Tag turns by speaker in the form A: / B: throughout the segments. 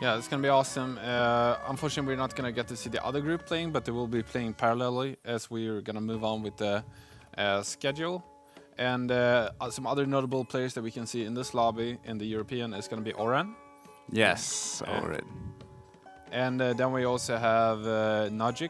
A: Yeah, it's gonna be awesome. Unfortunately, we're not gonna get to see the other group playing, but they will be playing parallelly as we're gonna move on with the schedule. And some other notable players that we can see in this lobby in the European is gonna be Oren.
B: Yes,
A: And-
B: Oren.
A: And then we also have Najik.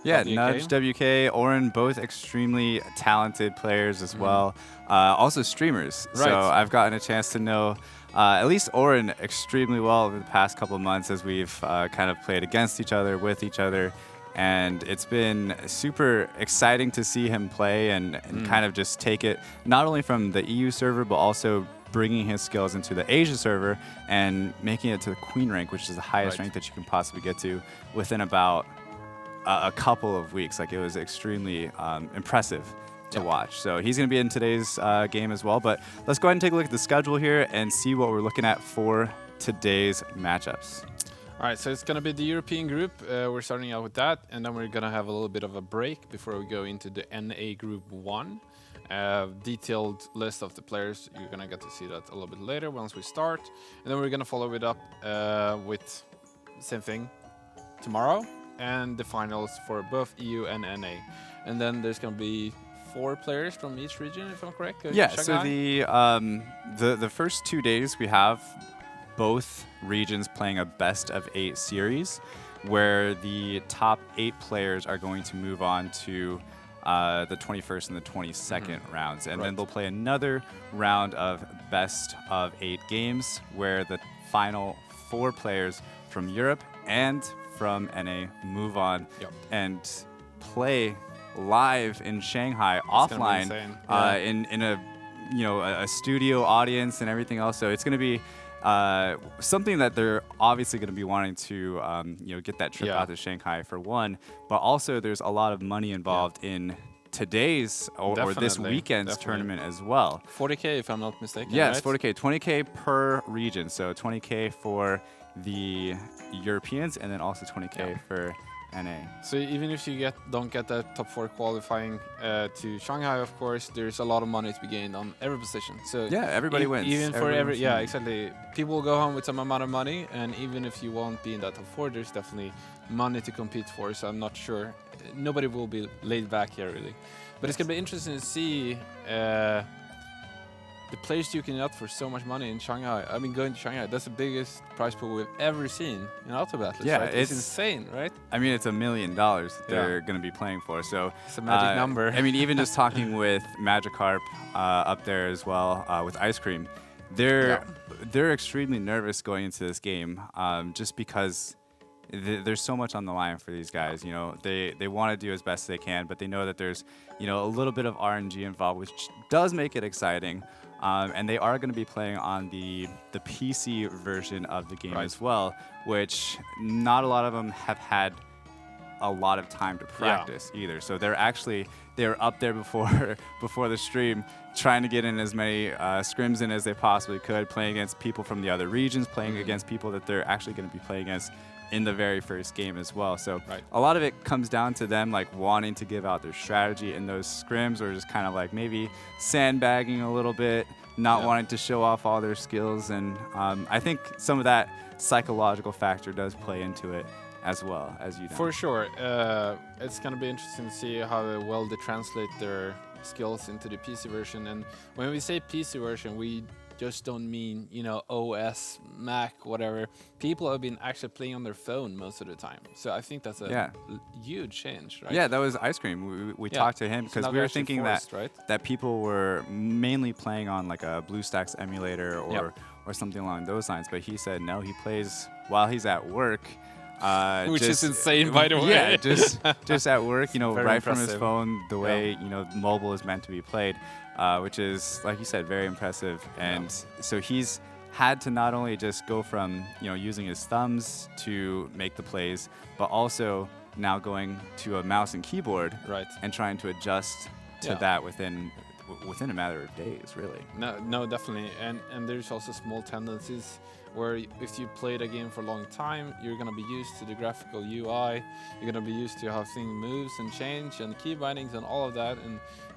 B: Yeah,
A: WK.
B: Nudge, WK, Oren, both extremely talented players as
A: Mhm.
B: well. Also streamers.
A: Right.
B: So I've gotten a chance to know at least Oren extremely well over the past couple of months as we've kind of played against each other, with each other. And it's been super exciting to see him play and kind of just take it not only from the EU server, but also bringing his skills into the Asia server and making it to the Queen rank, which is the highest rank that you can possibly get to within about a couple of weeks. Like, it was extremely impressive to watch. So he's going to be in today's game as well. But let's go ahead and take a look at the schedule here and see what we're looking at for today's matchups.
A: All right, so it's going to be the European group. We're starting out with that, and then we're going to have a little bit of a break before we go into the NA Group 1. Detailed list of the players. You're going to get to see that a little bit later once we start. And then we're going to follow it up with same thing tomorrow, and the finals for both EU and NA. And then there's going to be 4 players from each region, if I'm correct?
B: Yeah, so
A: Shanghai?
B: the first 2 days we have both regions playing a best of 8 series, where the top 8 players are going to move on to the 21st and the 22nd rounds. And then they'll play another round of best of 8 games, where the final 4 players from Europe and from NA move on and play live in Shanghai offline in a studio audience and everything else. So it's going to be something that they're obviously going to be wanting to get that trip out to Shanghai for one, but also there's a lot of money involved in today's or this weekend's tournament as well.
A: 40K if I'm not mistaken.
B: Yes,
A: right?
B: 40K, 20K per region. So 20K for the Europeans and then also 20K for NA.
A: So even if you don't get that top 4 qualifying to Shanghai, of course, there's a lot of money to be gained on every position. So
B: yeah, everybody wins.
A: Even for exactly. People will go home with some amount of money, and even if you won't be in that top 4, there's definitely money to compete for. So I'm not sure. Nobody will be laid back here, really. But it's gonna be interesting to see the players you can get for so much money in Shanghai. I mean, going to Shanghai, that's the biggest prize pool we've ever seen in Auto Battles.
B: Yeah,
A: right? It's insane, right?
B: I mean, it's $1 million that they're going to be playing for. So
A: it's a magic number.
B: I mean, even just talking with Magikarp up there as well with Ice Cream, they're extremely nervous going into this game just because there's so much on the line for these guys. You know, they want to do as best they can, but they know that there's a little bit of RNG involved, which does make it exciting. And they are going to be playing on the PC version of the game as well, which not a lot of them have had a lot of time to practice either. So they're up there before the stream, trying to get in as many scrims in as they possibly could, playing against people from the other regions, playing against people that they're actually going to be playing against in the very first game as well. So a lot of it comes down to them like wanting to give out their strategy in those scrims, or just kind of like maybe sandbagging a little bit, not wanting to show off all their skills. And I think some of that psychological factor does play into it as well, as you know.
A: For sure. It's going to be interesting to see how well they translate their skills into the PC version. And when we say PC version, we just don't mean, OS, Mac, whatever. People have been actually playing on their phone most of the time. So I think that's a huge change, right?
B: Yeah, that was Ice Cream. We talked to him because we were thinking that people were mainly playing on like a BlueStacks emulator or something along those lines. But he said no, he plays while he's at work.
A: Which is insane, by the way.
B: Yeah, just at work, right from his
A: impressive.
B: phone, the way mobile is meant to be played, which is, like you said, very impressive. And so he's had to not only just go from using his thumbs to make the plays, but also now going to a mouse and keyboard, and trying to adjust to that within a matter of days, really.
A: No, definitely. And there's also small tendencies where if you played a game for a long time, you're going to be used to the graphical UI, you're going to be used to how things moves and change and key bindings and all of that.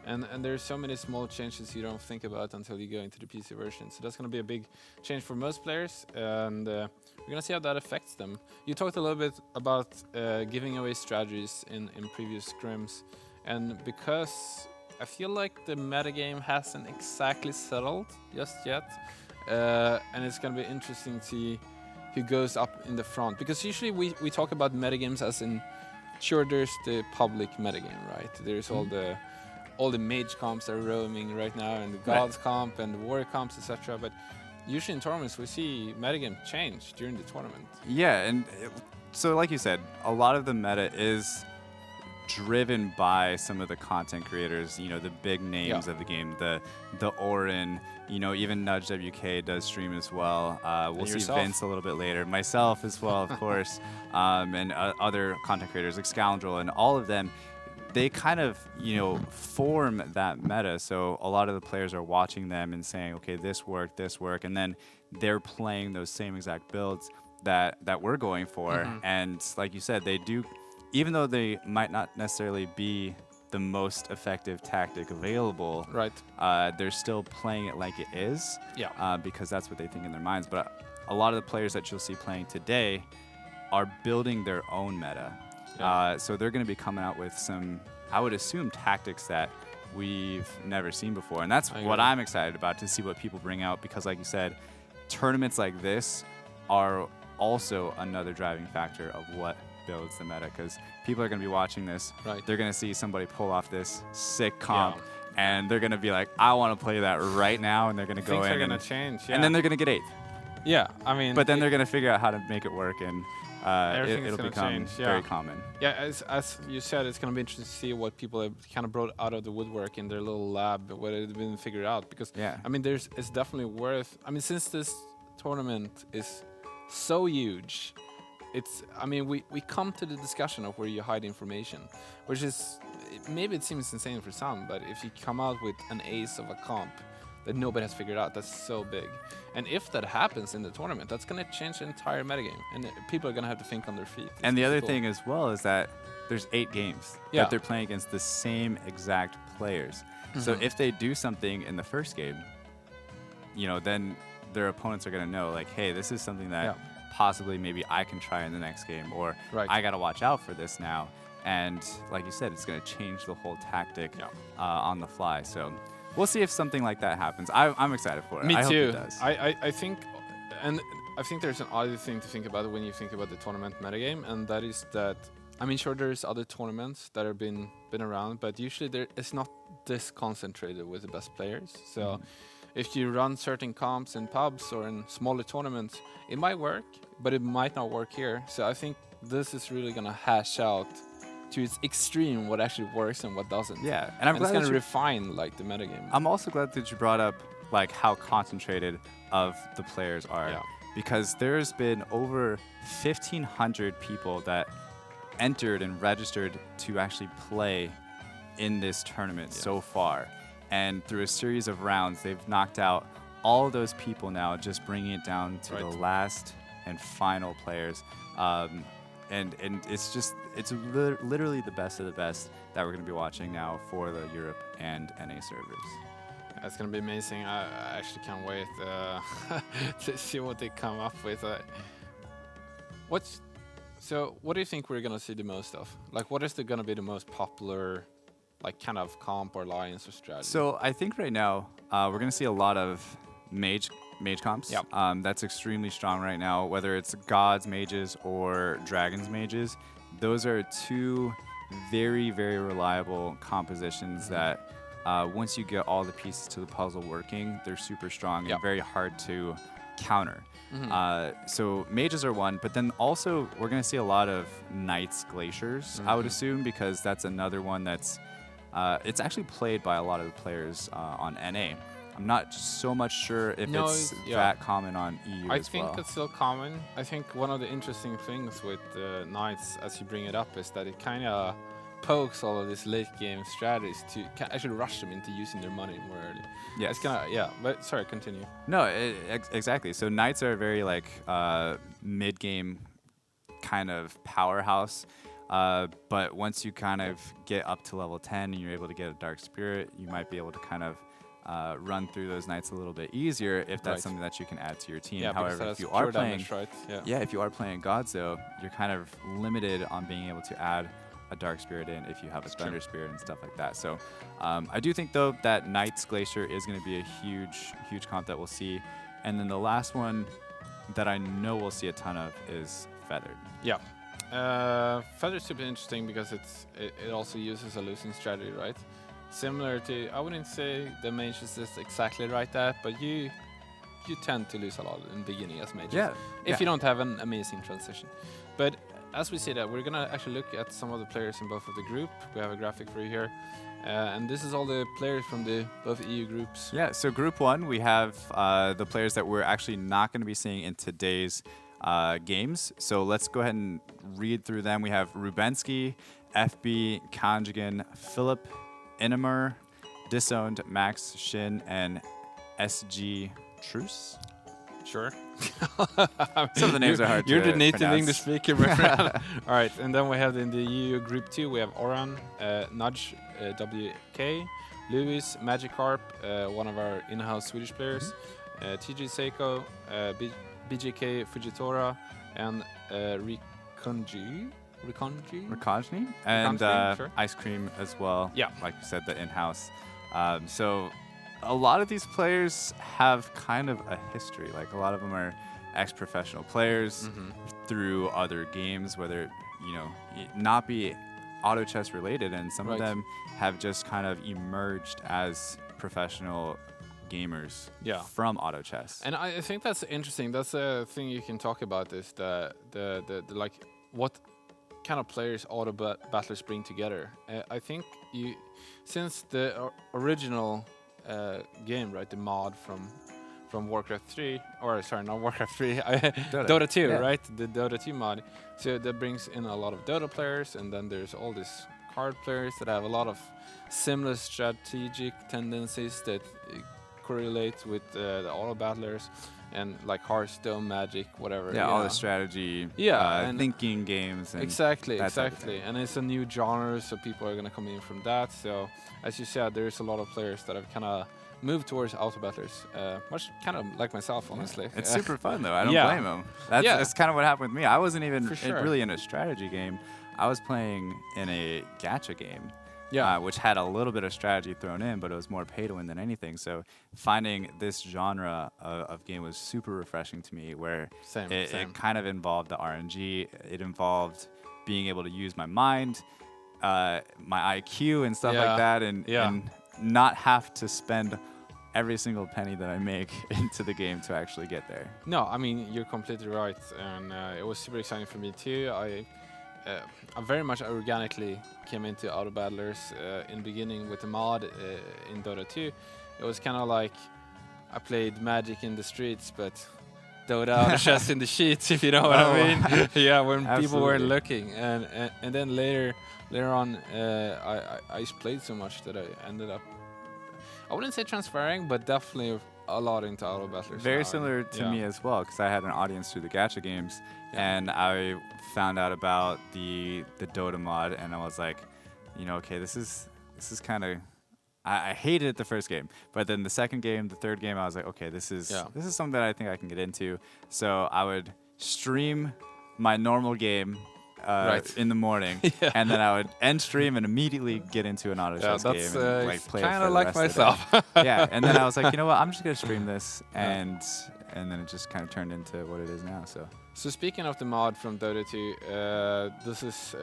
A: And there's so many small changes you don't think about until you go into the PC version. So that's going to be a big change for most players. And we're gonna see how that affects them. You talked a little bit about giving away strategies in previous scrims, and because I feel like the metagame hasn't exactly settled just yet, and it's gonna be interesting to see who goes up in the front, because usually we talk about metagames as in, sure, there's the public metagame, right? There's all the mage comps that are roaming right now, and the gods comp and the warrior comps, etc. But usually in tournaments we see metagame change during the tournament.
B: Yeah, and so like you said, a lot of the meta is driven by some of the content creators, you know, the big names of the game, the Orin, you know, even Nudge WK does stream as well. We'll see
A: yourself.
B: Vince a little bit later, myself as well, of course, and other content creators like Scoundrel, and all of them. They kind of, you know, form that meta. So a lot of the players are watching them and saying, okay, this worked, and then they're playing those same exact builds that we're going for. And like you said, they do, even though they might not necessarily be the most effective tactic available,
A: Right.
B: They're still playing it like it is,
A: Yeah.
B: because that's what they think in their minds. But a lot of the players that you'll see playing today are building their own meta. So they're going to be coming out with some, I would assume, tactics that we've never seen before. And that's what I'm excited about, to see what people bring out, because like you said, tournaments like this are also another driving factor of what builds the meta, because people are going to be watching this.
A: Right.
B: They're going to see somebody pull off this sick comp, and they're going to be like, I want to play that right now, and they're going to go in.
A: Things are going to change. Yeah.
B: And then they're going to get 8th.
A: Yeah, I mean.
B: But then they're going to figure out how to make it work, and it'll become very common.
A: Yeah, as you said, it's going to be interesting to see what people have kind of brought out of the woodwork in their little lab, what has been figured out. Because, I mean, it's definitely worth, I mean, since this tournament is so huge, I mean, we come to the discussion of where you hide information, which is, maybe it seems insane for some, but if you come out with an ace of a comp that nobody has figured out, that's so big. And if that happens in the tournament, that's going to change the entire metagame, and people are going to have to think on their feet.
B: And the other thing as well is that there's 8 games that they're playing against the same exact players. So if they do something in the first game, you know, then their opponents are going to know, like, hey, this is something that possibly maybe I can try in the next game, or I got to watch out for this now. And like you said, it's going to change the whole tactic on the fly. So we'll see if something like that happens. I'm excited for it.
A: Me
B: I
A: too.
B: Hope it does.
A: I think, and I think there's an other thing to think about when you think about the tournament metagame, and that is that, I mean, sure, there's other tournaments that have been around, but usually it's not this concentrated with the best players. So if you run certain comps in pubs or in smaller tournaments, it might work, but it might not work here. So I think this is really going to hash out to its extreme what actually works and what doesn't.
B: Yeah, and
A: it's going to refine like the metagame.
B: I'm also glad that you brought up like how concentrated of the players are, because there's been over 1,500 people that entered and registered to actually play in this tournament so far, and through a series of rounds, they've knocked out all of those people now, just bringing it down to the last and final players. And it's literally the best of the best that we're going to be watching now for the Europe and NA servers.
A: It's going to be amazing. I actually can't wait to see what they come up with. So what do you think we're going to see the most of? Like, what is going to be the most popular, like, kind of comp or alliance or strategy?
B: So I think right now we're going to see a lot of mage comps. That's extremely strong right now, whether it's gods mages or dragons mages. Those are 2 very, very reliable compositions that once you get all the pieces to the puzzle working, they're super strong and very hard to counter. So mages are one, but then also we're going to see a lot of knights glaciers, I would assume, because that's another one that's it's actually played by a lot of the players on NA. I'm not so much sure if it's that common on EU
A: I
B: as
A: think
B: well.
A: it's still common. I think one of the interesting things with Knights, as you bring it up, is that it kind of pokes all of these late game strategies to actually rush them into using their money more early.
B: Yeah,
A: it's kind of but sorry, continue.
B: No, exactly. So Knights are very like mid game kind of powerhouse. But once you kind of get up to level 10 and you're able to get a Dark Spirit, you might be able to kind of run through those nights a little bit easier if that's
A: Right.
B: something that you can add to your team.
A: Yeah, because
B: However,
A: that's
B: if you
A: pure
B: are playing,
A: damage, right?
B: yeah, if you are playing gods though, you're kind of limited on being able to add a Dark Spirit in if you have a Thunder Spirit and stuff like that. So I do think though that Knights Glacier is going to be a huge comp that we'll see. And then the last one that I know we'll see a ton of is Feathered.
A: Yeah. Feather's super interesting because it also uses a losing strategy, right? Similar to, I wouldn't say the mages is exactly like that, but you tend to lose a lot in the beginning as mages.
B: Yeah.
A: If you don't have an amazing transition. But as we see that, we're gonna actually look at some of the players in both of the group. We have a graphic for you here. And this is all the players from the both EU groups.
B: Yeah, so Group 1, we have the players that we're actually not going to be seeing in today's games. So let's go ahead and read through them. We have Rubensky, FB, Conjugan, Philip, Inamer, Disowned, Max, Shin, and SG Truce.
A: Sure.
B: Some of the names are hard to
A: You're the native
B: pronounce.
A: English speaker, my friend. All right, and then we have in the EU Group 2, we have Oran, Nudge, WK, Lewis, Magikarp, one of our in-house Swedish players, TG Seiko, BJK Fujitora, and Rikonji,
B: and
A: sure.
B: Ice Cream as well.
A: Yeah.
B: Like you said, the in-house. So a lot of these players have kind of a history. Like a lot of them are ex-professional players through other games, whether not be auto chess related, and some of them have just kind of emerged as professional gamers from auto chess.
A: And I think that's interesting. That's a thing you can talk about, is the like what kind of players auto battlers bring together. I think since the original game, right, the mod from Warcraft 3, or sorry, not Warcraft 3, Dota 2, right, the Dota 2 mod. So that brings in a lot of Dota players, and then there's all these card players that have a lot of similar strategic tendencies that correlate with the auto battlers, and like Hearthstone, Magic, whatever.
B: Yeah, all the strategy,
A: and
B: thinking games. And
A: exactly. And it's a new genre, so people are going to come in from that. So as you said, there's a lot of players that have kind of moved towards auto battlers, much kind of like myself, honestly.
B: It's super fun though. I don't blame them. That's kind of what happened with me. I wasn't even really in a strategy game. I was playing in a gacha game. Which had a little bit of strategy thrown in, but it was more pay to win than anything. So finding this genre of game was super refreshing to me, where it kind of involved the RNG. It involved being able to use my mind, my IQ and stuff like that, and not have to spend every single penny that I make into the game to actually get there.
A: No, I mean, you're completely right. And it was super exciting for me too. I very much organically came into auto battlers in the beginning with the mod in Dota 2. It was kind of like I played Magic in the streets, but Dota Auto Chess in the sheets, if you know what I mean. Yeah, when people weren't looking, and then later on, I just played so much that I ended up, I wouldn't say transferring, but definitely a lot into auto battlers.
B: Very similar to me as well, because I had an audience through the gacha games, and I found out about the Dota mod, and I was like, okay, this is kind of, I hated it the first game, but then the second game, the third game, I was like, okay, this is something that I think I can get into. So I would stream my normal game in the morning, and then I would end stream and immediately get into an auto chess game and like play it for the rest of the day. And then I was like, you know what, I'm just gonna stream this, and then it just kind of turned into what it is now.
A: So speaking of the mod from Dota 2, this is,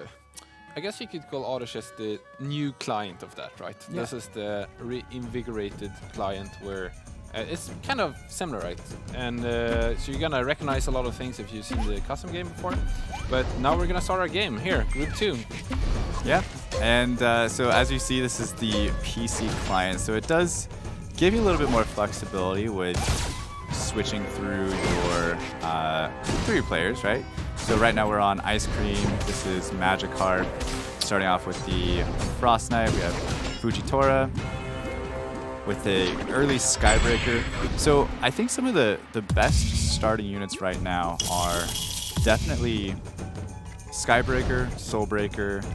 A: I guess you could call Auto Chess the new client of that, right? This is the reinvigorated client where it's kind of similar, right? And so you're gonna recognize a lot of things if you've seen the custom game before. But now we're gonna start our game here, Group 2.
B: Yeah, and so as you see, this is the PC client. So it does give you a little bit more flexibility with switching through your players, right? So right now we're on Ice Cream. This is Magikarp. Starting off with the Frost Knight, we have Fujitora with the early Skybreaker. So I think some of the best starting units right now are definitely Skybreaker, Soulbreaker,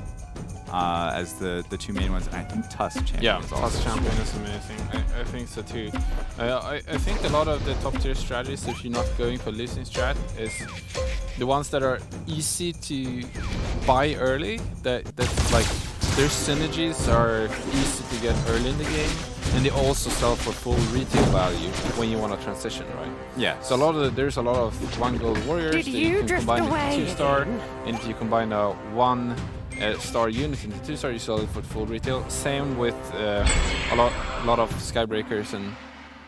B: as the two main ones, and I think Tusk Champion
A: Yeah,
B: is also
A: Tusk Champion is amazing. I think so too. I think a lot of the top tier strategies, if you're not going for losing strat, is the ones that are easy to buy early. That's like their synergies are easy to get early in the game, and they also sell for full retail value when you want to transition, right?
B: Yeah.
A: So there's a lot of 1 gold warriors that you can combine into 2-star, and if you combine a 1-star unit into 2-star, you sell it for full retail. Same with a lot of Skybreakers and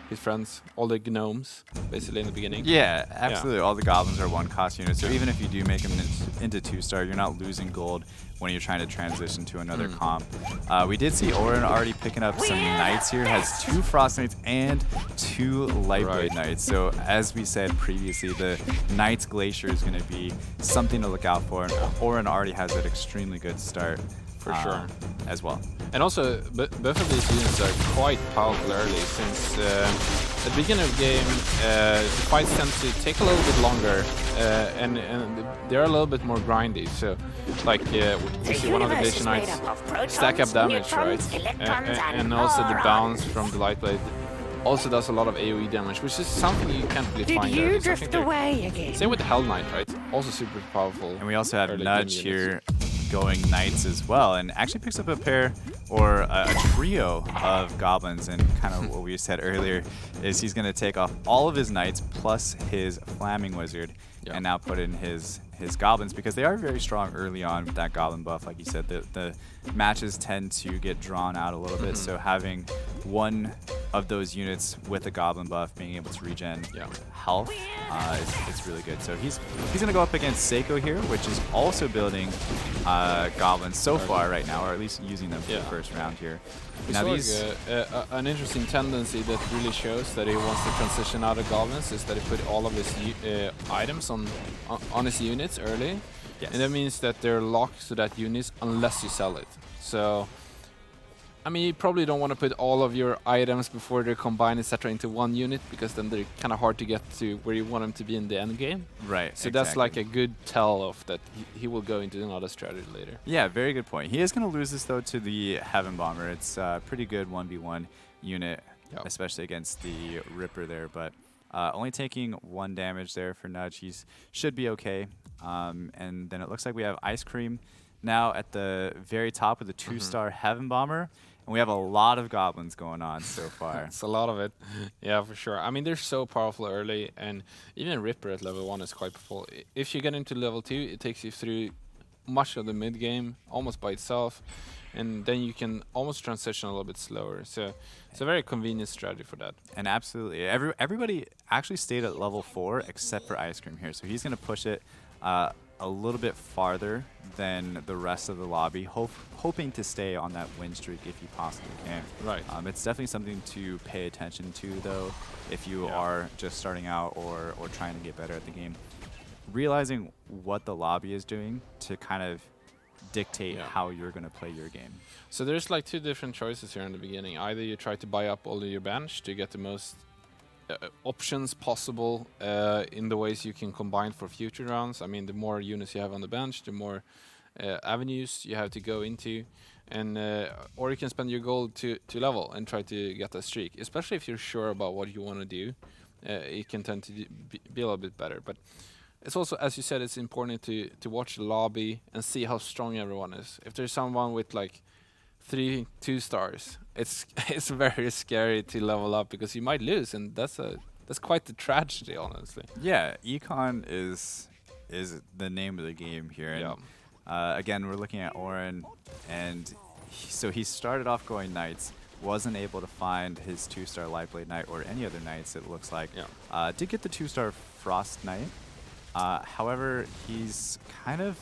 A: his friends, all the gnomes, basically in the beginning.
B: Yeah, absolutely. All the goblins are 1-cost units, so even if you do make them into 2-star, you're not losing gold when you're trying to transition to another comp. We did see Orin already picking up some knights here. Has 2 frost knights and 2 lightblade knights. So as we said previously, the Knights Glacier is going to be something to look out for. And Orin already has an extremely good start.
A: For sure.
B: As well.
A: And also, both of these units are quite powerful early, since at the beginning of the game, the fights tend to take a little bit longer, and they're a little bit more grindy. So, like, we see one of the Glacier Knights stack up damage, right? And also the bounce from the Lightblade also does a lot of AoE damage, which is something you can't really find.
C: Did you drift away again?
A: Same with the Hell Knight, right? Also super powerful.
B: And we also have Nudge here going knights as well, and actually picks up a pair or a trio of goblins. And kind of what we said earlier is he's going to take off all of his knights plus his flaming wizard, and now put in his goblins, because they are very strong early on with that goblin buff. Like you said, the matches tend to get drawn out a little bit, so having one of those units with a goblin buff being able to regen health is really good. So he's going to go up against Seiko here, which is also building goblins so far right now, or at least using them for the first round here.
A: Now an interesting tendency that really shows that he wants to transition out of goblins is that he put all of his items on his units early, and that means that they're locked to that unit unless you sell it. So, I mean, you probably don't want to put all of your items before they're combined, etc., into one unit, because then they're kind of hard to get to where you want them to be in the end game.
B: Right.
A: So that's like a good tell of that he will go into another strategy later.
B: Yeah, very good point. He is going to lose this though to the Heaven Bomber. It's a pretty good 1v1 unit, especially against the Ripper there, but only taking 1 damage there for Nudge. He should be okay. And then it looks like we have Ice Cream now at the very top with the 2-star Heaven Bomber. And we have a lot of goblins going on so far.
A: It's a lot of it. Yeah, for sure. I mean, they're so powerful early, and even Ripper at level 1 is quite powerful. If you get into level 2, it takes you through much of the mid game almost by itself, and then you can almost transition a little bit slower. So it's a very convenient strategy for that.
B: And absolutely, everybody actually stayed at level 4 except for Ice Cream here. So he's going to push it a little bit farther than the rest of the lobby, hoping to stay on that win streak if you possibly can.
A: Right.
B: It's definitely something to pay attention to, though, if you are just starting out or trying to get better at the game. Realizing what the lobby is doing to kind of dictate how you're going to play your game.
A: So there's like 2 different choices here in the beginning. Either you try to buy up all of your bench to get the most options possible in the ways you can combine for future rounds. I mean, the more units you have on the bench, the more avenues you have to go into, and or you can spend your gold to level and try to get a streak. Especially if you're sure about what you want to do, it can tend to be a little bit better. But it's also, as you said, it's important to watch the lobby and see how strong everyone is. If there's someone with like 3 2-stars, it's very scary to level up, because you might lose, and that's quite the tragedy, honestly.
B: Yeah, Econ is the name of the game here. And again, we're looking at Orin, and so he started off going Knights, wasn't able to find his 2-star Lightblade Knight or any other Knights, it looks like. Did get the 2-star Frost Knight. However, he's kind of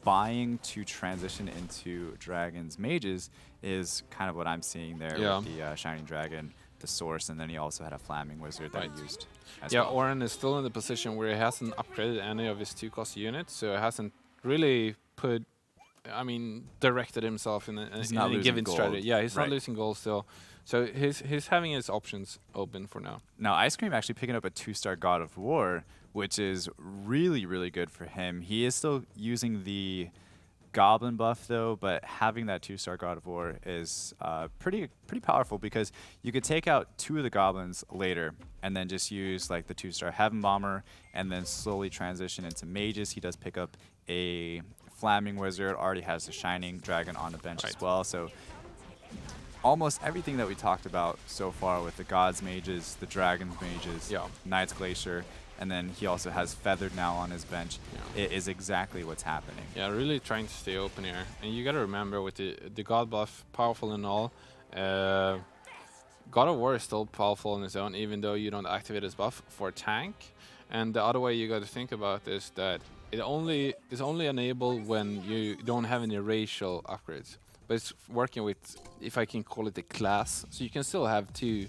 B: buying to transition into Dragon's Mages is kind of what I'm seeing there with the Shining Dragon, the Source, and then he also had a Flaming Wizard that he used as well.
A: Orin is still in the position where he hasn't upgraded any of his 2-cost units, so he hasn't really directed himself in a given strategy. Yeah, he's not losing gold still. So he's having his options open for now.
B: Now, Ice Cream actually picking up a 2-star God of War, which is really, really good for him. He is still using the goblin buff though, but having that 2-star God of War is pretty powerful because you could take out 2 of the goblins later and then just use like the 2-star Heaven Bomber and then slowly transition into mages. He does pick up a Flaming Wizard, already has the Shining Dragon on the bench as well. So almost everything that we talked about so far with the Gods Mages, the Dragons Mages, Knights Glacier, and then he also has Feathered now on his bench. It is exactly what's happening.
A: Yeah, really trying to stay open here. And you gotta remember with the God buff, powerful and all, God of War is still powerful on his own, even though you don't activate his buff for tank. And the other way you gotta think about is that it is only enabled when you don't have any racial upgrades. But it's working with, if I can call it a class, so you can still have two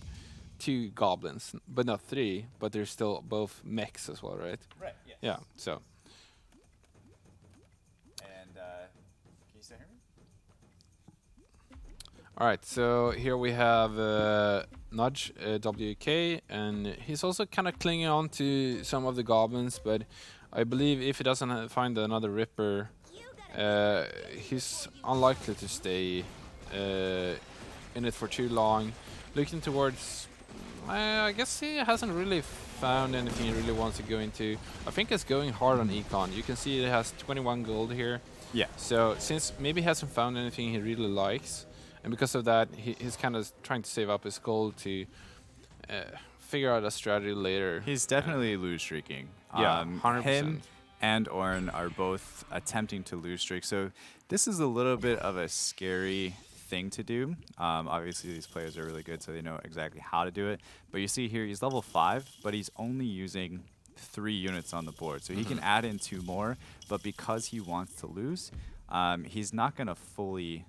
A: goblins, but not 3, but they're still both mechs as well, right?
B: Right, yes.
A: Yeah, so.
B: And can you still hear me?
A: All right, so here we have Nudge, WK, and he's also kind of clinging on to some of the goblins, but I believe if he doesn't find another Ripper, he's unlikely to stay in it for too long. Looking towards, I guess he hasn't really found anything he really wants to go into. I think it's going hard on Econ. You can see it has 21 gold here.
B: Yeah.
A: So since maybe he hasn't found anything he really likes, and because of that, he's kind of trying to save up his gold to figure out a strategy later.
B: He's definitely lose streaking.
A: Yeah, 100%.
B: Him and Orin are both attempting to lose streak. So this is a little bit of a scary thing to do. Obviously, these players are really good, so they know exactly how to do it. But you see here, he's level 5, but he's only using 3 units on the board. So he can add in 2 more, but because he wants to lose, he's not going to fully...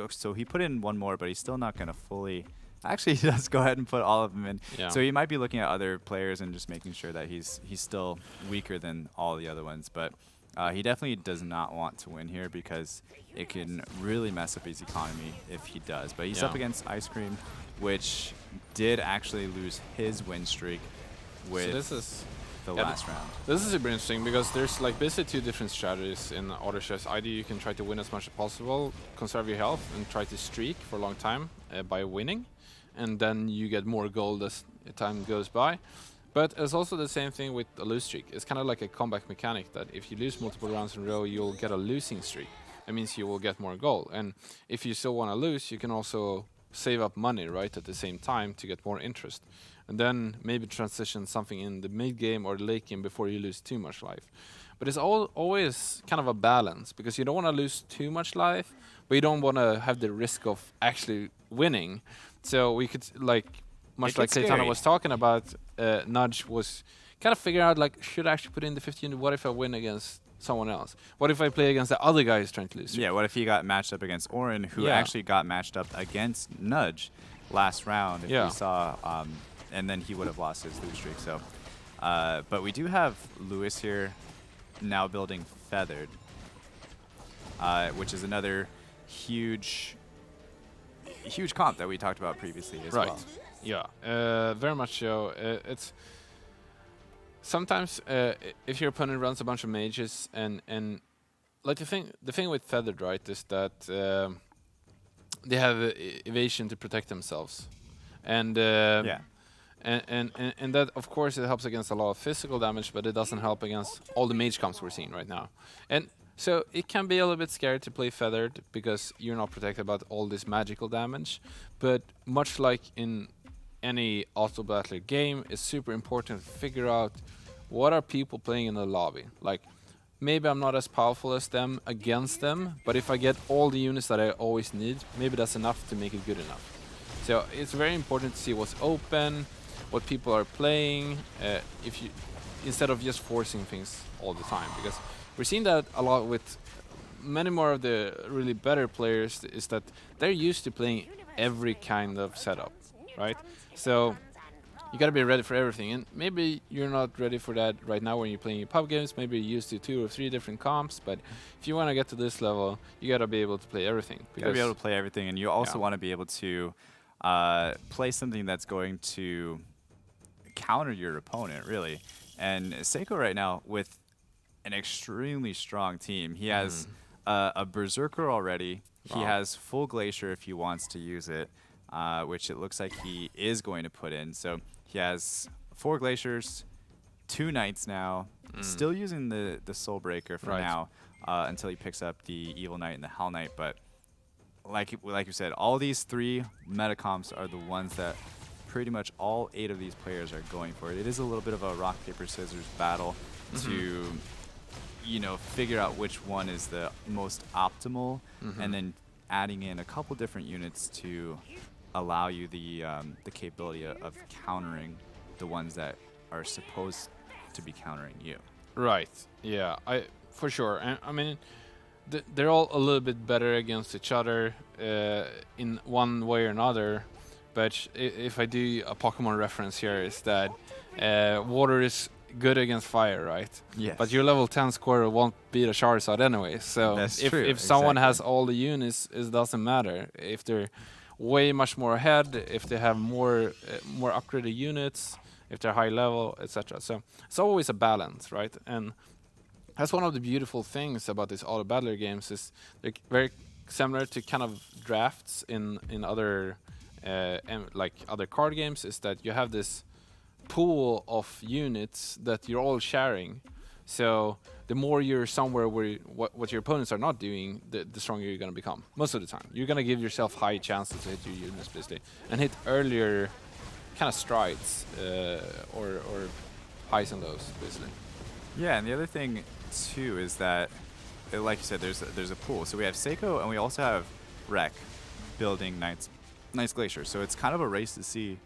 B: so he put in 1 more, but he's still not going to fully... Actually, he does go ahead and put all of them in.
A: Yeah.
B: So he might be looking at other players and just making sure that he's still weaker than all the other ones. But he definitely does not want to win here because it can really mess up his economy if he does. But he's up against Ice Cream, which did actually lose his win streak with
A: so this is
B: the last round.
A: This is super interesting because there's like basically 2 different strategies in Auto Chess. Either you can try to win as much as possible, conserve your health, and try to streak for a long time by winning. And then you get more gold as time goes by. But it's also the same thing with a lose streak. It's kind of like a comeback mechanic that if you lose multiple rounds in a row, you'll get a losing streak. That means you will get more gold. And if you still want to lose, you can also save up money, right, at the same time to get more interest. And then maybe transition something in the mid game or the late game before you lose too much life. But it's always kind of a balance because you don't want to lose too much life, but you don't want to have the risk of actually winning. So we could, like, much like Claytana was talking about, Nudge was kind of figuring out, like, should I actually put in the 15? What if I win against someone else? What if I play against the other guy who's trying to lose?
B: Yeah, what if he got matched up against Orin, who actually got matched up against Nudge last round, if we saw, and then he would have lost his lose streak. So, but we do have Lewis here now building Feathered, which is another huge comp that we talked about previously as well.
A: Yeah, very much so. It's sometimes if your opponent runs a bunch of mages and like the thing with Feathered, right, is that they have evasion to protect themselves, and and that of course it helps against a lot of physical damage, but it doesn't help against all the mage comps we're seeing right now. And so it can be a little bit scary to play Feathered because you're not protected about all this magical damage. But much like in any auto battler game, it's super important to figure out what are people playing in the lobby. Like, maybe I'm not as powerful as them against them, but if I get all the units that I always need, maybe that's enough to make it good enough. So it's very important to see what's open, what people are playing, if you instead of just forcing things all the time, because we're seeing that a lot with many more of the really better players, is that they're used to playing every kind of setup, right? So you gotta be ready for everything, and maybe you're not ready for that right now when you're playing pub games. Maybe you're used to 2 or 3 different comps, but if you want to get to this level, you gotta be able to play everything.
B: You gotta be able to play everything, and you also want to be able to play something that's going to counter your opponent, really. And Seiko right now, with an extremely strong team. He has
A: Mm.
B: a Berserker already. He
A: Wow.
B: has full Glacier if he wants to use it, which it looks like he is going to put in. So he has 4 Glaciers, 2 Knights now,
A: Mm.
B: still using the Soul Breaker for
A: Right.
B: now until he picks up the Evil Knight and the Hell Knight. But like you said, all these 3 meta comps are the ones that pretty much all 8 of these players are going for it. It is a little bit of a rock, paper, scissors battle to, you know, figure out which one is the most optimal, and then adding in a couple different units to allow you the capability of countering the ones that are supposed to be countering you.
A: Right. Yeah. I for sure. And I mean, they're all a little bit better against each other in one way or another. But if I do a Pokemon reference here, is that water is good against fire, right?
B: Yes.
A: But your level 10 scorer won't beat a Charizard anyway. So
B: That's
A: if
B: true,
A: if someone has
B: exactly.
A: all the units, it doesn't matter. If they're way much more ahead, if they have more upgraded units, if they're high level, etc. So it's always a balance, right? And that's one of the beautiful things about these auto battler games is they're very similar to kind of drafts in other like other card games, is that you have this pool of units that you're all sharing. So the more you're somewhere where what your opponents are not doing, the stronger you're going to become. Most of the time, you're going to give yourself high chances to hit your units basically and hit earlier kind of strides or highs and lows basically.
B: Yeah, and the other thing too is that, like you said, there's a pool. So we have Seiko and we also have Rek building Knights Glacier. So it's kind of a race to see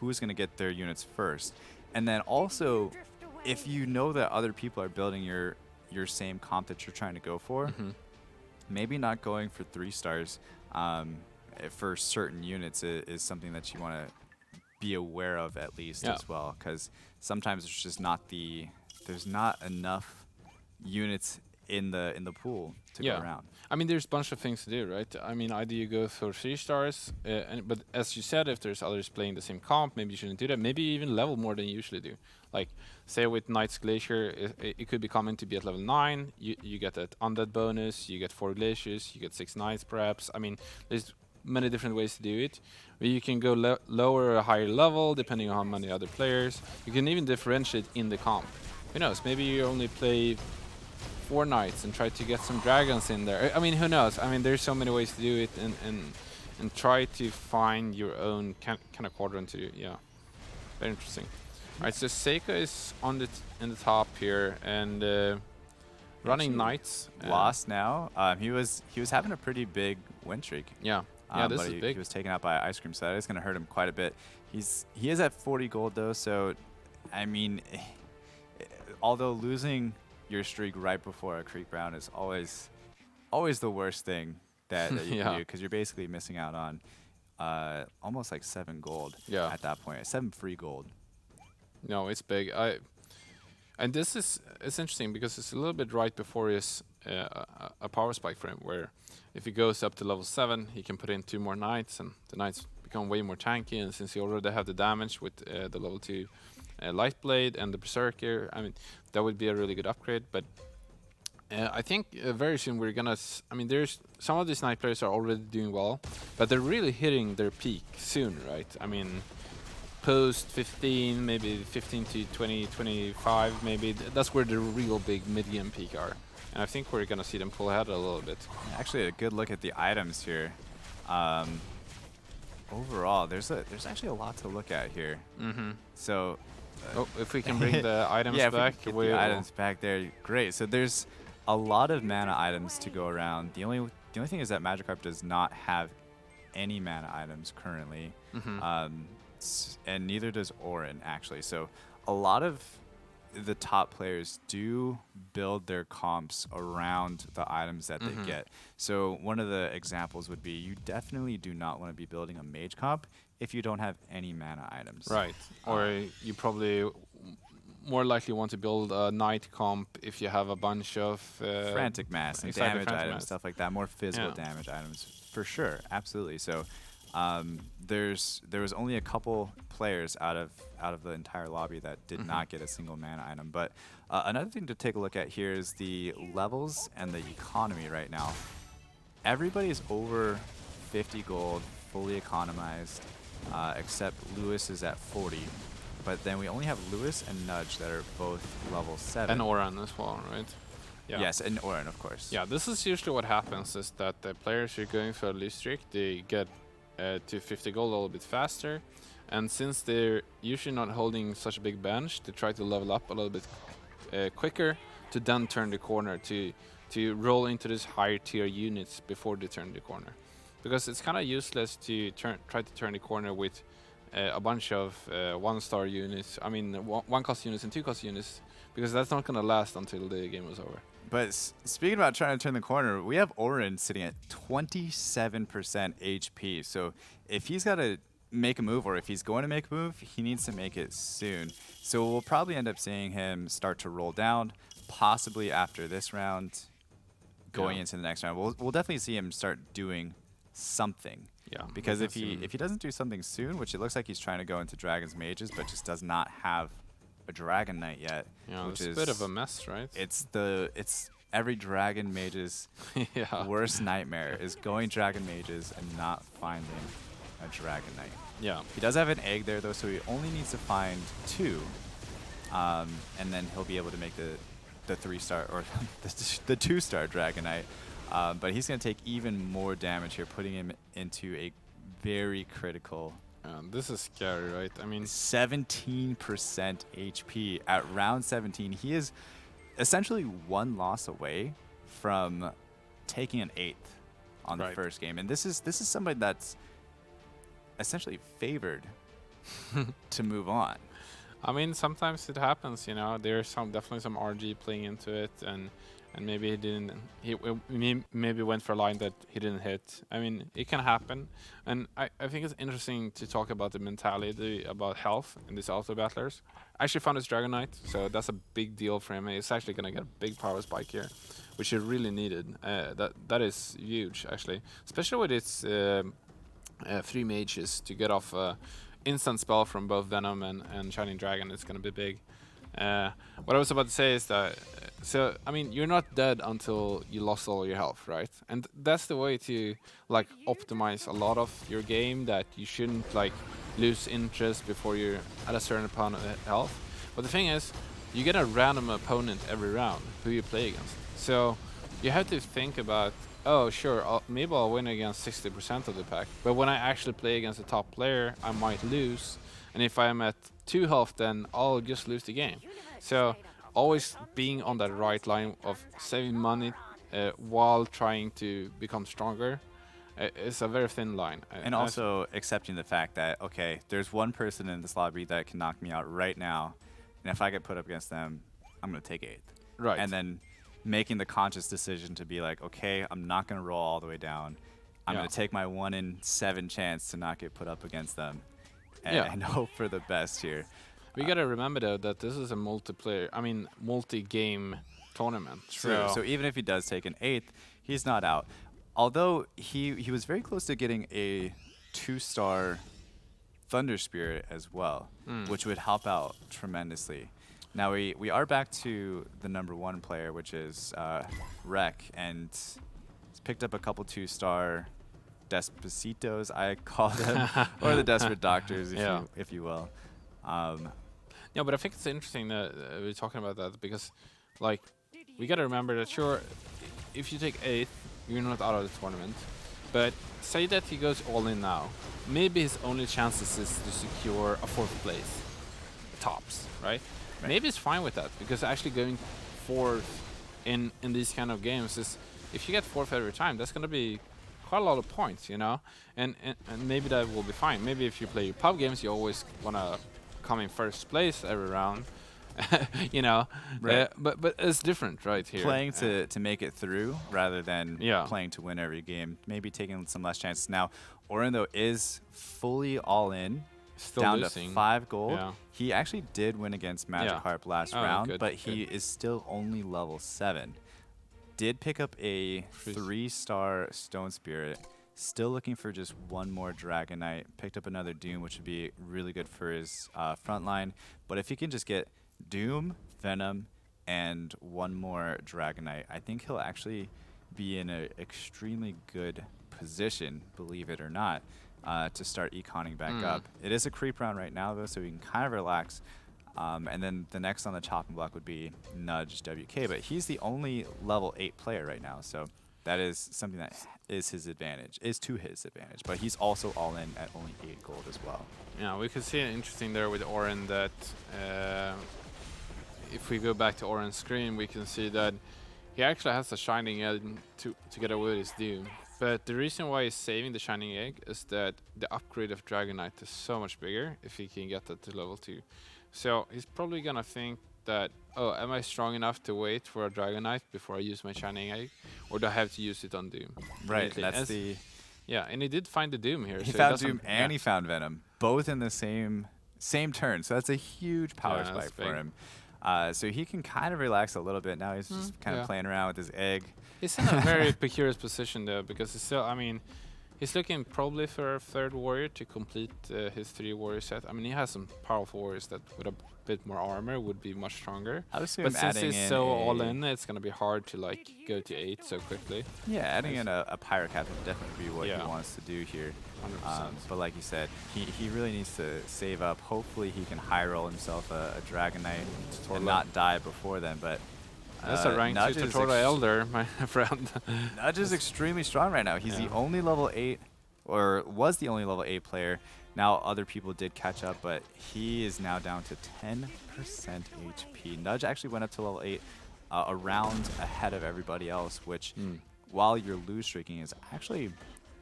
B: who's going to get their units first. And then also, if you know that other people are building your same comp that you're trying to go for, maybe not going for 3 stars for certain units is something that you want to be aware of at least
A: Yeah.
B: as well, because sometimes there's just there's not enough units in the pool to go around.
A: I mean, there's a bunch of things to do, right? I mean, either you go for 3 stars, but as you said, if there's others playing the same comp, maybe you shouldn't do that. Maybe even level more than you usually do. Like, say with Knight's Glacier, it could be coming to be at level 9. You get that undead bonus, you get 4 glaciers, you get 6 knights perhaps. I mean, there's many different ways to do it. You can go lower or higher level depending on how many other players. You can even differentiate in the comp. Who knows? Maybe you only play 4 knights and try to get some dragons in there. I mean, who knows? I mean, there's so many ways to do it, and try to find your own kind of quadrant to do. Yeah, very interesting. All right, so Seika is on in the top here and running
B: Actually
A: knights.
B: Lost now. He was having a pretty big win streak.
A: Yeah, yeah, this
B: But
A: is big.
B: he was taken out by ice cream, so that is going to hurt him quite a bit. He is at 40 gold though, so I mean, although losing your streak right before a creek round is always the worst thing that you can do, because you're basically missing out on almost like 7 gold at that point. 7 free gold.
A: No, it's big. And this is it's interesting because it's a little bit right before his a power spike for him, where if he goes up to level 7, he can put in 2 more knights, and the knights become way more tanky. And since he already have the damage with the level 2 light blade and the berserker, I mean that would be a really good upgrade. But I think very soon we're gonna. I mean, there's some of these knight players are already doing well, but they're really hitting their peak soon, right? I mean, post 15, maybe 15 to 20, 25, maybe that's where the real big mid-game peak are. And I think we're gonna see them pull ahead a little bit.
B: Actually, a good look at the items here. Overall, there's actually a lot to look at here. So,
A: if we can bring the items
B: yeah,
A: back,
B: if we get the items back there, great. So there's a lot of mana items to go around. The only thing is that Magikarp does not have any mana items currently, and neither does Orin actually. So a lot of the top players do build their comps around the items that they get. So one of the examples would be you definitely do not want to be building a mage comp if you don't have any mana items.
A: Right. Or you probably more likely want to build a knight comp if you have a bunch of
B: frantic mass and
A: exactly,
B: damage
A: frantic
B: items,
A: mass.
B: stuff like that, more physical damage items for sure, absolutely. So There was only a couple players out of the entire lobby that did not get a single mana item. But another thing to take a look at here is the levels and the economy right now. Everybody is over 50 gold, fully economized, except Lewis is at 40. But then we only have Lewis and Nudge that are both level 7.
A: And Oran as well, right? Yeah.
B: Yes, and Oran, of course.
A: Yeah, this is usually what happens is that the players who are going for a loose streak, they get to 50 gold a little bit faster. And since they're usually not holding such a big bench, they try to level up a little bit quicker to then turn the corner, to roll into these higher tier units before they turn the corner. Because it's kind of useless to try to turn the corner with a bunch of 1-star units, I mean 1-cost units and 2-cost units, because that's not going to last until the game was over.
B: But speaking about trying to turn the corner, we have Orin sitting at 27% HP. So if he's got to make a move, or if he's going to make a move, he needs to make it soon. So we'll probably end up seeing him start to roll down, possibly after this round, going into the next round. We'll definitely see him start doing something.
A: Yeah.
B: Because if he doesn't do something soon, which it looks like he's trying to go into Dragon's Mages, but just does not have a Dragon Knight yet,
A: yeah,
B: which
A: it's a bit of a mess, right?
B: It's every Dragon Mage's worst nightmare is going Dragon Mages and not finding a Dragon Knight.
A: Yeah.
B: He does have an egg there though, so he only needs to find 2, and then he'll be able to make the 3-star or the 2-star Dragon Knight. But he's going to take even more damage here, putting him into a very critical.
A: This is scary, right? I mean,
B: 17% HP at round 17. He is essentially 1 loss away from taking an 8th on the first game, and this is somebody that's essentially favored to move on.
A: I mean, sometimes it happens, you know. There's definitely some RG playing into it, and maybe he didn't. He maybe went for a line that he didn't hit. I mean, it can happen, and I think it's interesting to talk about the mentality about health in these auto battlers. I actually found his Dragon Knight, so that's a big deal for him. He's actually gonna get a big power spike here, which he really needed. That is huge, actually, especially with its 3 mages to get off instant spell from both Venom and Shining Dragon. It's gonna be big. What I was about to say is that, so I mean, you're not dead until you lost all your health, right? And that's the way to like optimize a lot of your game. That you shouldn't like lose interest before you're at a certain amount of health. But the thing is, you get a random opponent every round who you play against. So you have to think about, oh sure, maybe I'll win against 60% of the pack, but when I actually play against a top player, I might lose. And if I'm at 2 health, then I'll just lose the game. So always being on that right line of saving money while trying to become stronger is a very thin line.
B: And also accepting the fact that, okay, there's one person in this lobby that can knock me out right now, and if I get put up against them, I'm going to take 8th.
A: Right.
B: And then making the conscious decision to be like, okay, I'm not going to roll all the way down. I'm going to take my 1 in 7 chance to not get put up against them. And hope for the best here.
A: We gotta remember though that this is a multi-game tournament.
B: True. So even if he does take an 8th, he's not out. Although he was very close to getting a 2-star Thunder Spirit as well, which would help out tremendously. Now we are back to the number 1 player, which is Rek, and he's picked up a couple 2-star Despacitos, I call them, or the Desperate Doctors, if you will.
A: Yeah, but I think it's interesting that we're talking about that, because, like, we gotta remember that sure, if you take 8th, you're not out of the tournament. But say that he goes all in now, maybe his only chances is to secure a 4th place, tops, right? Maybe he's fine with that, because actually going 4th in these kind of games is, if you get 4th every time, that's gonna be quite a lot of points, you know, and maybe that will be fine. Maybe if you play pub games, you always wanna come in 1st place every round, you know.
B: Right.
A: But it's different, right here.
B: Playing to make it through rather than
A: Yeah.
B: playing to win every game. Maybe taking some less chances. Now, Orin though is fully all in,
A: Still
B: down
A: losing.
B: to 5 gold.
A: Yeah.
B: He actually did win against Magikarp last
A: Oh,
B: round,
A: good,
B: but he is still only level 7. Did pick up a 3-star Stone Spirit Still looking for just one more Dragon Knight. Picked up another Doom, which would be really good for his front line. But if he can just get Doom, Venom, and one more Dragon Knight, I think he'll actually be in an extremely good position, believe it or not, to start econing back up. It is a creep round right now, though, so we can kind of relax. And then the next on the chopping block would be Nudge WK, but he's the only level 8 player right now, so that is something that is to his advantage. But he's also all in at only 8 gold as well.
A: Yeah, we could see an interesting there with Oren that if we go back to Oren's screen, we can see that he actually has a Shining Egg together with his Doom. But the reason why he's saving the Shining Egg is that the upgrade of Dragon Knight is so much bigger if he can get that to level 2. So he's probably gonna think that, oh, am I strong enough to wait for a Dragon Knight before I use my Shining Egg? Or do I have to use it on Doom?
B: Right, that's the...
A: Yeah, and he did find the Doom here.
B: He
A: so
B: found Doom and he found Venom, both in the same turn. So that's a huge power spike for him. So he can kind of relax a little bit. Now he's just kind of playing around with his egg.
A: He's in a very precarious position, though, because he's still, I mean, he's looking probably for a 3rd warrior to complete his 3 warrior set. I mean, he has some powerful warriors that with a bit more armor would be much stronger.
B: I would assume
A: but since
B: adding
A: he's so all in, it's going to be hard to like go to 8 so quickly.
B: Yeah, adding in a Pyro Cap would definitely be what he wants to do here.
A: 100%.
B: But like you said, he really needs to save up. Hopefully he can high roll himself a Dragon Knight and not die before then. But
A: that's a rank 2 Tortorella Elder, my friend.
B: Nudge is extremely strong right now. He's the only level 8, or was the only level 8 player. Now other people did catch up, but he is now down to 10% HP. Nudge actually went up to level 8 a round ahead of everybody else, which while you're lose streaking is actually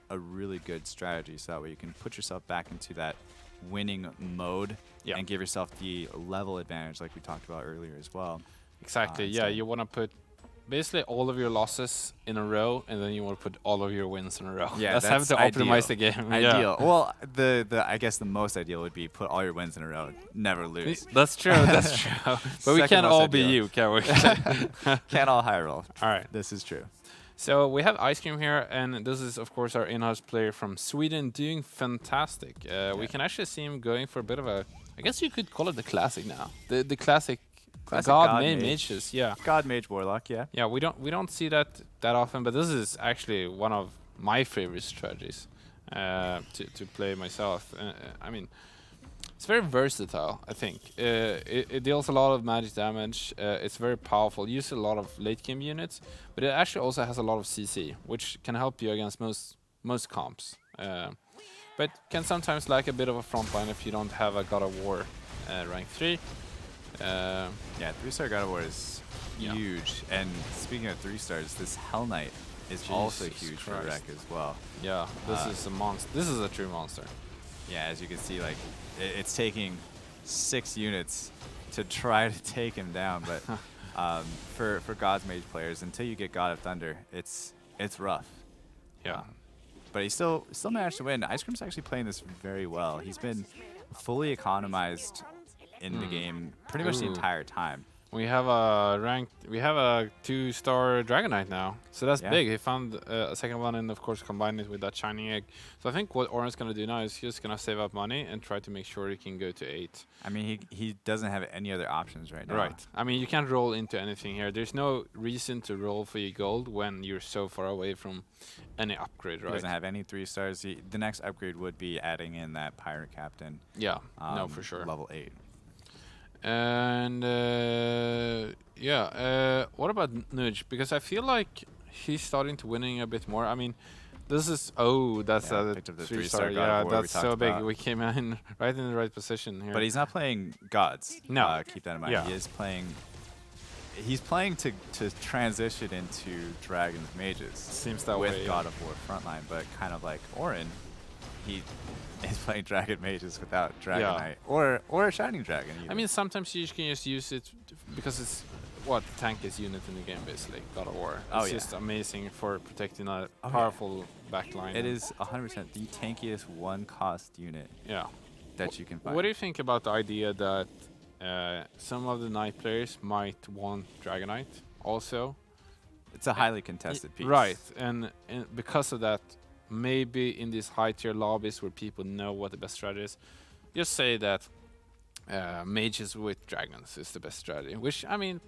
B: a really good strategy. So that way you can put yourself back into that winning mode and give yourself the level advantage like we talked about earlier as well.
A: Exactly, yeah, you want to put basically all of your losses in a row, and then you want to put all of your wins in a row.
B: Yeah,
A: that's how to optimize the game.
B: Ideal. Well, I guess the most ideal would be put all your wins in a row, never lose.
A: That's true. That's true. But we can't all be you, can we?
B: Can't all high roll.
A: All right,
B: this is true.
A: So we have Ice Cream here, and this is of course our in-house player from Sweden, doing fantastic. We can actually see him going for a bit of a, I guess you could call it the classic now. The classic God mages,
B: God Mage Warlock,
A: Yeah, we don't see that often, but this is actually one of my favorite strategies to play myself. I mean, it's very versatile, I think. It deals a lot of magic damage. It's very powerful. Uses a lot of late game units, but it actually also has a lot of CC, which can help you against most comps. But can sometimes lack a bit of a front line if you don't have a God of War rank 3.
B: Yeah, 3-star God of War is huge. And speaking of 3 stars, this Hell Knight is also huge for Rek as well.
A: Yeah, this is a monster. This is a true monster.
B: Yeah, as you can see, like it's taking 6 units to try to take him down. But for God's Mage players, until you get God of Thunder, it's rough.
A: Yeah.
B: But he still managed to win. Ice Cream's actually playing this very well. He's been fully economized in the game pretty much the entire time.
A: We have a 2-star Dragon Knight now, so that's big. He found a second one and of course combined it with that Shining Egg. So I think what Oren's gonna do now is he's just gonna save up money and try to make sure he can go to 8.
B: I mean, he doesn't have any other options right now.
A: Right. I mean, you can't roll into anything here. There's no reason to roll for your gold when you're so far away from any upgrade, right?
B: He doesn't have any 3 stars. The next upgrade would be adding in that Pirate Captain.
A: Yeah, no, for sure.
B: Level 8.
A: And what about Nudge? Because I feel like he's starting to winning a bit more. I mean, this is that's a 3-star. Yeah, that's so big. We came in right in the right position here.
B: But he's not playing gods.
A: No,
B: keep that in mind. He is playing. He's playing to transition into Dragon's Mages.
A: Seems that
B: with
A: way.
B: God of War frontline, but kind of like Oren, he is playing Dragon Mages without Dragon Knight or a Shining Dragon. Either.
A: I mean, sometimes you can just use it because it's what the tankiest unit in the game, basically. God of War. It's just amazing for protecting a powerful backline.
B: It is 100% the tankiest one-cost unit. That you can find.
A: What do you think about the idea that some of the Knight players might want Dragon Knight also?
B: It's a highly contested piece.
A: Right, and because of that, maybe in these high tier lobbies where people know what the best strategy is, just say that mages with dragons is the best strategy. Which, I mean,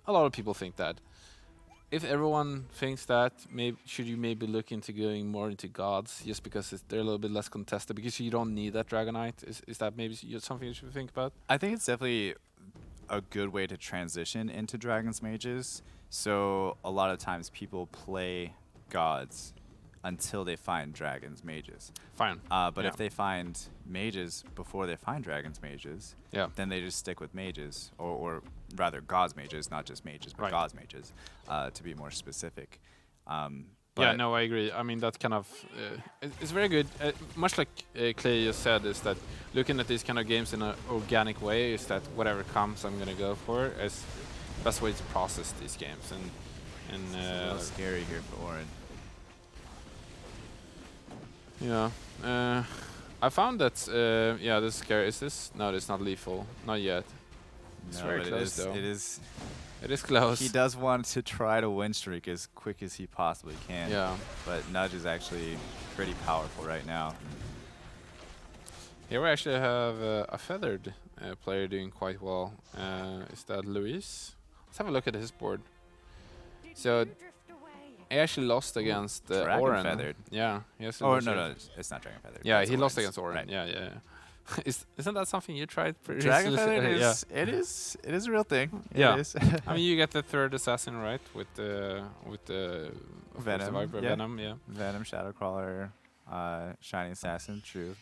A: a lot of people think that. If everyone thinks that, should you maybe look into going more into gods, just because they're a little bit less contested, because you don't need that Dragonite? Is that maybe something you should think about?
B: I think it's definitely a good way to transition into dragons mages. So a lot of times people play gods until they find dragons mages.
A: Fine.
B: But if they find mages before they find dragons mages, then they just stick with mages, or rather gods mages, not just mages, but gods mages, to be more specific.
A: Yeah, no, I agree. I mean, that kind of it's very good. Much like Clay just said, is that looking at these kind of games in an organic way is that whatever comes, I'm gonna go for. Is the best way to process these games. And
B: it's a little scary here for Oren.
A: Yeah, I found that. Yeah, this is scary. Is this? No, it's not lethal. Not yet. It's very close, though.
B: It is.
A: It is close.
B: He does want to try to win streak as quick as he possibly can.
A: Yeah.
B: But Nudge is actually pretty powerful right now.
A: Here we actually have a feathered player doing quite well. Is that Luis? Let's have a look at his board. So he actually lost against Oren.
B: Feathered.
A: Yeah.
B: Oh no, it's not Dragon Feathered.
A: Yeah,
B: That's
A: he lost
B: Oren's.
A: against Oren.
B: Right.
A: Yeah. Isn't that something you tried?
B: Dragon Feathered is it is a real thing.
A: Yeah.
B: It is.
A: I mean, you get the third assassin right with the
B: Venom.
A: Viper Venom. Yeah.
B: Venom, Shadowcrawler, Shining Assassin. True.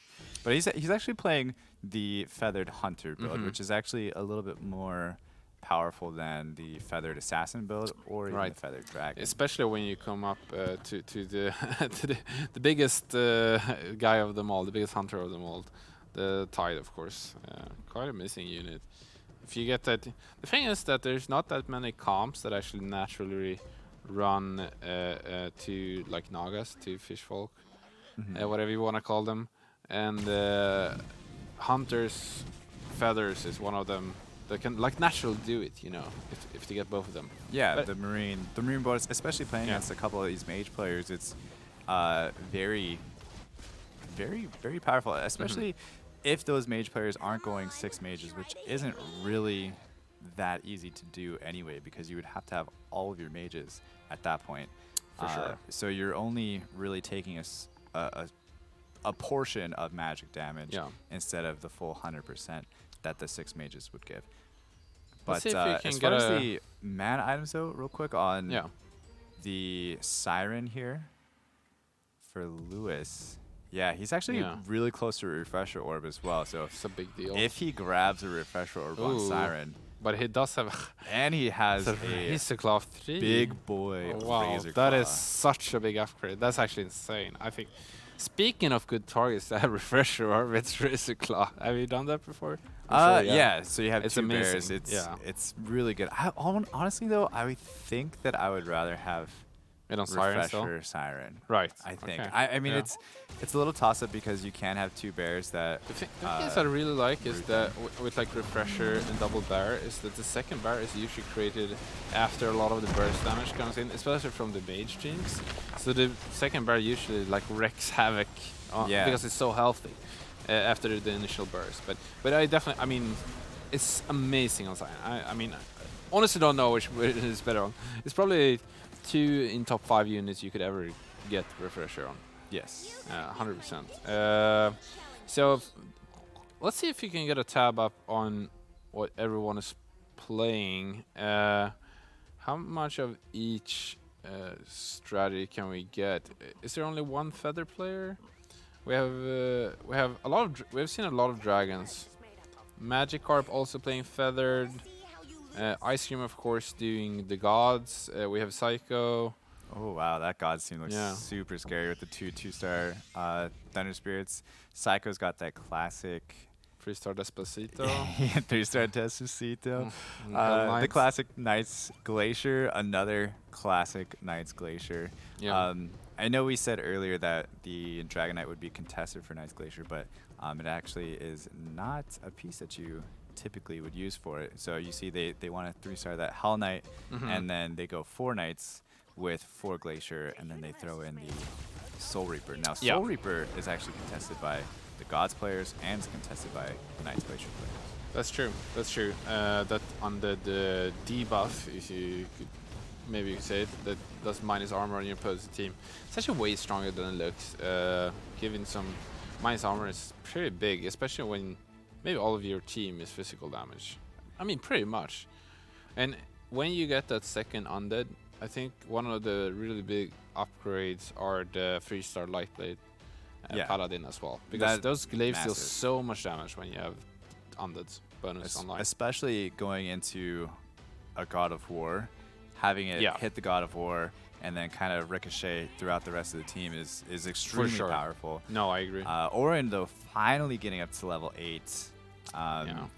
B: But he's actually playing the Feathered Hunter build, which is actually a little bit more powerful than the Feathered Assassin build or even the Feathered Dragon.
A: Especially when you come up to the the biggest guy of them all, the biggest hunter of them all, the Tide, of course. Quite a missing unit. If you get that, the thing is that there's not that many comps that actually naturally run to like Nagas, to Fishfolk, whatever you want to call them, and Hunters, Feathers is one of them that can like naturally do it, you know, if they get both of them.
B: Yeah, but the marine bonus, especially playing against a couple of these mage players, it's very powerful, especially if those mage players aren't going 6 mages, which isn't really that easy to do anyway, because you would have to have all of your mages at that point.
A: For sure.
B: So you're only really taking a portion of magic damage instead of the full 100% that the 6 mages would give. But as far as the mana items, though, real quick on the Siren here for Lewis. Yeah, he's actually really close to a Refresher Orb as well. So
A: it's a big deal.
B: If he grabs a Refresher Orb on Siren.
A: But he does have...
B: and he has a
A: Razorclaw 3.
B: Big boy
A: wow,
B: Razorclaw.
A: That is such a big upgrade. That's actually insane. I think, speaking of good targets that have Refresher Orb, it's Razorclaw. Have you done that before?
B: Yeah. So you have
A: it's
B: 2
A: amazing.
B: bears. It's really good. Honestly, though, I would think that I would rather have Refresher Siren.
A: Right.
B: I think.
A: Okay.
B: I mean, it's a little toss-up because you can have 2 bears that...
A: The thing I really like is that with like Refresher and Double Bear is that the second bear is usually created after a lot of the burst damage comes in, especially from the mage teams. So the second bear usually like wreaks havoc because it's so healthy after the initial burst. But I definitely, I mean, it's amazing on Siren. I mean, honestly don't know which is better on. It's probably 2 in top 5 units you could ever get Refresher on.
B: Yes.
A: 100%. So let's see if you can get a tab up on what everyone is playing. How much of each strategy can we get? Is there only one feather player? We have a lot of we've seen a lot of dragons. Magikarp also playing feathered. Ice Cream, of course, doing the gods. We have Psycho.
B: Oh wow, that god scene looks super scary with the 2-2-star Thunder Spirits. Psycho's got that classic
A: 3-star Despacito.
B: 3-star Despacito. The classic Knight's Glacier, another classic Knight's Glacier.
A: Yeah.
B: I know we said earlier that the Dragonite would be contested for Knight's Glacier, but it actually is not a piece that you typically would use for it. So you see they want to 3-star that Hell Knight, and then they go 4 Knights with 4 Glacier, and then they throw in the Soul Reaper. Now,
A: Yeah.
B: Soul Reaper is actually contested by the Gods players and it's contested by the Knights Glacier players.
A: That's true. That's true. That under the debuff, if you could maybe you could say it, that does minus armor on your opposing team. It's actually way stronger than it looks. Giving some minus armor is pretty big, especially when maybe all of your team is physical damage. I mean, pretty much. And when you get that second undead, I think one of the really big upgrades are the 3-star Lightblade Paladin as well. Because those glaives deal so much damage when you have undeads bonus online.
B: Especially going into a God of War, having it hit the God of War and then kind of ricochet throughout the rest of the team is extremely powerful.
A: No, I agree.
B: Orin, though, finally getting up to level 8.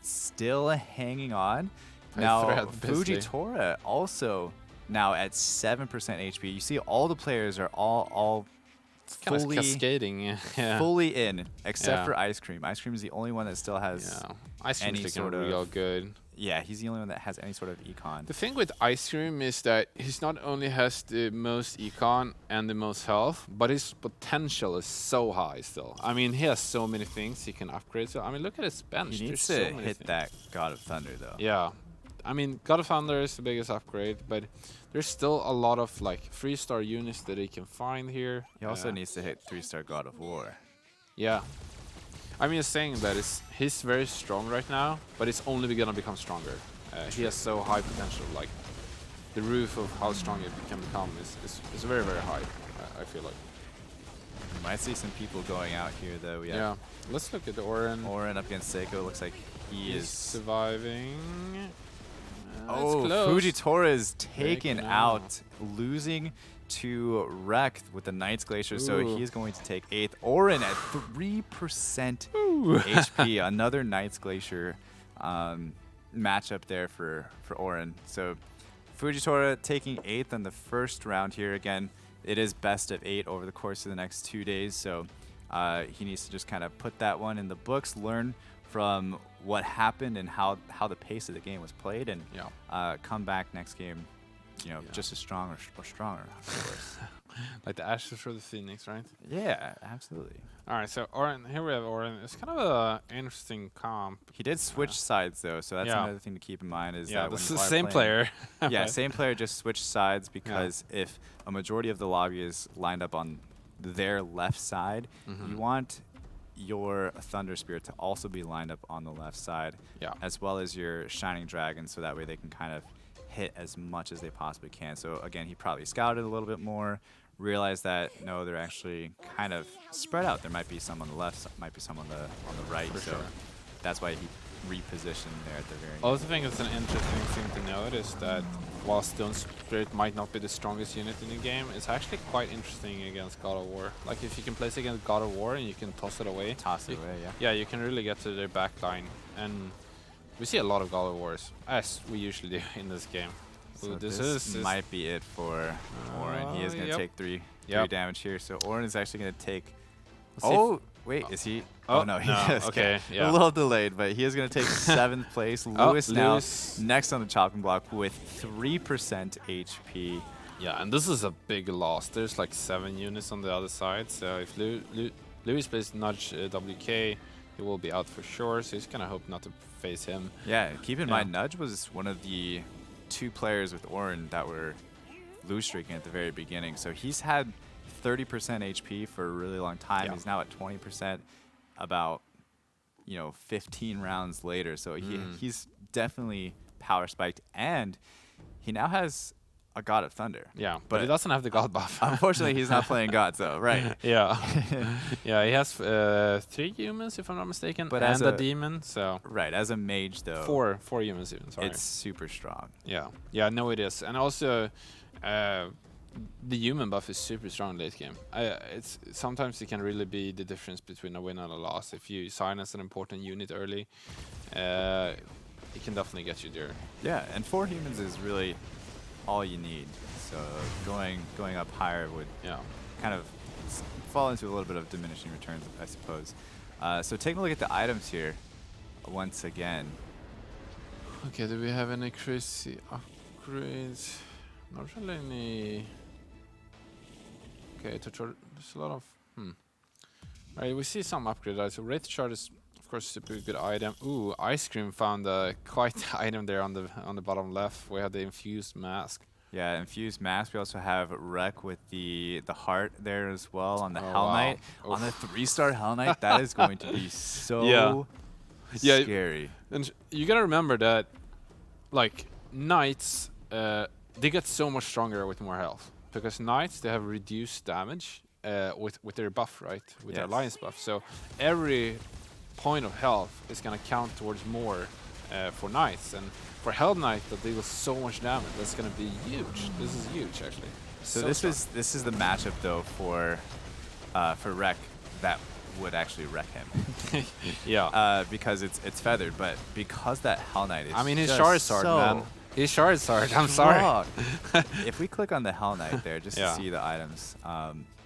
B: Still hanging on. Now, Fujitora also now at 7% HP. You see all the players are all fully
A: cascading,
B: fully in, except for Ice Cream. Ice Cream is the only one that still has
A: Ice Cream's looking real good.
B: Yeah, he's the only one that has any sort of econ.
A: The thing with Ice Cream is that he's not only has the most econ and the most health, but his potential is so high still. I mean, he has so many things he can upgrade. So I mean, look at his bench.
B: He needs to hit that God of Thunder though.
A: Yeah. I mean, God of Thunder is the biggest upgrade, but there's still a lot of like 3-star units that he can find here.
B: He also needs to hit 3-star God of War.
A: Yeah. I mean, saying that he's very strong right now, but it's only gonna become stronger. He has so high potential. Like the roof of how strong it can become is very, very high. I feel like.
B: We might see some people going out here though.
A: Yeah. Let's look at the Orin.
B: Orin up against Seiko. Looks like he's
A: surviving.
B: Oh, Fujitora is taken out, losing to Wreck with the Knights Glacier, so he's going to take 8th. Orin at 3% HP, another Knights Glacier matchup there for Orin. So Fujitora taking 8th on the first round here. Again, it is best of 8 over the course of the next 2 days, so he needs to just kind of put that one in the books, learn from what happened and how the pace of the game was played, and come back next game, you know, just as strong or stronger, of course.
A: Like the ashes for the phoenix, right?
B: Yeah, absolutely.
A: All right, so Orin, here we have Orin. It's kind of an interesting comp.
B: He did switch sides though, so that's another thing to keep in mind is that when
A: this
B: you
A: is the
B: are
A: same player.
B: Yeah, same player, just switched sides because if a majority of the lobby is lined up on their left side, you want your Thunder Spirit to also be lined up on the left side, as well as your Shining Dragon, so that way they can kind of hit as much as they possibly can. So again, he probably scouted a little bit more, realized that no, they're actually kind of spread out. There might be some on the left, might be some on the right. So that's why he repositioned there at the very end.
A: I also think it's an interesting thing to note is that while Stone Spirit might not be the strongest unit in the game, it's actually quite interesting against God of War. Like if you can place against God of War and you can toss it away. Yeah, you can really get to their back line. And we see a lot of God of Wars, as we usually do in this game.
B: So this might be it for Orin. He is going to take 3 damage here. So Orin is actually going to take... Wait, is he? Oh, no, he is.
A: Okay,
B: a little delayed, but he is going to take 7th place. Lewis now next on the chopping block with 3% HP.
A: Yeah, and this is a big loss. There's like 7 units on the other side, so if Lewis plays Nudge WK, he will be out for sure, so he's going to hope not to face him.
B: Yeah, keep in mind, Nudge was one of the 2 players with Orin that were lose streaking at the very beginning, so he's had 30% HP for a really long time. He's now at 20% about 15 rounds later, so he's definitely power spiked, and he now has a God of Thunder.
A: Yeah, but he doesn't have the God buff.
B: Unfortunately, he's not playing gods though, right?
A: Yeah. Yeah, he has 3 humans if I'm not mistaken, but and a demon, so...
B: Right, as a mage though.
A: 4 humans even, sorry.
B: It's super strong.
A: Yeah, no it is. And also, the human buff is super strong late game. It's sometimes it can really be the difference between a win and a loss. If you silence an important unit early, it can definitely get you there.
B: Yeah, and 4 humans is really all you need. So going up higher would kind of fall into a little bit of diminishing returns, I suppose. So taking a look at the items here once again.
A: Okay, do we have any crazy upgrades? Not really any. Okay, there's a lot of... Right, we see some upgrades. So Wraith Shard is, of course, a super good item. Ooh, Ice Cream found a quite item there on the bottom left. We have the Infused Mask.
B: Yeah, Infused Mask. We also have Wreck with the heart there as well on the
A: Oh,
B: Hell
A: wow.
B: Knight. On the 3-star Hell Knight, that is going to be so
A: Yeah.
B: scary.
A: And you gotta remember that, like, Knights, they get so much stronger with more health. Because Knights, they have reduced damage with their buff, right? With their Alliance buff. So every point of health is gonna count towards more for Knights. And for Hell Knight, that deals so much damage, that's gonna be huge. This is huge, actually.
B: So this is the matchup though for Wreck that would actually wreck him.
A: Yeah.
B: Because it's feathered, but because that Hell Knight is,
A: I mean, he's
B: just
A: Charizard,
B: so
A: man. He's Charizard. I'm sorry.
B: If we click on the Hell Knight there, just
A: Yeah.
B: to see the items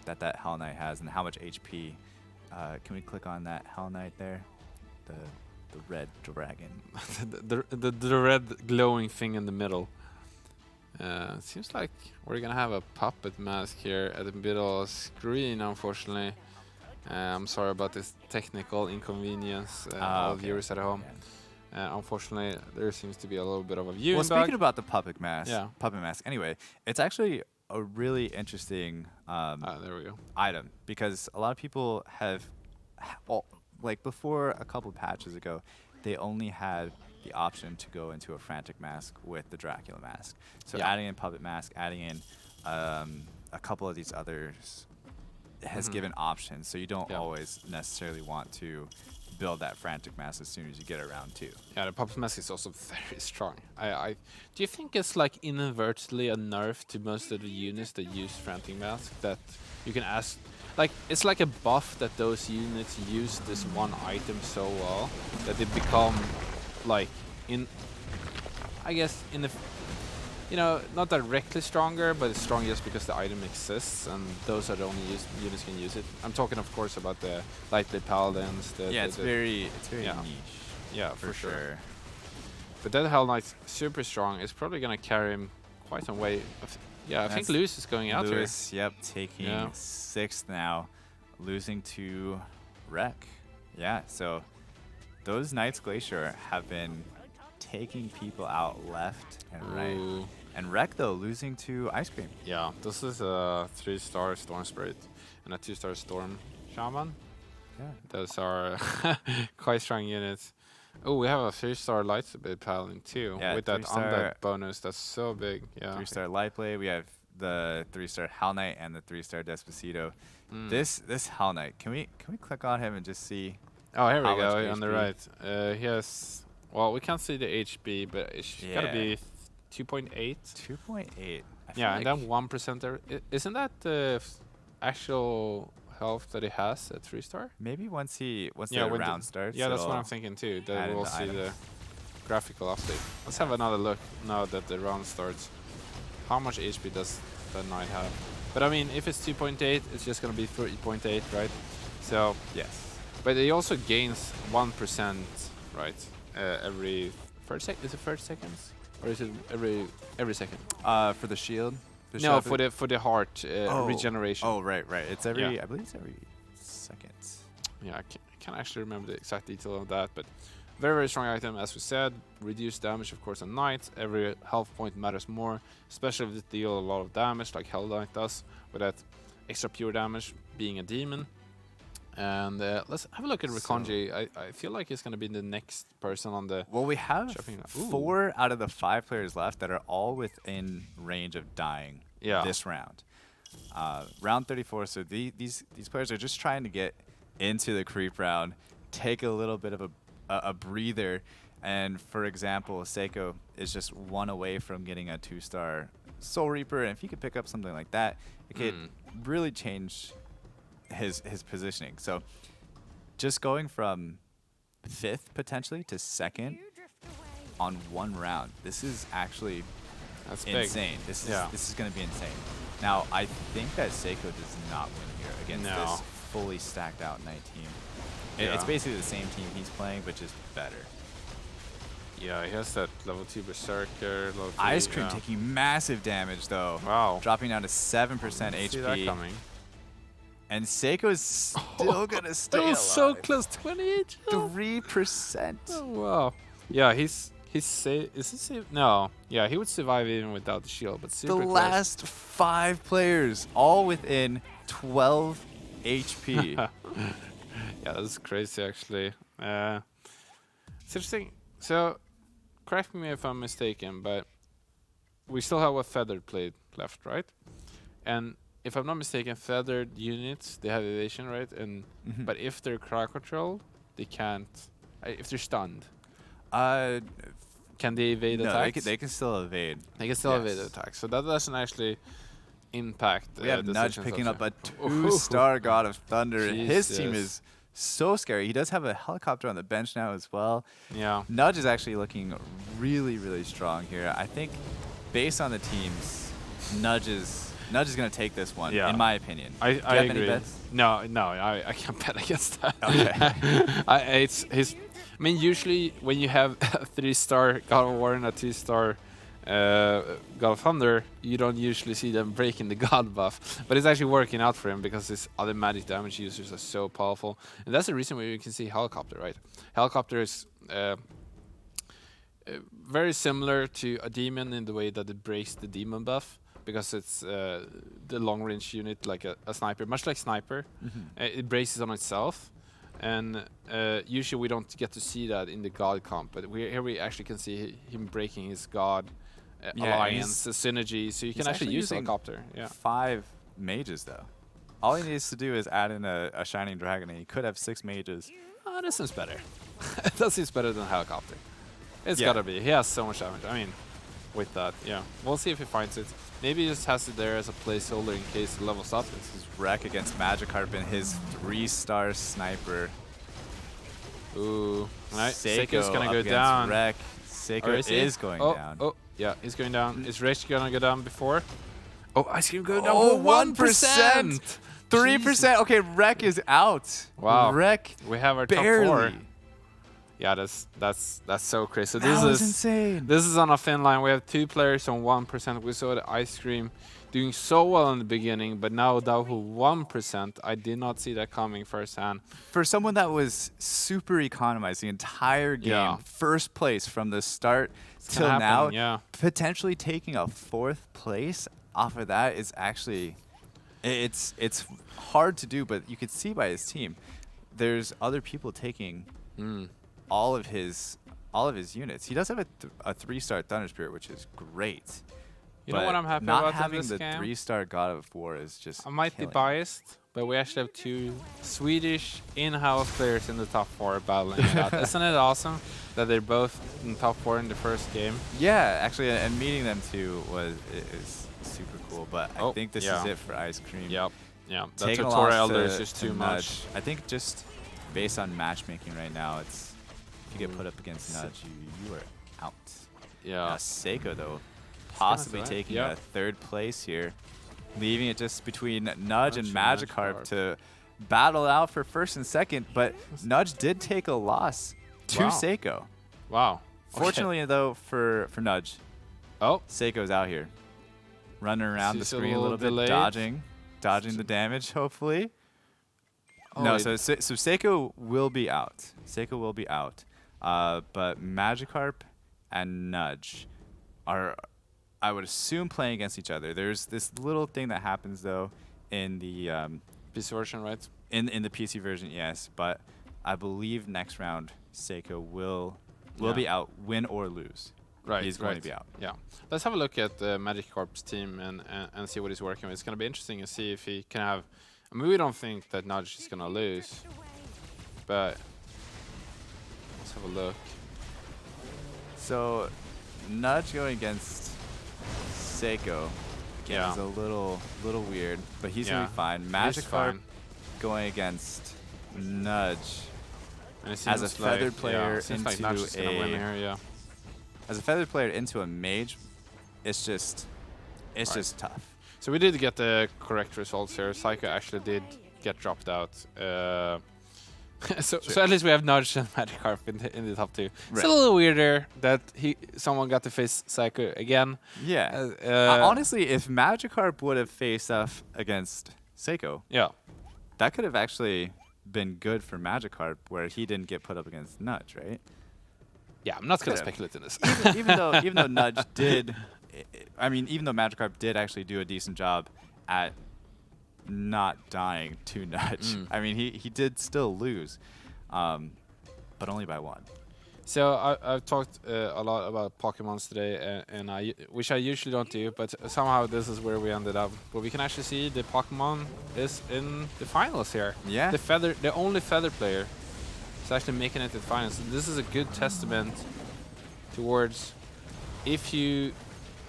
B: that Hell Knight has and how much HP, can we click on that Hell Knight there? The red dragon.
A: the red glowing thing in the middle. Seems like we're gonna have a puppet mask here at the middle of the screen, unfortunately. I'm sorry about this technical inconvenience, all viewers at home. Unfortunately, there seems to be a little bit of a viewing
B: Well, speaking about the puppet mask, anyway, it's actually a really interesting
A: there we go.
B: item because a lot of people have, well, like before a couple patches ago, they only had the option to go into a frantic mask with the Dracula mask. So adding in puppet mask, adding in a couple of these others has given options. So you don't always necessarily want to build that frantic mask as soon as you get around to.
A: Yeah, the puppet mask is also very strong. Do you think it's like inadvertently a nerf to most of the units that use frantic mask, that you can ask, like, it's like a buff that those units use this one item so well that they become like I guess in the not directly stronger, but it's strong just because the item exists, and those are the only units can use it. I'm talking, of course, about the Lightblade Paladins.
B: It's very niche.
A: Yeah, for sure. But that Hell Knight's super strong. It's probably gonna carry him quite some way. I think Lewis is going out here.
B: Yep, taking 6th now, losing to Wreck. Yeah, so those Knights Glacier have been taking people out left and right. And Wreck, though, losing to Ice Cream.
A: Yeah, this is a 3-star Storm Spirit and a 2-star Storm Shaman.
B: Yeah.
A: Those are quite strong units. Oh, we have a 3-star Lightblade Paladin too, with that undead bonus. That's so big. Yeah.
B: 3-star Lightblade. We have the 3-star Hell Knight and the 3-star Despacito. This Hell Knight. Can we click on him and just see?
A: Oh, here we go on the right. He has. Well, we can't see the HP, but it's gotta be 2.8.
B: 2.8.
A: Yeah, and then 1%. Isn't that the actual health that he has at 3-star?
B: Maybe once the round starts.
A: Yeah, that's what I'm thinking too. That we'll see the graphical update. Let's have another look now that the round starts. How much HP does the knight have? But I mean, if it's 2.8, it's just gonna be 3.8, right? So
B: yes.
A: But it also gains 1%, right? Every 30 seconds. Is it 30 seconds, or is it every second?
B: For the shield.
A: No, for the heart regeneration.
B: Oh, right. It's every. I believe it's every second.
A: Yeah, I can't actually remember the exact detail of that, but very, very strong item, as we said. Reduced damage, of course, on knights. Every health point matters more, especially if they deal a lot of damage, like Hell Knight does, with that extra pure damage being a demon. And let's have a look at Rikonji. I feel like he's going to be the next person on the...
B: Well, we have 4 out of the 5 players left that are all within range of dying this round. Round 34, so these players are just trying to get into the creep round, take a little bit of a breather, and for example, Seiko is just 1 away from getting a 2-star Soul Reaper, and if he could pick up something like that, it could really change his positioning. So just going from 5th potentially to 2nd on 1 round, this is actually insane.
A: Big.
B: This is going to be insane. Now I think that Seiko does not win here against this fully stacked out Knight team. It's basically the same team he's playing, but just better.
A: Yeah, he has that level 2 Berserker, level 3,
B: Ice Cream taking massive damage though.
A: Wow.
B: Dropping down to 7% HP.
A: See that coming.
B: And Seiko's still gonna stay
A: That
B: alive.
A: was so close, 28.
B: 3%.
A: Oh, wow. Yeah, he's safe. Is he safe? No. Yeah, he would survive even without the shield, but
B: The
A: super close.
B: last 5 players, all within 12 HP.
A: Yeah, that's crazy actually. It's interesting. So, correct me if I'm mistaken, but we still have a feathered plate left, right? And if I'm not mistaken, feathered units, they have evasion, right? And but if they're crowd controlled, they can't. If they're stunned, can they evade
B: No,
A: attacks?
B: they can still evade.
A: They can still
B: Yes.
A: evade attacks. So that doesn't actually impact.
B: We have Nudge
A: decisions
B: picking
A: of
B: up a
A: Ooh.
B: 2-star God of Thunder. His team
A: Jesus.
B: is so scary. He does have a helicopter on the bench now as well.
A: Yeah.
B: Nudge is actually looking really, really strong here. I think based on the teams, Nudge is going to take this one,
A: Yeah.
B: in my opinion.
A: I
B: Do you have
A: agree.
B: any bets?
A: No, I can't bet against that.
B: Okay.
A: I mean, usually when you have a 3-star God of War and a 2-star God of Thunder, you don't usually see them breaking the God buff. But it's actually working out for him because his other magic damage users are so powerful. And that's the reason why you can see Helicopter, right? Helicopter is very similar to a demon in the way that it breaks the demon buff, because it's the long range unit like a sniper, much like Sniper. It braces on itself. And usually we don't get to see that in the God comp, but here we actually can see him breaking his God alliance, the synergy, so you can actually use
B: using
A: Helicopter. Yeah.
B: 5 mages, though. All he needs to do is add in a Shining Dragon, and he could have 6 mages.
A: Oh, that seems better. That seems better than Helicopter. It's
B: Yeah.
A: gotta be. He has so much damage. I mean, with that, yeah. We'll see if he finds it. Maybe he just has it there as a placeholder in case it levels up.
B: This is Wreck against Magikarp and his 3-star sniper.
A: Ooh. Right.
B: Seiko's
A: Seiko's gonna go
B: against
A: down.
B: Wreck.
A: Or
B: Seiko
A: is he?
B: is going down.
A: Oh, yeah, he's going down. Is Rich gonna go down before? Oh, Ice Cream go down
B: Oh,
A: for
B: 1%. 3%. Okay, Wreck is out.
A: Wow.
B: Wreck
A: We have our top 4.
B: barely.
A: Yeah, that's so crazy. So
B: That was insane.
A: This is on a thin line. We have 2 players on 1%. We saw the Ice Cream doing so well in the beginning, but now down to 1%. I did not see that coming firsthand.
B: For someone that was super economized the entire game,
A: Yeah.
B: first place from the start
A: It's
B: till
A: gonna
B: now,
A: happen, yeah.
B: potentially taking a 4th place off of that is actually, it's hard to do, but you could see by his team, there's other people taking all of his units. He does have a 3-star Thunder Spirit, which is great.
A: You know what I'm happy
B: not
A: about in
B: having
A: this
B: the
A: game?
B: 3-star God of War is just
A: I might be
B: killing.
A: biased, but we actually have 2 Swedish in-house players in the top 4 battling it out. Isn't it awesome that they're both in top 4 in the first game?
B: Yeah, actually, and meeting them too is super cool. But I
A: Oh,
B: think this
A: yeah.
B: is it for Ice Cream.
A: Yep. Yeah. That
B: Taking a
A: tutorial
B: loss
A: there
B: to-
A: is just
B: to
A: too
B: Nudge.
A: much.
B: I think just based on matchmaking right now, it's if you get put up against Nudge, you are out.
A: Yeah.
B: Now Seiko though, possibly
A: right.
B: taking
A: Yeah.
B: a 3rd place here, leaving it just between Nudge and
A: Nudge and
B: Magikarp
A: Magikarp.
B: to battle out for 1st and 2nd. But Nudge did take a loss to
A: Wow.
B: Seiko.
A: Wow. Okay.
B: Fortunately though for Nudge,
A: Oh,
B: Seiko's out here, running around the
A: She's a
B: screen a
A: little
B: little bit,
A: delayed.
B: dodging the damage, hopefully.
A: Oh,
B: No,
A: it-
B: so Seiko will be out. Seiko will be out. But Magikarp and Nudge are, I would assume, playing against each other. There's this little thing that happens though in the
A: PC version, right?
B: in the PC version, yes. But I believe next round Seiko will
A: Yeah.
B: be out, win or lose.
A: Right.
B: He's going
A: right.
B: to be out.
A: Yeah. Let's have a look at Magikarp's team and see what he's working with. It's going to be interesting to see if he can have. I mean, we don't think that Nudge is going to lose, but let's have a look.
B: So, Nudge going against Seiko again
A: Yeah.
B: is a little weird, but he's
A: Yeah.
B: gonna be fine.
A: He's
B: Magikarp
A: fine.
B: going against Nudge
A: And it
B: as a
A: seems like-
B: feathered player
A: yeah, it seems like
B: into
A: Nudge is going to win
B: a-
A: here. Yeah.
B: as a feathered player into a mage. It's just tough.
A: So we did get the correct results here. Psycho actually did get dropped out. So at least we have Nudge and Magikarp in the top 2. It's
B: Right.
A: a little weirder that someone got to face Psycho again.
B: Yeah. Honestly, if Magikarp would have faced off against Seiko,
A: Yeah.
B: that could have actually been good for Magikarp, where he didn't get put up against Nudge, right?
A: Yeah, I'm not going to
B: Could've.
A: speculate in this.
B: Even though Nudge did, I mean, even though Magikarp did actually do a decent job at not dying to Nudge, I mean, he did still lose, but only by 1.
A: So I've talked a lot about Pokemons today, and which I usually don't do, but somehow this is where we ended up. But we can actually see the Pokemon is in the finals here.
B: Yeah.
A: The only feather player is actually making it to the finals. So this is a good testament towards if you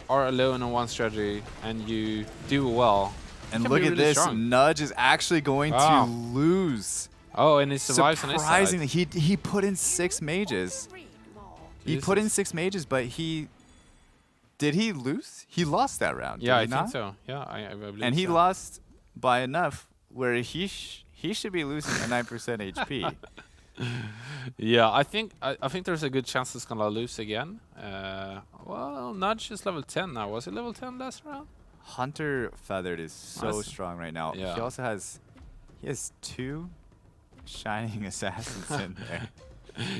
A: are alone on one strategy and you do well.
B: And
A: you can
B: look
A: be
B: at
A: really
B: this,
A: strong.
B: Nudge is actually going to lose.
A: Oh, and he survives on his side.
B: Surprisingly, he put in 6 mages. He put in 6 mages, but did he lose? He lost that round.
A: Yeah,
B: did he
A: I
B: not?
A: think so. Yeah, I believe
B: And he
A: so.
B: lost by enough where he should be losing at 9% HP.
A: Yeah, I think there's a good chance it's gonna lose again. Well, Nudge is level 10 now. Was it level 10 last round?
B: Hunter Feathered is so
A: Nice.
B: strong right now.
A: Yeah.
B: He also has 2 Shining Assassins in there.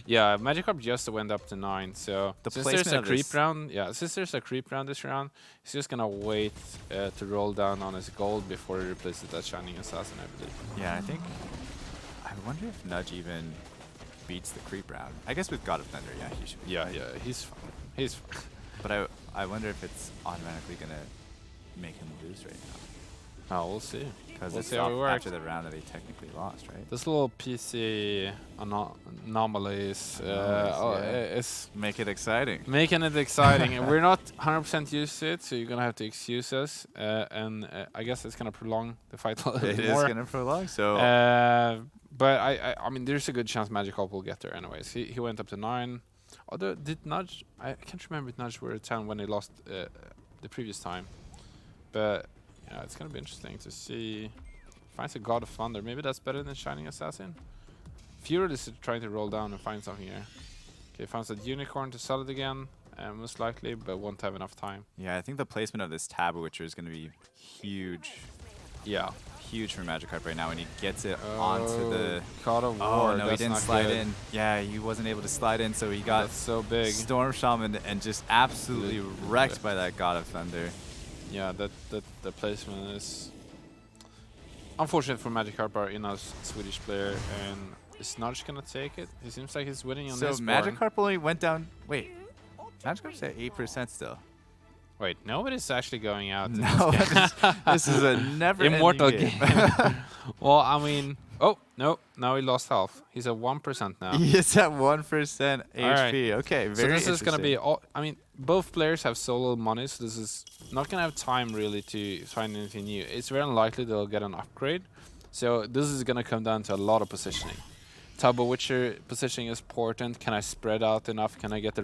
A: Yeah, Magikarp just went up to 9. So
B: The
A: since there's
B: placement
A: a
B: of
A: creep
B: this-
A: round, since there's a creep round this round, he's just gonna wait to roll down on his gold before he replaces that Shining Assassin, I believe.
B: Yeah, I wonder if Nudge even beats the creep round. I guess with God of Thunder, yeah, he should.
A: Yeah, he's fine. He's fine.
B: But I wonder if it's automatically gonna make him lose right now.
A: Oh, we'll see.
B: Because
A: We'll
B: it's
A: see how it works.
B: after the round that he technically lost, right?
A: This little PC anomalies is
B: Make it exciting.
A: making it exciting. And we're not 100% used to it, so you're gonna have to excuse us. And I guess it's gonna prolong the fight a little
B: It
A: bit
B: is
A: more.
B: gonna prolong. So
A: But I mean, there's a good chance Magikarp will get there anyways. He went up to 9. Although did Nudge? I can't remember if Nudge were at 10 when he lost the previous time. But yeah, it's gonna be interesting to see. Finds a God of Thunder. Maybe that's better than Shining Assassin. Furious is trying to roll down and find something here. Okay, finds that Unicorn to sell it again, most likely, but won't have enough time.
B: yeah, I think the placement of this Tab Witcher is gonna be huge.
A: Yeah.
B: Huge for Magikarp right now, and he gets it onto the.
A: God of War.
B: Oh no, he
A: that's
B: didn't
A: not
B: slide
A: good.
B: in. Yeah, he wasn't able to slide in, so he got
A: That's so big.
B: Storm Shaman and just absolutely
A: Little
B: wrecked
A: bit.
B: by that God of Thunder.
A: Yeah, the placement is unfortunate for Magikarp, our in-house Swedish player, and is Nudge gonna take it? He seems like he's winning on
B: So
A: his board.
B: Magikarp only went down. Wait, Magikarp's at 8% still.
A: Wait, nobody's actually going out. in
B: No,
A: this game.
B: this is a never
A: Immortal
B: game.
A: Well, I mean, oh no, now he lost health. He's at 1% now.
B: He's at 1% HP.
A: Alright.
B: Okay, very
A: So this is gonna be
B: interesting.
A: all. I mean, both players have so little money, so this is not gonna have time really to find anything new. It's very unlikely they'll get an upgrade. So this is gonna come down to a lot of positioning. Turbo Witcher positioning is important. Can I spread out enough? Can I get the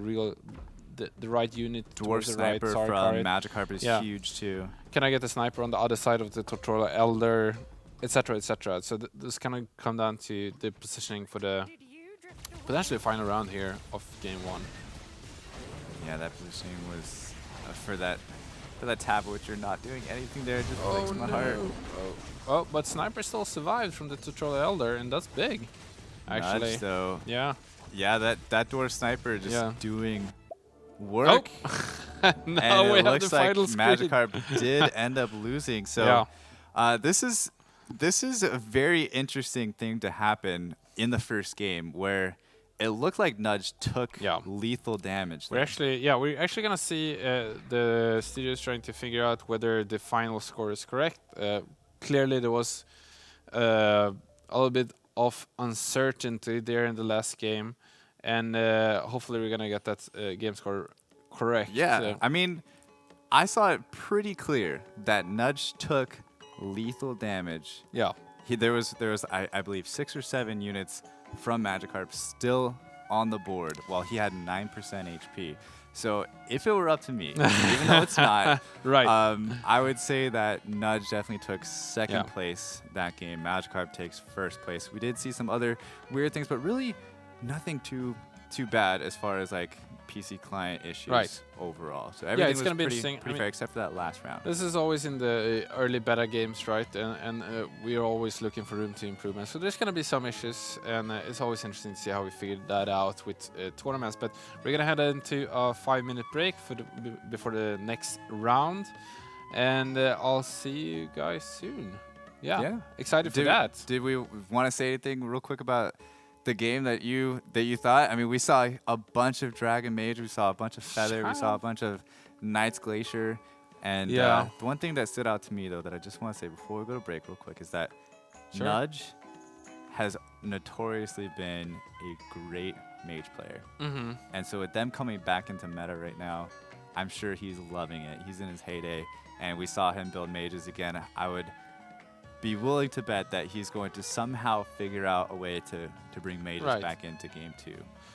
A: right unit
B: Dwarf
A: towards the right
B: Sniper
A: target?
B: from Magikarp is
A: Yeah.
B: huge too.
A: Can I get the sniper on the other side of the Tortola Elder, etc., etc. So this kind of come down to the positioning for the potentially final round here of game 1.
B: Yeah, that positioning was for that Tab Witcher not doing anything there. Just breaks my heart.
A: Oh, but sniper still survived from the Tortola Elder, and that's big. Actually,
B: Nudge, though.
A: yeah.
B: Yeah, that Dwarf Sniper just
A: Yeah.
B: doing work.
A: Now
B: And
A: we
B: it
A: have
B: looks
A: the
B: like
A: final screen.
B: Magikarp did end up losing. So
A: Yeah.
B: this is a very interesting thing to happen in the first game where it looked like Nudge took lethal damage.
A: We're actually gonna see the studios trying to figure out whether the final score is correct. Clearly, there was a little bit of uncertainty there in the last game, and hopefully we're gonna get that game score correct.
B: Yeah, I mean, I saw it pretty clear that Nudge took lethal damage.
A: Yeah.
B: There was I believe 6 or 7 units from Magikarp still on the board while he had 9% HP. So if it were up to me, even though it's not,
A: Right.
B: I would say that Nudge definitely took second
A: Yeah.
B: place that game. Magikarp takes first place. We did see some other weird things, but really nothing too bad as far as like PC client issues
A: Right.
B: overall. So
A: Yeah,
B: everything
A: it's
B: was
A: gonna be
B: pretty,
A: interesting.
B: pretty fair except for that last round.
A: This is always in the early beta games, right? And we are always looking for room to improvement. So there's going to be some issues, and it's always interesting to see how we figure that out with tournaments. But we're going to head into a 5-minute break for before the next round, and I'll see you guys soon. Yeah. Excited for that.
B: Did we want to say anything real quick about the game that you thought? I mean, we saw a bunch of Dragon Mage, we saw a bunch of Feather, we saw a bunch of Knights Glacier, and the one thing that stood out to me though that I just want to say before we go to break real quick is that Nudge has notoriously been a great mage player, and so with them coming back into meta right now, I'm sure he's loving it. He's in his heyday, and we saw him build mages again. I would be willing to bet that he's going to somehow figure out a way to bring mages back into game 2.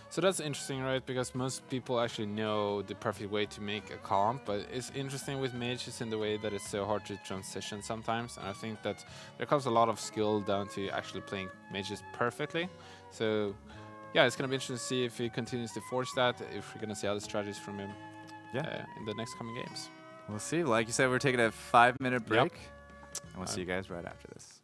A: So that's interesting, right? Because most people actually know the perfect way to make a comp, but it's interesting with mages in the way that it's so hard to transition sometimes. And I think that there comes a lot of skill down to actually playing mages perfectly. So yeah, it's going to be interesting to see if he continues to force that, if we're going to see other strategies from him in the next coming games.
B: We'll see. Like you said, we're taking a 5-minute break. And we'll see you guys right after this.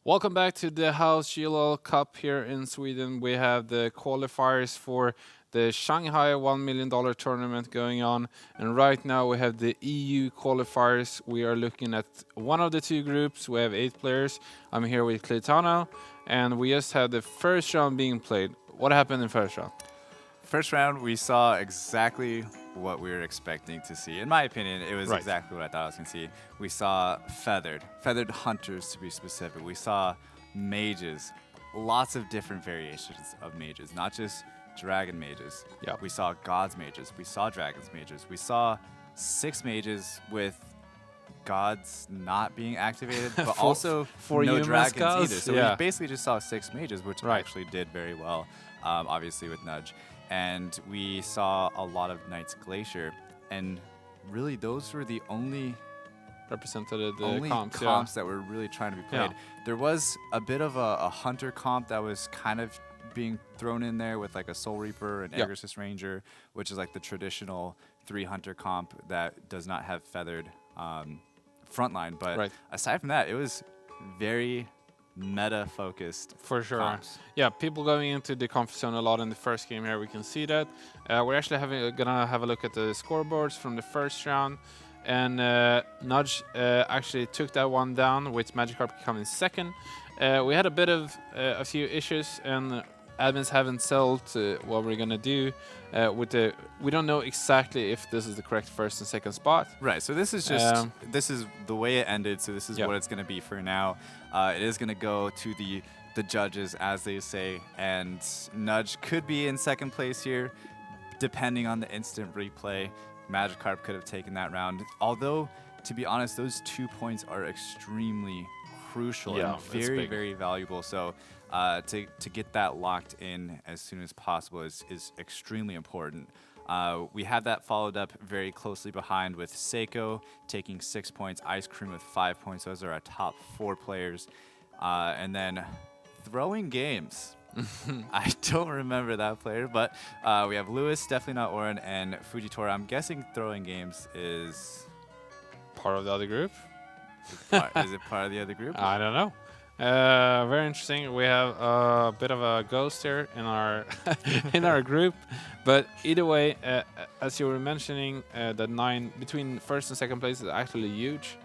A: Welcome back to the House GLL Cup here in Sweden. We have the qualifiers for the Shanghai $1 million tournament going on. And right now we have the EU qualifiers. We are looking at one of the two groups. We have 8 players. I'm here with Claytano, and we just had the first round being played. What happened in first round?
B: First round, we saw exactly what we were expecting to see. In my opinion, it was exactly what I thought I was going to see. We saw feathered hunters to be specific. We saw mages, lots of different variations of mages, not just dragon mages. We saw gods mages. We saw dragons mages. We saw 6 mages with gods not being activated, but also no dragons either. So we basically just saw 6 mages, which actually did very well, obviously with Nudge. And we saw a lot of Knights Glacier, and really those were the only
A: represented
B: comps that were really trying to be played. There was a bit of a hunter comp that was kind of being thrown in there with like a Soul Reaper and Aegis Ranger, which is like the traditional 3 hunter comp that does not have feathered frontline. But aside from that, it was very meta focused
A: for sure
B: comps.
A: Yeah, people going into the comfort zone a lot in the first game here. We can see that. We're actually gonna have a look at the scoreboards from the first round, and Nudge actually took that one down with Magikarp coming second. We had a bit of a few issues, and admins haven't settled what we're gonna do with the. We don't know exactly if this is the correct first and second spot.
B: Right. So this is just this is the way it ended. So this is what it's gonna be for now. It is gonna go to the judges, as they say, and Nudge could be in second place here, depending on the instant replay. Magikarp could have taken that round. Although, to be honest, those 2 points are extremely crucial and very, very valuable. So to get that locked in as soon as possible is extremely important. We have that followed up very closely behind with Seiko taking 6 points, Ice Cream with 5 points. Those are our top 4 players. And then throwing games. I don't remember that player, but we have Lewis, definitely not Oren, and Fujitora. I'm guessing throwing games is
A: part of the other group.
B: Is it part of the other group?
A: I don't know. Very interesting. We have a bit of a ghost here in our in our group, but either way, as you were mentioning, the 9 between first and second place is actually huge,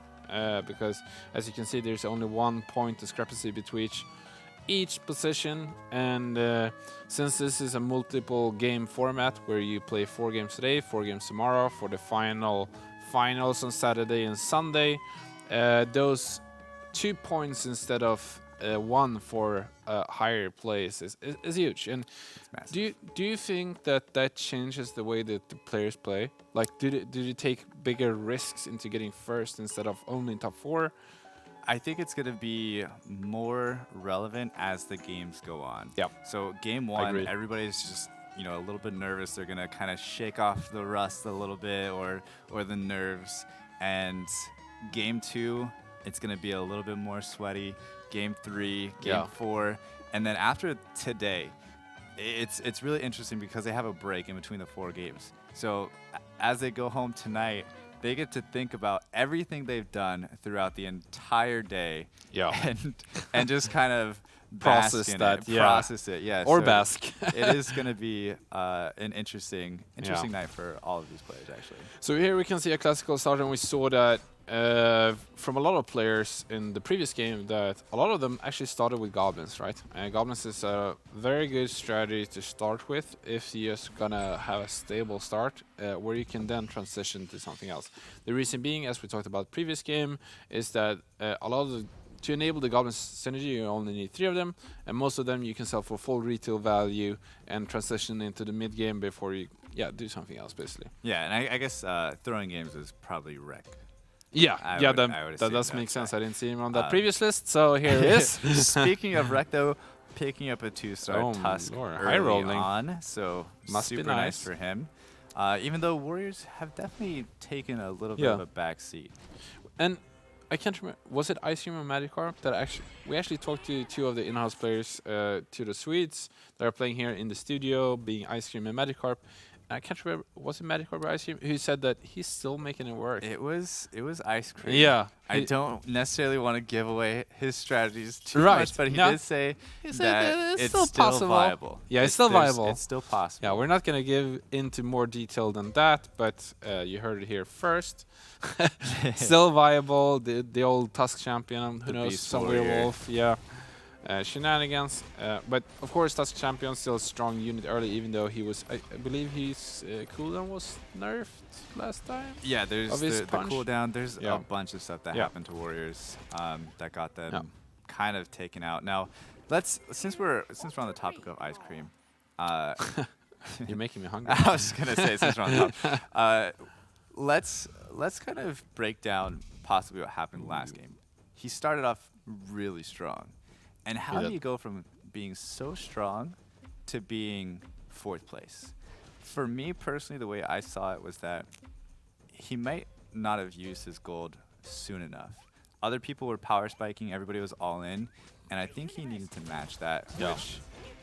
A: because as you can see, there's only 1 point discrepancy between each position, and since this is a multiple game format where you play 4 games today, 4 games tomorrow for the finals on Saturday and Sunday, those 2 points instead of 1 for higher place is huge. And do you think that changes the way that the players play? Like, did you take bigger risks into getting first instead of only top 4?
B: I think it's going to be more relevant as the games go on.
A: Yeah.
B: So game one,
A: Agreed.
B: everybody's just a little bit nervous. They're going to kind of shake off the rust a little bit or the nerves. And game two, it's going to be a little bit more sweaty. Game three, game four, and then after today, it's really interesting because they have a break in between the 4 games. So as they go home tonight, they get to think about everything they've done throughout the entire day.
A: Yeah.
B: And just kind of
A: Process
B: bask in
A: that,
B: it.
A: yeah.
B: Process it, yeah.
A: Or
B: So
A: bask.
B: it is going to be an interesting night for all of these players, actually.
A: So here we can see a classical start, and we saw that from a lot of players in the previous game that a lot of them actually started with goblins, right? Goblins is a very good strategy to start with if you're just gonna have a stable start where you can then transition to something else. The reason being, as we talked about previous game, is that a lot of to enable the goblins synergy, you only need 3 of them, and most of them you can sell for full retail value and transition into the mid game before you do something else, basically.
B: Yeah, and I guess throwing games is probably wreck.
A: That does make sense. I didn't see him on that previous list, so here it is.
B: Speaking of wreck, though, picking up a 2-star Tusk
A: high
B: early
A: rolling
B: on, so
A: must
B: super
A: be nice
B: for him. Even though Warriors have definitely taken a little bit of a back seat.
A: And I can't remember, was it Ice Cream and Magikarp that we actually talked to 2 of the in-house players, to the Swedes that are playing here in the studio, being Ice Cream and Magikarp. I can't remember, was it Magikarp or Ice Cream who said that he's still making it work?
B: It was Ice Cream.
A: Yeah.
B: I don't necessarily want to give away his strategies too much, but he did say that it's still
A: possible.
B: Viable.
A: Yeah, it's still viable.
B: It's still possible.
A: Yeah, we're not going to give into more detail than that, but you heard it here first. Still viable, the old Tusk champion, who knows, some werewolf, shenanigans. But of course, Tusk champion still a strong unit early, even though he was, I believe his cooldown was nerfed last time.
B: Yeah, there's the cooldown. There's
A: Yeah.
B: a bunch of stuff that happened to Warriors that got them kind of taken out. Now, since we're on the topic of ice cream,
A: You're making me hungry.
B: I was gonna say since we're on top, let's kind of break down possibly what happened last game. He started off really strong, and how do you go from being so strong to being 4th place? For me personally, the way I saw it was that he might not have used his gold soon enough. Other people were power spiking, everybody was all in, and I think he needed to match that, which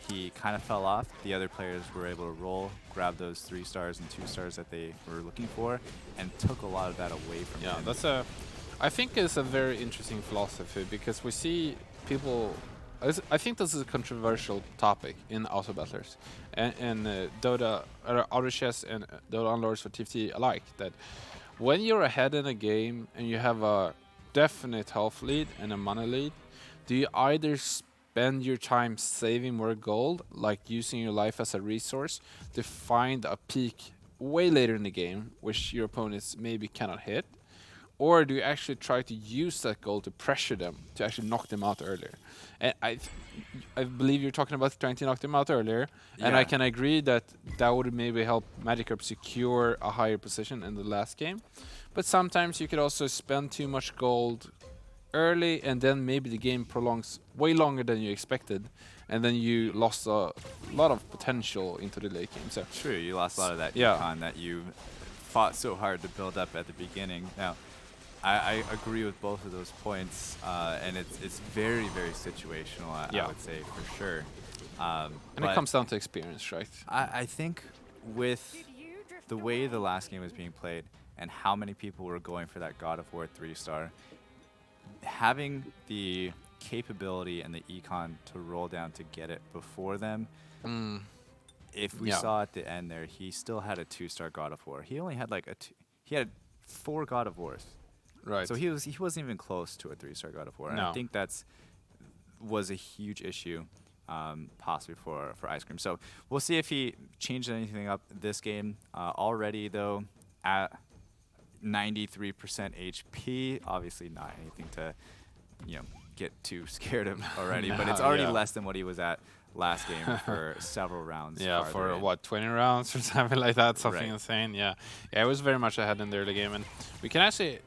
B: he kind of fell off. The other players were able to roll, grab those 3 stars and 2 stars that they were looking for, and took a lot of that away from him.
A: I think it's a very interesting philosophy, because we see people. I think this is a controversial topic in auto battlers and Dota, Auto Chess and Dota Unlords for TFT alike. That when you're ahead in a game and you have a definite health lead and a mana lead, do you either spend your time saving more gold, like using your life as a resource to find a peak way later in the game, which your opponents maybe cannot hit, or do you actually try to use that gold to pressure them, to actually knock them out earlier? And I believe you're talking about trying to knock them out earlier, and I can agree that that would maybe help Magikarp secure a higher position in the last game. But sometimes you could also spend too much gold early, and then maybe the game prolongs way longer than you expected, and then you lost a lot of potential into the late game. So
B: true, you lost a lot of that econ that you fought so hard to build up at the beginning. Now, I agree with both of those points, and it's very, very situational, I would say, for sure.
A: And it comes down to experience, right?
B: I think with the way the last game was being played and how many people were going for that God of War 3-star, having the capability and the econ to roll down to get it before them, if we saw at the end there, he still had a 2-star God of War. He only had he had 4 God of Wars.
A: Right.
B: So he wasn't even close to a 3-star God of War. And I think was a huge issue, possibly for Ice Cream. So we'll see if he changed anything up this game. Already though, at 93% HP, obviously not anything to get too scared of already, but it's already less than what he was at last game for several rounds.
A: Yeah, for what, 20 rounds or something like that, something insane. Yeah, it was very much ahead in the early game, and we can actually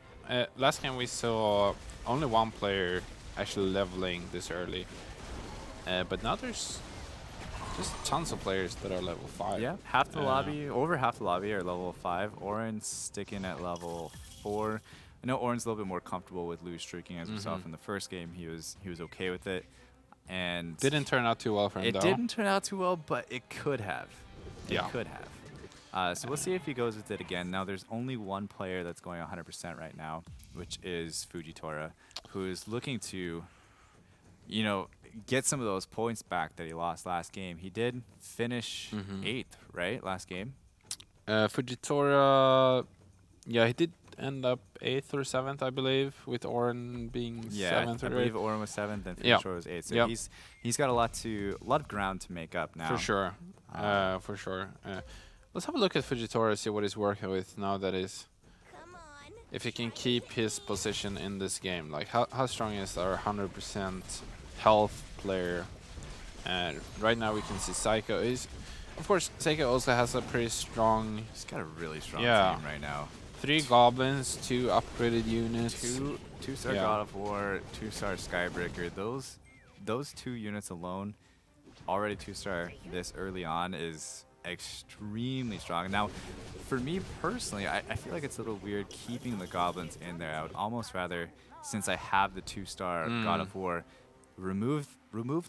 A: last game we saw only one player actually leveling this early. But now there's just tons of players that are level 5.
B: Yeah, half the lobby, over half the lobby are level 5. Oren's sticking at level 4. I know Oren's a little bit more comfortable with loose streaking, as we saw from the first game. He was okay with it, and
A: didn't turn out too well for him.
B: it didn't turn out too well, but it could have. It
A: Yeah.
B: could have. So we'll see if he goes with it again. Now, there's only one player that's going 100% right now, which is Fujitora, who is looking to, you know, get some of those points back that he lost last game. He did finish 8th, right, last game?
A: Fujitora, yeah, he did end up 8th or 7th, I believe, with Oren being 7th
B: I
A: or
B: believe
A: 8th.
B: Oren was 7th and
A: Yeah.
B: Fujitora was 8th. So
A: Yep.
B: he's got a lot of ground to make up now.
A: For sure. For sure. Let's have a look at Fujitora, see what he's working with now that is. If he can keep his position in this game. Like, how strong is our 100% health player? And right now we can see Psycho. Of course, Psycho also has a pretty strong...
B: He's got a really strong
A: Yeah.
B: team right now.
A: 3 goblins, 2 upgraded units.
B: Two-star
A: Yeah.
B: God of War, 2-star Skybreaker. Those 2 units alone, already 2-star this early on, is extremely strong. Now, for me personally, I feel like it's a little weird keeping the goblins in there. I would almost rather, since I have the 2-star God of War, remove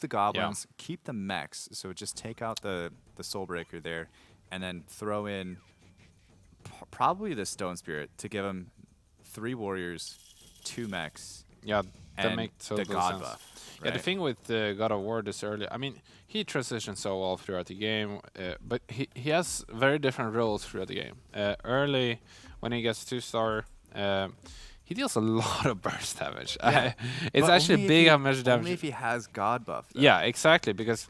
B: the goblins, keep the mechs, so just take out the Soulbreaker there, and then throw in probably the Stone Spirit to give him 3 warriors, 2 mechs,
A: Yeah, that
B: and
A: makes
B: the
A: total
B: God
A: sense.
B: buff.
A: Yeah, the
B: right?
A: thing with God of War this early, I mean, he transitions so well throughout the game, but he has very different roles throughout the game. Early, when he gets 2-star, he deals a lot of burst damage.
B: Yeah.
A: It's
B: But
A: actually
B: only if
A: big
B: he-
A: how much damage.
B: Only if he has God buff. Though.
A: Yeah, exactly, because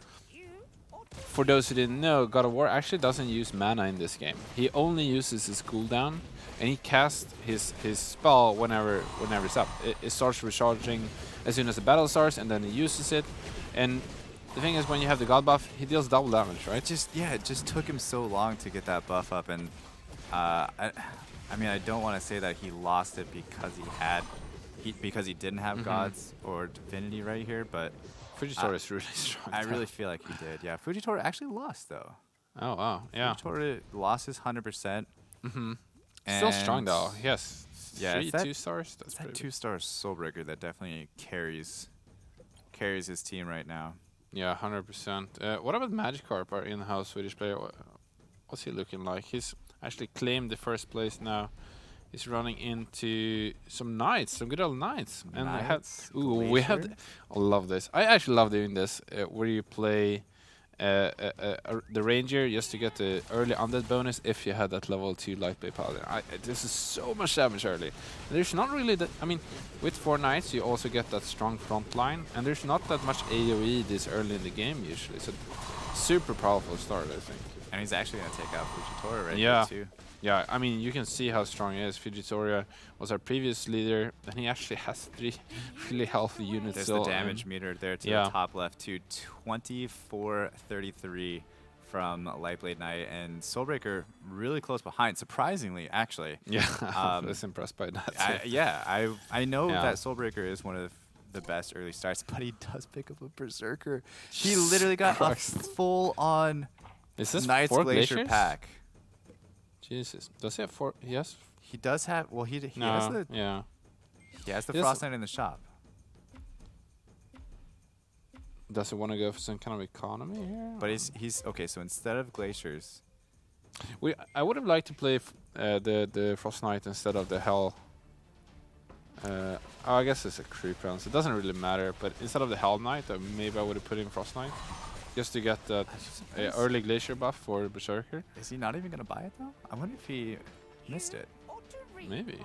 A: for those who didn't know, God of War actually doesn't use mana in this game. He only uses his cooldown, and he casts his spell whenever it's up. It starts recharging as soon as the battle starts, and then he uses it. And the thing is, when you have the God buff, he deals double damage, right?
B: It just took him so long to get that buff up, and I mean, I don't want to say that he lost it because he didn't have gods or divinity right here, but
A: Fujitora is really strong.
B: I really feel like he did. Yeah, Fujitora actually lost though.
A: Oh wow, yeah.
B: Fujitora lost his 100%.
A: Still strong though. Yes.
B: Yeah,
A: 3
B: it's that-
A: 2-stars. That's
B: It's that
A: pretty
B: 2-star Soulbreaker that definitely carries his team right now.
A: Yeah, 100%. What about Magikarp, our in-house Swedish player? What's he looking like? He's actually claimed the first place now. He's running into some knights, some good old knights. And
B: Knights,
A: we have.
B: Glacier?
A: I love this. I actually love doing this, where you play the ranger just to get the early undead bonus if you had that level 2 light blade paladin. This is so much damage early. There's not really that. I mean, with 4 knights you also get that strong front line, and there's not that much AoE this early in the game usually. So super powerful start, I think.
B: And he's actually going to take out Fujitora right
A: Yeah.
B: here too.
A: Yeah, I mean, you can see how strong he is. Fujitora was our previous leader, and he actually has 3 really healthy units
B: There's
A: still.
B: the damage meter there to
A: yeah.
B: the top left to 2433 from Lightblade Knight, and Soulbreaker really close behind, surprisingly, actually.
A: Yeah, I was impressed by that.
B: I know
A: Yeah.
B: that Soulbreaker is one of the best early starts, but he does pick up a Berserker. He literally got a
A: Christ.
B: full-on
A: Is this
B: Knight's
A: 4
B: Glacier
A: glaciers?
B: pack.
A: Jesus. Does he have 4? Yes.
B: He does have, well, he has
A: No.
B: the
A: Yeah.
B: he has the
A: He has-
B: Frost Knight in the shop.
A: Does he want to go for some kind of economy here?
B: But he's okay. So instead of glaciers,
A: I would have liked to play the Frost Knight instead of the Hell. I guess it's a creep round, so it doesn't really matter. But instead of the Hell Knight, maybe I would have put in Frost Knight, just to get that early Glacier buff for Berserker.
B: is he not even gonna buy it though? I wonder if he missed it.
A: Maybe.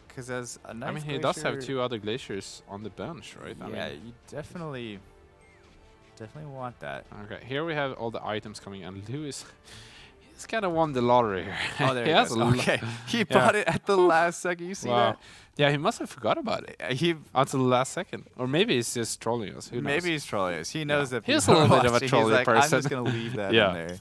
B: Because as a
A: I
B: nice
A: mean, he does have
B: glacier-
A: 2 other Glaciers on the bench, right? I
B: Yeah,
A: mean,
B: you definitely want that.
A: okay, here we have all the items coming, and Lewis, he's kind of won the lottery here.
B: Oh, there
A: he
B: it
A: has
B: goes.
A: a lo-
B: Okay, he bought it at the last second. You see
A: Wow.
B: that?
A: Yeah, he must have forgot about it
B: He
A: until the last second, or maybe he's just trolling us. Who knows?
B: maybe he's trolling us. He knows that
A: He's
B: people
A: a little
B: are
A: bit of a
B: watching.
A: trolly
B: He's like,
A: person.
B: I'm just gonna leave that
A: Yeah.
B: in there.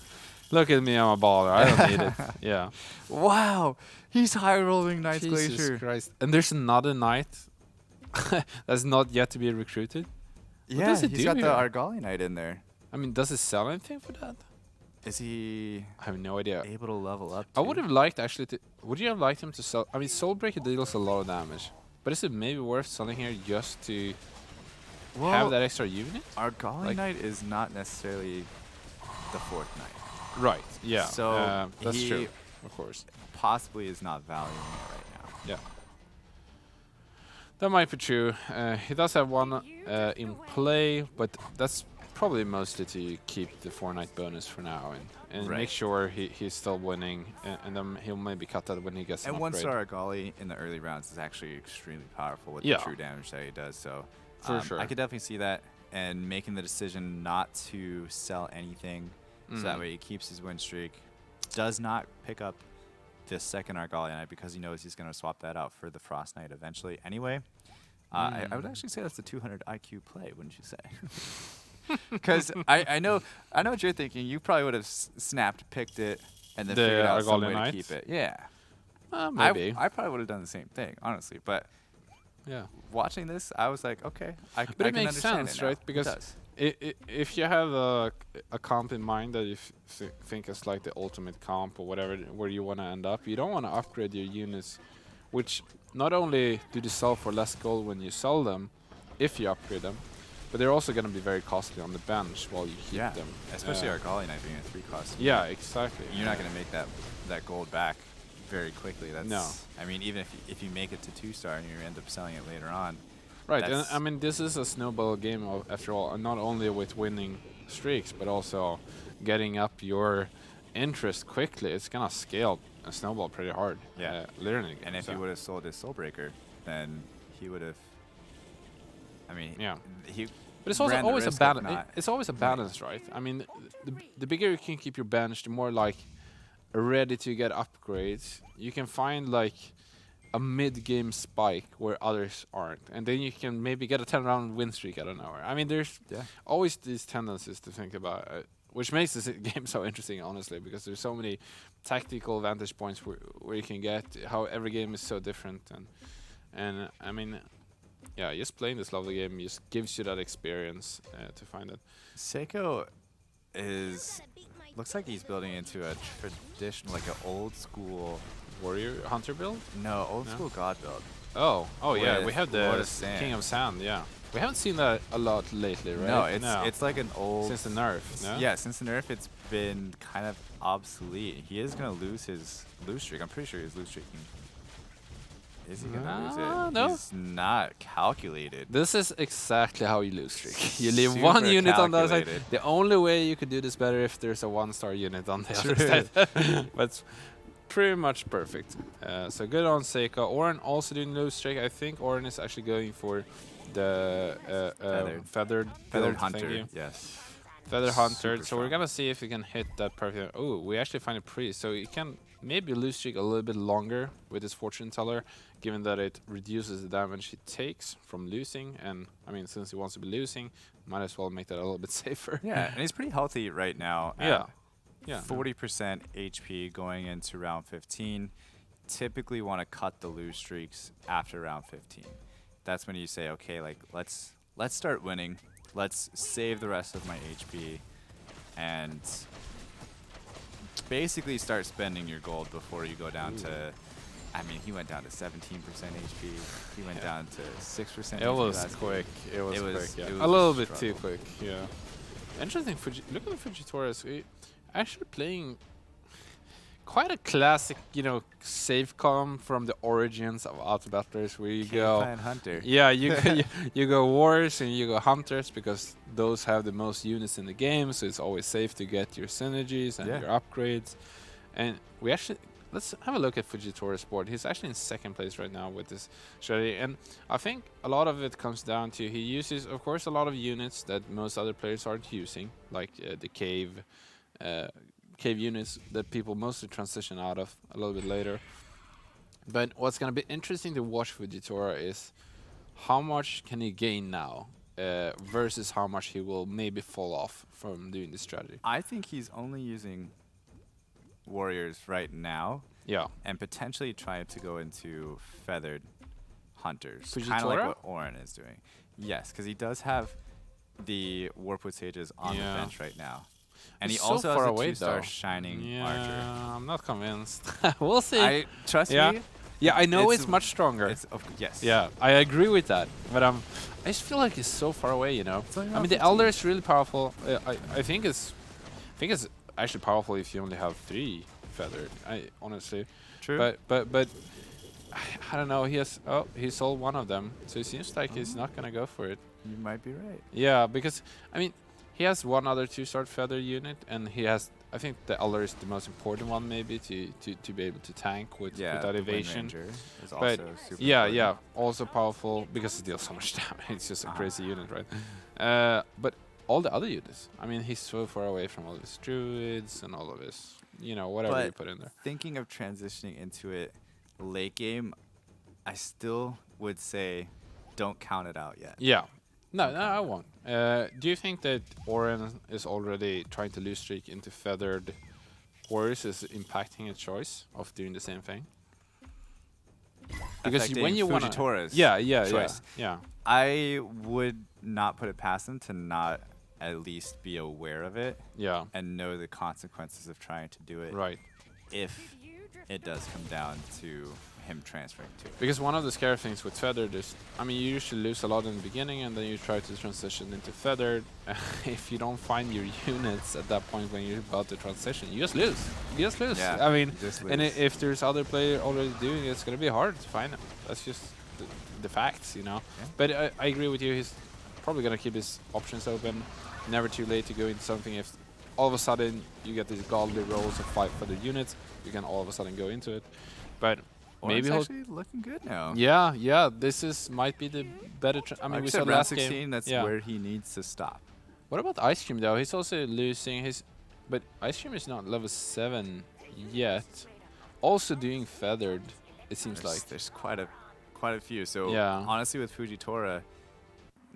A: Look at me, I'm a baller. I don't need it. Yeah.
B: Wow, he's high rolling Knight's
A: Jesus
B: Glacier.
A: Christ. And there's another knight that's not yet to be recruited.
B: Yeah,
A: does it
B: he's
A: do
B: got the
A: here?
B: Argali Knight in there.
A: I mean, does it sell anything for that?
B: Is he
A: I have no idea.
B: able to level up?
A: I would have liked actually to. Would you have liked him to sell? I mean, Soulbreaker deals a lot of damage, but is it maybe worth selling here just to have that extra unit?
B: Argali
A: Like-
B: Knight is not necessarily the 4th Knight.
A: Right. Yeah.
B: So
A: that's
B: he
A: true. Of course.
B: possibly is not valuing it right now.
A: Yeah. That might be true. He does have one in play, but that's probably mostly to keep the 4-night bonus for now and
B: Right.
A: make sure he's still winning, and then he'll maybe cut that when he gets an
B: And
A: upgrade.
B: 1-star Argali in the early rounds is actually extremely powerful with
A: Yeah.
B: the true damage that he does. So
A: For sure.
B: I could definitely see that, and making the decision not to sell anything, so that way he keeps his win streak, does not pick up the second Argali Knight because he knows he's going to swap that out for the Frost Knight eventually anyway. I would actually say that's a 200 IQ play, wouldn't you say? Because I know what you're thinking. You probably would have snapped, picked it, and then
A: The
B: figured out some
A: Argali
B: way to
A: Knight?
B: keep it. Yeah.
A: Maybe.
B: I probably would have done the same thing, honestly. But
A: Yeah.
B: watching this, I was like, okay,
A: But
B: I
A: it
B: can
A: makes
B: understand
A: sense,
B: it now.
A: right?
B: It
A: Because
B: does.
A: if you have a comp in mind that you think is like the ultimate comp or whatever, where you want to end up, you don't want to upgrade your units, which not only do they sell for less gold when you sell them, if you upgrade them, but they're also going to be very costly on the bench while you keep
B: Yeah,
A: them.
B: especially Argali Knight being a 3-cost.
A: Yeah, exactly.
B: You're not going to make that gold back very quickly. That's,
A: No.
B: I mean, even if you make it to 2-star and you end up selling it later on.
A: Right, and
B: That's-
A: I mean, this is a snowball game after all, and not only with winning streaks, but also getting up your interest quickly. It's gonna scale and snowball pretty hard.
B: Yeah.
A: Later in the game.
B: And if
A: so.
B: he would have sold his Soulbreaker, then he would have. I mean,
A: Yeah.
B: he.
A: But it's also
B: ran the
A: always a
B: risk of
A: balance.
B: not-
A: It's always a balance, right? I mean, the bigger you can keep your bench, the more like ready to get upgrades. You can find like a mid-game spike where others aren't, and then you can maybe get a 10-round win streak out of nowhere. I mean, there's
B: Yeah.
A: always these tendencies to think about, which makes this game so interesting, honestly, because there's so many tactical vantage points where you can get how every game is so different, and I mean, yeah, just playing this lovely game just gives you that experience to find it.
B: Seiko looks like he's building into a traditional, like an old school.
A: Warrior Hunter build?
B: No, old
A: No?
B: school God build.
A: Oh yeah, we
B: With
A: have
B: Lord
A: the
B: of Sand.
A: King of Sand. Yeah, we haven't seen that a lot lately, right?
B: No, it's like an old.
A: since the nerf. No?
B: Yeah, since the nerf, it's been kind of obsolete. He is gonna lose his lose streak. I'm pretty sure he's lose streaking. Is he gonna lose it?
A: No.
B: He's not calculated.
A: This is exactly how you lose streak. You leave
B: Super
A: one unit on the other side.
B: calculated.
A: The only way you could do this better if there's a 1-star unit on the other
B: True.
A: side. But it's pretty much perfect. So good on Seika. Oren also doing lose streak. I think Oren is actually going for the feathered build,
B: Hunter.
A: thank you.
B: Yes.
A: Feather Hunter.
B: Super
A: So we're
B: strong.
A: gonna see if we can hit that perfect. Oh, we actually find a priest. So you can maybe lose streak a little bit longer with his fortune teller, given that it reduces the damage he takes from losing. And I mean, since he wants to be losing, might as well make that a little bit safer.
B: Yeah, and he's pretty healthy right now. at
A: Yeah. Yeah.
B: 40% HP going into round 15. Typically want to cut the lose streaks after round 15. That's when you say, okay, like let's start winning. Let's save the rest of my HP and basically start spending your gold before you go down to. I mean, he went down to 17% HP. He went down to 6%.
A: It was
B: last game.
A: quick. It was quick. Yeah.
B: it was
A: A little bit
B: struggle.
A: too quick. Yeah. Interesting. Look at the Fujitoras. Actually playing quite a classic, save column from the origins of Auto Battlers, where you go.
B: Clan Hunter.
A: Yeah, you go Warriors and you go Hunters because those have the most units in the game, so it's always safe to get your synergies and
B: Yeah.
A: your upgrades. And let's have a look at Fujitora's board. He's actually in second place right now with this strategy, and I think a lot of it comes down to he uses, of course, a lot of units that most other players aren't using, like the cave units that people mostly transition out of a little bit later. But what's going to be interesting to watch Fujitora is how much can he gain now versus how much he will maybe fall off from doing this strategy.
B: I think he's only using warriors right now
A: Yeah.
B: and potentially trying to go into feathered hunters, kind of like
A: Fujitora?
B: what Oren is doing. Yes, because he does have the Warpwood Sages on the bench right now. And
A: He's
B: he
A: so
B: also
A: far
B: has a
A: away,
B: 2-star
A: though.
B: Shining
A: Yeah,
B: Archer.
A: I'm not convinced. We'll see.
B: Trust
A: Yeah.
B: me.
A: Yeah, I know it's much stronger.
B: Yes.
A: Yeah, I agree with that. But I just feel like it's so far away, you know.
B: It's only
A: I
B: around
A: mean, the
B: 15.
A: Elder is really powerful. I think it's actually powerful if you only have 3 feathered. Honestly.
B: True.
A: But I don't know. He sold one of them, so it seems like he's not gonna go for it.
B: You might be right.
A: Yeah, because I mean, he has one other 2-star feather unit, and he has. I think the Elder is the most important one, maybe to be able to tank with that
B: the Wind
A: evasion.
B: Ranger is
A: But
B: also super
A: yeah,
B: important.
A: yeah, also powerful because it deals so much damage. It's just a crazy unit, right? But all the other units. I mean, he's so far away from all his druids and all of his, whatever you put in there.
B: Thinking of transitioning into it late game, I still would say don't count it out yet.
A: Yeah. No, I won't. Do you think that Oren is already trying to lose streak into feathered warriors is impacting his choice of doing the same thing? Because when you want
B: Fujitora's
A: choice. Yeah.
B: I would not put it past him to not at least be aware of it.
A: Yeah.
B: And know the consequences of trying to do it.
A: Right.
B: If it does come down to him transferring to it.
A: Because one of the scary things with feathered is, I mean, you usually lose a lot in the beginning, and then you try to transition into feathered. If you don't find your units at that point when you're about to transition, you just lose. You just lose.
B: Yeah,
A: I mean,
B: and
A: if there's other player already doing it, it's gonna be hard to find them. That's just the facts, Yeah. But I agree with you. He's probably gonna keep his options open. Never too late to go into something. If all of a sudden you get these godly rolls of 5 feathered units, you can all of a sudden go into it. But maybe
B: he'll actually looking good now.
A: Yeah. This might be the better. I mean, we said last
B: 16.
A: game.
B: That's where he needs to stop.
A: What about Ice Cream though? He's also losing his, but Ice Cream is not level 7 yet. Also doing feathered. It seems like
B: there's quite a few. So
A: yeah.
B: Honestly, with Fujitora,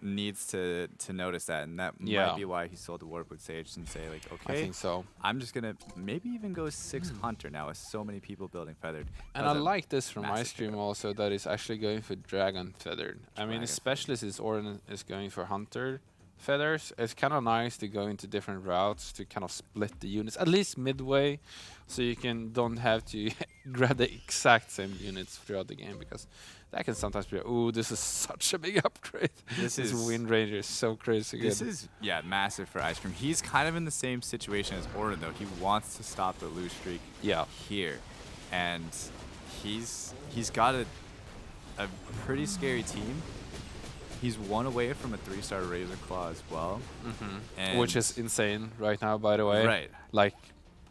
B: needs to notice that, and that might be why he sold the Warpwood Sage and say like, okay,
A: I think so.
B: I'm just gonna maybe even go 6 Hunter now with so many people building feathered.
A: And I like this from Ice Cream also, that is actually going for Dragon feathered. I mean, especially since Orin is going for Hunter feathers, it's kind of nice to go into different routes to kind of split the units at least midway, so you don't have to grab the exact same units throughout the game, because that can sometimes be, ooh, this is such a big upgrade. This Wind Ranger is so crazy good.
B: This is massive for Ice Cream. He's kind of in the same situation as Orin though. He wants to stop the lose streak here, and he's got a pretty scary team. He's 1 away from a 3-star Razor Claw as well.
A: Which is insane right now, by the way.
B: Right.
A: Like,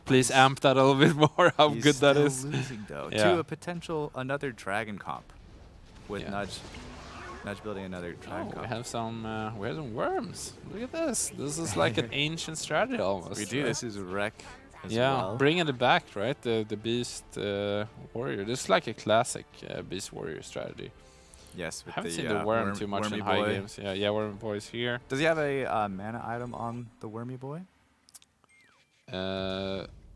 A: please amp that a little bit more, how good that is.
B: He's losing, though, to a potential another Dragon comp with Nudge building another Dragon comp.
A: We have some worms. Look at this. This is like an ancient strategy almost.
B: We do. Right? This is Wreck as
A: yeah,
B: well.
A: Bringing it back, right? The Beast Warrior. This is like a classic Beast Warrior strategy.
B: Yes, with
A: haven't seen the worm too much in high games. Yeah, Wormy Boy's here.
B: Does he have a mana item on the Wormy Boy?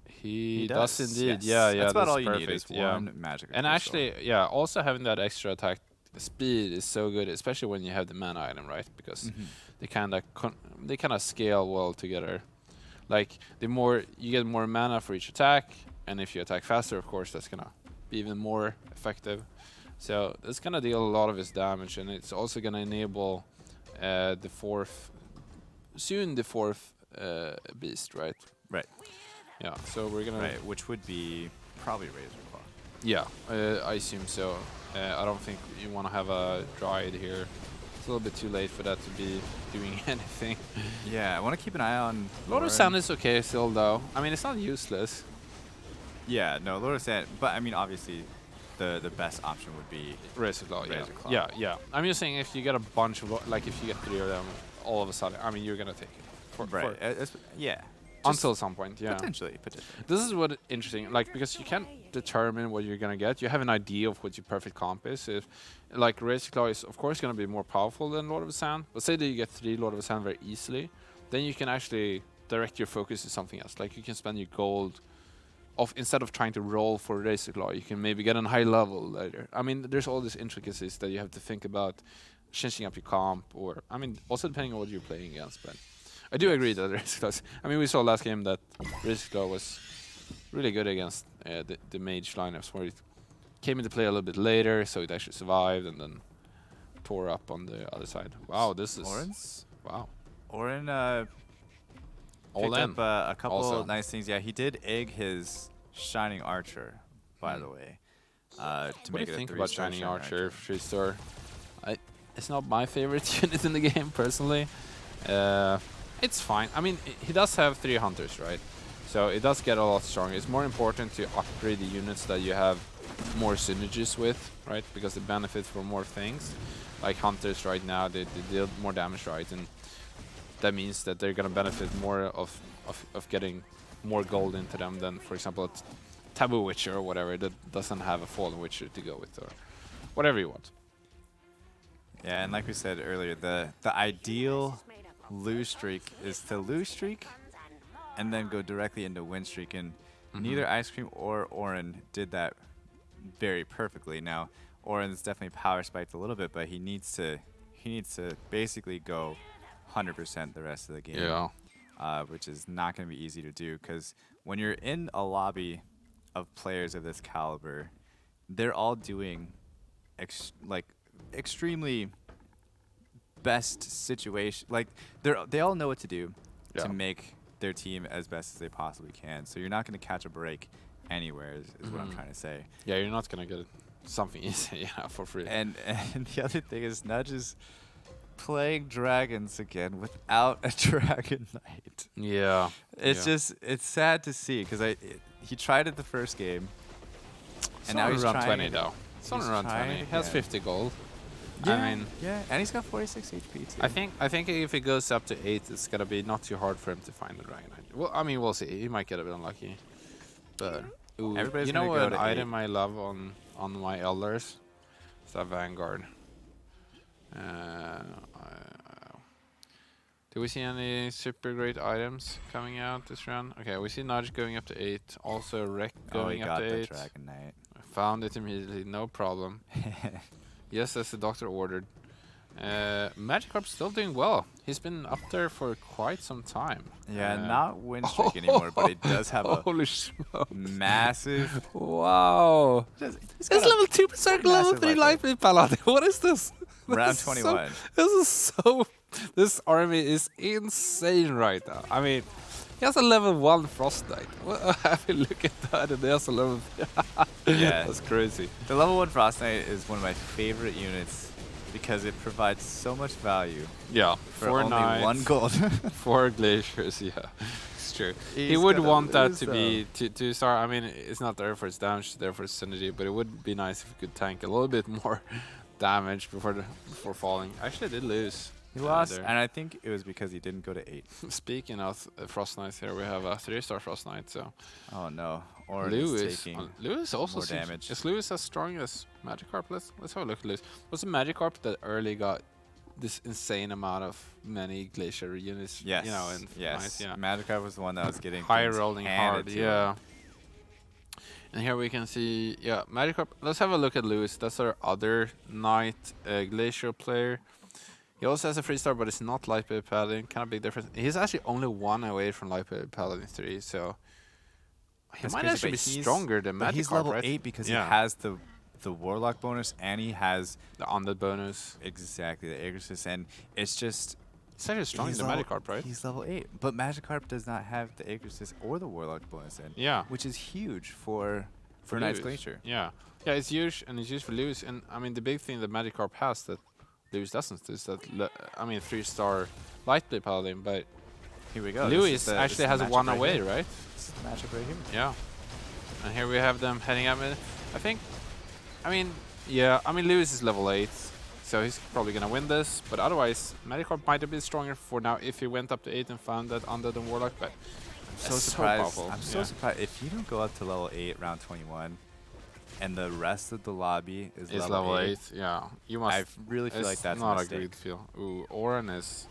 A: He does indeed. Yes. Yeah.
B: That's about all you
A: perfect.
B: need is one magic.
A: And actually, also having that extra attack speed is so good, especially when you have the mana item, right? Because they kind of scale well together. Like the more you get more mana for each attack, and if you attack faster, of course, that's gonna be even more effective. So it's gonna deal a lot of his damage, and it's also gonna enable the fourth beast, right?
B: Right.
A: Yeah. So we're gonna.
B: Right, which would be probably Razor Claw.
A: Yeah, I assume so. I don't think you want to have a Dryad here. It's a little bit too late for that to be doing anything.
B: Yeah, I want to keep an eye on
A: Lord of Sand is okay still, though. I mean, it's not useless.
B: Yeah, no, Lord of Sand, but I mean, obviously, the best option would be
A: Razor Claw.
B: Razor Claw.
A: Yeah. I'm just saying, if you get a bunch of, like, if you get 3 of them, all of a sudden, I mean, you're gonna take it.
B: Yeah.
A: Until some point, yeah.
B: Potentially.
A: This is what interesting, like, because you can't determine what you're gonna get. You have an idea of what your perfect comp is. If, like, Razor Claw is of course gonna be more powerful than Lord of the Sand, but say that you get 3 Lord of the Sand very easily, then you can actually direct your focus to something else. Like, you can spend your gold of instead of trying to roll for Razor Claw, you can maybe get on high level later. I mean, there's all these intricacies that you have to think about changing up your comp, or I mean, also depending on what you're playing against. But I do agree that Razor Claw. I mean, we saw last game that Razor Claw was really good against the mage lineups, where it came into play a little bit later, so it actually survived and then tore up on the other side. Wow, this is wow.
B: Oren
A: All
B: picked
A: in.
B: up a couple
A: Also.
B: nice things. Yeah, he did egg his Shining Archer, by the way. To
A: What do
B: make
A: you
B: it
A: think
B: a
A: about
B: 3-star
A: Shining Archer, 3-star? It's not my favorite unit in the game, personally. It's fine. I mean, he does have 3 hunters, right? So it does get a lot stronger. It's more important to upgrade the units that you have more synergies with, right? Because they benefit from more things. Like hunters right now, they deal more damage, right? And that means that they're going to benefit more of getting more gold into them than, for example, a Taboo Witcher or whatever that doesn't have a Fallen Witcher to go with, or whatever you want.
B: Yeah, and like we said earlier, the ideal lose streak is to lose streak and then go directly into win streak, and neither Ice Cream or Oren did that very perfectly. Now, Oren's definitely power spiked a little bit, but he needs to basically go 100% the rest of the game.
A: Yeah.
B: Which is not going to be easy to do, because when you're in a lobby of players of this caliber, they're all doing extremely best situation. Like they all know what to do to make their team as best as they possibly can. So you're not going to catch a break anywhere, is what I'm trying to say.
A: Yeah, you're not gonna get something easy, for free.
B: And the other thing is Nudge is playing dragons again without a Dragon Knight.
A: Yeah.
B: It's just, it's sad to see, because he tried it the first game,
A: And now he's
B: trying
A: around 20
B: it.
A: though. It's on
B: He's
A: around
B: trying
A: 20.
B: it
A: He has
B: again.
A: 50 gold.
B: Yeah,
A: I mean,
B: yeah, and he's got 46 HP too.
A: I think if it goes up to 8, it's gonna be not too hard for him to find the Dragon Knight. Well, I mean, we'll see. He might get a bit unlucky. But ooh,
B: Everybody's
A: you know
B: gonna go
A: what
B: to
A: item I love on my Elders? It's a Vanguard. Do we see any super great items coming out this round? Okay, we see Nudge going up to 8. Also Rek
B: Oh, he
A: going up
B: got
A: to
B: the
A: 8.
B: Dragon Knight.
A: I found it immediately, no problem. Yes, as the doctor ordered. Magikarp's still doing well. He's been up there for quite some time.
B: Yeah, not win streak anymore, but he does have a
A: Holy smokes.
B: massive.
A: Wow.
B: He's
A: It's
B: got a
A: level 2 Berserk, level
B: massive
A: 3
B: life
A: Life Paladin. What is this?
B: round
A: This is
B: 21.
A: This is so. This army is insane right now. I mean, he has a level 1 Frost Knight. I mean, look at that, and he has a level.
B: Yeah.
A: That's crazy.
B: The level 1 Frost Knight is one of my favorite units because it provides so much value
A: Yeah,
B: for
A: 4
B: only
A: knights,
B: 1 gold.
A: 4 glaciers. Yeah, it's true. He
B: He's
A: would
B: gonna
A: want that
B: lose
A: to be to start. I mean, it's not there for its damage, it's there for its synergy. But it would be nice if he could tank a little bit more damage before falling. Actually, did lose.
B: He lost,
A: there.
B: and I think it was because he didn't go to 8.
A: Speaking of Frost Knights, here we have a 3-star Frost Knight. So
B: Oh no, Oren
A: Lewis,
B: is taking
A: Lewis also
B: more
A: seems-
B: damage.
A: Is Lewis as strong as Magikarp? Let's have a look at Lewis. Was it Magikarp that early got this insane amount of many glacier units?
B: Yes,
A: You know, and
B: yes.
A: nice, yeah.
B: Magikarp was the one that was getting
A: High
B: things
A: rolling
B: handed
A: hard,
B: to him.
A: yeah. And here we can see, yeah, Magikarp. Let's have a look at Lewis. That's our other Knight Glacier player. He also has a 3-star, but it's not Light Blade Paladin. Kind of big difference. He's actually only 1 away from Light Blade Paladin 3, so he
B: That's
A: might
B: crazy,
A: actually be
B: but he's-
A: stronger than
B: But he's
A: Magikarp,
B: level
A: right?
B: 8 because
A: Yeah.
B: he has the Warlock bonus, and he has
A: The undead bonus.
B: exactly the Aegis, and it's just
A: It's actually stronger
B: he's
A: than
B: level-
A: Magikarp, right?
B: He's level 8, but Magikarp does not have the Aegis or the Warlock bonus in,
A: Yeah.
B: which is huge for Knight's
A: Lewis.
B: Glacier.
A: Yeah. Yeah, it's huge, and it's used for Lewis. And I mean, the big thing that Magikarp has that Lewis doesn't is that, I mean, 3-star Light Blade Paladin, but
B: Here we go.
A: Lewis actually has a 1 away, right?
B: This is the matchup right here.
A: Yeah. And here we have them heading up. I think, I mean, yeah, I mean, Lewis is level 8, so he's probably going to win this. But otherwise, Magikarp might have been stronger for now if he went up to 8 and found that Undead and Warlock. But
B: I'm so
A: that's
B: surprised.
A: powerful.
B: I'm so
A: Yeah.
B: surprised if you don't go up to level 8 round 21, and the rest of the lobby is
A: It's level 8. Yeah. You must.
B: I really feel like
A: it's
B: that's
A: not
B: a
A: a
B: mistake.
A: great feel. Ooh, Oren is.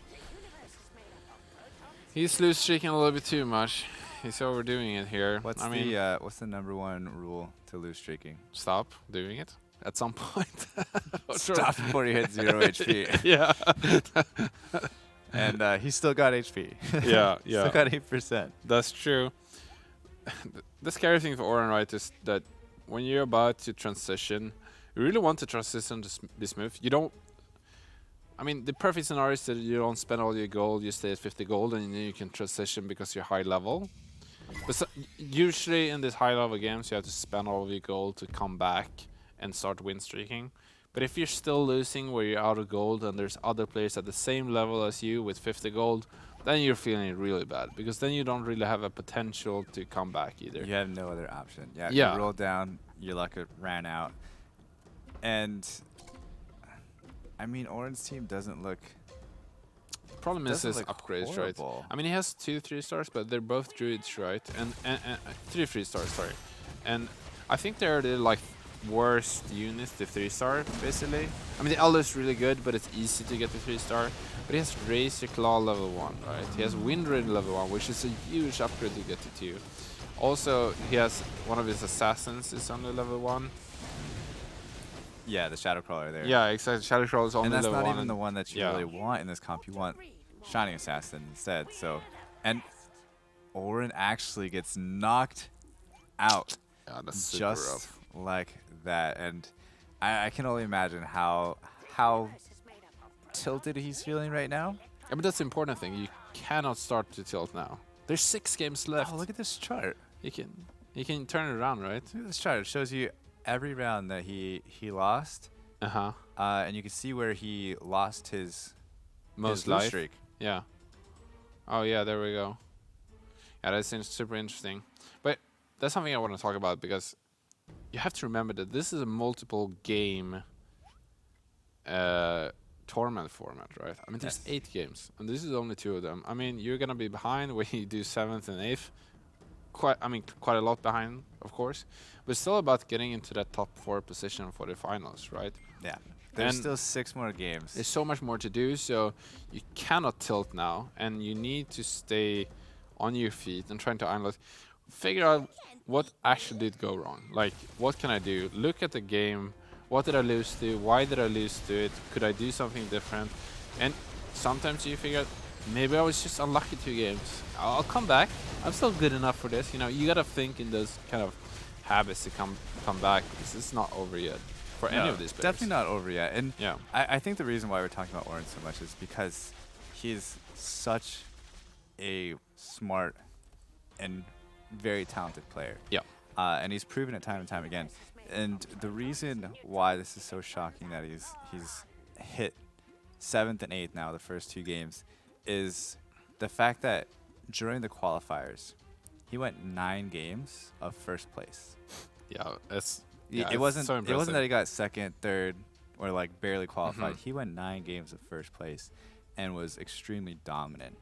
A: He's loose streaking a little bit too much. he's overdoing it here.
B: What's
A: I mean,
B: what's the #1 rule to lose streaking?
A: stop doing it at some point.
B: Stop before you hit 0 HP.
A: Yeah.
B: And he's still got HP.
A: Yeah,
B: Still
A: yeah.
B: got 8%.
A: That's true. The scary thing for Oren, right, is that when you're about to transition, you really want to transition to be smooth. You don't. I mean, the perfect scenario is that you don't spend all your gold, you stay at 50 gold, and then you can transition because you're high level. But usually in these high level games, you have to spend all of your gold to come back and start win streaking. But if you're still losing where you're out of gold and there's other players at the same level as you with 50 gold, then you're feeling really bad because then you don't really have a potential to come back either.
B: You have no other option. Yeah,
A: Yeah.
B: you roll down, your luck ran out. And I mean, Oren's team doesn't look.
A: Problem is his
B: look
A: upgrades,
B: horrible.
A: right? I mean, he has 2 3-stars, but they're both druids, right? And 3 3-stars, sorry. And I think they're the like worst units, the 3-star, basically. I mean, the Elder's really good, but it's easy to get the 3-star. But he has Razor Claw level 1, right? He has Wind Raid level 1, which is a huge upgrade to get to 2. Also, he has one of his assassins is only level 1.
B: Yeah, the Shadow Crawler there.
A: Yeah, exactly. Shadow Crawl is only
B: And that's
A: level
B: not
A: 1.
B: even the one that you really want in this comp. You want Shining Assassin instead. So, and Oren actually gets knocked out
A: Yeah, that's super
B: just
A: rough.
B: like that. And I can only imagine how tilted he's feeling right now.
A: Yeah, but that's the important thing. You cannot start to tilt now. There's 6 games left.
B: Oh, look at this chart.
A: You can turn it around, right?
B: Look at this chart. It shows you every round that he lost.
A: Uh-huh.
B: And you can see where he lost his
A: Most
B: lose
A: life.
B: streak.
A: Yeah. Oh yeah, there we go. Yeah, that seems super interesting. But that's something I want to talk about because you have to remember that this is a multiple game tournament format, right? I mean, there's 8 games, and this is only 2 of them. I mean, you're gonna be behind when you do 7th and 8th. Quite a lot behind, of course. But it's still about getting into that top 4 position for the finals, right?
B: Yeah. There's
A: And
B: still 6 more games.
A: there's so much more to do, so you cannot tilt now, and you need to stay on your feet and trying to analyze, figure out what actually did go wrong. Like, what can I do? Look at the game. What did I lose to? Why did I lose to it? Could I do something different? And sometimes you figure out, maybe I was just unlucky 2 games. I'll come back. I'm still good enough for this. You know, you gotta think in those kind of habits to come back because it's not over yet for any of these players.
B: Definitely not over yet. And
A: Yeah.
B: I think the reason why we're talking about Oren so much is because he's such a smart and very talented player.
A: Yeah.
B: And he's proven it time and time again. And the reason why this is so shocking that he's hit 7th and 8th now, the first 2 games, is the fact that during the qualifiers, he went 9 games of first place.
A: Yeah,
B: It wasn't
A: so
B: it wasn't that he got 2nd, 3rd, or like barely qualified.
A: Mm-hmm.
B: He went 9 games of first place and was extremely dominant.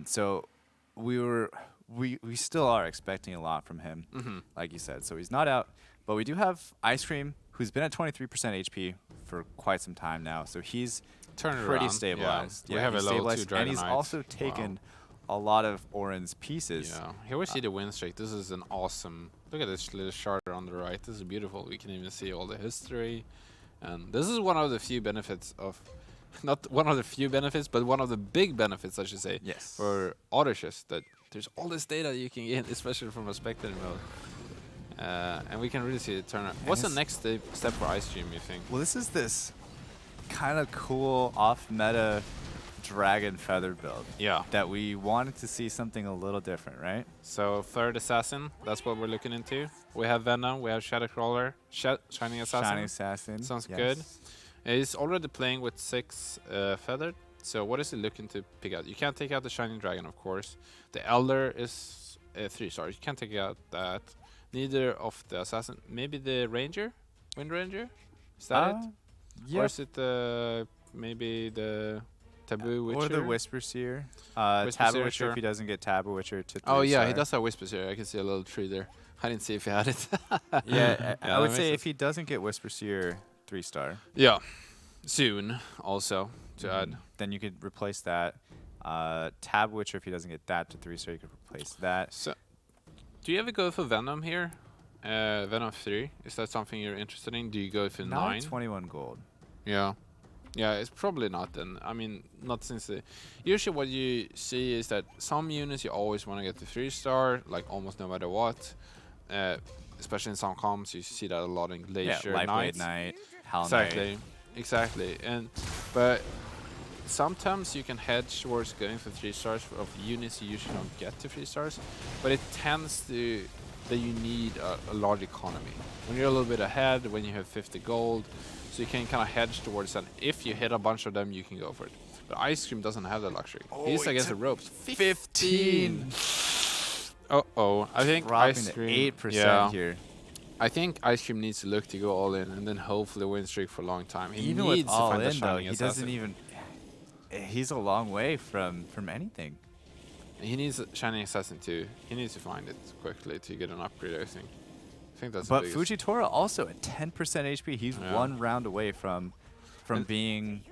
B: So we still are expecting a lot from him, like you said. So he's not out, but we do have Ice Cream, who's been at 23% HP for quite some time now. So he's
A: Turn it
B: pretty
A: around.
B: stabilized.
A: Yeah. We have
B: he's
A: a level 2
B: stabilized,
A: Dragon
B: and he's
A: Knight.
B: also taken a lot of Oren's pieces.
A: Yeah, here we see the win streak. This is an awesome. Look at this little chart on the right. This is beautiful. We can even see all the history, and this is one of the few benefits of, not one of the few benefits, but one of the big benefits, I should say,
B: Yes.
A: for Auto Chess, that there's all this data you can get, especially from a spectator mode, and we can really see the turnaround. What's the next step for Ice Cream, you think?
B: Well, this is this kind of cool off-meta dragon feather build.
A: Yeah.
B: That we wanted to see something a little different, right?
A: So 3rd Assassin, that's what we're looking into. We have Venom, we have Shadow Crawler, Shining Assassin.
B: Shining Assassin.
A: Sounds
B: yes.
A: good. He's already playing with 6 feathered. So what is he looking to pick out? You can't take out the Shining Dragon, of course. The Elder is 3 stars. You can't take out that. Neither of the Assassin. Maybe the Ranger? Wind Ranger? Is that it?
B: Yeah.
A: Or is it maybe the Taboo Witcher?
B: Or the Whisper Seer.
A: Whisper
B: Taboo
A: Seer,
B: Witcher
A: sure.
B: if he doesn't get Taboo Witcher to 3
A: Oh yeah, he
B: star.
A: does have Whispers here. I can see a little tree there. I didn't see if he had it.
B: Yeah, I
A: that
B: would
A: makes
B: say
A: sense.
B: if he doesn't get Whisper Seer 3 star,
A: Yeah. Soon, also, to add.
B: then you could replace that. Tab Witcher, if he doesn't get that to 3-star, you could replace that.
A: So, do you ever go for Venom here? Venom 3? Is that something you're interested in? Do you go for 9?
B: 21 gold.
A: Yeah. Yeah, it's probably not then. I mean, not since the... Usually what you see is that some units you always want to get to 3-star, like almost no matter what. Especially in some comps, you see that a lot in Glacier,
B: yeah, Lightweight
A: Knights.
B: Knight, Hell
A: Exactly,
B: Knight.
A: exactly. But sometimes you can hedge towards going for 3-stars of units you usually don't get to 3-stars, but it tends to that you need a large economy. When you're a little bit ahead, when you have 50 gold, so you can kind of hedge towards that. If you hit a bunch of them, you can go for it. But Ice Cream doesn't have that luxury. He's against the ropes.
B: 15.
A: Uh-oh. I think
B: Dropping
A: Ice
B: to
A: Cream...
B: 8% here.
A: I think Ice Cream needs to look to go all in and then hopefully win streak for a long time. He
B: Even
A: needs
B: with
A: to
B: all
A: find the
B: in, though,
A: shining
B: he
A: assassin.
B: doesn't even... He's a long way from anything.
A: He needs a shining assassin too. He needs to find it quickly to get an upgrade, I think. I think that's
B: But
A: the biggest.
B: Fujitora also at 10% HP. He's
A: Yeah.
B: 1 round away from being,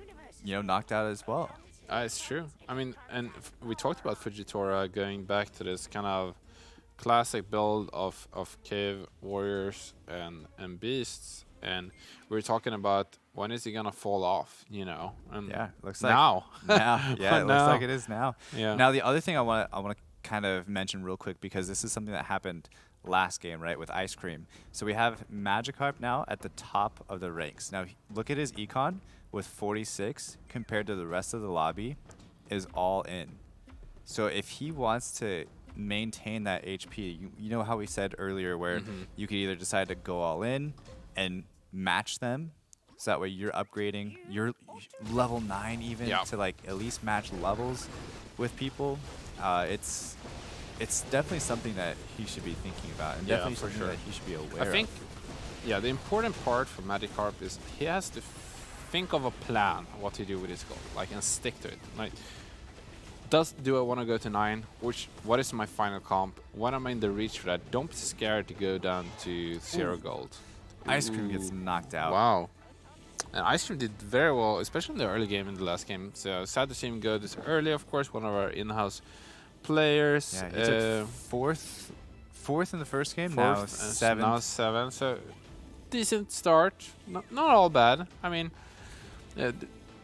B: knocked out as well.
A: It's true. I mean, and we talked about Fujitora going back to this kind of classic build of cave warriors and beasts, and we were talking about when is he gonna fall off, And
B: Yeah, looks like
A: now.
B: now. Yeah, it looks
A: Now.
B: like it is now.
A: Yeah.
B: Now the other thing I want to kind of mention real quick, because this is something that happened last game, right, with Ice Cream. So we have Magikarp now at the top of the ranks. Now look at his econ with 46 compared to the rest of the lobby is all in. So if he wants to maintain that HP, you know how we said earlier where you could either decide to go all in and match them, so that way you're upgrading your level 9 even
A: Yeah.
B: to like at least match levels with people. It's definitely something that he should be thinking about, and
A: Yeah,
B: definitely
A: for
B: something
A: sure.
B: that he should be aware
A: I think,
B: of.
A: yeah, the important part for Magikarp is he has to think of a plan of what to do with his goal, and stick to it. Like, do I want to go to 9? What is my final comp? When am I in the reach for that? Don't be scared to go down to 0 gold.
B: Ice Cream gets
A: Ooh.
B: knocked out.
A: Wow. And Ice Cream did very well, especially in the early game, in the last game. So sad to see him go this early, of course, one of our in-house players.
B: Yeah, he took fourth in the first game, now
A: Fourth,
B: seventh.
A: now 7. So decent start. Not all bad. I mean,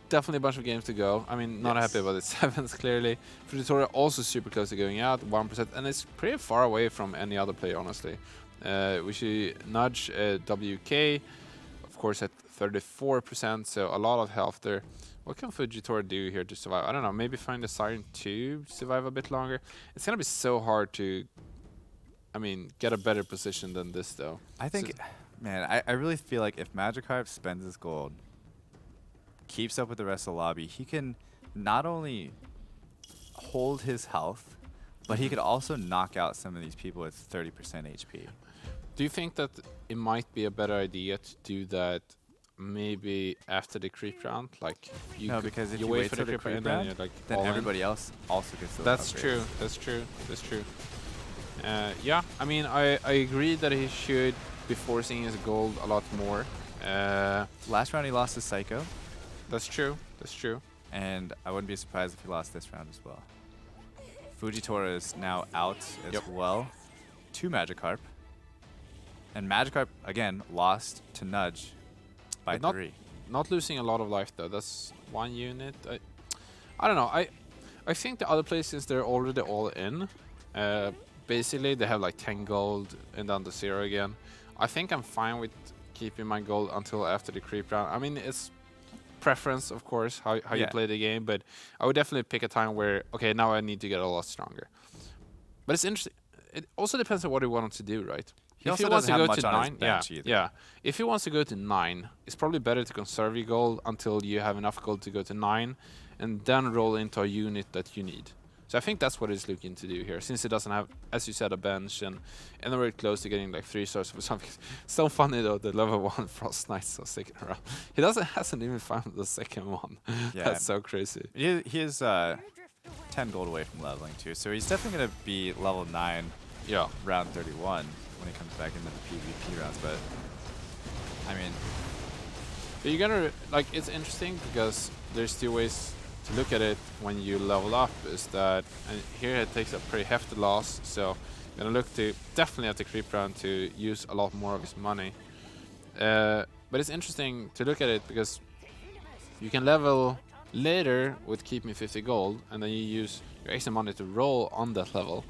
A: definitely a bunch of games to go. I mean, not
B: Yes.
A: happy about it. 7th, clearly. Fujitora also super close to going out, 1%. And it's pretty far away from any other player, honestly. We should nudge WK, of course, at 34%. So a lot of health there. What can Fujitora do here to survive? I don't know. Maybe find a Siren 2 to survive a bit longer. It's going to be so hard to, get a better position than this, though.
B: I think, man, I really feel like if Magikarp spends his gold, keeps up with the rest of the lobby, he can not only hold his health, but he could also knock out some of these people with 30% HP.
A: Do you think that it might be a better idea to do that maybe after the creep round? Like,
B: No, because if you
A: wait
B: wait
A: for
B: till
A: the
B: the
A: creep
B: creep
A: round,
B: round,
A: and then
B: then
A: all in.
B: everybody else also gets those
A: That's
B: upgrades.
A: true. That's true. That's true. Yeah, I agree that he should be forcing his gold a lot more.
B: Last round he lost to Psycho,
A: That's true. That's true.
B: and I wouldn't be surprised if he lost this round as well. Fujitora is now out as
A: Yep.
B: well to Magikarp. And Magikarp, again, lost to Nudge by
A: But not
B: 3.
A: Not losing a lot of life though. That's 1 unit. I don't know. I think the other players, since they're already all in, basically they have like 10 gold and down to 0 again. I think I'm fine with keeping my gold until after the creep round. I mean, it's preference, of course, how you
B: Yeah.
A: play the game, but I would definitely pick a time where, okay, now I need to get a lot stronger. But it's interesting. It also depends on what he wants to do, right?
B: He also doesn't have much on his bench
A: yeah,
B: either.
A: yeah. If he wants to go to 9, it's probably better to conserve your gold until you have enough gold to go to 9, and then roll into a unit that you need. So I think that's what he's looking to do here, since he doesn't have, as you said, a bench, and they're very close to getting like 3 stars for something. So funny though, the level 1 Frost Knights are sticking around. He hasn't even found the second one.
B: Yeah.
A: That's so crazy.
B: He is 10 gold away from leveling too, so he's definitely going to be level 9
A: Yeah.
B: round 31 when he comes back into the PvP rounds. But I mean,
A: But you're gonna it's interesting because there's 2 ways to look at it when you level up is that, and here it takes a pretty hefty loss, so gonna look to definitely at the creep round to use a lot more of his money. But it's interesting to look at it because you can level later with keep me 50 gold, and then you use your extra money to roll on that level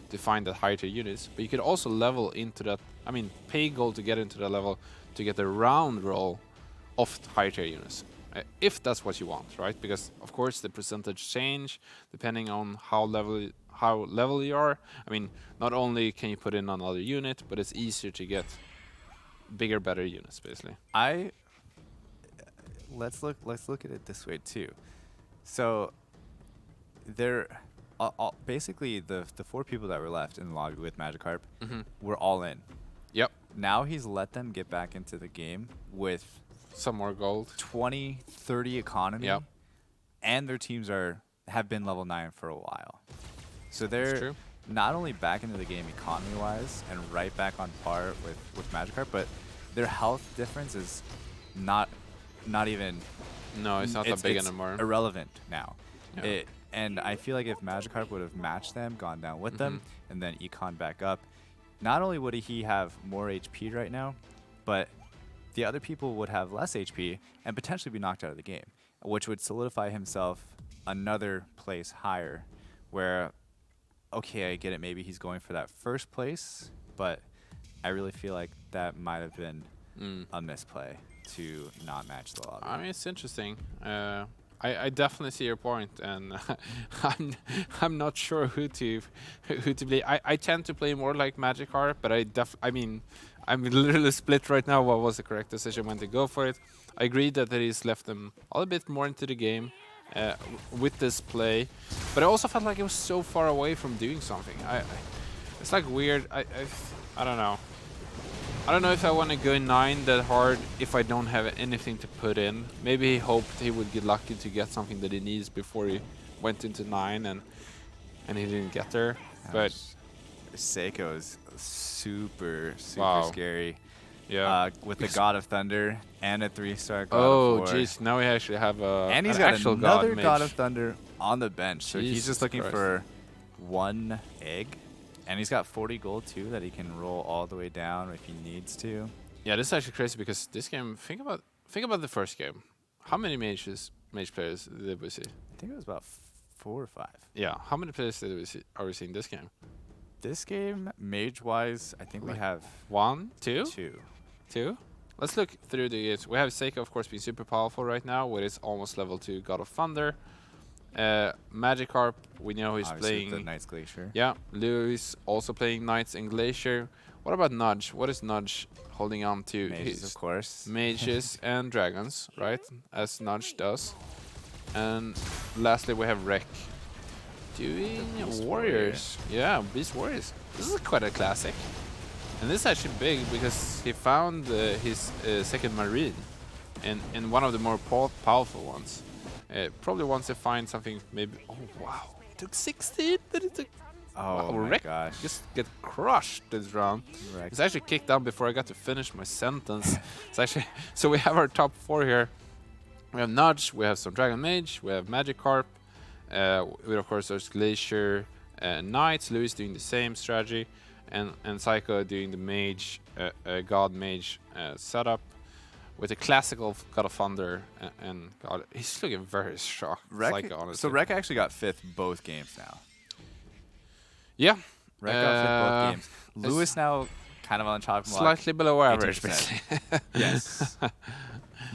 A: to find that higher tier units. But you could also level into that, I mean, pay gold to get into that level to get a round roll of higher tier units. If that's what you want, right? Because of course the percentage change depending on how level you are. I mean, not only can you put in another unit, but it's easier to get bigger, better units, basically.
B: Let's look at it this way too. So there, basically the 4 people that were left in the lobby with Magikarp were all in.
A: Yep.
B: Now he's let them get back into the game with
A: some more gold,
B: 20, 30 economy.
A: Yep.
B: And their teams have been level 9 for a while. So they're not only back into the game economy-wise and right back on par with Magikarp, but their health difference is not even...
A: No, it's not that big anymore.
B: Irrelevant now.
A: Yeah.
B: And I feel like if Magikarp would have matched them, gone down with them, and then econ back up, not only would he have more HP right now, but the other people would have less HP and potentially be knocked out of the game, which would solidify himself another place higher where, okay, I get it, maybe he's going for that first place, but I really feel like that might have been a misplay to not match the lobby.
A: I mean, it's interesting. I definitely see your point, and I'm not sure who to play. I tend to play more like Magikarp, but I mean, I'm literally split right now. What was the correct decision when to go for it? I agree that he's left them a little bit more into the game with this play, but I also felt like it was so far away from doing something. It's like weird. I don't know. I don't know if I want to go 9 that hard if I don't have anything to put in. Maybe he hoped he would get lucky to get something that he needs before he went into 9, and he didn't get there. But
B: Seiko is super
A: wow.
B: scary.
A: Yeah.
B: With the God of Thunder and a 3-star God
A: oh,
B: of War.
A: jeez. Now we actually have a
B: and he's
A: an
B: got
A: actual
B: another
A: God,
B: God of Thunder on the bench. So
A: Jesus
B: he's just looking
A: Christ.
B: for 1 egg. And he's got 40 gold too that he can roll all the way down if he needs to.
A: Yeah, this is actually crazy because this game. Think about the first game. How many mage players did we see?
B: I think it was about 4 or 5.
A: Yeah. How many players are we seeing this game?
B: This game, mage-wise, I think we have
A: 1, 2,
B: 2.
A: Let's look through the games. We have Seiko, of course, being super powerful right now with his almost level 2 God of Thunder. Magikarp, we know he's
B: Obviously
A: playing
B: the Knight's Glacier.
A: Yeah, Lewis also playing Knights and Glacier. What about Nudge? What is Nudge holding on to?
B: Mages, of course.
A: Mages and dragons, right? As Nudge does. And lastly, we have Rek doing Warriors. Yeah, Beast Warriors. This is quite a classic. And this is actually big because he found his second Marine in one of the more powerful ones. Probably wants to find something maybe... Oh, wow. He took 16, but he took...
B: Oh,
A: wow,
B: my gosh.
A: Just get crushed this round. It's actually kicked down before I got to finish my sentence. It's actually... So we have our top 4 here. We have Nudge, we have some Dragon Mage, we have Magikarp. Of course, there's Glacier, Knights, Lewis doing the same strategy, and Psycho doing the Mage, God Mage setup. With a classical God of Thunder and God, he's looking very shocked. Psycho, honestly.
B: So Rek actually got 5th both games now.
A: Yeah.
B: Rek got 5th both games. Lewis now kind of on top of
A: slightly below average,
B: 80%.
A: basically.
B: Yes.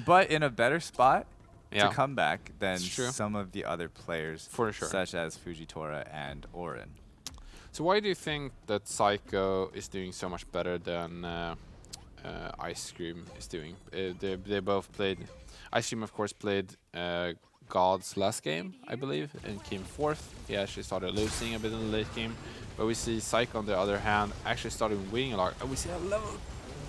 B: But in a better spot
A: Yeah.
B: to come back than
A: It's true.
B: some of the other players,
A: For sure.
B: such as Fujitora and Orin.
A: So why do you think that Psycho is doing so much better than Ice Cream is doing? They both played... Ice Cream, of course, played God's last game, I believe, and came 4th. He actually started losing a bit in the late game. But we see Psycho, on the other hand, actually started winning a lot. And we see a level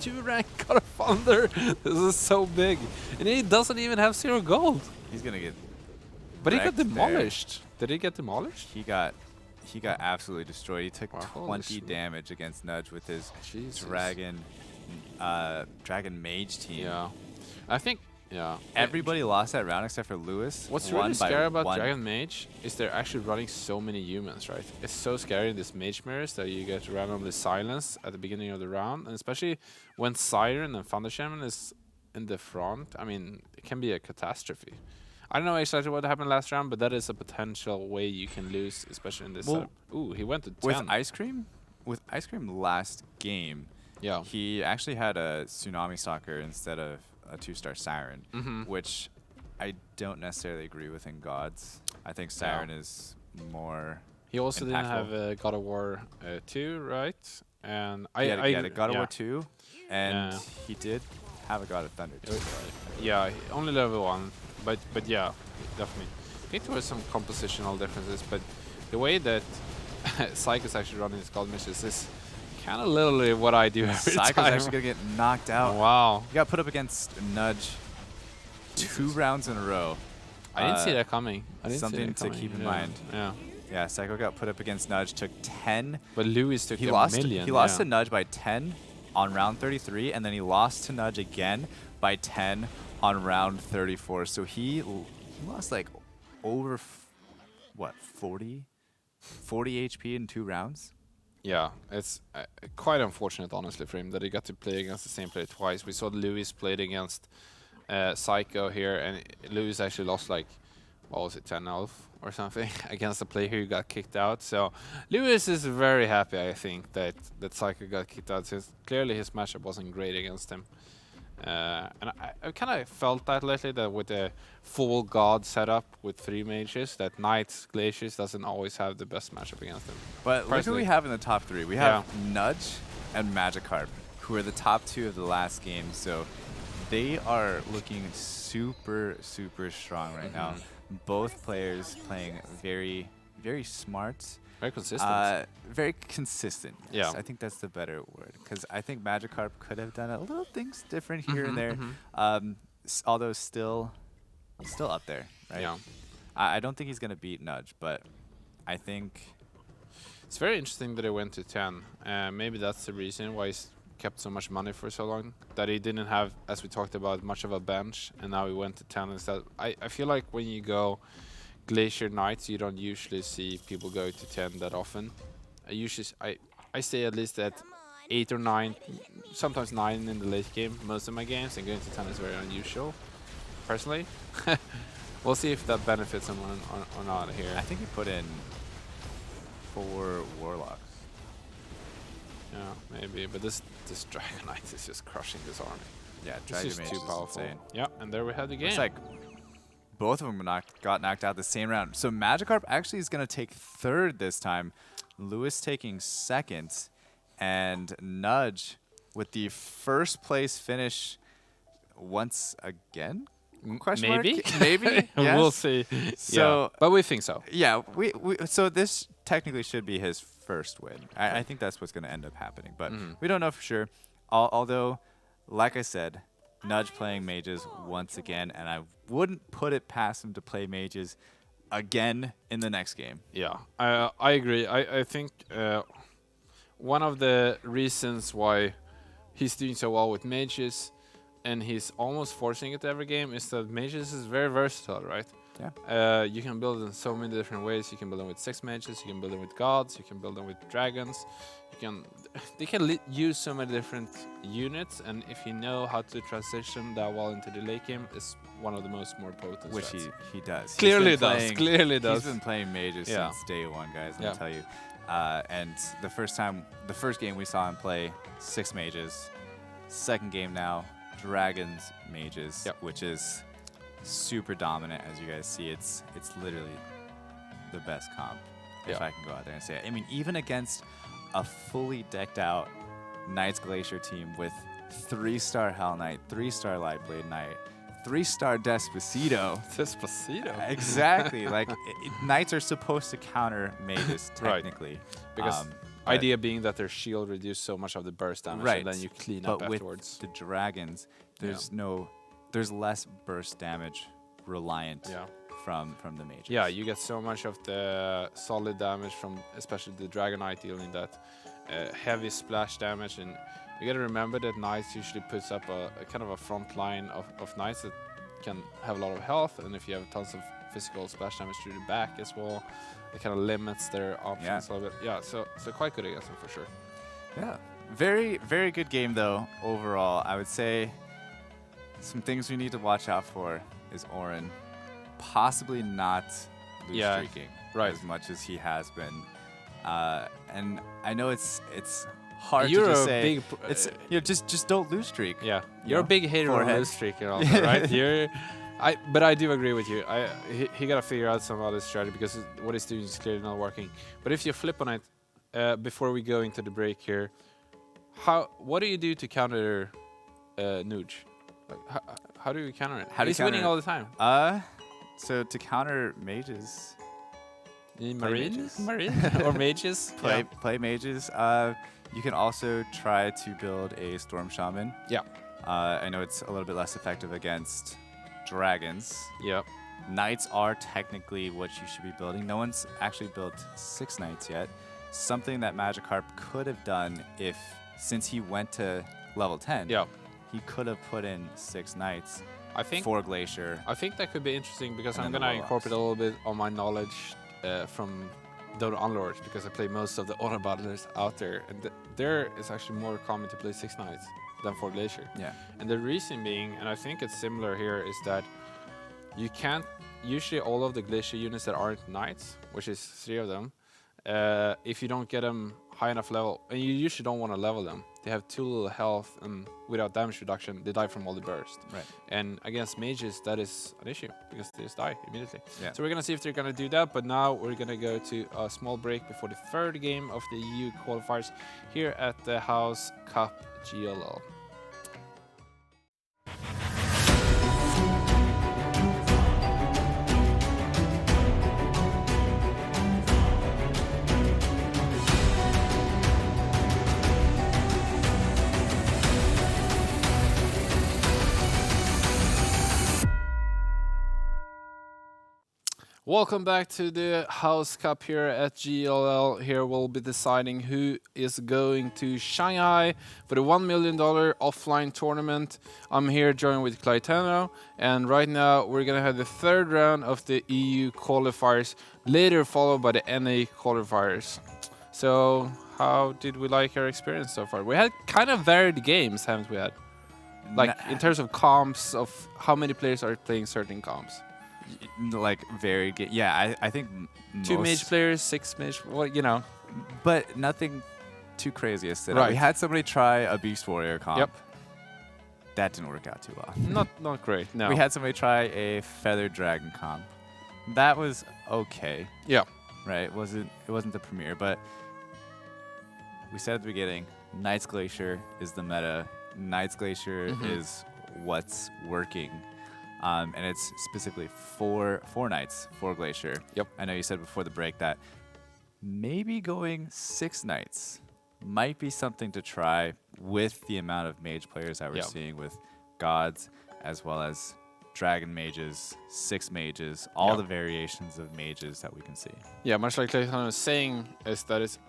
A: 2 rank God of Thunder. This is so big. And he doesn't even have 0 gold.
B: He's going to get...
A: But he got
B: wrecked there.
A: demolished. Did he get demolished?
B: He got absolutely destroyed. He took
A: Wow, holy
B: 20
A: shit.
B: damage against Nudge with his
A: Jesus.
B: Dragon Mage team.
A: Yeah. I think Yeah.
B: Everybody lost that round except for Lewis.
A: What's
B: won
A: really
B: by
A: scary about
B: 1.
A: Dragon Mage is they're actually running so many humans, right? It's so scary in this Mage mirrors that you get randomly silenced at the beginning of the round, and especially when Siren and Thunder Shaman is in the front. I mean, it can be a catastrophe. I don't know exactly what happened last round, but that is a potential way you can lose, especially in this
B: Well,
A: setup. Ooh, he went to 10.
B: With Ice Cream last game,
A: Yeah.
B: he actually had a Tsunami Stalker instead of a 2-star Siren, which I don't necessarily agree with in Gods. I think Siren is more
A: He also didn't
B: impactful.
A: have God of War 2, right? And
B: He had a God of
A: yeah.
B: War 2, and he did have a God of Thunder too.
A: Yeah, only level 1, but yeah, definitely. I think there were some compositional differences, but the way that Psycho's actually running his God missions is kind of literally what I do every
B: Psycho's
A: time.
B: actually gonna get knocked out.
A: Wow.
B: He got put up against Nudge 2 rounds in a row.
A: I didn't see that coming.
B: Something to keep in mind.
A: Yeah.
B: Yeah, Psycho got put up against Nudge, took 10.
A: But Lewis took
B: He
A: a
B: lost.
A: million.
B: He lost to Nudge by 10 on round 33, and then he lost to Nudge again by 10 on round 34. So he lost like over what 40 HP in 2 rounds.
A: Yeah, it's quite unfortunate, honestly, for him that he got to play against the same player twice. We saw Lewis played against Psycho here, and Lewis actually lost like, what was it, 10-0 or something against a player who got kicked out. So Lewis is very happy, I think, that Psycho got kicked out, since clearly his matchup wasn't great against him. And I kind of felt that lately, that with the full God setup with 3 mages, that Knights, Glaciers doesn't always have the best matchup against them.
B: But look who we have in the top 3. We have Nudge and Magikarp, who are the top 2 of the last game. So they are looking super, super strong right now. Both players playing very, very smart.
A: Very consistent.
B: Very consistent.
A: Yeah.
B: Yes, I think that's the better word, because I think Magikarp could have done a little things different here and there, although still up there, right?
A: Yeah.
B: I don't think he's gonna beat Nudge, but I think
A: It's very interesting that he went to 10. Maybe that's the reason why he's kept so much money for so long. That he didn't have, as we talked about, much of a bench, and now he went to 10 instead. I feel like when you go Glacier Knights, you don't usually see people go to 10 that often. I stay at least at 8 or 9, sometimes 9 in the late game, most of my games, and going to 10 is very unusual, personally. We'll see if that benefits him or not here.
B: I think he put in 4 Warlocks.
A: Yeah, maybe, but this Dragon Knight is just crushing this army.
B: Yeah,
A: It's
B: Dragon
A: just
B: Mage
A: too
B: is
A: powerful.
B: insane.
A: Yeah, and there we had the game.
B: Looks like both of them got knocked out the same round. So Magikarp actually is going to take 3rd this time. Lewis taking 2nd. And Nudge with the 1st place finish once again? Question
A: Maybe?
B: mark? Maybe? Yes.
A: We'll see.
B: So,
A: yeah, but we think so.
B: Yeah, so this technically should be his 1st win. I think that's what's going to end up happening, but we don't know for sure. Although, like I said, Nudge playing mages once again, and I wouldn't put it past him to play mages again in the next game.
A: Yeah, I agree. I think one of the reasons why he's doing so well with mages, and he's almost forcing it every game, is that mages is very versatile, right?
B: Yeah.
A: You can build in so many different ways. You can build them with 6 mages, you can build them with gods, you can build them with dragons. They can use so many different units, and if you know how to transition that well into the late game, is one of the more potent.
B: Which
A: strats.
B: he does.
A: Clearly does.
B: He's been playing mages since day 1, guys. Let me tell you. And the first game we saw him play 6 mages. 2nd game now, dragons mages, which is super dominant, as you guys see. It's literally the best comp, if I can go out there and say it. I mean, even against a fully decked out Knights Glacier team with 3-star Hell Knight, 3-star Lightblade Knight, 3-star Despacito.
A: Despacito.
B: Exactly. Like Knights are supposed to counter mages technically,
A: because idea being that their shield reduces so much of the burst damage, and then you clean up afterwards.
B: With the dragons, there's less burst damage reliant from the mages.
A: Yeah, you get so much of the solid damage from especially the Dragon Knight dealing that heavy splash damage, and you gotta remember that Knights usually puts up a kind of a front line of Knights that can have a lot of health, and if you have tons of physical splash damage to the back as well, it kind of limits their options a little bit. Yeah, so quite good against them for sure.
B: Yeah. Very, very good game, though, overall. I would say some things we need to watch out for is Oren possibly not lose streaking as much as he has been. And I know it's hard to just say. It's just don't lose streak.
A: Yeah, you're a big hater of lose streaking, also, right? But I do agree with you. He gotta figure out some other strategy because what he's doing is clearly not working. But if you flip on it, before we go into the break here, what do you do to counter Nuge? Like, how do you counter it? He's winning all the time.
B: So to counter mages.
A: Marines? Or mages?
B: Play mages. You can also try to build a Storm Shaman.
A: Yeah.
B: I know it's a little bit less effective against dragons.
A: Yep.
B: Knights are technically what you should be building. No one's actually built 6 knights yet. Something that Magikarp could have done since he went to level 10, he could have put in 6 knights for Glacier.
A: I think that could be interesting because I'm going to incorporate a little bit of my knowledge from Dota Unlords because I play most of the auto battlers out there. And there it's actually more common to play 6 knights than 4 Glacier.
B: Yeah.
A: And the reason being, and I think it's similar here, is that you can't, usually all of the Glacier units that aren't knights, which is 3 of them, if you don't get them high enough level, and you usually don't want to level them, they have too little health, and without damage reduction, they die from all the burst.
B: Right.
A: And against mages, that is an issue because they just die immediately.
B: Yeah.
A: So we're gonna see if they're gonna do that. But now we're gonna go to a small break before the 3rd game of the EU qualifiers here at the House Cup GLL. Welcome back to the House Cup here at GLL. Here we'll be deciding who is going to Shanghai for the $1 million offline tournament. I'm here joined with Claytano, and right now we're going to have the 3rd round of the EU qualifiers, later followed by the NA qualifiers. So how did we like our experience so far? We had kind of varied games, haven't we had? Like in terms of comps, of how many players are playing certain comps.
B: Like very good. Yeah, I think
A: 2 mage players, 6 mage, well, you know.
B: But nothing too crazy as that.
A: Right.
B: We had somebody try a Beast Warrior comp.
A: Yep.
B: That didn't work out too well.
A: Not great, no.
B: We had somebody try a Feathered Dragon comp. That was okay.
A: Yeah.
B: Right? It wasn't the premier, but we said at the beginning, Knights Glacier is the meta. Knights Glacier is what's working. And it's specifically four Knights, 4 Glacier.
A: Yep.
B: I know you said before the break that maybe going 6 Knights might be something to try with the amount of mage players that we're seeing with gods, as well as dragon mages, 6 mages, all the variations of mages that we can see. Yeah,
A: much like Clayton was saying, is that it's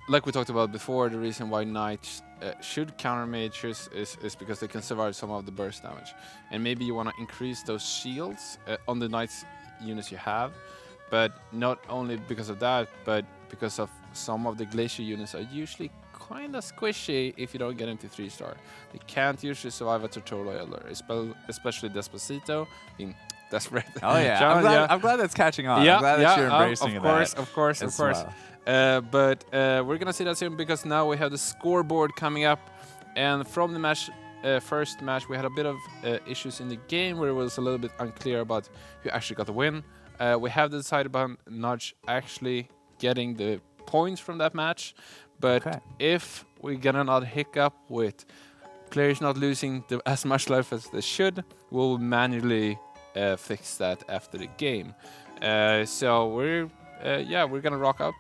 A: like we talked about before, the reason why knights should counter mages is because they can survive some of the burst damage. And maybe you want to increase those shields on the knights units you have, but not only because of that, but because of some of the glacier units are usually kind of squishy if you don't get into 3-star. They can't usually survive a tutorial elder, especially Despacito being desperate.
B: Oh yeah, I'm glad that's catching on.
A: Yeah,
B: I'm glad that you're embracing that.
A: Of course. But we're gonna see that soon because now we have the scoreboard coming up, and from the match, first match, we had a bit of issues in the game where it was a little bit unclear about who actually got the win. We have decided about Nudge actually getting the points from that match, but if we get another hiccup with players not losing as much life as they should, we'll manually fix that after the game. So we're gonna rock up.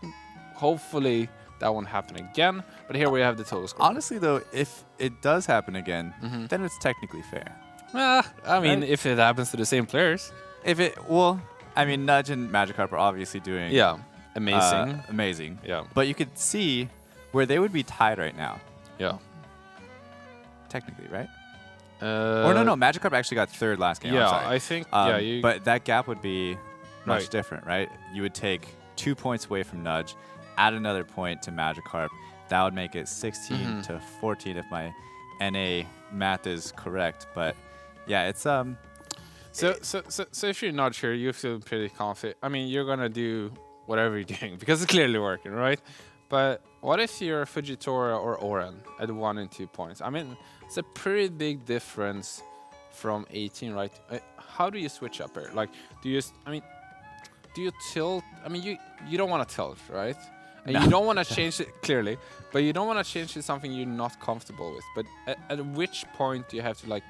A: Hopefully that won't happen again. But here we have the total score.
B: Honestly, though, if it does happen again, then it's technically fair.
A: I mean, if it happens to the same players.
B: Nudge and Magikarp are obviously doing
A: amazing. Yeah.
B: But you could see where they would be tied right now.
A: Yeah.
B: Technically, right? Or no, Magikarp actually got third last game. I'm
A: Yeah,
B: sorry.
A: I think.
B: But that gap would be much
A: Right.
B: different, right? You would take 2 points away from Nudge, add another point to Magikarp. That would make it 16
A: Mm-hmm.
B: to 14 if my NA math is correct. But yeah, it's
A: So if you're not sure, you feel pretty confident. I mean, you're gonna do whatever you're doing because it's clearly working, right? But what if you're Fujitora or Oren at 1 and 2 points? I mean, it's a pretty big difference from 18, right? How do you switch up here? Like, do you tilt? I mean, you don't want to tilt, right? And
B: No.
A: you don't want to change it clearly, but you don't want to change to something you're not comfortable with. But at which point do you have to like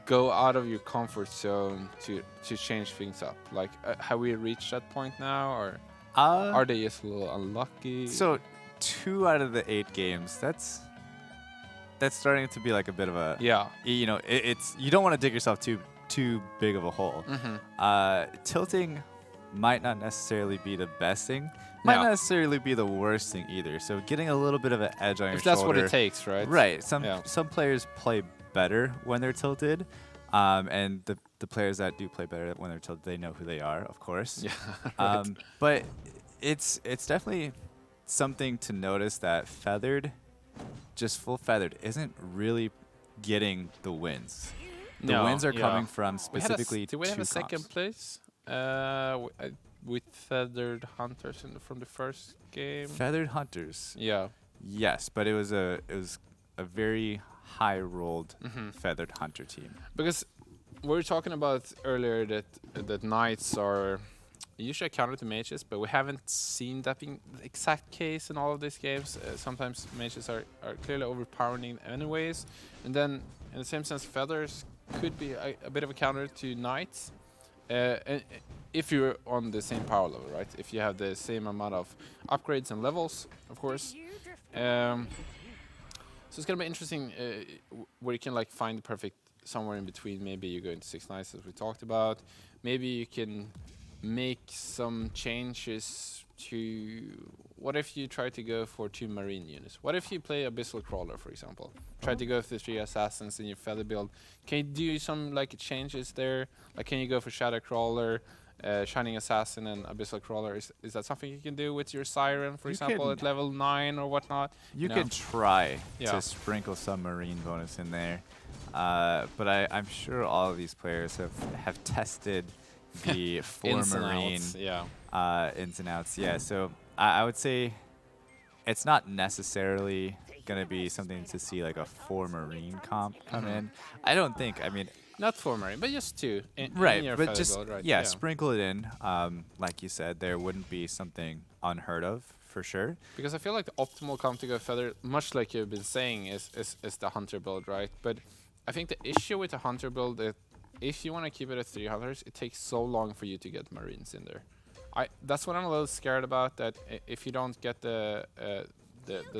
A: go out of your comfort zone to change things up? Like, have we reached that point now, or are they just a little unlucky?
B: So 2 out of the 8 games. That's starting to be like a bit of a
A: Yeah.
B: You know, it's you don't want to dig yourself too big of a hole.
A: Mm-hmm.
B: Tilting might not necessarily be the best thing. Might
A: Yeah.
B: not necessarily be the worst thing either. So getting a little bit of an edge on your
A: If that's
B: shoulder.
A: what it takes, right?
B: Right.
A: Yeah.
B: Some players play better when they're tilted, and the players that do play better when they're tilted, they know who they are, of course.
A: Yeah. Right.
B: But it's definitely something to notice that feathered, just full feathered, isn't really getting the wins. The
A: No,
B: wins are
A: yeah.
B: coming from
A: We had
B: specifically
A: do we have
B: two
A: a second
B: comps.
A: place? With feathered hunters from the first game.
B: Feathered hunters.
A: Yeah.
B: Yes, but it was a very high rolled
A: Mm-hmm.
B: feathered hunter team.
A: Because we were talking about earlier that knights are usually a counter to mages, but we haven't seen that being the exact case in all of these games. Sometimes mages are clearly overpowering anyways, and then in the same sense, feathers could be a bit of a counter to knights. And if you're on the same power level, right? If you have the same amount of upgrades and levels, of course. So it's gonna be interesting where you can like find the perfect somewhere in between. Maybe you go into 6 knights as we talked about. Maybe you can make some changes to. What if you try to go for 2 marine units? What if you play Abyssal Crawler, for example? Try to go for 3 assassins in your feather build. Can you do some like changes there? Like, can you go for Shadow Crawler, Shining Assassin, and Abyssal Crawler? Is that something you can do with your Siren, for
B: You
A: example,
B: can-
A: at level 9 or whatnot?
B: You
A: No.
B: can try
A: Yeah.
B: to sprinkle some marine bonus in there, but I'm sure all of these players have tested the 4
A: Ins and
B: marine
A: outs, yeah.
B: ins and outs. Yeah, so I would say it's not necessarily going to be something to see like a 4 marine comp come in. I don't think. I mean,
A: Not 4 marine, but just 2 in
B: right,
A: your
B: but
A: feather
B: just
A: build, right?
B: yeah, sprinkle it in. Like you said, there wouldn't be something unheard of for sure.
A: Because I feel like the optimal comp to go feather, much like you've been saying, is the hunter build, right? But I think the issue with the hunter build is if you want to keep it at 3 hunters, it takes so long for you to get marines in there. That's what I'm a little scared about. That if you don't get the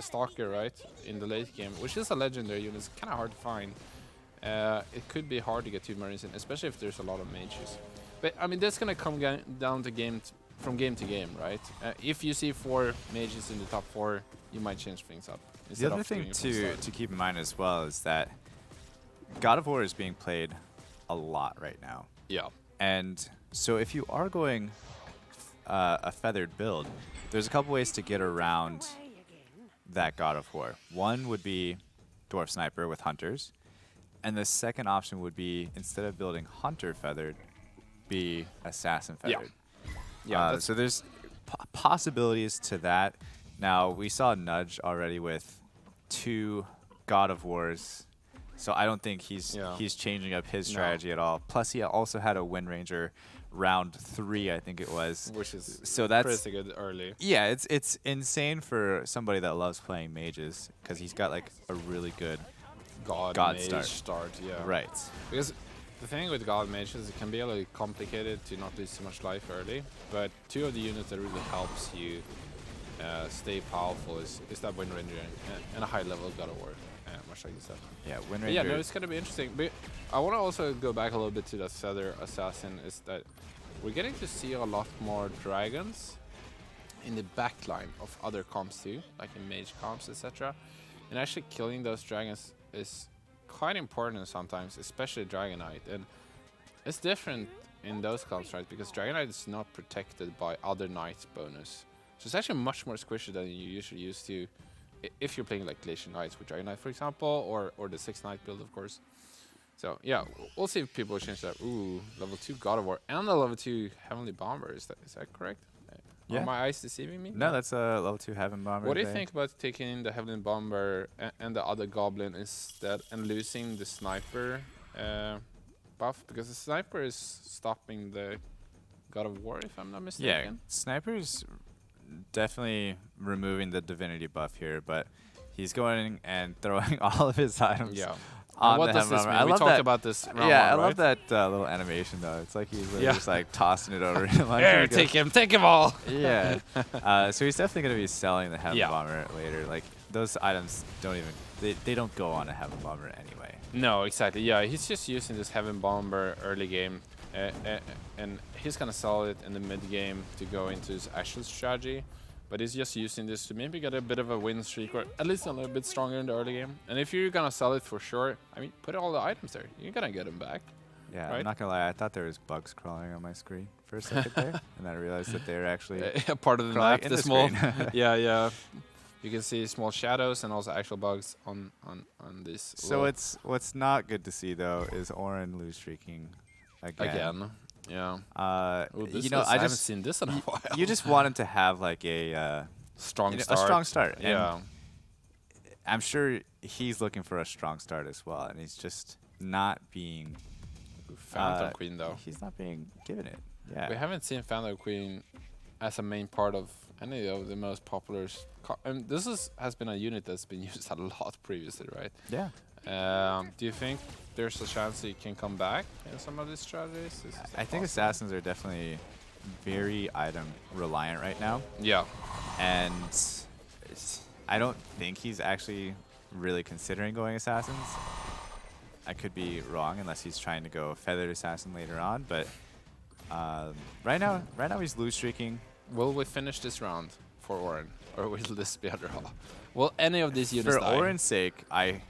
A: stalker right in the late game, which is a legendary unit, it's kind of hard to find. It could be hard to get 2 marines in, especially if there's a lot of mages. But I mean, that's gonna come down to from game to game, right? If you see 4 mages in the top 4, you might change things up.
B: The
A: instead
B: other
A: of
B: thing
A: doing it from start.
B: to keep in mind as well is that God of War is being played a lot right now.
A: Yeah.
B: And so if you are going a feathered build, there's a couple ways to get around that God of War. One would be Dwarf Sniper with hunters. And the second option would be, instead of building hunter feathered, be assassin
A: Yeah.
B: feathered.
A: Yeah.
B: So there's possibilities to that. Now, we saw Nudge already with 2 God of Wars. So I don't think he's changing up his strategy at all. Plus, he also had a Wind Ranger round 3, I think it was.
A: Which is
B: so that's
A: pretty good early.
B: Yeah, it's insane for somebody that loves playing mages, because he's got like a really good
A: God mage start, yeah.
B: right.
A: Because the thing with God Mage is it can be a little complicated to not lose too much life early, but 2 of the units that really helps you stay powerful is that Wind Ranger and a high level God of War, much like you said.
B: Yeah, Wind
A: But
B: Ranger.
A: yeah, no, it's gonna be interesting. But I want to also go back a little bit to that Feather Assassin, is that we're getting to see a lot more dragons in the backline of other comps too, like in mage comps, etc. And actually killing those dragons is quite important sometimes, especially Dragon Knight. And it's different in those clubs, right? Because Dragon Knight is not protected by other knights bonus. So it's actually much more squishy than you usually used to if you're playing like Glacier Knights with Dragon Knight, for example, or the 6 Knight build, of course. So yeah, we'll see if people change that. Ooh, level 2 God of War and the level 2 Heavenly Bomber. Is that correct?
B: Yeah.
A: Are my eyes deceiving me?
B: No, that's a level 2 Heaven Bomber.
A: What do you think about taking the Heavenly Bomber and the other Goblin instead and losing the Sniper buff? Because the Sniper is stopping the God of War, if I'm not mistaken.
B: Yeah, Sniper's definitely removing the Divinity buff here, but he's going and throwing all of his items.
A: Yeah.
B: On
A: what
B: the
A: does
B: Heaven
A: this
B: Bomber.
A: mean? We
B: love
A: talked
B: that,
A: about this round
B: yeah, I
A: one,
B: love
A: right?
B: that little animation though. It's like he's
A: Yeah.
B: just like tossing it over. Like,
A: Here, take him all.
B: Yeah. So he's definitely going to be selling the Heaven
A: Yeah.
B: Bomber later. Like those items don't even they don't go on a Heaven Bomber anyway.
A: No, exactly. Yeah, he's just using this Heaven Bomber early game, and he's gonna sell it in the mid game to go into his actual strategy. But he's just using this to maybe get a bit of a win streak, or at least a little bit stronger in the early game. And if you're gonna sell it for sure, I mean, put all the items there. You're gonna get them back.
B: Yeah,
A: Right?
B: I'm not gonna lie. I thought there was bugs crawling on my screen for a second there, and then I realized that they're actually
A: A part of the
B: crawling
A: map,
B: in
A: the
B: the
A: small.
B: screen.
A: Yeah. You can see small shadows and also actual bugs on this.
B: So what's not good to see though is Oren lose streaking again.
A: Yeah.
B: You
A: This
B: know,
A: is- I haven't seen this in a while.
B: you just want him to have like a
A: strong
B: a
A: start.
B: strong start. And
A: Yeah.
B: I'm sure he's looking for a strong start as well, and he's just not being.
A: Phantom Queen though.
B: He's not being given it. Yeah.
A: We haven't seen Phantom Queen as a main part of any of the most popular. And this has been a unit that's been used a lot previously, right?
B: Yeah.
A: Do you think there's a chance he can come back in some of these strategies? Is that
B: I think
A: possible?
B: assassins are definitely very item reliant right now,
A: Yeah.
B: and I don't think he's actually really considering going assassins. I could be wrong unless he's trying to go feathered assassin later on, but right now he's lose streaking.
A: Will we finish this round for Oren, or will this be a draw? Will any of these units
B: For
A: die?
B: Oren's sake, I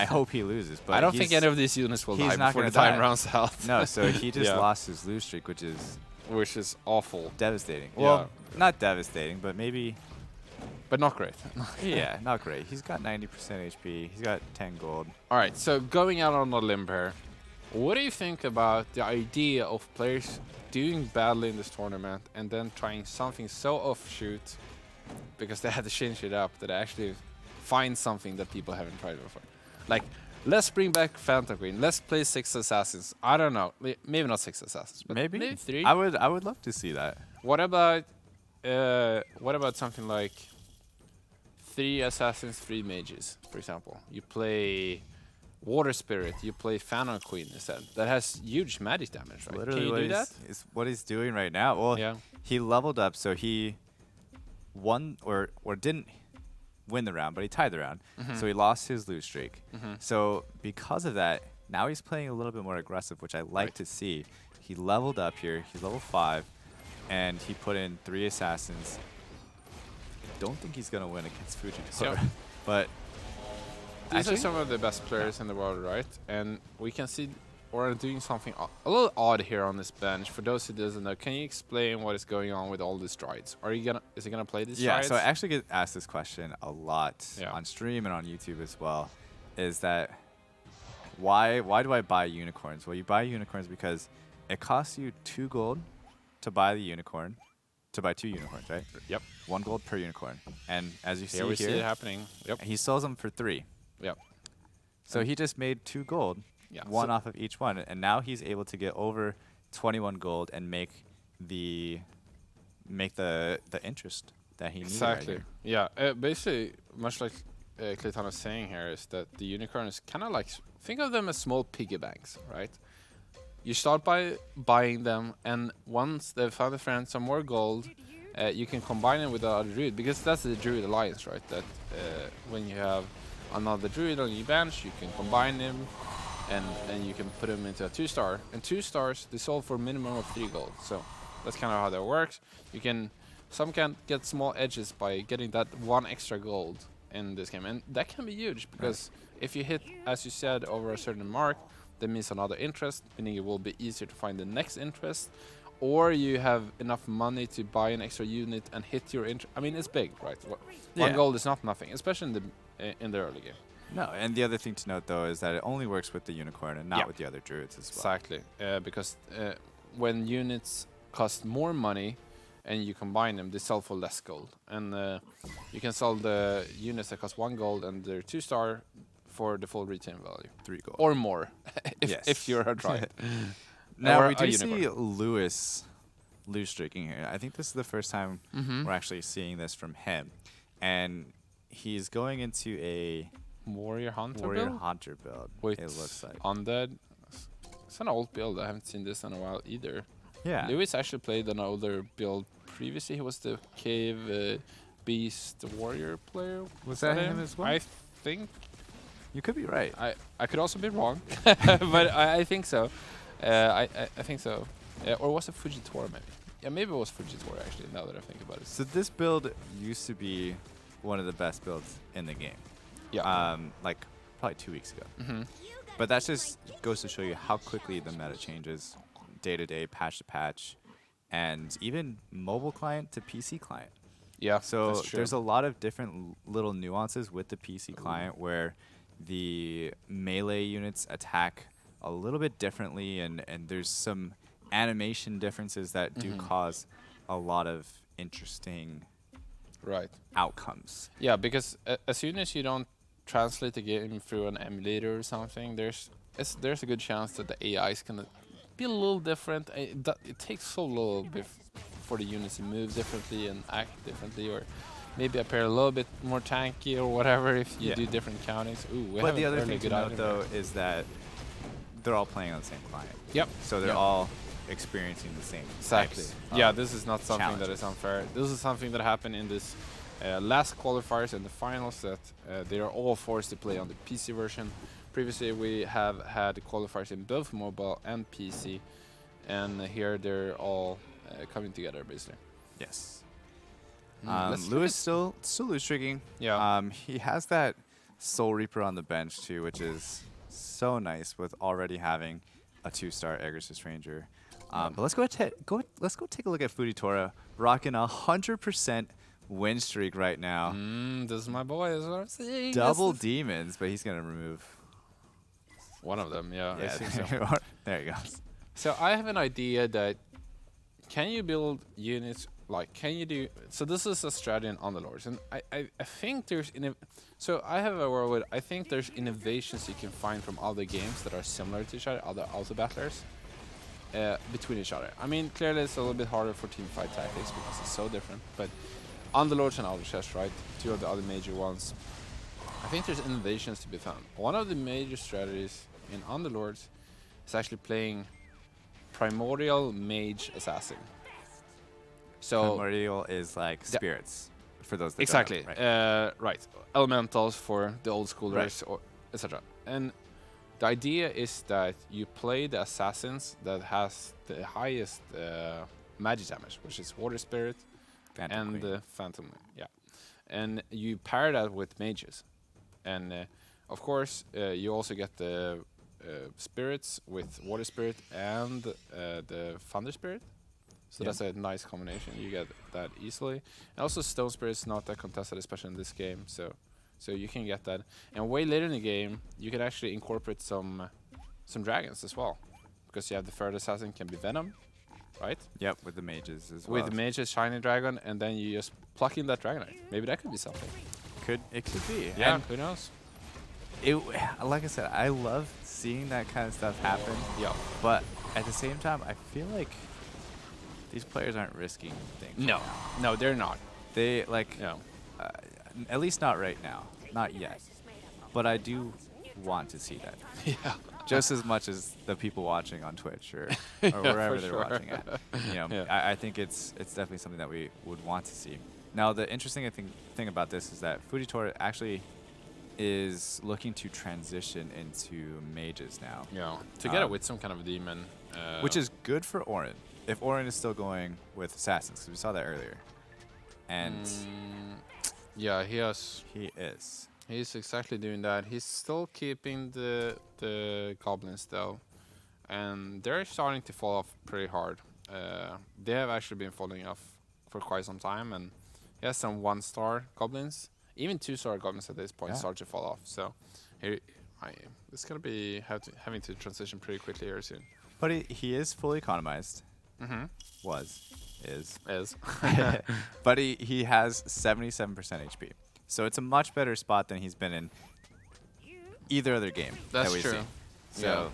B: hope he loses, but
A: I don't think any of these units will
B: he's
A: die
B: not
A: before the
B: gonna
A: time
B: die.
A: runs out.
B: No, so he just
A: Yeah.
B: lost his lose streak, which is
A: Which is awful,
B: devastating.
A: Yeah.
B: Well, not devastating, but maybe,
A: but not great.
B: yeah, not great. He's got 90% HP. He's got 10 gold.
A: All right, so going out on a limb here, what do you think about the idea of players doing badly in this tournament and then trying something so offshoot because they had to change it up that they actually find something that people haven't tried before? Like, let's bring back Phantom Queen. Let's play 6 assassins. I don't know, maybe not 6 assassins, but
B: Maybe
A: 3.
B: I would love to see that.
A: What about something like 3 assassins, 3 mages, for example? You play Water Spirit, you play Phantom Queen instead. That has huge magic damage, right?
B: Literally
A: Can you do that?
B: is what he's doing right now. Well,
A: Yeah.
B: he leveled up, so he won or didn't win the round, but he tied the round. So he lost his lose streak. So because of that, now he's playing a little bit more aggressive, which I like
A: Right.
B: to see. He leveled up here. He's level 5, and he put in 3 assassins. I don't think he's gonna win against Fujitaro,
A: Yeah.
B: but
A: These
B: actually,
A: are some of the best players in the world, right? And we can see Oren doing something a little odd here on this bench. For those who doesn't know, can you explain what is going on with all these strides? Is he gonna play these
B: yeah,
A: strides?
B: so I actually get asked this question a lot
A: Yeah.
B: on stream and on YouTube as well. Is that why do I buy unicorns? Well, you buy unicorns because it costs you 2 gold to buy the unicorn, to buy 2 unicorns, right?
A: Yep.
B: 1 gold per unicorn. And as you
A: Here we
B: see
A: see it
B: here,
A: happening. Yep.
B: he sells them for 3.
A: Yep.
B: So he just made 2 gold,
A: Yeah.
B: 1 off of each one, and now he's able to get over 21 gold and make the interest that he needed.
A: Exactly.
B: Right
A: Yeah. Basically, much like Clayton is saying here, is that the unicorn is kind of like, think of them as small piggy banks, right? You start by buying them, and once they've found a friend, some more gold, you can combine it with the other druid, because that's the druid alliance, right? That when you have another druid on your bench, you can combine them, and you can put them into a 2-star. And 2 stars, they sold for a minimum of 3 gold. So that's kind of how that works. Some can get small edges by getting that 1 extra gold in this game, and that can be huge because If you hit, as you said, over a certain mark, that means another interest, meaning it will be easier to find the next interest, or you have enough money to buy an extra unit and hit your interest. I mean, it's big, right? One
B: Yeah.
A: gold is not nothing, especially in the early game.
B: No, and the other thing to note though is that it only works with the unicorn and not
A: Yeah.
B: with the other druids as well.
A: Exactly, because when units cost more money and you combine them, they sell for less gold. And you can sell the units that cost 1 gold and they're 2-star for the full retail value.
B: 3 gold.
A: Or more, if,
B: Yes.
A: if you're a Dryad.
B: Now
A: Or
B: we
A: a
B: do
A: unicorn.
B: see Lewis loose streaking here. I think this is the first time
A: Mm-hmm.
B: we're actually seeing this from him. And he's going into a
A: Warrior Hunter
B: warrior
A: build?
B: hunter build,
A: With
B: it looks like.
A: Undead. It's an old build. I haven't seen this in a while either.
B: Yeah.
A: Lewis actually played an older build previously. He was the Cave Beast Warrior player.
B: Was that him as well?
A: I think.
B: You could be right.
A: I could also be wrong, but I think so. I think so. Or was it Fujitora maybe? Yeah, maybe it was Fujitora actually, now that I think about it.
B: So this build used to be one of the best builds in the game.
A: Yeah.
B: Like probably 2 weeks ago.
A: Mm-hmm.
B: But that just goes to show you how quickly the meta changes day to day, patch to patch, and even mobile client to PC client.
A: Yeah,
B: So
A: that's true.
B: there's a lot of different little nuances with the PC client where the melee units attack a little bit differently, and there's some animation differences that do cause a lot of interesting
A: Right.
B: outcomes.
A: Yeah, because as soon as you don't translate the game through an emulator or something, there's a good chance that the AI is gonna be a little different. It takes so little for the units to move differently and act differently, or maybe appear a little bit more tanky or whatever if you
B: Yeah.
A: do different countings. Ooh, we
B: But
A: have
B: the
A: a
B: other
A: fairly
B: thing to
A: good
B: note
A: item
B: though
A: here.
B: is that they're all playing on the same client.
A: Yep.
B: So they're
A: Yep.
B: all experiencing the same
A: Exactly.
B: types
A: Yeah,
B: of
A: this is not something that
B: challenges.
A: is unfair. This is something that happened in this last qualifiers and the finals, that they are all forced to play on the PC version. Previously, we have had qualifiers in both mobile and PC, and here they're all coming together basically.
B: Yes.
A: Let's look
B: Lewis
A: at-
B: still loose streaking.
A: Yeah.
B: He has that Soul Reaper on the bench too, which is so nice with already having a 2-star Egress Ranger. But let's go take a look at Fujitora, rocking 100% win streak right now.
A: This is my boy. Is what I'm saying.
B: Double
A: This is
B: demons, but he's gonna remove.
A: one of them. Yeah, I
B: Yeah,
A: think so.
B: there he goes.
A: So I have an idea that can you build units like can you do so this is a strategy in Underlords, and I think there's so I have a world where I think there's innovations you can find from other games that are similar to each other, other auto battlers between each other. I mean, clearly it's a little bit harder for team fight tactics because it's so different, but Underlords and Auto Chess, right, two of the other major ones, I think there's innovations to be found. One of the major strategies in Underlords is actually playing Primordial Mage Assassin. So
B: Primordial is like spirits for those that
A: exactly,
B: don't know, right?
A: right. Elementals for the old schoolers, or etc. And the idea is that you play the assassins that has the highest magic damage, which is Water Spirit
B: Phantom
A: and
B: Queen.
A: Phantom. Yeah, and you pair that with mages, and of course you also get the spirits with Water Spirit and the Thunder Spirit. So
B: Yeah.
A: that's a nice combination. You get that easily. And also Stone Spirit is not that contested, especially in this game. So you can get that. And way later in the game, you can actually incorporate some dragons as well, because you have the third assassin can be Venom, right?
B: Yep, with the mages as well.
A: With the mages, shiny dragon, and then you just pluck in that dragonite. Maybe that could be something.
B: It could be.
A: Yeah,
B: And
A: who knows?
B: it, like I said, I love seeing that kind of stuff happen.
A: Yeah.
B: But at the same time, I feel like these players aren't risking things.
A: No, they're not.
B: They like,
A: Yeah.
B: at least not right now, not yet. But I do want to see that,
A: Yeah.
B: just as much as the people watching on Twitch or
A: Yeah,
B: wherever
A: for
B: they're
A: sure.
B: watching at. You know,
A: Yeah.
B: I think it's definitely something that we would want to see. Now, the interesting thing about this is that Fujitora actually is looking to transition into mages now.
A: Yeah. Together with some kind of demon.
B: Which is good for Orin. If Orin is still going with assassins, because we saw that earlier. And
A: yeah, he has.
B: he is.
A: He's exactly doing that. He's still keeping the goblins though, and they're starting to fall off pretty hard. They have actually been falling off for quite some time, and he has some 1-star goblins, even 2-star goblins at this point
B: Yeah.
A: start to fall off. So here, it's gonna be having to transition pretty quickly here soon.
B: But he is fully economized.
A: Mm-hmm.
B: Is.
A: Is
B: But he has 77% HP. So it's a much better spot than he's been in either other game
A: That's
B: that we've
A: true.
B: seen. So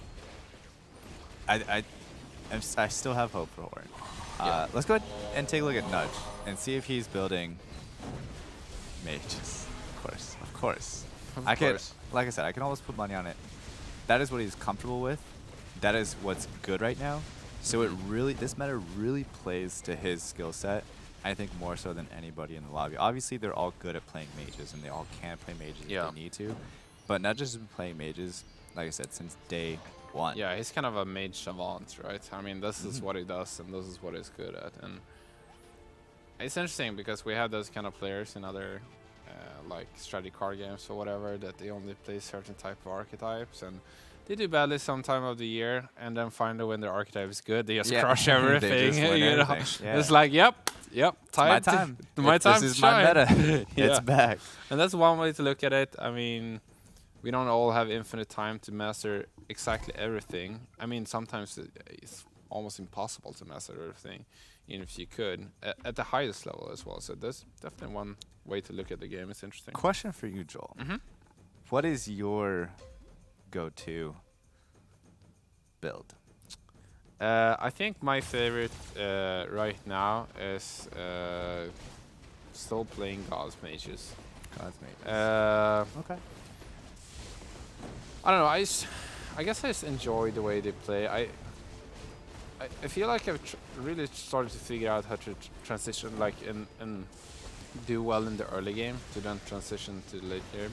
B: I still have hope for Horde.
A: Yeah.
B: Let's go ahead and take a look at Nudge and see if he's building mages. Of course.
A: Of
B: I can,
A: course.
B: like I said, I can always put money on it. That is what he's comfortable with. That is what's good right now. So it really, this meta really plays to his skill set. I think more so than anybody in the lobby. Obviously, they're all good at playing mages, and they all can play mages if they need to. But Nudge has been playing mages, like I said, since day one.
A: Yeah, he's kind of a mage savant, right? I mean, this is what he does, and this is what he's good at. And it's interesting because we have those kind of players in other, like strategy card games or whatever, that they only play certain type of archetypes, and they do badly some time of the year, and then finally when their archetype is good, they just crush
B: They
A: everything.
B: just win
A: you know?
B: everything. Yeah.
A: It's like, yep,
B: My time.
A: my time.
B: This is
A: to
B: my
A: shine.
B: meta.
A: Yeah.
B: It's back.
A: And that's one way to look at it. I mean, we don't all have infinite time to master exactly everything. I mean, sometimes it's almost impossible to master everything, even if you could, at the highest level as well. So that's definitely one way to look at the game. It's interesting.
B: Question for you, Joel.
A: Mm-hmm.
B: What is your go-to build?
A: I think my favorite right now is still playing God's Mages.
B: God's Mages.
A: Okay.
B: Okay.
A: I don't know. I guess I just enjoy the way they play. I feel like I've really started to figure out how to transition, like and do well in the early game to then transition to the late game.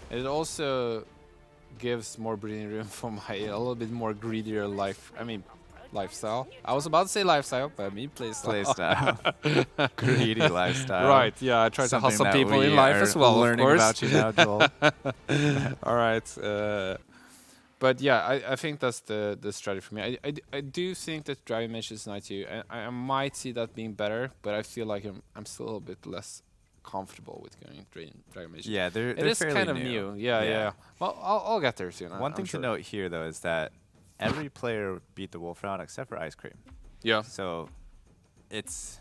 A: And it also gives more breathing room for my a little bit more greedier lifestyle. I was about to say lifestyle, but I mean playstyle.
B: Playstyle. Greedy lifestyle.
A: Right. Yeah. I try to
B: Something
A: hustle
B: that
A: people
B: we
A: in life
B: are
A: as well.
B: learning
A: of course.
B: about you now, Joel.
A: All right. But yeah, I think that's the strategy for me. I do think that Dragon Mage is nice too. I might see that being better, but I feel like I'm still a little bit less comfortable with going Dragon Mage.
B: Yeah, they're
A: It is
B: fairly
A: kind of new. Yeah. Well, I'll get there soon.
B: One
A: I'm
B: thing
A: sure.
B: to note here, though, is that every player beat the Wolf round except for Ice Cream.
A: Yeah.
B: So it's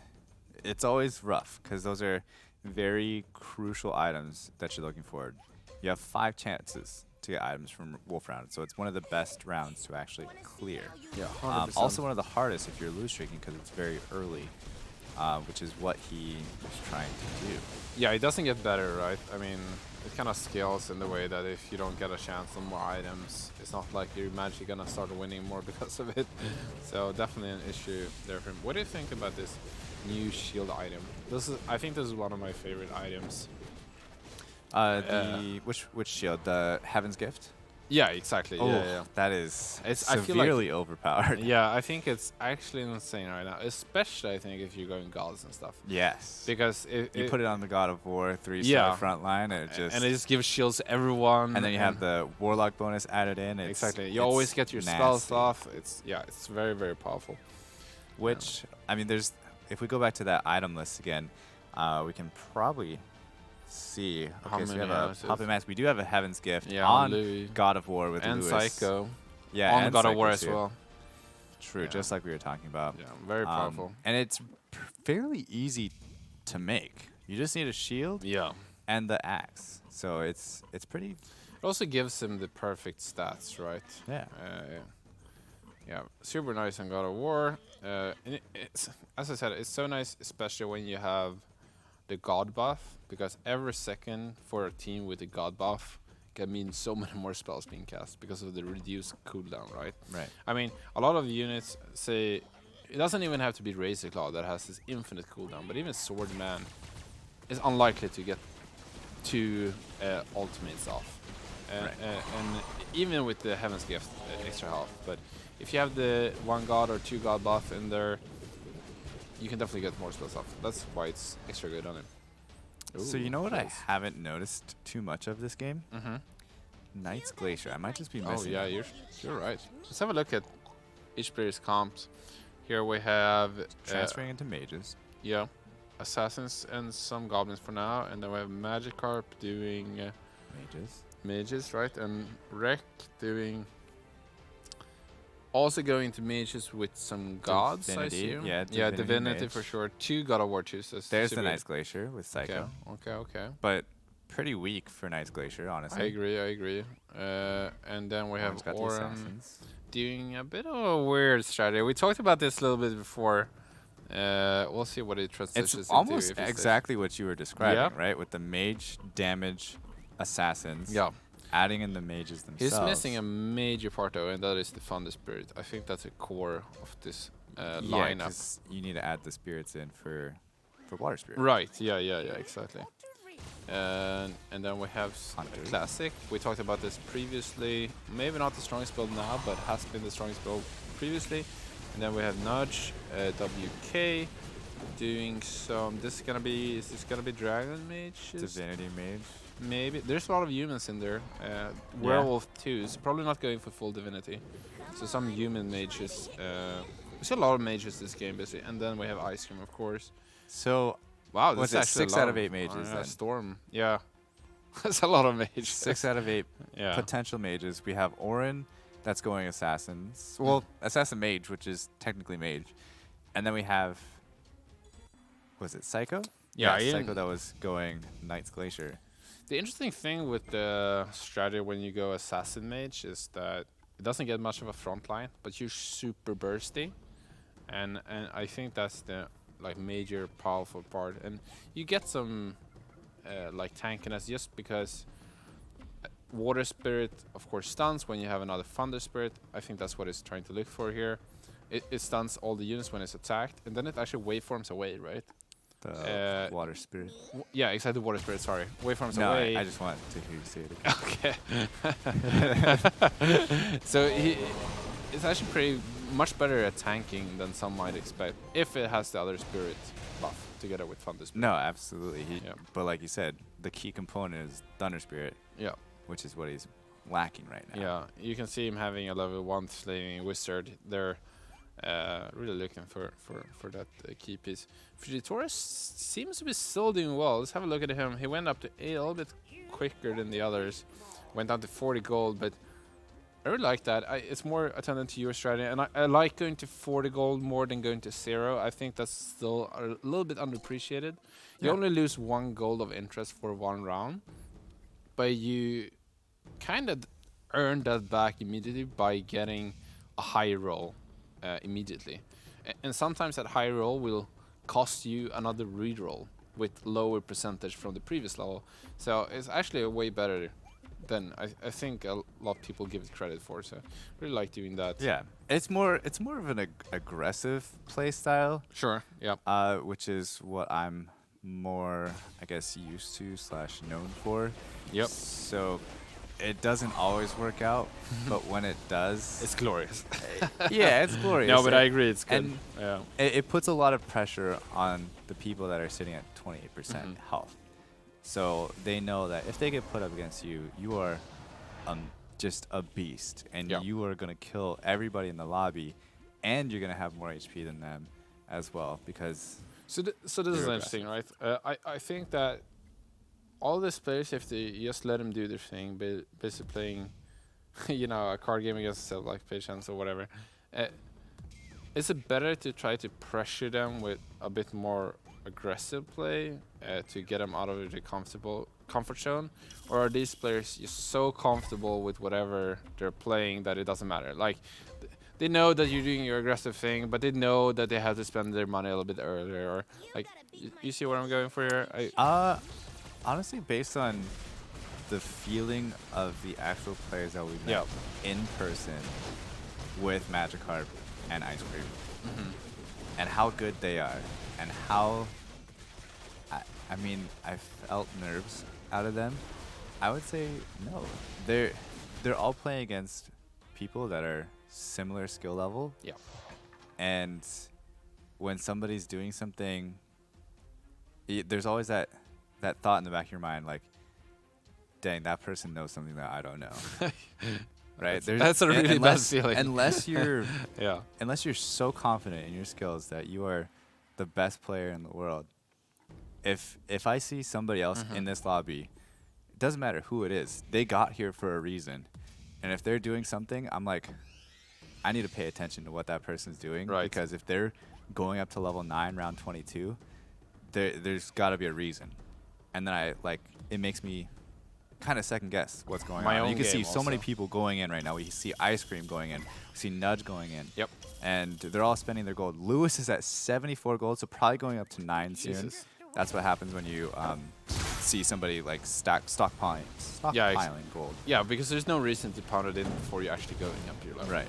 B: always rough because those are very crucial items that you're looking for. You have 5 chances to get items from Wolf round, so it's one of the best rounds to actually clear.
A: Yeah. 100%.
B: Also one of the hardest if you're lose streaking because it's very early, which is what he was trying to do.
A: Yeah, it doesn't get better, right? I mean, it kind of scales in the way that if you don't get a chance on more items, it's not like you're magically gonna start winning more because of it. So definitely an issue there for him. What do you think about this new shield item? I think this is one of my favorite items.
B: Which shield? The Heaven's Gift?
A: Yeah, exactly. Yeah.
B: That is
A: I feel like-
B: severely overpowered.
A: Yeah, I think it's actually insane right now, especially I think if you're going gods and stuff.
B: Yes.
A: Because
B: You put it on the God of War 3-star
A: Yeah.
B: front line, and
A: it just gives shields to everyone.
B: and then you have the Warlock bonus added in.
A: exactly. You
B: it's
A: always get your spells
B: nasty.
A: off. It's very, very powerful.
B: Which, I mean, if we go back to that item list again, we can probably see.
A: How
B: Okay, so we
A: many
B: have
A: houses?
B: a Puppet Mask. We do have a Heaven's Gift
A: Yeah,
B: on
A: Louis.
B: God of War with
A: And
B: Lewis.
A: Psycho.
B: Yeah,
A: on
B: and
A: God of
B: Psycho
A: War as
B: too.
A: well.
B: True,
A: Yeah.
B: just like we were talking about.
A: Yeah, very powerful.
B: And it's fairly easy to make. You just need a shield
A: Yeah.
B: and the axe. So it's pretty.
A: It also gives him the perfect stats, right?
B: Yeah.
A: Yeah, super nice on God of War. And it's, as I said, it's so nice, especially when you have the God buff, because every second for a team with a God buff can mean so many more spells being cast because of the reduced cooldown, right?
B: Right.
A: I mean, a lot of units say it doesn't even have to be Razor Claw that has this infinite cooldown, but even Swordman is unlikely to get 2 ultimates off.
B: Right.
A: And even with the Heaven's Gift extra health, but if you have the 1 God or 2 God buff in there, you can definitely get more spells off. That's why it's extra good on him.
B: So
A: Ooh,
B: you know what I
A: close.
B: haven't noticed too much of this game?
A: Mm-hmm.
B: Knight's Glacier. I might just be
A: Oh
B: missing
A: yeah,
B: it.
A: you're right. Let's have a look at each player's comps. Here we have
B: Transferring into mages.
A: yeah, assassins and some goblins for now, and then we have Magikarp doing
B: Mages.
A: mages, right? And Rek doing also going to mages with some gods,
B: Divinity,
A: I assume.
B: yeah,
A: Yeah,
B: Divinity
A: Divinity for
B: mage.
A: sure. 2 God of War chooses.
B: There's
A: should
B: the
A: be-
B: Knight's Glacier with Psycho.
A: Okay.
B: But pretty weak for Knight's Glacier, honestly.
A: I agree. And then we have
B: Orange got the
A: Oren
B: assassins.
A: doing a bit of a weird strategy. We talked about this a little bit before. We'll see what it transitions
B: It's
A: into.
B: almost
A: if it's
B: exactly what you were describing,
A: Yeah.
B: right? With the mage damage assassins.
A: Yeah.
B: Adding in the mages themselves.
A: He's missing a major part though, and that is the Thunder Spirit. I think that's a core of this
B: Yeah,
A: lineup.
B: 'cause you need to add the spirits in for Water Spirit.
A: Right, yeah, exactly. And then we have
B: Hunter.
A: Classic. We talked about this previously. Maybe not the strongest build now, but has been the strongest build previously. And then we have Nudge, WK, doing some. Is this gonna be Dragon Mage?
B: Divinity mage.
A: Maybe. There's a lot of humans in there. Werewolf too, so probably not going for full Divinity. So some human mages. We see a lot of mages this game, basically. And then we have Ice Cream, of course.
B: So
A: Wow,
B: Was
A: this
B: it
A: is actually
B: 6
A: a lot
B: out of 8 mages then?
A: Storm, yeah. That's a lot of mages.
B: 6 out of 8
A: Yeah.
B: potential mages. We have Orin, that's going assassins. Well, assassin mage, which is technically mage. And then we have, was it Psycho?
A: Yeah,
B: Psycho that was going Knight's Glacier.
A: The interesting thing with the strategy when you go assassin mage is that it doesn't get much of a front line, but you're super bursty, and I think that's the major powerful part. And you get some tankiness just because Water Spirit, of course, stuns when you have another Thunder Spirit. I think that's what it's trying to look for here. It stuns all the units when it's attacked, and then it actually waveforms away, right?
B: The Water Spirit.
A: Yeah, exactly. Water Spirit. Sorry, waveforms
B: No,
A: away.
B: I just want to hear you say it again.
A: Okay. So it's actually pretty much better at tanking than some might expect if it has the other spirit buff together with Thunder Spirit.
B: No, absolutely.
A: Yeah.
B: But like you said, the key component is Thunder Spirit,
A: Yeah.
B: which is what he's lacking right now.
A: Yeah. You can see him having a level 1 slaying wizard. They're really looking for that key piece. Fugitoris seems to be still doing well. Let's have a look at him. He went up to 8 a little bit quicker than the others. Went down to 40 gold, but I really like that. It's more attendant to your strategy, and I like going to 40 gold more than going to 0. I think that's still a little bit underappreciated. You
B: Yeah.
A: only lose 1 gold of interest for 1 round, but you kind of earn that back immediately by getting a high roll immediately. And sometimes that high roll will cost you another reroll with lower percentage from the previous level. So it's actually a way better than I think a lot of people give it credit for. So really like doing that.
B: Yeah, it's more of an aggressive play style,
A: Sure. Yeah.
B: which is what I'm more, I guess, used to / known for.
A: Yep.
B: So it doesn't always work out, but when it does,
A: It's glorious.
B: yeah, it's glorious.
A: No, but I agree. It's good.
B: And
A: Yeah.
B: it puts a lot of pressure on the people that are sitting at 28% health. So they know that if they get put up against you, you are just a beast, and
A: Yeah.
B: you are going to kill everybody in the lobby, and you're going to have more HP than them as well, because
A: So this is
B: They're
A: interesting, right? I think that all these players, if they just let them do their thing, basically playing, a card game against itself, like Patience or whatever, is it better to try to pressure them with a bit more aggressive play to get them out of their comfort zone, or are these players just so comfortable with whatever they're playing that it doesn't matter? Like, they know that you're doing your aggressive thing, but they know that they have to spend their money a little bit earlier. Or like, you see where I'm going for here?
B: honestly, based on the feeling of the actual players that we met in person with Magikarp and Ice Cream, and how good they are, and how I mean, I felt nerves out of them. I would say no. They're all playing against people that are similar skill level.
A: Yeah.
B: And when somebody's doing something, there's always that that thought in the back of your mind, like, dang, that person knows something that I don't know. Right?
A: That's a really bad feeling.
B: Unless you're
A: Yeah.
B: unless you're so confident in your skills that you are the best player in the world. If I see somebody else in this lobby, it doesn't matter who it is. They got here for a reason. And if they're doing something, I'm like, I need to pay attention to what that person's doing.
A: Right.
B: Because if they're going up to level 9, round 22, there's got to be a reason. And then it makes me kind of second guess what's going
A: My
B: on.
A: own
B: You can see
A: game
B: so many
A: also.
B: people going in right now. We see Ice Cream going in. We see Nudge going in.
A: Yep.
B: And they're all spending their gold. Lewis is at 74 gold, so probably going up to 9 soon.
A: Jesus.
B: That's what happens when you see somebody like stockpiling gold.
A: Yeah, because there's no reason to pound it in before you're actually going up your level.
B: Right.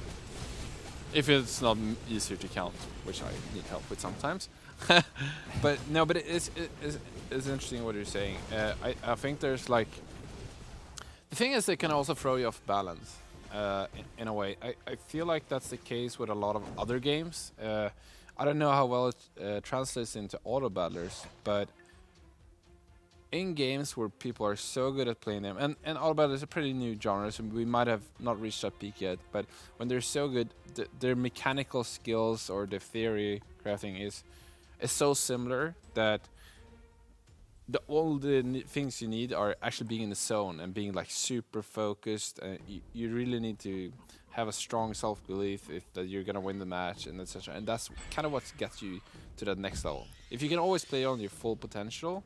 A: If it's not easier to count, which I need help with sometimes. But no, but it's interesting what you're saying. I think there's like, the thing is they can also throw you off balance in a way. I feel like that's the case with a lot of other games. I don't know how well it translates into auto battlers, but in games where people are so good at playing them, and auto battlers is a pretty new genre, so we might have not reached that peak yet, but when they're so good, their mechanical skills or the theory crafting is so similar that all the things you need are actually being in the zone and being like super focused. You really need to have a strong self-belief that you're gonna win the match and etc. And that's kind of what gets you to that next level. If you can always play on your full potential,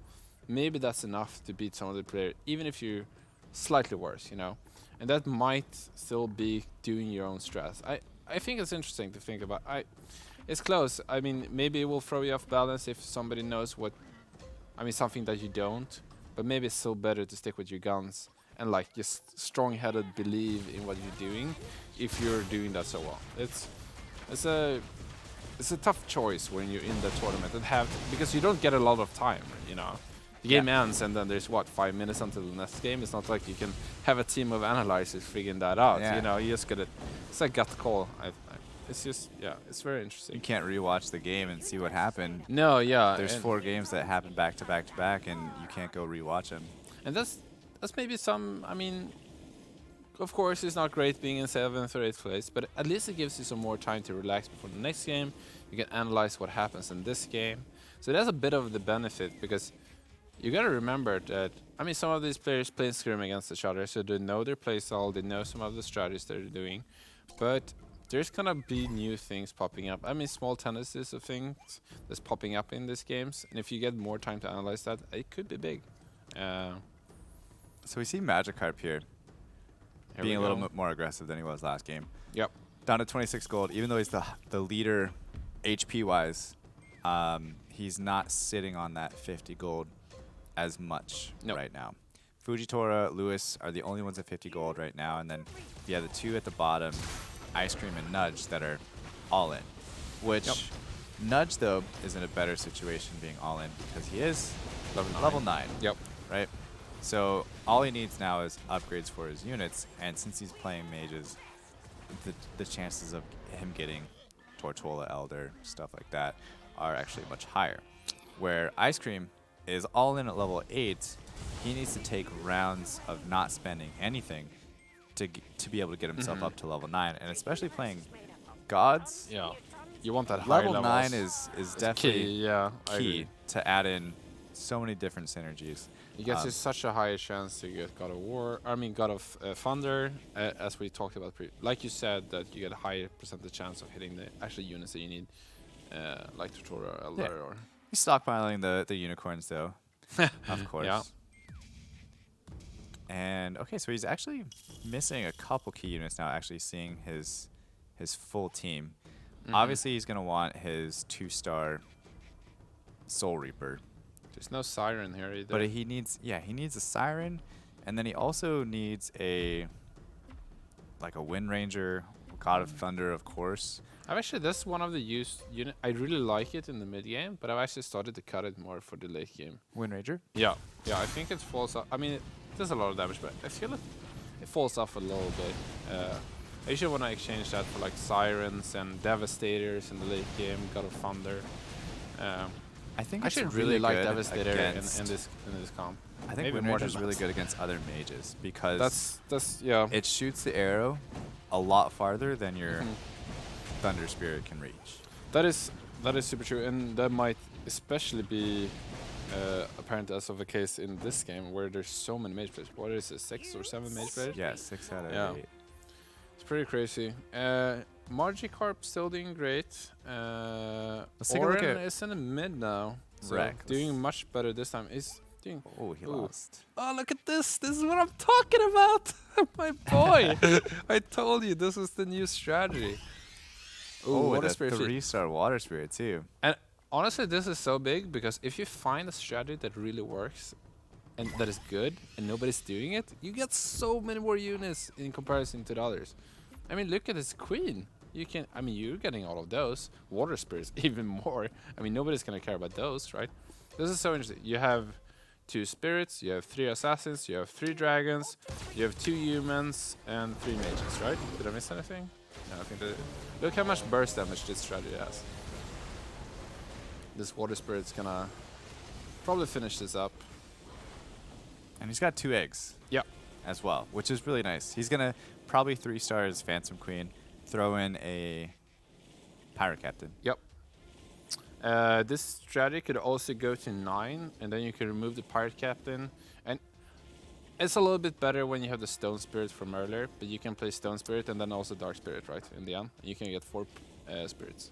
A: maybe that's enough to beat some of the players, even if you're slightly worse, you know. And that might still be doing your own strats. I think it's interesting to think about. It's close. I mean, maybe it will throw you off balance if somebody knows what. I mean, something that you don't. But maybe it's still better to stick with your guns and like just strong-headed believe in what you're doing if you're doing that so well. It's a tough choice when you're in the tournament and because you don't get a lot of time, you know. The game ends and then there's 5 minutes until the next game. It's not like you can have a team of analyzers figuring that out.
B: Yeah.
A: You know, you just gotta. It's a gut call. It's just it's very interesting.
B: You can't rewatch the game and see what happened.
A: No, yeah.
B: There's 4 games that happen back to back to back, and you can't go rewatch them.
A: And that's maybe some. I mean, of course, it's not great being in 7th or 8th place, but at least it gives you some more time to relax before the next game. You can analyze what happens in this game. So that's a bit of the benefit, because you gotta remember that, I mean, some of these players play Scrim against each other, so they know their playstyle, they know some of the strategies they're doing, but there's gonna be new things popping up. I mean, small tendencies of things that's popping up in these games, and if you get more time to analyze that, it could be big.
B: So we see Magikarp here being a little bit more aggressive than he was last game.
A: Yep.
B: Down to 26 gold, even though he's the leader HP-wise, he's not sitting on that 50 gold as much right now. Fujitora, Lewis are the only ones at 50 gold right now, and then the 2 at the bottom, Ice Cream and Nudge, that are all in. Which Nudge, though, is in a better situation being all in because he is level 9.
A: Yep.
B: Right? So all he needs now is upgrades for his units, and since he's playing mages, the chances of him getting Tortola, Elder, stuff like that are actually much higher. Where Ice Cream is all in at level 8, he needs to take rounds of not spending anything to be able to get himself up to level 9, and especially playing gods.
A: Yeah. You want that high
B: level 9 is definitely key to add in so many different synergies.
A: You get such a higher chance to get God of Thunder, as we talked about. Like you said, that you get a higher percentage chance of hitting the actual units that you need, like Tutorial or Elder. Or
B: he's stockpiling the unicorns, though, of course.
A: Yeah.
B: And okay, so he's actually missing a couple key units now. Actually, seeing his full team. Obviously, he's gonna want his 2-star Soul Reaper.
A: There's no Siren here either.
B: But he needs a Siren, and then he also needs a Wind Ranger, God of Thunder, of course.
A: That's one of the used unit. I really like it in the mid game, but I've actually started to cut it more for the late game.
B: Wind Ranger?
A: Yeah, I think it falls off. I mean, it does a lot of damage, but I feel it falls off a little bit. I usually want to exchange that for like Sirens and Devastators in the late game, God of Thunder.
B: I think
A: I
B: it's
A: should
B: really
A: like
B: good
A: Devastator in
B: against.
A: this comp.
B: I think
A: maybe
B: Wind
A: more
B: Ranger
A: than
B: is really
A: that.
B: good against other mages because
A: That's yeah.
B: it shoots the arrow a lot farther than your
A: Mhm.
B: Thunder Spirit can reach.
A: That is super true, and that might especially be apparent as of a case in this game where there's so many mage players. What is it, 6 or 7 mage players?
B: Yeah, 6 out of
A: Yeah.
B: 8.
A: It's pretty crazy. Magikarp still doing great.
B: Let's take a look
A: Oren
B: at
A: is in the mid now, so
B: Wreck.
A: doing much better this time. He's doing.
B: Oh, he
A: Ooh.
B: lost.
A: Oh, look at this! This is what I'm talking about, my boy. I told you this is the new strategy. Ooh,
B: Oh,
A: Water
B: the
A: Spirit Feet.
B: 3-star Water Spirit too.
A: And honestly, this is so big because if you find a strategy that really works and that is good and nobody's doing it, you get so many more units in comparison to the others. I mean, look at this queen. You can, I mean, you're getting all of those. Water spirits even more. I mean, nobody's gonna care about those, right? This is so interesting. You have 2 spirits, you have 3 assassins, you have 3 dragons, you have 2 humans and 3 mages, right? Did I miss anything? No, I think that. Look how much burst damage this strategy has. This water spirit's gonna probably finish this up.
B: And he's got 2 eggs.
A: Yep.
B: As well, which is really nice. He's gonna probably 3 stars Phantom Queen, throw in a Pirate Captain.
A: Yep. This strategy could also go to 9, and then you can remove the Pirate Captain. And it's a little bit better when you have the Stone Spirit from earlier, but you can play Stone Spirit and then also Dark Spirit, right, in the end. You can get 4 spirits.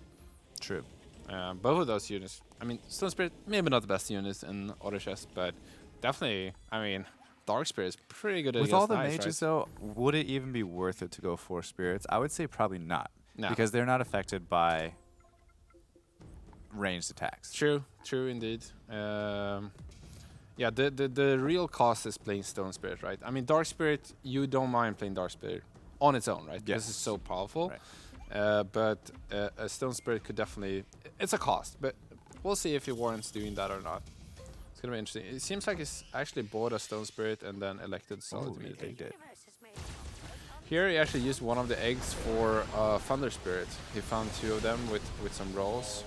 B: True.
A: Both of those units, I mean, Stone Spirit, maybe not the best units in Auto Chess, but definitely, I mean, Dark Spirit is pretty good
B: With
A: against
B: all the
A: Knights,
B: mages,
A: right?
B: though, would it even be worth it to go 4 spirits? I would say probably not.
A: No.
B: Because they're not affected by ranged attacks.
A: True, true indeed. Yeah, the real cost is playing Stone Spirit, right? I mean, Dark Spirit, you don't mind playing Dark Spirit on its own, right? Because
B: Yes.
A: it's so powerful.
B: Right.
A: But a Stone Spirit could definitely, it's a cost, but we'll see if he warrants doing that or not. It's gonna be interesting. It seems like he's actually bought a Stone Spirit and then elected Solid
B: He
A: immediately.
B: egged it.
A: Here he actually used one of the eggs for Thunder Spirit. He found 2 of them with some rolls.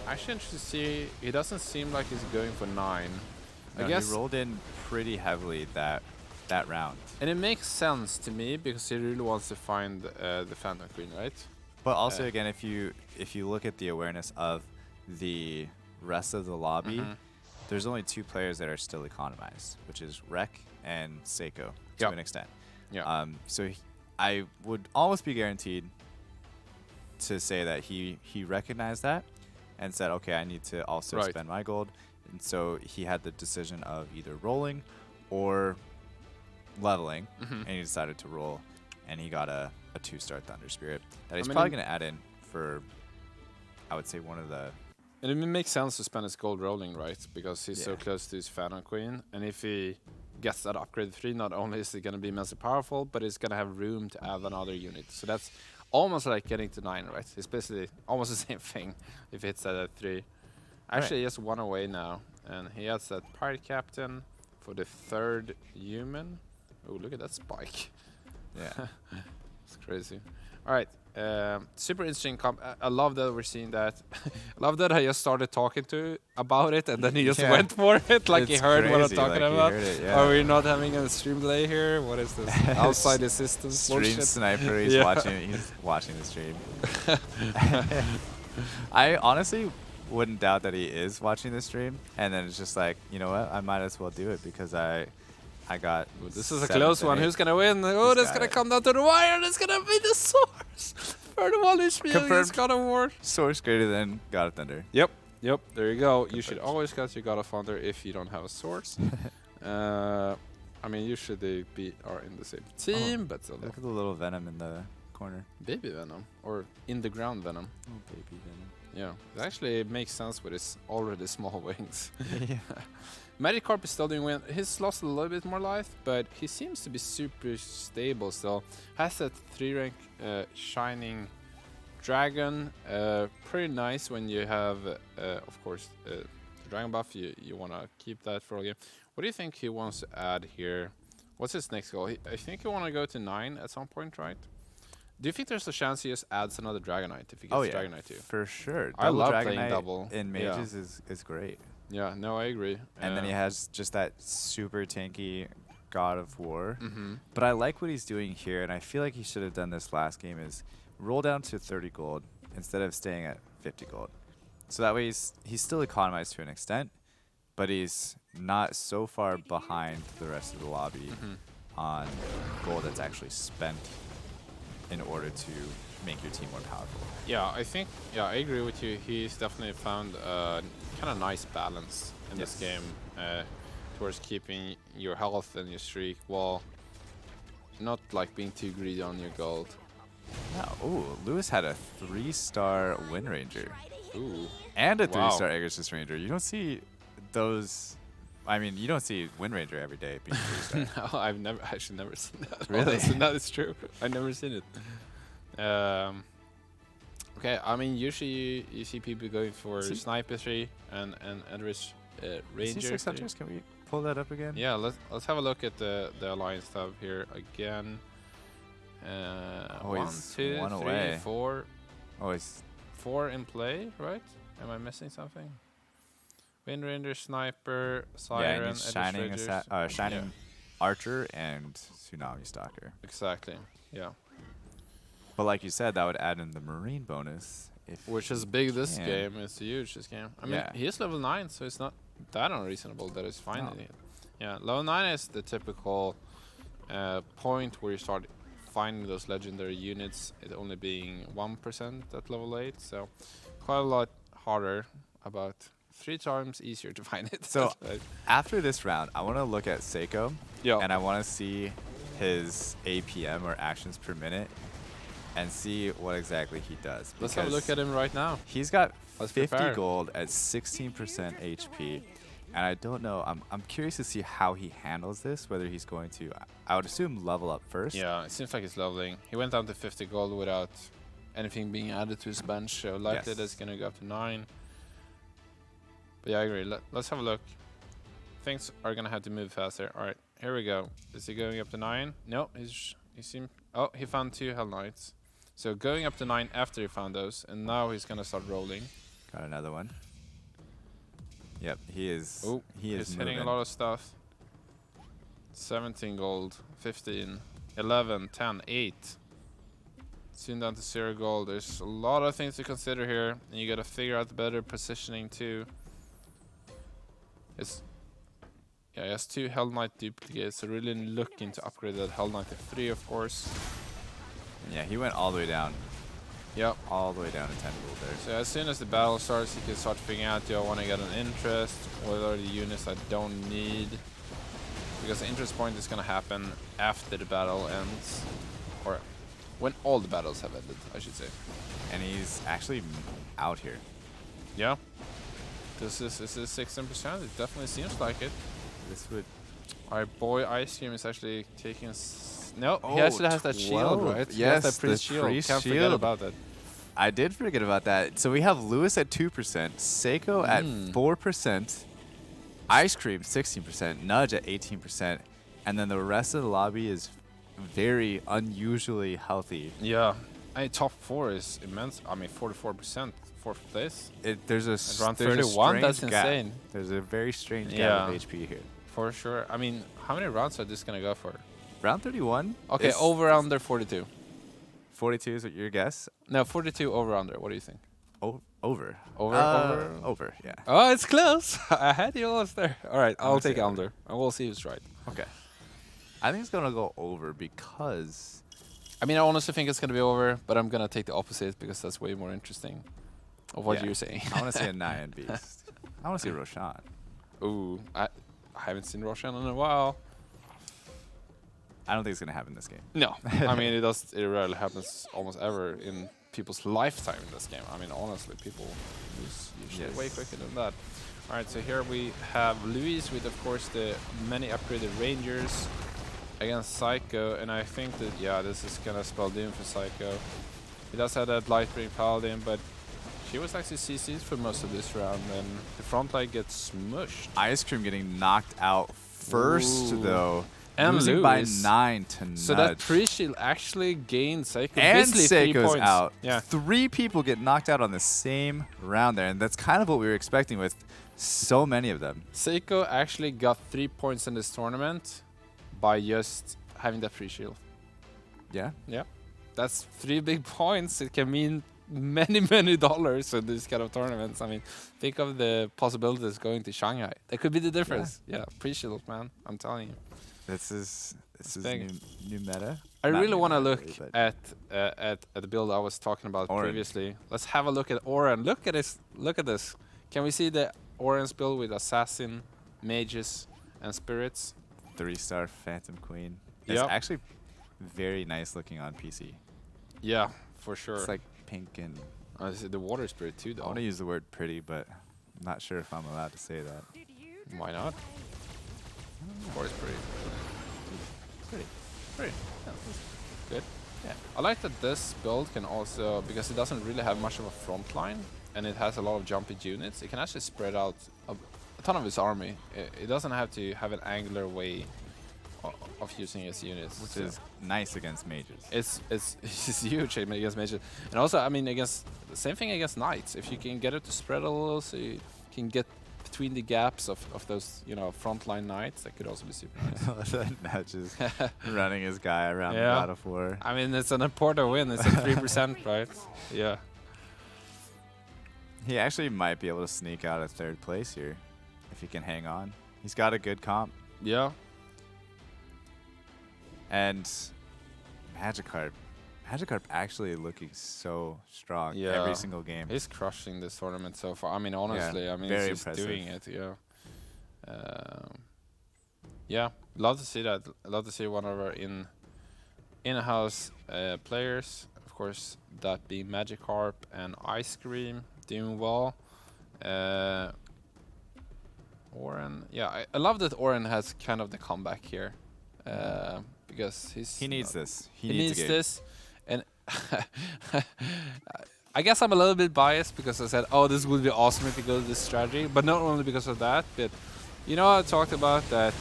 A: Actually interesting to see, he doesn't seem like he's going for 9.
B: No,
A: I guess,
B: he rolled in pretty heavily that round.
A: and it makes sense to me because he really wants to find the Phantom Queen, right?
B: But also, again, if you look at the awareness of the rest of the lobby, there's only 2 players that are still economized, which is Rek and Seiko to
A: Yep.
B: an extent.
A: Yeah.
B: So I would almost be guaranteed to say that he recognized that and said, okay, I need to also
A: Right.
B: spend my gold. And so he had the decision of either rolling or leveling, and he decided to roll, and he got a 2-star Thunder Spirit that he's
A: mean,
B: probably going to add in for, I would say, one of the...
A: And it makes sense to spend his gold rolling, right? Because he's so
B: Yeah.
A: close to his Phantom Queen. And if he gets that upgrade 3, not only is he going to be immensely powerful, but he's going to have room to add another unit. So that's almost like getting to 9, right? It's basically almost the same thing if he hits that at 3. Actually, he has 1 away now. And he has that Pirate Captain for the 3rd human. Oh, look at that spike.
B: Yeah.
A: It's crazy. All right. Super interesting comp. I love that we're seeing that. I love that I just started talking to about it and then he just
B: Yeah.
A: went for it like he
B: It's
A: heard what I'm
B: crazy,
A: talking
B: like he
A: about.
B: heard it, yeah.
A: Are we not having a stream delay here? What is this? Outside assistance
B: Stream
A: bullshit?
B: sniper, he's
A: Yeah.
B: watching the stream. I honestly wouldn't doubt that he is watching the stream, and then it's just like, you know what, I might as well do it because I got
A: Ooh, this is a
B: 7th
A: close
B: and
A: one.
B: 8th.
A: Who's gonna win? Oh,
B: He's
A: that's
B: got
A: gonna
B: it.
A: come down to the wire. That's gonna be the source for the one HP against
B: Confirmed.
A: God of War.
B: Source greater than God of Thunder.
A: Yep. There you go. You should
B: Confirmed.
A: always get your God of Thunder if you don't have a source. I mean, usually they are in the same team, but still,
B: Look at the little Venom in the corner.
A: baby Venom or in the ground Venom.
B: Oh, baby Venom.
A: Yeah, it actually makes sense with his already small wings.
B: Yeah.
A: Magikarp is still doing well. He's lost a little bit more life, but he seems to be super stable still. Has that 3-rank Shining Dragon. Pretty nice when you have, of course, the Dragon buff. You want to keep that for a game. What do you think he wants to add here? What's his next goal? I think he want to go to 9 at some point, right? Do you think there's a chance he just adds another Dragonite if he gets
B: Oh yeah,
A: Dragonite too?
B: for sure.
A: I
B: Double
A: love
B: Dragon
A: playing
B: Knight
A: double.
B: in
A: Yeah.
B: mages is great.
A: Yeah, no, I agree.
B: And then he has just that super tanky God of War.
A: Mm-hmm.
B: But I like what he's doing here, and I feel like he should have done this last game, is roll down to 30 gold instead of staying at 50 gold. So that way he's still economized to an extent, but he's not so far behind the rest of the lobby on gold that's actually spent in order to make your team more powerful.
A: Yeah, I think, I agree with you. He's definitely found a kind of nice balance in this game towards keeping your health and your streak while not like being too greedy on your gold.
B: No, ooh, Lewis had a 3-star Wind Ranger.
A: Ooh.
B: And a
A: Wow.
B: 3-star Aegis Ranger. You don't see those. I mean, you don't see Wind Ranger every day being 3-star.
A: No, I've actually never seen that.
B: Really?
A: Honestly, that is true. I've never seen it. Okay, I mean, usually you see people going for Sniper 3 and Rich Ranger 3.
B: C600s? Can we pull that up again?
A: Yeah, let's have a look at the Alliance tab here again. One,
B: he's
A: two,
B: one
A: three,
B: away.
A: 4.
B: Oh, he's
A: 4 in play, right? Am I missing something? Wind Ranger, Sniper, Siren,
B: yeah, and he's Shining,
A: Edge
B: Shining Archer, and Tsunami Stalker.
A: Exactly, yeah.
B: But like you said, that would add in the Marine bonus.
A: Which is big this game. It's huge this game. I mean,
B: Yeah.
A: he is level 9, so it's not that unreasonable that he's finding it. Yeah, level 9 is the typical point where you start finding those legendary units, it only being 1% at level 8, so quite a lot harder, about 3 times easier to find it.
B: So
A: Right.
B: after this round, I want to look at Seiko,
A: Yeah.
B: and I want to see his APM or actions per minute, and see what exactly he does.
A: Let's have a look at him right now.
B: He's got
A: Let's
B: 50
A: prepare.
B: gold at 16% HP, and I don't know. I'm curious to see how he handles this. Whether he's going to, I would assume, level up first.
A: Yeah, it seems like he's leveling. He went down to 50 gold without anything being added to his bench, so likely that's going to go up to 9. But yeah, I agree. Let's have a look. Things are going to have to move faster. All right, here we go. Is he going up to 9? No, he seemed... Oh, he found 2 Hell Knights. So going up to 9 after he found those, and now he's going to start rolling.
B: Got another one. Yep, he is.
A: Oh,
B: he is
A: he's hitting a
B: moving.
A: lot of stuff. 17 gold, 15, 11, 10, 8. Soon down to 0 gold. There's a lot of things to consider here, and you got to figure out the better positioning too. Yeah, he has 2 Hell Knight duplicates, so really looking to upgrade that Hell Knight to 3, of course.
B: Yeah, he went all the way down.
A: Yep.
B: All the way down to 10 gold there.
A: So as soon as the battle starts, you can start figuring out, do I want to get an interest? What are the units I don't need? Because the interest point is going to happen after the battle ends. Or when all the battles have ended, I should say.
B: And he's actually out here.
A: Yeah. This is 16%. It definitely seems like it.
B: This would...
A: Our boy Ice Cream is actually taking... No,
B: Oh,
A: he actually has that
B: 12.
A: shield, right? He
B: Yes,
A: has that priest
B: the
A: shield.
B: priest
A: Can't forget
B: shield.
A: about that.
B: I did forget about that. So we have Lewis at 2%, Seiko at 4%, Ice Cream 16%, Nudge at 18%, and then the rest of the lobby is very unusually healthy.
A: Yeah. Top 4 is immense. I mean, 44%, 4th place.
B: There's a
A: round
B: there's a
A: 31, that's
B: strange gap.
A: insane.
B: There's a very strange gap
A: Yeah.
B: of HP here.
A: For sure. I mean, how many rounds are this going to go for?
B: Round 31.
A: Okay,
B: is
A: over under 42.
B: 42 is what your guess?
A: No, 42 over under. What do you think?
B: Over.
A: Over?
B: Yeah.
A: Oh, it's close. I had you almost there. All right, I'll
B: say
A: take under. And we'll see who's right.
B: Okay. I think it's gonna go over because
A: I mean, I honestly think it's going to be over, but I'm going to take the opposite because that's way more interesting of what
B: Yeah.
A: you're saying.
B: I want to see a Nyan Beast. I want to see Roshan.
A: Ooh, I haven't seen Roshan in a while.
B: I don't think it's gonna happen this game.
A: No, I mean, it rarely happens almost ever in people's lifetime in this game. I mean, honestly, people lose usually way quicker than that. All right, so here we have Luis with, of course, the many upgraded Rangers against Psycho, and I think that, yeah, this is gonna spell doom for Psycho. He does have that Lightbringer Paladin, but she was actually CC'd for most of this round, and the front line gets smushed.
B: Ice Cream getting knocked out first,
A: Ooh.
B: though.
A: And
B: losing by
A: Lewis.
B: 9 to Nudge.
A: So that pre-shield actually gained Seiko.
B: And
A: basically 3
B: Seiko's
A: points.
B: out.
A: Yeah.
B: 3 people get knocked out on the same round there, and that's kind of what we were expecting with so many of them.
A: Seiko actually got 3 points in this tournament by just having that pre-shield.
B: Yeah.
A: Yeah. That's 3 big points. It can mean many, many dollars in this kind of tournaments. I mean, think of the possibilities going to Shanghai. That could be the difference. Yeah, pre-shield, man. I'm telling you.
B: This is
A: big.
B: new meta.
A: I
B: Not
A: really
B: new
A: want to
B: meta,
A: look
B: really, but
A: at the build I was talking about
B: Oren.
A: previously. Let's have a look at Oren. Look at this. Look at this. Can we see the Oren's build with Assassin, Mages, and Spirits?
B: 3-star Phantom Queen. It's
A: Yep.
B: actually very nice looking on PC.
A: Yeah, for sure.
B: It's like pink and
A: I see the Water Spirit too,
B: I
A: though.
B: want to use the word pretty, but I'm not sure if I'm allowed to say that.
A: Why not? Water Spirit. Pretty. Pretty. Yeah, that's good. Yeah. I like that this build can also, because it doesn't really have much of a front line, and it has a lot of jumpy units, it can actually spread out a ton of its army. It doesn't have to have an angular way of using its units.
B: Which
A: so
B: is nice against mages.
A: it's huge against mages, and also I mean against the same thing against knights. If you can get it to spread a little, so you can get between the gaps of those frontline knights, that could also be super nice.
B: Nudge is running his guy around
A: Yeah.
B: the God of War.
A: I mean, it's an important win. It's at 3%, right? Yeah.
B: He actually might be able to sneak out at 3rd place here if he can hang on. He's got a good comp.
A: Yeah.
B: And Magikarp. Magikarp actually looking so strong
A: Yeah.
B: every single game.
A: He's crushing this tournament so far. I mean, honestly, I mean,
B: very
A: he's just
B: impressive.
A: doing it. Yeah. Yeah. Love to see that. Love to see one of our in-house players. Of course, that being Magikarp and Ice Cream doing well. Oren. Yeah, I love that Oren has kind of the comeback here. Because
B: He needs this.
A: He
B: needs
A: needs
B: a game.
A: this, and I guess I'm a little bit biased because I said, "Oh, this would be awesome if you go to this strategy," but not only because of that, but I talked about that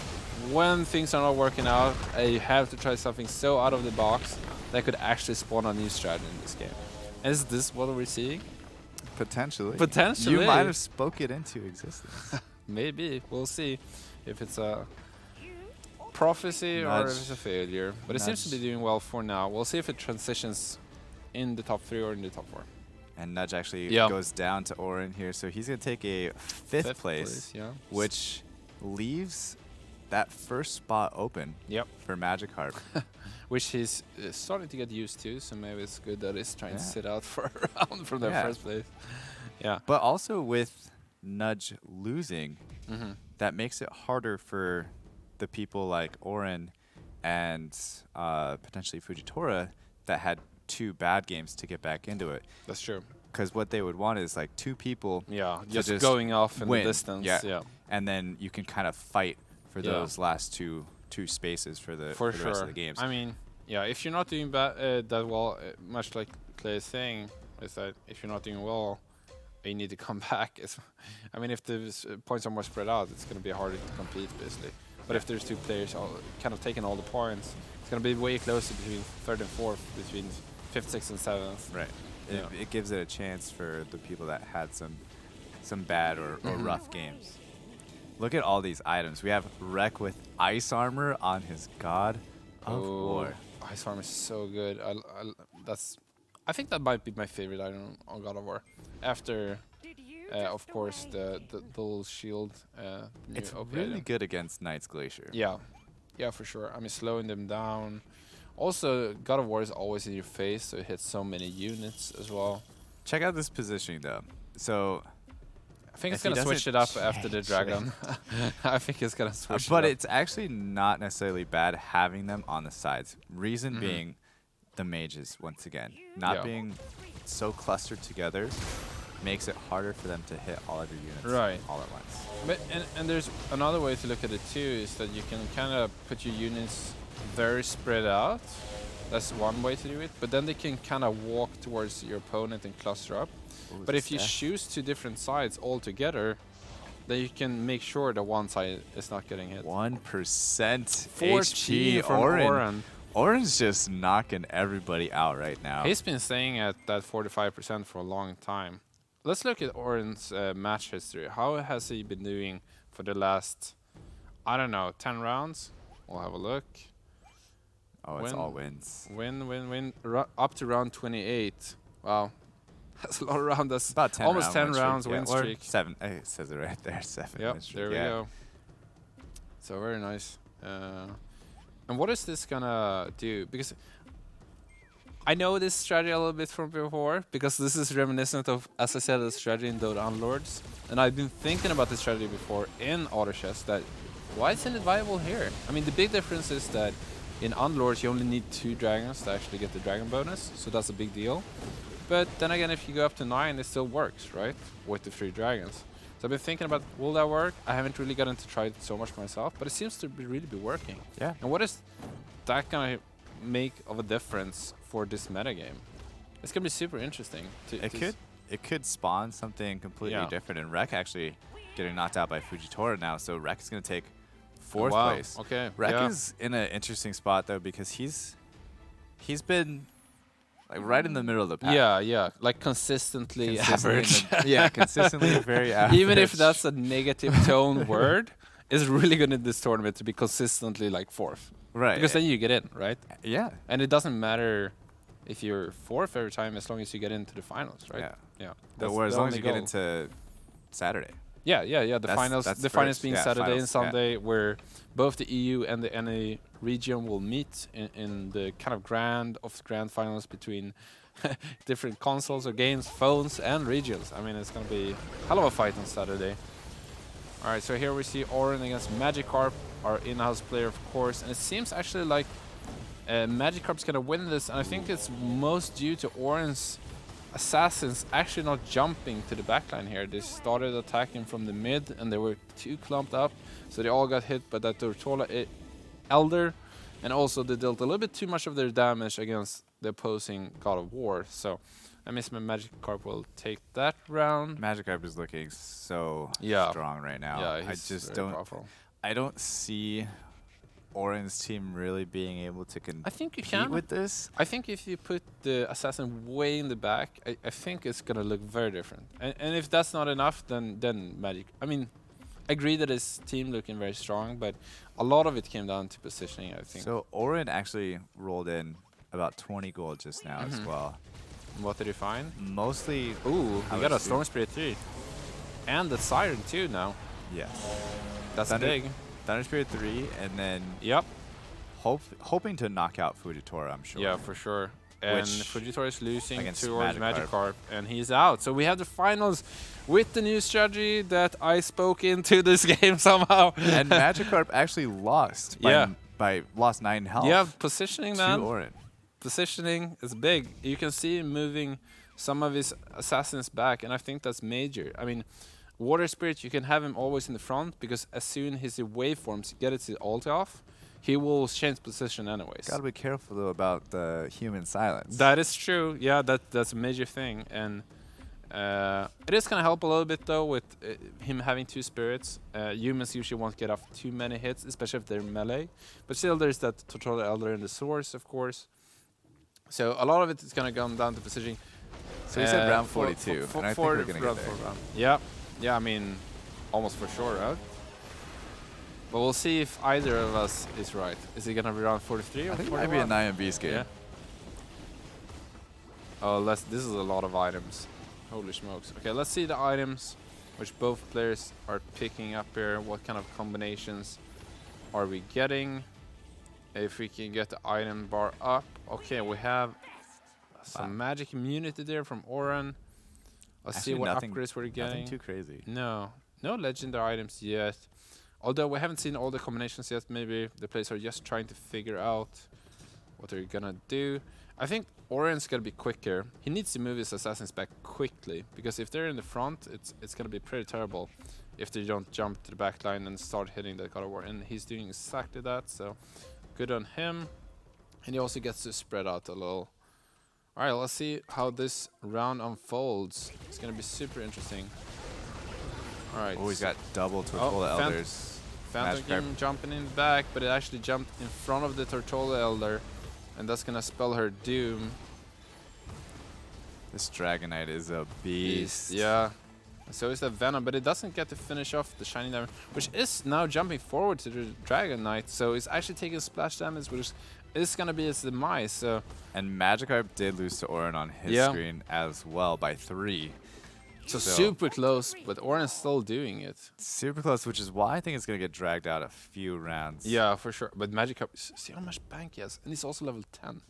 A: when things are not working out, you have to try something so out of the box that could actually spawn a new strategy in this game. And is this what we're seeing?
B: Potentially.
A: Potentially.
B: You might have spoke it into existence.
A: Maybe we'll see if it's a prophecy or if it's a failure, but it seems to be doing well for now. We'll see if it transitions in the top 3 or in the top 4.
B: And Nudge actually
A: Yeah.
B: goes down to Oren here, so he's going to take a 5th place,
A: yeah.
B: which leaves that first spot open
A: Yep.
B: for Magikarp.
A: Which he's starting to get used to, so maybe it's good that he's trying to
B: Yeah.
A: sit out for a round from that
B: Yeah.
A: first place. Yeah.
B: But also with Nudge losing,
A: Mm-hmm.
B: that makes it harder for the people like Oren and potentially Fujitora that had 2 bad games to get back into it.
A: That's true.
B: Because what they would want is like 2 people
A: Yeah,
B: to
A: just going off in
B: win.
A: the distance.
B: Yeah.
A: Yeah,
B: and then you can kind of fight for
A: Yeah.
B: those last two spaces for the
A: for
B: the
A: sure.
B: rest of the games.
A: I mean, yeah, if you're not doing that well, much like Clay is saying, is that if you're not doing well, you need to come back. I mean, if the points are more spread out, it's going to be harder to compete, basically. But if there's 2 players kind of taking all the points, it's going to be way closer between 3rd and 4th, between 5th, 6th, and 7th.
B: right.
A: Yeah.
B: It gives it a chance for the people that had some bad or rough games. Look at all these items. We have Wreck with ice armor on his God of War.
A: Ice Armor is so good. I think that might be my favorite item on God of War. After, of course, the little shield. New
B: It's
A: OP
B: really
A: item.
B: good against Knight's Glacier.
A: Yeah, for sure. I mean, slowing them down. Also, God of War is always in your face, so it hits so many units as well.
B: Check out this positioning though. So,
A: I think it's
B: If he
A: gonna switch it
B: doesn't
A: up after the
B: change
A: dragon. I think it's gonna switch
B: but
A: it up.
B: it's actually not necessarily bad having them on the sides. Reason
A: Mhm.
B: being, the mages once again not
A: Yeah.
B: being so clustered together makes it harder for them to hit all of your units
A: Right.
B: all at once.
A: But and there's another way to look at it too, is that you can kind of put your units very spread out. That's one way to do it. But then they can kind of walk towards your opponent and cluster up.
B: Ooh,
A: But if you
B: Steph.
A: choose 2 different sides all together, then you can make sure that one side is not getting hit.
B: 1%
A: 14
B: HP.
A: from Oren.
B: Oren's just knocking everybody out right now.
A: He's been staying at that 45% for a long time. Let's look at Oren's match history. How has he been doing for the last, I don't know, 10 rounds? We'll have a look.
B: Oh, it's all wins.
A: Win. Up to round 28. Wow. That's a lot of rounds. That's
B: About 10
A: almost 10
B: win
A: rounds
B: streak,
A: win
B: yeah, or
A: streak.
B: 7. It says it right there. 7 win
A: Yep,
B: streak.
A: there we go. So very nice. And what is this gonna do? Because I know this strategy a little bit from before, because this is reminiscent of, as I said, the strategy in Dota Unlords. And I've been thinking about this strategy before in Auto Chess, that why isn't it viable here? I mean, the big difference is that in Unlords you only need 2 dragons to actually get the dragon bonus, so that's a big deal. But then again, if you go up to 9, it still works, right? With the 3 dragons. So I've been thinking about, will that work? I haven't really gotten to try it so much myself, but it seems to really be working.
B: Yeah.
A: And what is that gonna make of a difference for this metagame? It's gonna be super interesting.
B: It could spawn something completely different. And Rek actually getting knocked out by Fujitora now, so Rek is gonna take 4th place.
A: Okay.
B: Rek is in an interesting spot though, because he's been like right in the middle of the pack.
A: Yeah, like consistently average.
B: Consistently very average.
A: Even if that's a negative tone word, it's really good in this tournament to be consistently like 4th.
B: Right.
A: Because then you get in, right?
B: Yeah.
A: And it doesn't matter if you're 4th every time, as long as you get into the finals, right?
B: Yeah.
A: That's
B: Or as
A: the
B: long as
A: only
B: you get
A: goal.
B: into Saturday.
A: Yeah. The finals being Saturday
B: finals,
A: and Sunday, where both the EU and the NA region will meet in the kind of grand finals between different consoles or games, phones and regions. I mean, it's gonna be a hell of a fight on Saturday. All right, so here we see Oren against Magikarp, our in-house player, of course, and it seems actually like Magikarp's gonna win this, and I think it's most due to Oren's assassins actually not jumping to the backline here. They started attacking from the mid, and they were too clumped up, so they all got hit by that Tortola Elder, and also they dealt a little bit too much of their damage against the opposing God of War. So I miss my Magikarp will take that round.
B: Magikarp is looking so strong right now.
A: Yeah,
B: I just don't.
A: Powerful.
B: I don't see Oren's team really being able to compete
A: I think you can
B: with this.
A: I think if you put the assassin way in the back, I think it's gonna look very different. And if that's not enough, then Magic. I mean, I agree that his team looking very strong, but a lot of it came down to positioning, I think.
B: So Oren actually rolled in about 20 gold just now as well.
A: What did he find?
B: Mostly.
A: Ooh, we got a Storm Spirit 3. And the Siren too now.
B: Yes.
A: That's big.
B: Thunder Spirit 3, and then
A: Yep.
B: hoping to knock out Fujitora, I'm sure.
A: Yeah, for sure. And Fujitora is losing
B: against
A: towards
B: Magikarp.
A: Magikarp, and he's out. So we have the finals with the new strategy that I spoke into this game somehow.
B: And Magikarp actually lost by lost 9 health.
A: Yeah, positioning, man.
B: To Oren.
A: Positioning is big. You can see him moving some of his assassins back, and I think that's major. I mean, Water Spirit, you can have him always in the front, because as soon as his waveforms get its ult off, he will change position anyways.
B: Gotta be careful though about the human silence.
A: That is true. Yeah, that's a major thing, and it is gonna help a little bit though with him having 2 spirits. Humans usually won't get off too many hits, especially if they're melee. But still, there's that Tortola Elder in the source, of course. So a lot of it is gonna come down to positioning.
B: So you said round 42, and I think we're gonna get there.
A: Yeah, I mean, almost for sure, right? But we'll see if either of us is right. Is it gonna be round 43 or 41?
B: I think it might be a 9 and B's game.
A: Yeah. Oh, this is a lot of items. Holy smokes. Okay, let's see the items which both players are picking up here. What kind of combinations are we getting? If we can get the item bar up. Okay, we have some magic immunity there from Oren. Let's see what upgrades we're getting.
B: Nothing too crazy.
A: No legendary items yet. Although we haven't seen all the combinations yet, maybe the players are just trying to figure out what they're gonna do. I think Oren's gonna be quicker. He needs to move his assassins back quickly, because if they're in the front, it's gonna be pretty terrible if they don't jump to the back line and start hitting the God of War. And he's doing exactly that, so good on him. And he also gets to spread out a little. All right, let's see how this round unfolds. It's gonna be super interesting. All right.
B: Oh, he's got double
A: Oh,
B: Tortola Elders.
A: Phantom Game jumping in the back, but it actually jumped in front of the Tortola Elder, and that's gonna spell her doom.
B: This Dragonite is a beast.
A: Yeah. So is the Venom, but it doesn't get to finish off the Shiny Damage, which is now jumping forward to the Dragonite, so it's actually taking splash damage, which is gonna be its demise. So.
B: And Magikarp did lose to Auron on his screen as well by 3.
A: So super close, but Auron's still doing it.
B: Super close, which is why I think it's going to get dragged out a few rounds.
A: Yeah, for sure. But Magikarp, see how much bank he has. And he's also level 10.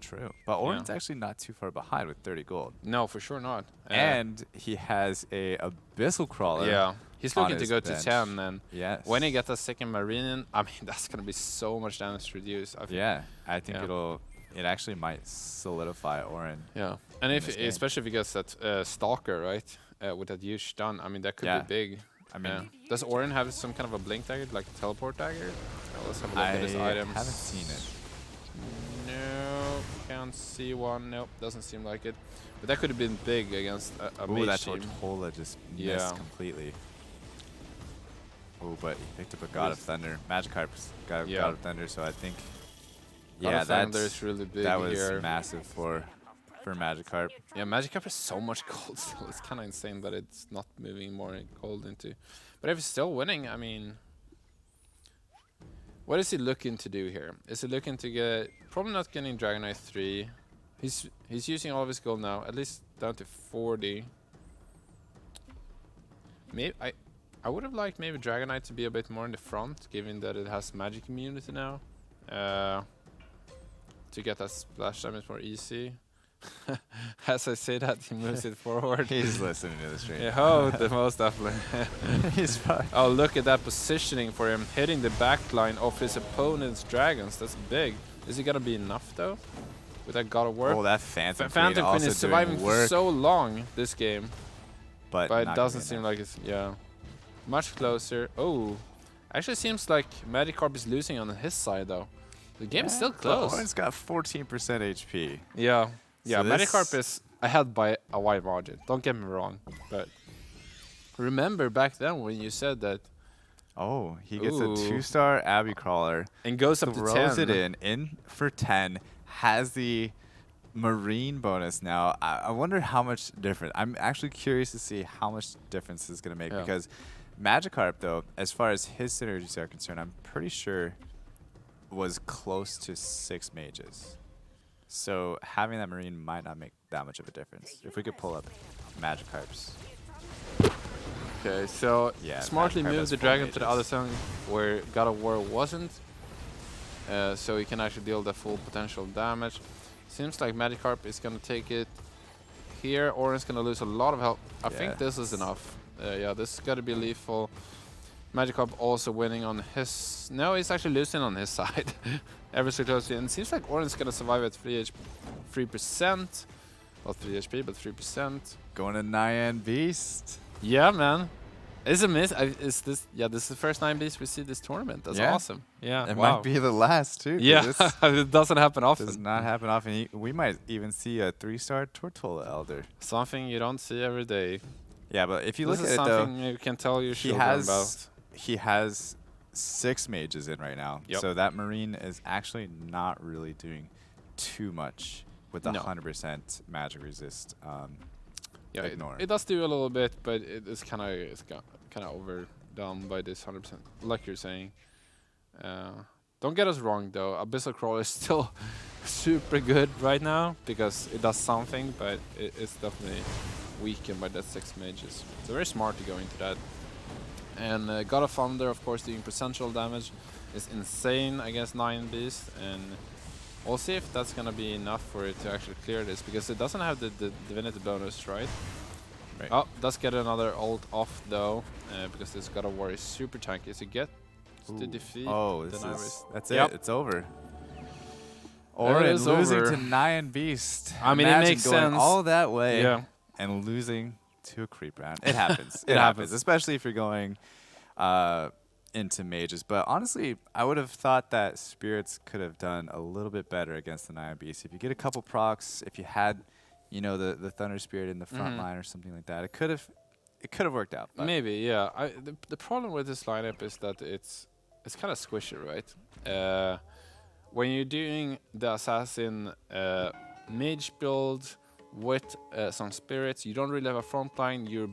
B: True. But Auron's actually not too far behind with 30 gold.
A: No, for sure not.
B: And he has a Abyssal Crawler.
A: Yeah. He's looking to go to 10. And when he gets a second Marine, I mean, that's going to be so much damage to reduce.
B: I think it actually might solidify Auron.
A: Yeah. And especially if he gets that Stalker, right? With that huge stun, I mean, that could be big.
B: I mean,
A: does Auron have some kind of a blink dagger, like a teleport dagger? Let's have a look at his items.
B: I haven't seen it.
A: No, can't see one. Nope, doesn't seem like it. But that could have been big against a mage
B: that
A: team.
B: Tortola just missed completely. Oh, but he picked up a God of Thunder. Magikarp's got God of Thunder, so I think
A: that's really big.
B: That was massive for Magikarp.
A: Yeah, Magikarp has so much gold still. It's kind of insane that it's not moving more gold into. But if he's still winning, I mean, what is he looking to do here? Is he looking to get probably not getting Dragonite 3? He's using all of his gold now, at least down to 40. Maybe I would have liked maybe Dragonite to be a bit more in the front, given that it has magic immunity now. To get that splash damage more easy. As I say that, he moves it forward.
B: He's listening to the stream.
A: Yeah, the most definitely.
B: He's fine.
A: Oh, look at that positioning for him, hitting the backline of his opponent's dragons. That's big. Is it gonna be enough though? With that God of War?
B: Oh, that Phantom
A: Queen is surviving for so long this game,
B: but
A: it doesn't seem like it's much closer. Oh, actually seems like Magikarp is losing on his side though. The game's still close.
B: Auron's got 14% HP.
A: Yeah. Yeah,
B: So
A: Magikarp is ahead by a wide margin. Don't get me wrong. But remember back then when you said that.
B: Oh, he gets a 2-star Abbey Crawler.
A: And goes up to 10.
B: Throws it in for 10. Has the Marine bonus now. I wonder how much difference. I'm actually curious to see how much difference this is going to make. Because Magikarp, though, as far as his synergies are concerned, I'm pretty sure was close to 6 mages. So having that Marine might not make that much of a difference. If we could pull up Magikarp's.
A: Okay, so smartly
B: Magikarp
A: move the dragon to the other side where God of War wasn't. So he can actually deal the full potential damage. Seems like Magikarp is going to take it here. Auron's going to lose a lot of health. I think this is enough. This has got to be lethal. Magikarp also winning on his... No, he's actually losing on his side. Ever so closely. And it seems like Auron's going to survive at 3%. Not 3 HP, but 3%.
B: Going to Nyan Beast.
A: Yeah, man. Is this is the first 9 Beast we see this tournament. That's awesome. Yeah.
B: It might be the last, too.
A: Yeah, it doesn't happen often.
B: Does not happen often. We might even see a 3-star Tortola Elder.
A: Something you don't see every day.
B: Yeah, but if you look at it, though,
A: something you can tell your children about.
B: He has 6 mages in right now.
A: Yep.
B: So that Marine is actually not really doing too much with the 100% magic resist. Ignore.
A: It does do a little bit, but it's kind of overdone by this 100%, like you're saying. Don't get us wrong though, Abyssal Crawler is still super good right now because it does something, but it's definitely weakened by that 6 mages. So very smart to go into that. And God of Thunder, of course, doing percentual damage is insane against 9 Beast, and we'll see if that's gonna be enough for it to actually clear this, because it doesn't have the divinity bonus, right? Oh, does get another ult off though, because this God of War is super tanky. So get to defeat
B: that's it. It's over. Auron losing to Nyan Beast.
A: I mean,
B: imagine
A: it makes
B: going
A: sense.
B: all that way and losing to a creep round. It happens. It happens, especially if you're going into mages. But honestly, I would have thought that Spirits could have done a little bit better against the Nyan Beast. If you get a couple procs, if you had, the Thunder Spirit in the front line or something like that, it could have it could have worked out. But
A: Maybe, yeah. The problem with this lineup is that it's kind of squishy, right? When you're doing the assassin mage build with some spirits, you don't really have a front line. You're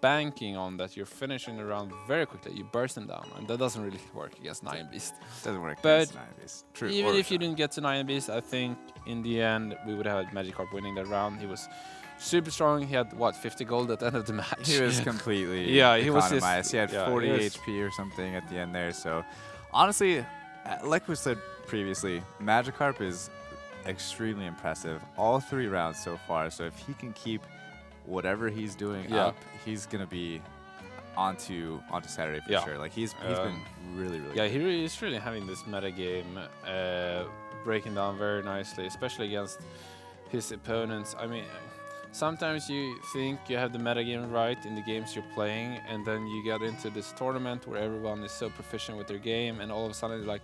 A: banking on that you're finishing the round very quickly. You burst them down, and that doesn't really work against Nine Beast.
B: doesn't work
A: But
B: against Nine Beast. True.
A: Even
B: or
A: if you
B: Roshan.
A: didn't get to Nine Beast, I think in the end we would have had Magikarp winning that round. He was super strong. He had what, 50 gold at the end of the match.
B: He was completely
A: Yeah, he was just-
B: economized. He had
A: yeah,
B: 40
A: he was-
B: HP or something at the end there. So, honestly, like we said previously, Magikarp is extremely impressive all 3 rounds so far. So if he can keep whatever he's doing
A: Yeah.
B: up, he's gonna be onto Saturday for
A: Yeah.
B: sure. Like he's been really
A: Yeah,
B: good.
A: he's really having this meta game breaking down very nicely, especially against his opponents. I mean, sometimes you think you have the meta game right in the games you're playing, and then you get into this tournament where everyone is so proficient with their game, and all of a sudden you're like,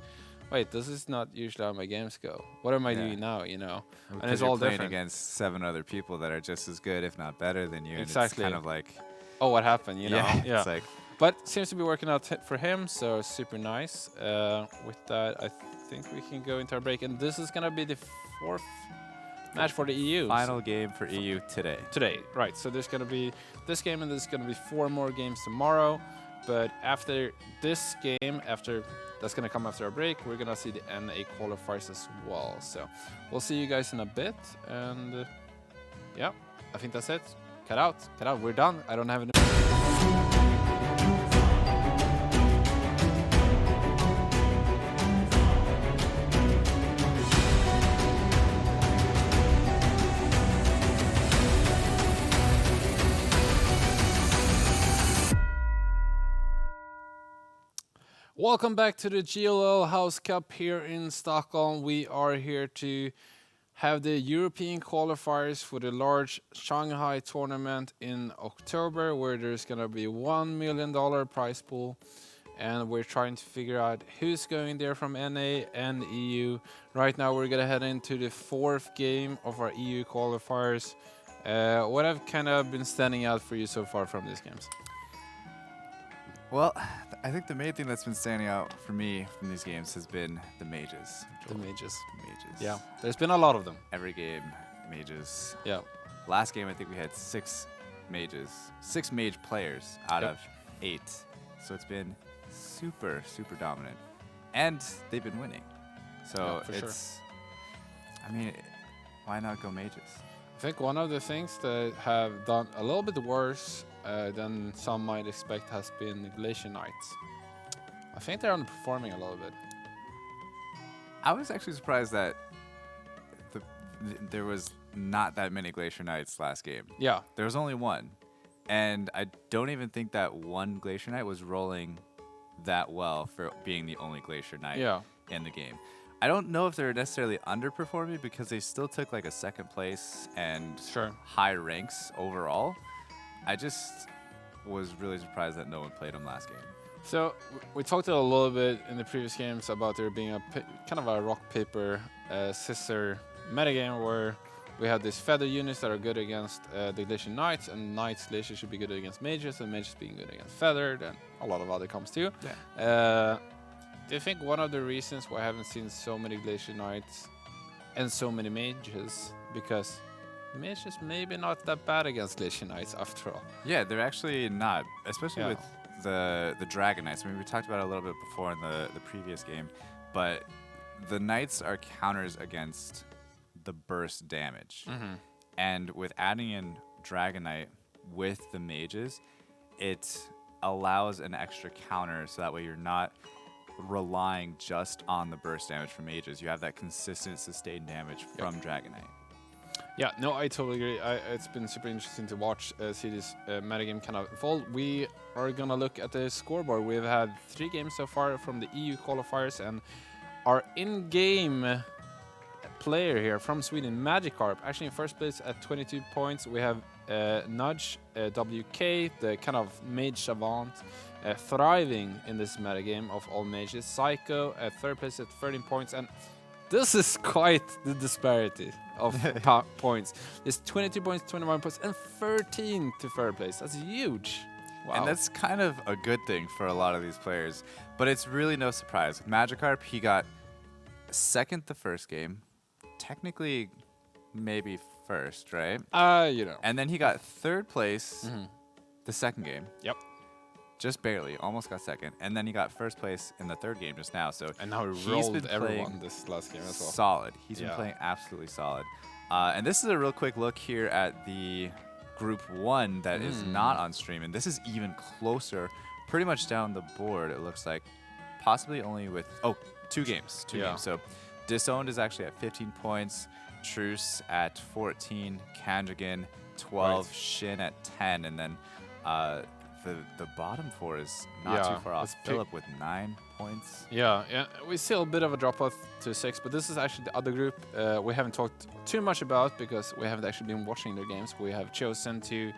A: wait, this is not usually how my games go. What am I
B: Yeah.
A: doing now, you know?
B: Because
A: And it's
B: you're
A: all
B: playing
A: different.
B: against 7 other people that are just as good, if not better than you. And
A: Exactly.
B: it's kind of like
A: Oh, what happened, you know?
B: It's like
A: But seems to be working out for him, so super nice. With that, I think we can go into our break, and this is gonna be the 4th match for the EU.
B: final game for EU today.
A: Today, right? So there's gonna be this game, and there's gonna be 4 more games tomorrow. But after this game, that's gonna come after our break, we're gonna see the NA qualifiers as well. So we'll see you guys in a bit, and yeah, I think that's it. Cut out. We're done. I don't have any. Welcome back to the GLL House Cup here in Stockholm. We are here to have the European qualifiers for the large Shanghai tournament in October, where there's going to be $1 million prize pool. And we're trying to figure out who's going there from NA and EU. Right now, we're going to head into the 4th game of our EU qualifiers. What have kind of been standing out for you so far from these games?
B: Well, I think the main thing that's been standing out for me from these games has been the mages.
A: The mages.
B: Mages.
A: Yeah, there's been a lot of them.
B: Every game, mages.
A: Yeah.
B: Last game, I think we had 6 mages, 6 mage players out
A: Yep.
B: of 8. So it's been super, super dominant. And they've been winning. So
A: Yeah, for sure.
B: it's, I mean, why not go mages?
A: I think one of the things that have done a little bit worse than some might expect has been the Glacier Knights. I think they're underperforming a little bit.
B: I was actually surprised that there was not that many Glacier Knights last game.
A: Yeah,
B: There was only one. And I don't even think that one Glacier Knight was rolling that well for being the only Glacier Knight
A: yeah,
B: in the game. I don't know if they're necessarily underperforming because they still took like a 2nd place and
A: sure.
B: high ranks overall. I just was really surprised that no one played them last game.
A: So we talked a little bit in the previous games about there being a kind of a rock paper scissor metagame where we have these feather units that are good against the Glacier Knights, and Knights Glacier should be good against mages, and mages being good against feathered, and a lot of other comps too.
B: Yeah.
A: Do you think one of the reasons why I haven't seen so many Glacier Knights and so many mages, because mages maybe not that bad against Glacier Knights after all?
B: Yeah, they're actually not, especially
A: Yeah.
B: with the Dragon Knights. I mean, we talked about it a little bit before in the previous game, but the Knights are counters against the burst damage.
A: Mm-hmm.
B: And with adding in Dragon Knight with the mages, it allows an extra counter so that way you're not relying just on the burst damage from mages. You have that consistent sustained damage from Dragon Knight.
A: Yeah, no, I totally agree. It's been super interesting to watch, see this metagame kind of evolve. We are going to look at the scoreboard. We've had 3 games so far from the EU qualifiers, and our in-game player here from Sweden, Magikarp, actually in first place at 22 points. We have Nudge, WK, the kind of mage savant, thriving in this metagame of all mages. Psycho at 3rd place at 13 points, and This is quite the disparity of points. There's 22 points, 21 points, and 13 to third place. That's huge. Wow.
B: And that's kind of a good thing for a lot of these players. But it's really no surprise. Magikarp, he got second the first game. Technically, maybe first, right?
A: You know.
B: And then he got third place the second game.
A: Yep.
B: Just barely, almost got second. And then he got first place in the third game just now. So
A: and now he
B: he's
A: rolled
B: been
A: everyone
B: playing
A: this last game as well.
B: solid. He's been playing absolutely solid. And this is a real quick look here at the Group 1 that is not on stream. And this is even closer, pretty much down the board, it looks like. Possibly only with, two games. Two games. So Disowned is actually at 15 points. Truce at 14. Kanjigan, 12. Right. Shin at 10. And then the bottom four is not too far off. Philip with 9 points.
A: Yeah, we see a bit of a drop off to 6, but this is actually the other group we haven't talked too much about because we haven't actually been watching their games. We have chosen to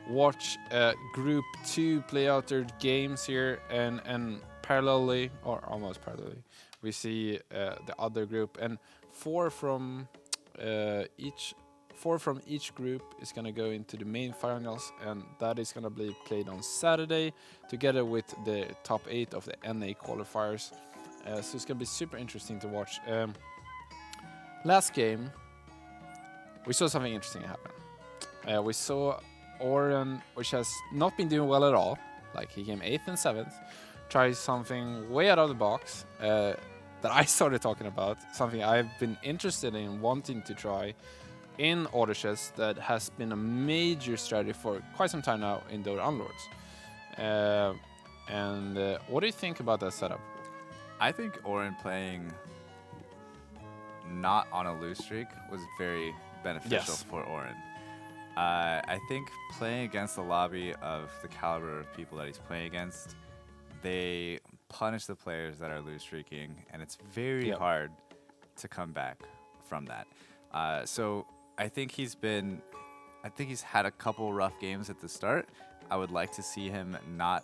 A: watch Group 2 play out their games here, and parallelly, or almost parallelly, we see the other group, and four from each group is going to go into the main finals, and that is going to be played on Saturday together with the top 8 of the NA qualifiers. So it's going to be super interesting to watch. Last game, we saw something interesting happen. We saw Oren, which has not been doing well at all. Like, he came 8th and 7th, tried something way out of the box that I started talking about, something I've been interested in wanting to try in Auto Chess that has been a major strategy for quite some time now in Dota Unlords. What do you think about that setup?
B: I think Oren playing not on a lose streak was very beneficial for Oren. I think playing against the lobby of the caliber of people that he's playing against, they punish the players that are lose streaking, and it's very hard to come back from that. So I think he's had a couple rough games at the start. I would like to see him not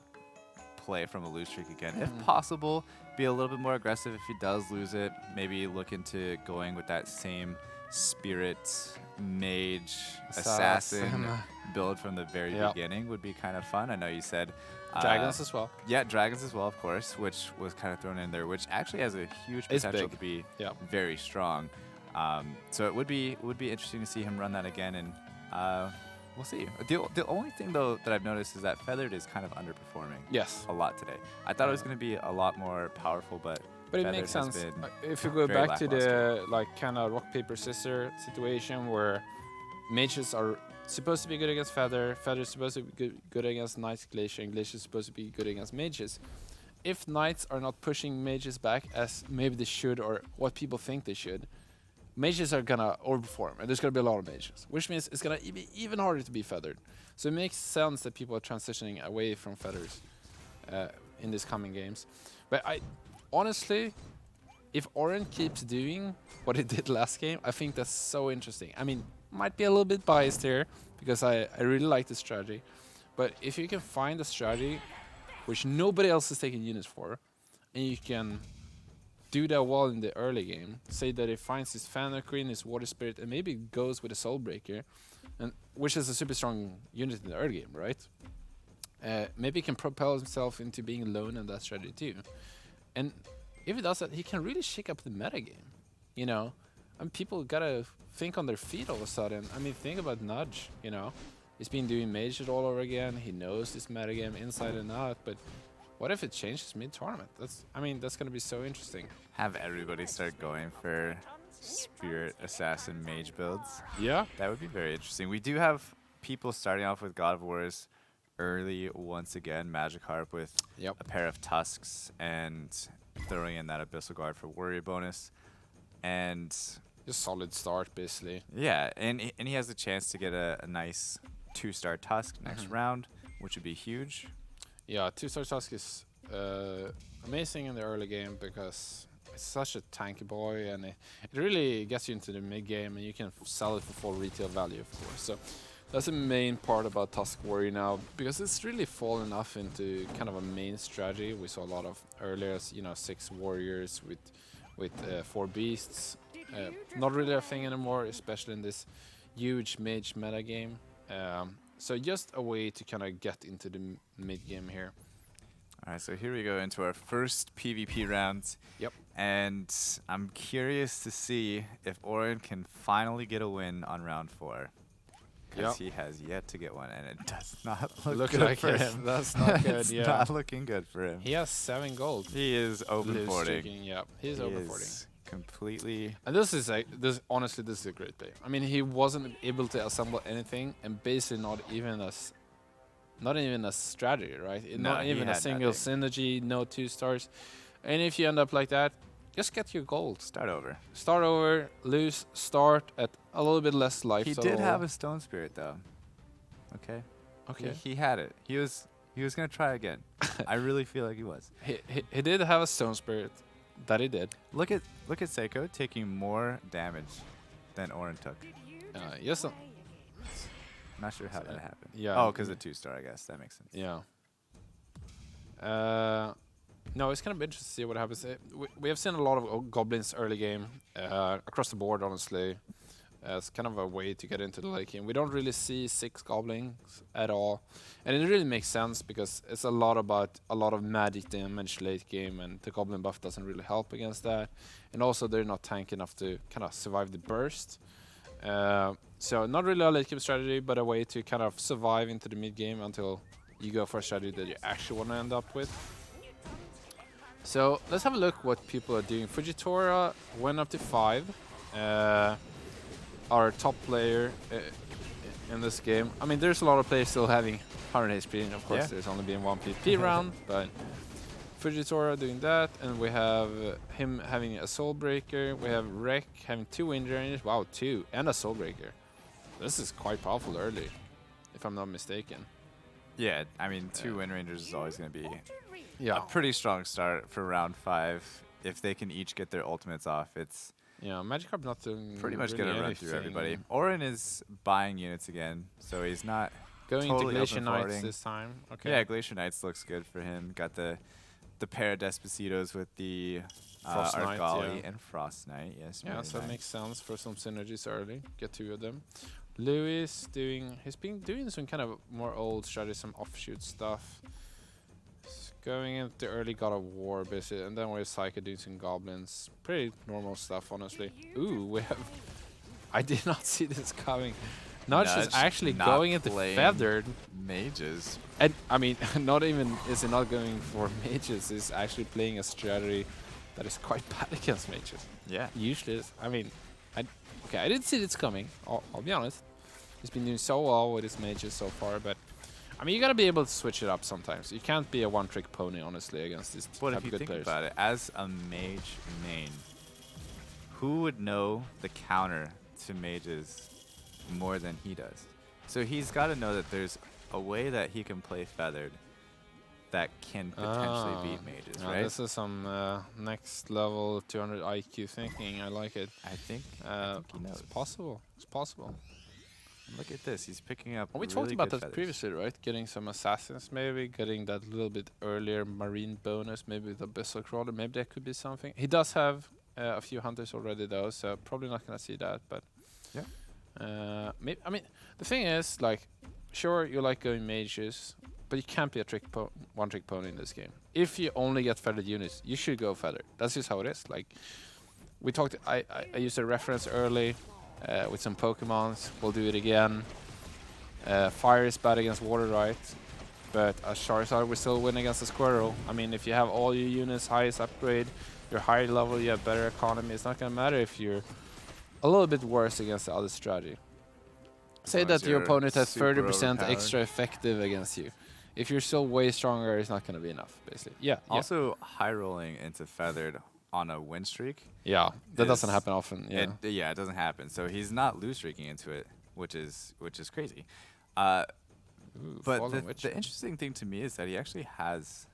B: play from a lose streak again. If possible, be a little bit more aggressive if he does lose it. Maybe look into going with that same spirit, mage, assassin build from the very beginning would be kind of fun. I know you said
A: dragons as well.
B: Yeah, dragons as well, of course, which was kind of thrown in there, which actually has a huge potential to be very strong. So it would be interesting to see him run that again, and we'll see. The only thing though that I've noticed is that Feathered is kind of underperforming.
A: Yes.
B: A lot today. I thought it was going to be a lot more powerful, but
A: it makes sense. If you go back to the kind of rock paper scissors situation where mages are supposed to be good against Feather, Feather is supposed to be good against Knights, Glacier, and Glacier is supposed to be good against mages. If Knights are not pushing mages back as maybe they should or what people think they should, mages are gonna overperform, and there's gonna be a lot of mages, which means it's gonna be even harder to be Feathered. So it makes sense that people are transitioning away from Feathers in these coming games. But honestly, if Oren keeps doing what he did last game, I think that's so interesting. I mean, might be a little bit biased here because I really like the strategy, but if you can find a strategy which nobody else is taking units for, and you can do that well in the early game, say that it finds his Fennekin, his Water Spirit, and maybe goes with a Soul Breaker, and which is a super strong unit in the early game, right? Maybe he can propel himself into being alone in that strategy too. And if he does that, he can really shake up the metagame, you know? And people gotta think on their feet all of a sudden. I mean, think about Nudge, you know? He's been doing Mages all over again. He knows this metagame inside and out, but what if it changes mid-tournament? That's gonna be so interesting.
B: Have everybody start going for Spirit, Assassin, Mage builds.
A: Yeah.
B: That would be very interesting. We do have people starting off with God of Wars early once again. Magikarp with a pair of Tusks and throwing in that Abyssal Guard for Warrior bonus. And
A: just solid start, basically.
B: Yeah, and he has the chance to get a nice 2-star Tusk next round, which would be huge. Yeah,
A: 2-star Tusk is amazing in the early game because it's such a tanky boy, and it really gets you into the mid game, and you can sell it for full retail value, of course. So that's the main part about Tusk Warrior now, because it's really fallen off into kind of a main strategy. We saw a lot of earlier, 6 warriors with with 4 beasts. Not really a thing anymore, especially in this huge mage meta game. So just a way to kind of get into the mid game here.
B: All right, so here we go into our first PvP round.
A: Yep.
B: And I'm curious to see if Oren can finally get a win on round 4. Because he has yet to get one, and it does not look good
A: like
B: for
A: it.
B: him.
A: That's not good,
B: it's
A: yeah.
B: not looking good for him.
A: He has 7 gold.
B: He is open porting.
A: Yeah, he's open porting.
B: Completely.
A: And honestly, this is a great play. I mean, he wasn't able to assemble anything, and basically not even a strategy, right?
B: No,
A: not even a single synergy, no 2 stars. And if you end up like that, just get your gold.
B: Start over.
A: Start over, lose, start at a little bit less life.
B: He did have a stone spirit though. Okay.
A: Okay.
B: He had it. He was gonna try again. I really feel like he was.
A: He did have a stone spirit. That he did.
B: Look at Seiko taking more damage than Oren took.
A: Yes.
B: I'm not sure how that happened.
A: Yeah.
B: Oh, because the 2-star, I guess. That makes sense.
A: Yeah. No, it's kind of interesting to see what happens. We have seen a lot of goblins early game across the board, honestly. It's kind of a way to get into the late game. We don't really see 6 goblins at all. And it really makes sense because it's a lot of magic damage late game, and the goblin buff doesn't really help against that. And also they're not tanky enough to kind of survive the burst. So not really a late game strategy, but a way to kind of survive into the mid game until you go for a strategy that you actually want to end up with. So let's have a look what people are doing. Fujitora went up to 5. Our top player in this game. I mean, there's a lot of players still having 100 HP, and of course there's only been 1 PvP round, but Fujitora doing that, and we have him having a Soul Breaker. We have Rek having 2 Wind Rangers. Wow, 2 and a Soul Breaker. This is quite powerful early, if I'm not mistaken.
B: Yeah, I mean, 2 Wind Rangers is always going to be
A: Yeah,
B: a pretty strong start for round 5. If they can each get their ultimates off, it's
A: Magikarp not doing
B: pretty much
A: really
B: going to run through
A: anything.
B: everybody. Oren is buying units again, so he's not
A: Going
B: totally
A: to Glacier
B: open
A: Knights
B: forwarding.
A: this time. Okay.
B: Yeah, Glacier Knights looks good for him. Got the pair of Despotitos with the
A: Frost Knight,
B: Argali
A: yeah.
B: and Frost Knight. Yes,
A: Yeah,
B: very
A: so it
B: nice.
A: makes sense for some synergies early. Get 2 of them. Lewis he's been doing some kind of more old strategy, some offshoot stuff. Going into early God of War, basically, and then we have Psycho doing some goblins. Pretty normal stuff, honestly. Ooh, we have. I did not see this coming. Nudge is actually
B: not
A: going into
B: playing
A: feathered.
B: mages.
A: And I mean, not even is he not going for mages? He's actually playing a strategy that is quite bad against mages.
B: Yeah.
A: Usually, I mean, I didn't see this coming. I'll be honest. He's been doing so well with his mages so far, but I mean, you gotta be able to switch it up sometimes. You can't be a one-trick pony, honestly, against these
B: But
A: type
B: if you
A: of good
B: think
A: players.
B: about it, as a mage main, who would know the counter to mages more than he does? So he's got to know that there's a way that he can play feathered that can potentially beat mages, right?
A: This is some next level 200 IQ thinking. I like it.
B: I think he knows.
A: It's possible. It's possible.
B: Look at this. He's picking up
A: We
B: really
A: talked about
B: good
A: that
B: feathers.
A: previously, right? Getting some assassins, maybe getting that little bit earlier marine bonus, maybe with the Abyssal Crawler. Maybe that could be something. He does have a few hunters already, though, so probably not gonna see that. But
B: yeah,
A: I mean, the thing is, like, sure, you like going mages, but you can't be a one-trick pony in this game. If you only get feathered units, you should go feathered. That's just how it is. Like, we talked. I used a reference early. With some Pokemons, we'll do it again. Fire is bad against water, right? But as Charizard, we still win against a Squirrel. I mean, if you have all your units highest upgrade, you're higher level, you have better economy, it's not gonna matter if you're a little bit worse against the other strategy. Say
B: long as
A: that your
B: you're
A: opponent has
B: super
A: 30%
B: overpowered.
A: extra effective against you. If you're still way stronger, it's not gonna be enough, basically. Yeah.
B: Also, high rolling into feathered on a win streak.
A: Yeah, that doesn't
B: is-
A: happen often. Yeah.
B: It doesn't happen. So he's not lose streaking into it, which is crazy.
A: Ooh,
B: But
A: Fallen Witch.
B: the interesting thing to me is that he actually has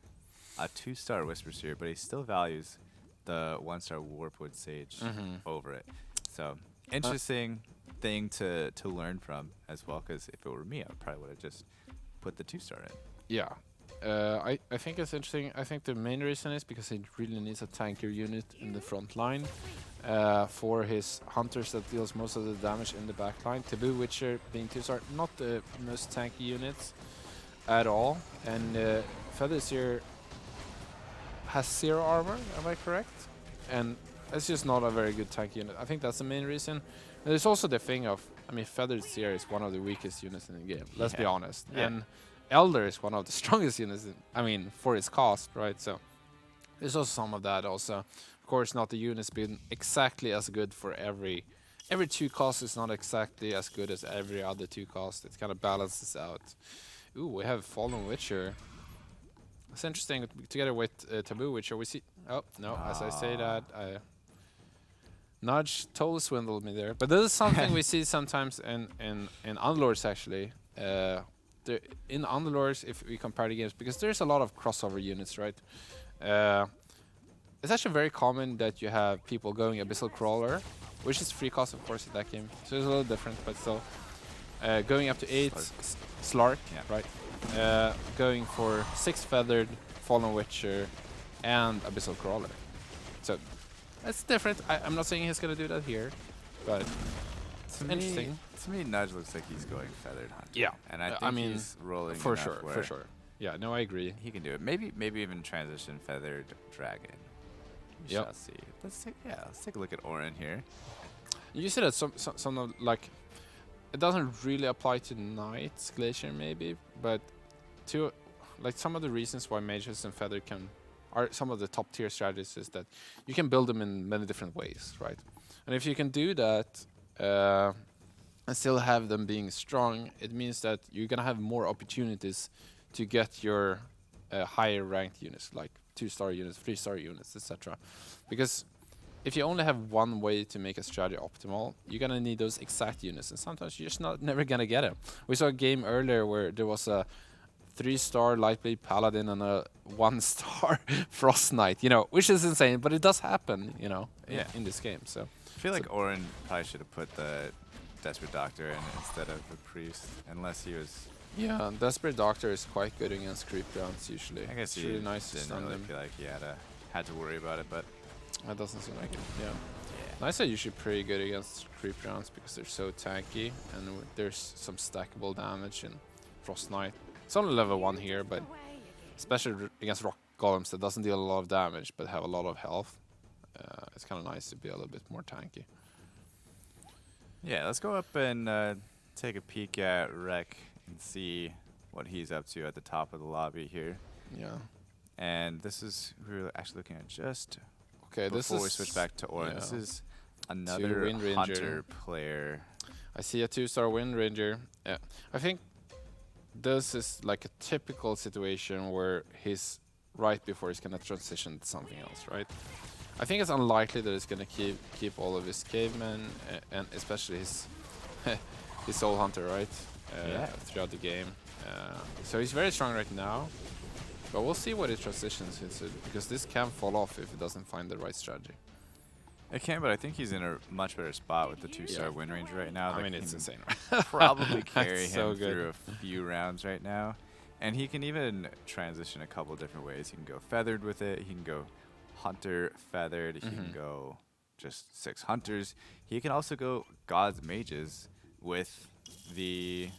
B: a 2-star Whisper Seer, but he still values the 1-star Warpwood Sage over it. So interesting thing to learn from as well. Because if it were me, I probably would have just put the 2-star in.
A: Yeah. I think it's interesting. I think the main reason is because he really needs a tankier unit in the front line for his hunters that deals most of the damage in the back line. Taboo Witcher being 2-star, not the most tanky units at all. And Feathers here has 0 armor, am I correct? And it's just not a very good tank unit. I think that's the main reason. And there's also the thing of, I mean, Feathered Seer is one of the weakest units in the game, let's be honest.
B: Yeah.
A: And Elder is one of the strongest units, I mean, for its cost, right? So there's also some of that also. Of course, not the units being exactly as good for every 2 costs is not exactly as good as every other 2 costs. It kind of balances out. Ooh, we have Fallen Witcher. It's interesting, together with Taboo Witcher, we see... Oh, no, as I say that, Nudge totally swindled me there. But this is something we see sometimes in Underlords, actually. In Underlords, if we compare the games, because there's a lot of crossover units, right? It's actually very common that you have people going Abyssal Crawler, which is free cost, of course, in that game. So it's a little different, but still. Going up to 8, Slark, right? Going for 6 Feathered, Fallen Witcher, and Abyssal Crawler. So that's different. I'm not saying he's going to do that here, but it's interesting.
B: To me, Nudge looks like he's going Feathered Hunter.
A: Yeah.
B: And I think he's rolling
A: for
B: enough
A: sure,
B: where
A: for sure. Yeah, no, I agree.
B: he can do it. Maybe even transition Feathered Dragon. We shall see. Let's take a look at Orin here.
A: You said that some of, like, it doesn't really apply to Knights, Glacier maybe, but to, like, some of the reasons why Mages and Feather are some of the top tier strategies is that you can build them in many different ways, right? And if you can do that and still have them being strong, it means that you're gonna have more opportunities to get your higher ranked units, like 2-star units, 3-star units, etc. Because if you only have one way to make a strategy optimal, you're gonna need those exact units, and sometimes you're just never gonna get them. We saw a game earlier where there was a 3-star Lightblade Paladin and a 1-star Frost Knight, you know, which is insane, but it does happen, you know, in this game. So
B: I feel like Orin probably should have put the Desperate Doctor in instead of the Priest, unless he was...
A: Yeah, Desperate Doctor is quite good against creep rounds usually.
B: I guess
A: it's
B: he
A: really nice to
B: didn't
A: stun
B: really
A: them.
B: feel like he had to worry about it, but...
A: That doesn't seem like it, yeah. Knights are usually pretty good against creep rounds because they're so tanky, and there's some stackable damage in Frost Knight. It's only level 1 here, but especially against rock golems that doesn't deal a lot of damage but have a lot of health, it's kind of nice to be a little bit more tanky.
B: Yeah, let's go up and take a peek at Rek and see what he's up to at the top of the lobby here.
A: Yeah.
B: And this is, we're actually looking at just
A: okay,
B: before we switch back to Orin. This is another
A: Wind Ranger
B: Hunter player.
A: I see a 2-star Wind Ranger. Yeah. I think this is like a typical situation where he's right before he's gonna transition to something else, right? I think it's unlikely that he's gonna keep all of his cavemen and especially his his soul hunter, right? Throughout the game. So he's very strong right now, but we'll see what he transitions into because this can fall off if he doesn't find the right strategy.
B: It can, but I think he's in a much better spot with the 2-star Wind Ranger right now.
A: I mean, it's insane.
B: Probably carry
A: so
B: him through a few rounds right now. And he can even transition a couple different ways. He can go Feathered with it. He can go Hunter Feathered. He can go just 6 Hunters. He can also go Gods Mages with the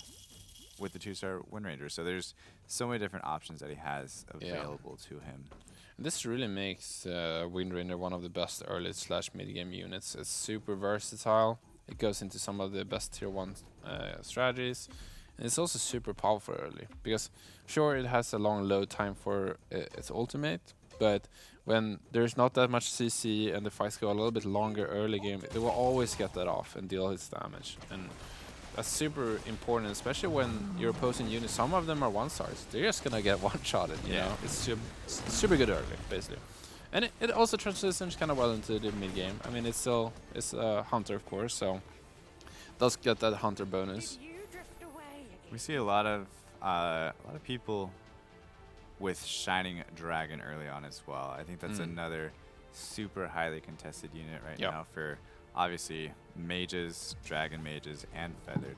B: 2-star Wind Ranger. So there's so many different options that he has available to him.
A: This really makes Wind Ranger one of the best early / mid-game units. It's super versatile. It goes into some of the best tier 1 strategies. And it's also super powerful early. Because sure, it has a long load time for its ultimate, but when there's not that much CC and the fights go a little bit longer early game, they will always get that off and deal its damage. And that's super important, especially when you're opposing units. Some of them are 1-stars. They're just gonna get one-shotted, you know? It's super good early, basically. And it also transitions kind of well into the mid-game. I mean, it's a Hunter, of course, so does get that Hunter bonus.
B: We see a lot of people with Shining Dragon early on as well. I think that's another super highly contested unit right now for obviously mages, dragon mages, and feathered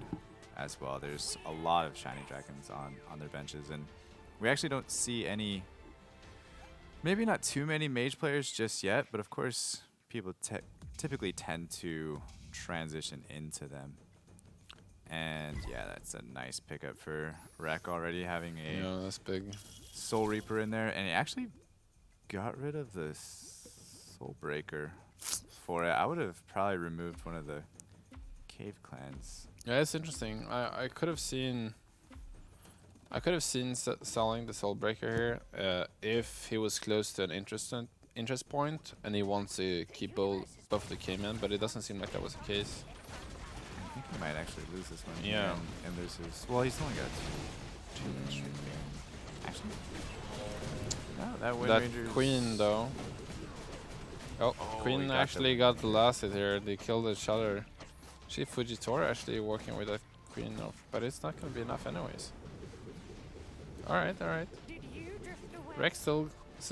B: as well. There's a lot of Shining Dragons on their benches, and We actually don't see any, maybe not too many mage players just yet, but of course people typically tend to transition into them. And yeah, that's a nice pickup for Rek already, having a
A: Yeah, that's big.
B: Soul Reaper in there, and he actually got rid of the Soul Breaker for it. I would have probably removed one of the cave clans.
A: Yeah, it's interesting. I could have seen. I could have seen selling the Soul Breaker here if he was close to an interest point and he wants to keep both of the K-men, but it doesn't seem like that was the case.
B: I think he might actually lose this one.
A: Yeah.
B: And there's his. Well, he's only got two win streak there. Actually, no, that Wind
A: That
B: Ranger's
A: Queen though. Oh,
B: he
A: Queen
B: got
A: actually got the last hit here. They killed each other. See Fujitora actually working with that Queen, but it's not gonna be enough anyways. All right, all right. Rex still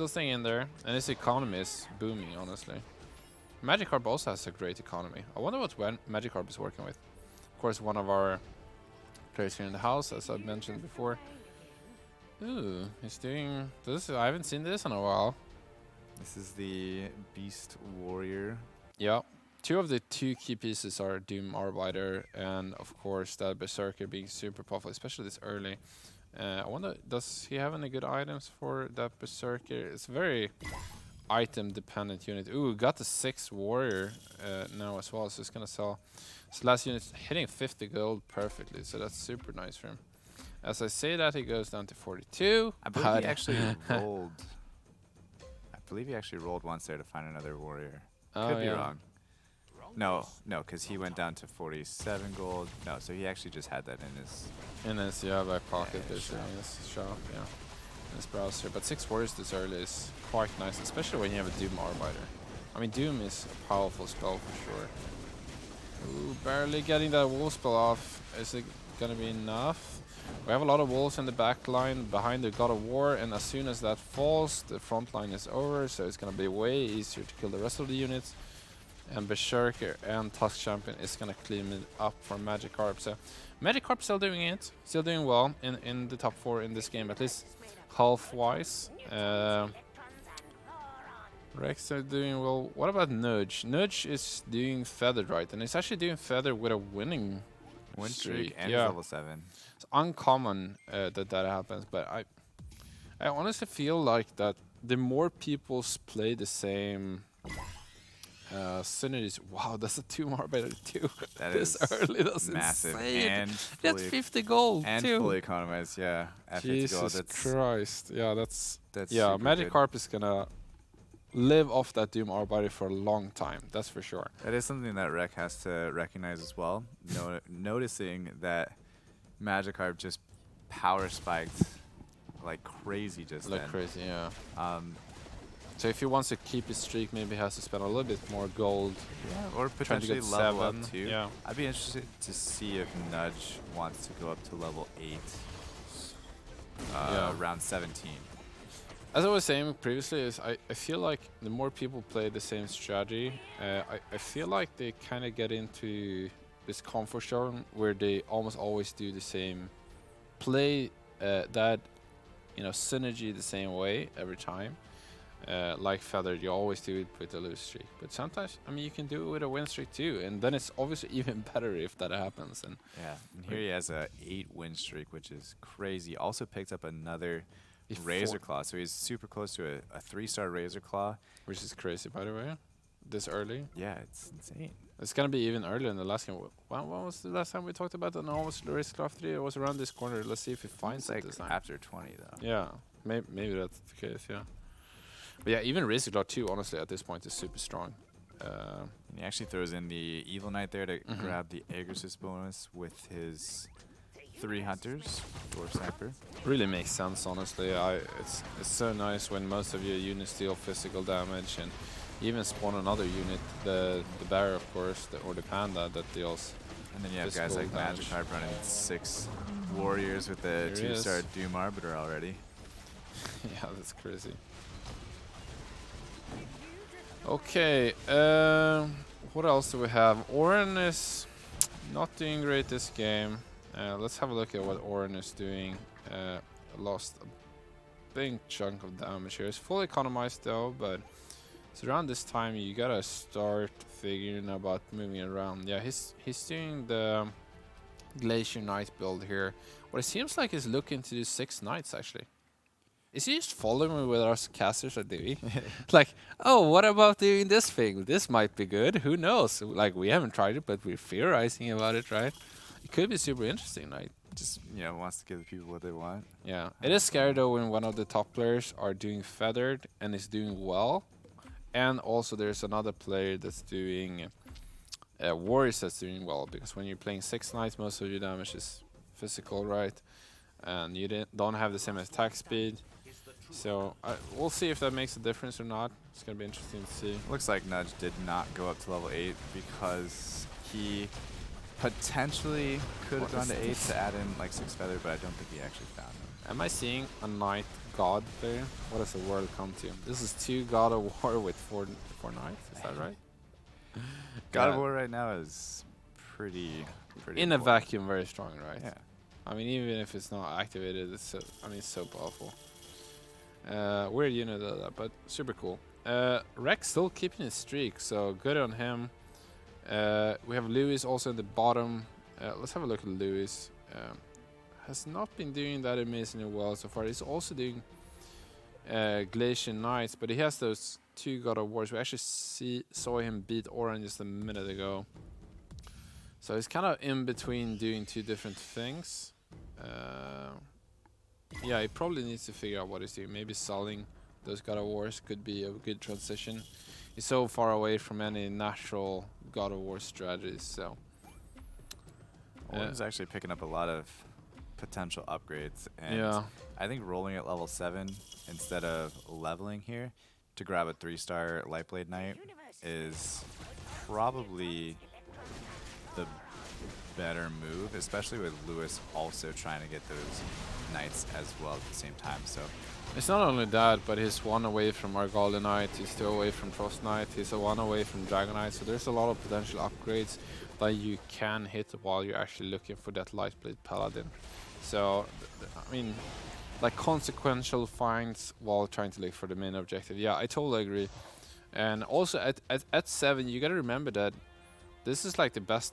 A: staying in there, and his economy is booming, honestly. Magikarp also has a great economy. I wonder what Magikarp is working with. Of course, one of our players here in the house, as I've mentioned before. Ooh, he's doing this. I haven't seen this in a while.
B: This is the Beast Warrior.
A: Yeah. Two of the key pieces are Doom Arbiter and, of course, that Berserker being super powerful, especially this early. I wonder, does he have any good items for that Berserker? It's a very item-dependent unit. Ooh, got the 6 Warrior now as well, so it's going to sell. His last unit's hitting 50 gold perfectly, so that's super nice for him. As I say that, he goes down to 42.
B: I believe he actually rolled. I believe he actually rolled once there to find another warrior. Could be wrong. No, because he went down to 47 gold. No, so he actually just had that in his.
A: Back pocket, basically, in his shop, yeah. In his browser. But 6 warriors this early is quite nice, especially when you have a Doom Arbiter. I mean, Doom is a powerful spell for sure. Ooh, barely getting that wolf spell off. Is it gonna be enough? We have a lot of wolves in the back line behind the God of War, and as soon as that falls, the front line is over, so it's gonna be way easier to kill the rest of the units. And Berserker and Tusk Champion is gonna clean it up for Magikarp. So Magikarp still doing it, still doing well in the top 4 in this game, at least health-wise. Rex are doing well. What about Nudge? Nudge is doing Feathered right, and he's actually doing Feathered with a winning
B: Win streak and
A: yeah.
B: level 7.
A: It's uncommon that happens, but I honestly feel like that the more people play the same synergies. Wow, that's a 2 Arbiter too.
B: That
A: this
B: is
A: early, that's
B: massive.
A: insane.
B: And
A: that's 50 gold
B: and
A: too.
B: fully economized, yeah. At 50 gold,
A: Jesus Christ. Yeah, that's
B: yeah.
A: Magikarp is gonna live off that Doom Arbiter for a long time. That's for sure.
B: That is something that Rek has to recognize as well. Noticing that Magikarp just power spiked like crazy just then.
A: Like crazy, yeah. So if he wants to keep his streak, maybe he has to spend a little bit more gold.
B: Yeah, or
A: trying to
B: potentially
A: get
B: level
A: 7.
B: up too.
A: Yeah.
B: I'd be interested to see if Nudge wants to go up to level 8 around 17.
A: As I was saying previously, is I feel like the more people play the same strategy, I feel like they kind of get into this comfort zone where they almost always do the same play, that synergy the same way every time. Like Feathered, you always do it with a lose streak, but sometimes you can do it with a win streak too, and then it's obviously even better if that happens. And
B: yeah, and here he has a 8 win streak, which is crazy. Also picked up another Razor Claw, so he's super close to a 3-star Razor Claw,
A: which is crazy, by the way. This early.
B: Yeah, it's insane.
A: It's gonna be even earlier in the last game. When was the last time we talked about the almost Razor Claw 3? It was around this corner. Let's see if he finds it this time.
B: After 20 though.
A: Yeah, maybe that's the case. Yeah. But yeah, even Razor Claw 2, honestly, at this point is super strong.
B: And he actually throws in the Evil Knight there to grab the Aegis bonus with his 3 Hunters, Dwarf Sniper.
A: Really makes sense, honestly. It's so nice when most of your units deal physical damage, and you even spawn another unit, the bear, of course, or the panda that deals.
B: And then you have guys like Magikarp running 6 warriors with the 2-star Doom Arbiter already.
A: Yeah, that's crazy. Okay, what else do we have? Oren is not doing great this game. Let's have a look at what Oren is doing. Lost a big chunk of damage here. It's fully economized though, but it's around this time you gotta start figuring about moving around. Yeah, he's doing the Glacier Knight build here. What it seems like he's looking to do 6 knights actually. Is he just following me with us casters are doing? Like, oh, what about doing this thing? This might be good. Who knows? Like, we haven't tried it, but we're theorizing about it, right? It could be super interesting, right?
B: Just, you know, wants to give the people what they want.
A: Yeah. It is scary though when one of the top players are doing feathered and is doing well. And also there's another player that's doing warriors that's doing well, because when you're playing 6 knights, most of your damage is physical, right? And you don't have the same attack speed. So we'll see if that makes a difference or not. It's going to be interesting to see.
B: Looks like Nudge did not go up to level 8 because he potentially could have gone to 8 to add in like 6 feather, but I don't think he actually found them.
A: Am I seeing a knight god there? What does the world come to? This is 2 god of war with 4 knights. Is that right?
B: God of War right now is pretty
A: in a
B: important.
A: vacuum, very strong, right?
B: Yeah.
A: I mean, even if it's not activated, it's so, I mean, it's so powerful. Weird unit of that, but super cool. Rex still keeping his streak, so good on him. We have Lewis also in the bottom. Let's have a look at Lewis. Has not been doing that amazingly well so far. He's also doing Glacier Knights, but he has those 2 God of Wars. We actually saw him beat Oran just a minute ago. So he's kind of in between doing 2 different things. Yeah, he probably needs to figure out what he's doing. Maybe selling those God of Wars could be a good transition. He's so far away from any natural God of War strategies, so.
B: Oran's actually picking up a lot of potential upgrades, and
A: Yeah.
B: I think rolling at level 7 instead of leveling here to grab a 3-star Lightblade Knight is probably the better move, especially with Lewis also trying to get those knights as well at the same time. So
A: It's not only that, but he's 1 away from Argalda Knight, he's 2 away from Frost Knight, he's 1 away from Dragon Knight, so there's a lot of potential upgrades that you can hit while you're actually looking for that Lightblade Paladin. So, I mean, like consequential finds while trying to look for the main objective. Yeah, I totally agree. And also at 7, you gotta remember that this is like the best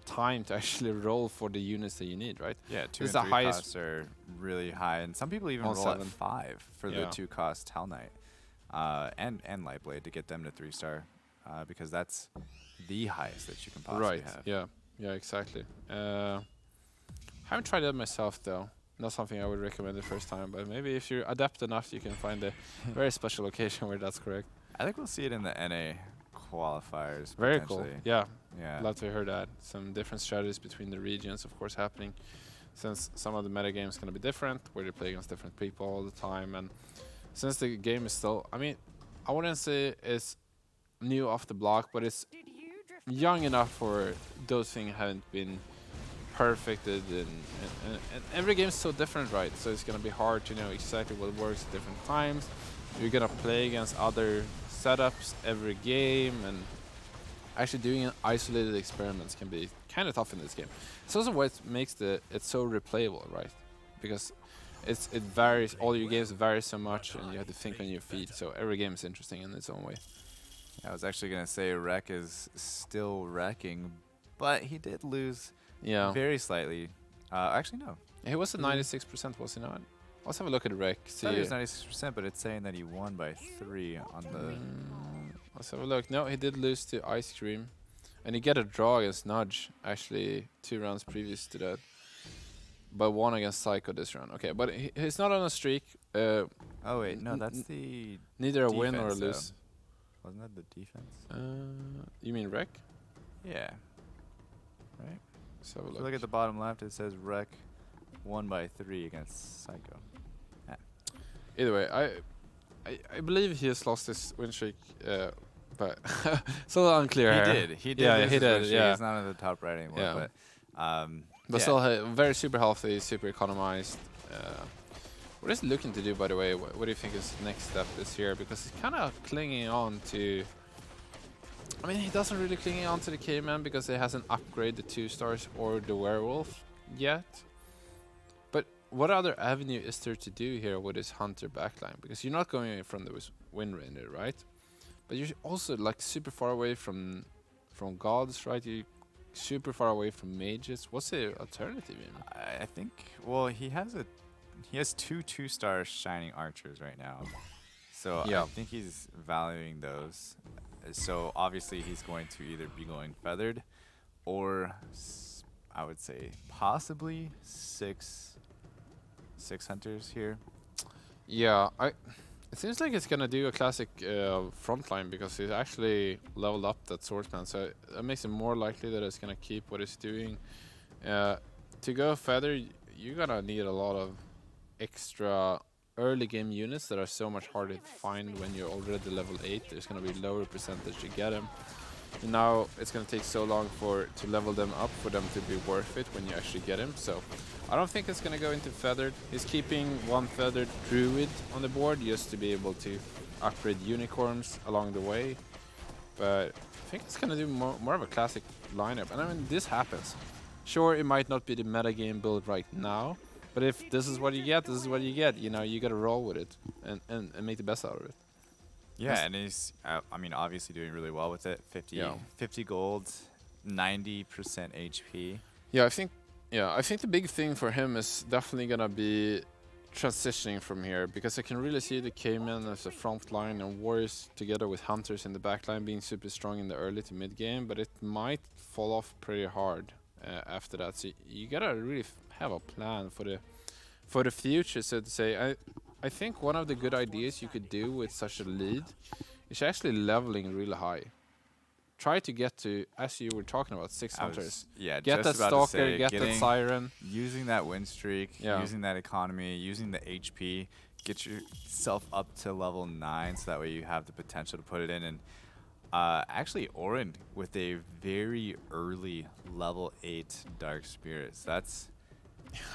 A: time to actually roll for the units that you need, right?
B: yeah, 2
A: This is
B: and
A: the
B: 3
A: highest
B: costs are really high, and some people even
A: on
B: roll
A: 7.
B: at 5 for the 2-cost Hell Knight and Lightblade to get them to 3-star because that's the highest that you can possibly have.
A: Yeah, exactly. Haven't tried that myself though. Not something I would recommend the first time, but maybe if you're adept enough, you can find a very special location where that's correct.
B: I think we'll see it in the NA qualifiers.
A: Very cool.
B: potentially.
A: Yeah,
B: Yeah.
A: love to hear that. Some different strategies between the regions, of course, happening. Since some of the meta games going to be different, where you play against different people all the time, and since the game is still, I mean, I wouldn't say it's new off the block, but it's young enough for those things haven't been perfected, and every game is so different, right? So it's going to be hard to know exactly what works at different times. You're going to play against other setups every game, and actually doing isolated experiments can be kind of tough in this game. It's also what makes it so replayable, right? Because it varies, all your games vary so much, and you have to think on your feet, so every game is interesting in its own way.
B: I was actually going to say Wreck is still wrecking, but he did lose very slightly. Actually, no.
A: He was at 96%, was he not? Let's have a look at Rec.
B: I
A: See.
B: thought he was 96%, but it's saying that he won by 3 on the...
A: Let's have a look. No, he did lose to Ice Cream. And he got a draw against Nudge, actually, 2 rounds previous to that. But 1 against Psycho this round. Okay, but he's not on a streak.
B: oh, wait, no, that's the
A: neither a win or a
B: defense,
A: lose.
B: Wasn't that the defense?
A: You mean Rec?
B: Yeah. Right?
A: Let's have a
B: So
A: look.
B: look at the bottom left, it says Wreck won by 3 against Psycho.
A: Either way, I believe he has lost his win streak, but it's a little unclear here.
B: He did.
A: Yeah,
B: lose
A: he
B: his
A: did,
B: win streak.
A: yeah.
B: He's not on the top right anymore,
A: Yeah.
B: but
A: But still, very super healthy, super economized. What is he looking to do, by the way? What do you think his next step is here? Because he's kind of clinging on to... I mean, he doesn't really clinging on to the Caveman because he hasn't upgraded the 2 stars or the Werewolf yet. But what other avenue is there to do here with this Hunter backline? Because you're not going from the Wind Ranger, right? But you're also like super far away from gods, right? You're super far away from mages. What's the alternative? You know?
B: I think. Well, he has two-star shining archers right now, so I
A: Yeah.
B: think he's valuing those. So obviously he's going to either be going feathered, or I would say possibly six hunters here.
A: Yeah, it seems like it's gonna do a classic frontline because he's actually leveled up that swordsman, so that makes it more likely that it's gonna keep what it's doing. Uh, to go feather, you're gonna need a lot of extra early game units that are so much harder to find when you're already level 8. There's gonna be lower percentage to get them. And now it's gonna take so long to level them up for them to be worth it when you actually get him. So I don't think it's gonna go into feathered. He's keeping one feathered druid on the board just to be able to upgrade unicorns along the way. But I think it's gonna do more of a classic lineup. And I mean, this happens. Sure, it might not be the meta game build right now, but if this is what you get, this is what you get. You know, you gotta roll with it and make the best out of it.
B: Yeah, and he's, I mean, obviously doing really well with it. 50,
A: Yeah.
B: 50 gold, 90% HP.
A: Yeah, I think the big thing for him is definitely gonna be transitioning from here, because I can really see the Cayman as a front line and Warriors together with Hunters in the back line being super strong in the early to mid game, but it might fall off pretty hard after that. So you gotta really have a plan for the future, so to say. I think one of the good ideas you could do with such a lead is actually leveling really high. Try to get to, as you were talking about, 6 hunters.
B: Yeah,
A: Get that
B: just about to
A: stalker,
B: say,
A: get that siren.
B: using that win streak,
A: Yeah.
B: using that economy, using the HP, get yourself up to level 9, so that way you have the potential to put it in. And actually, Orin with a very early level 8 Dark Spirits. That's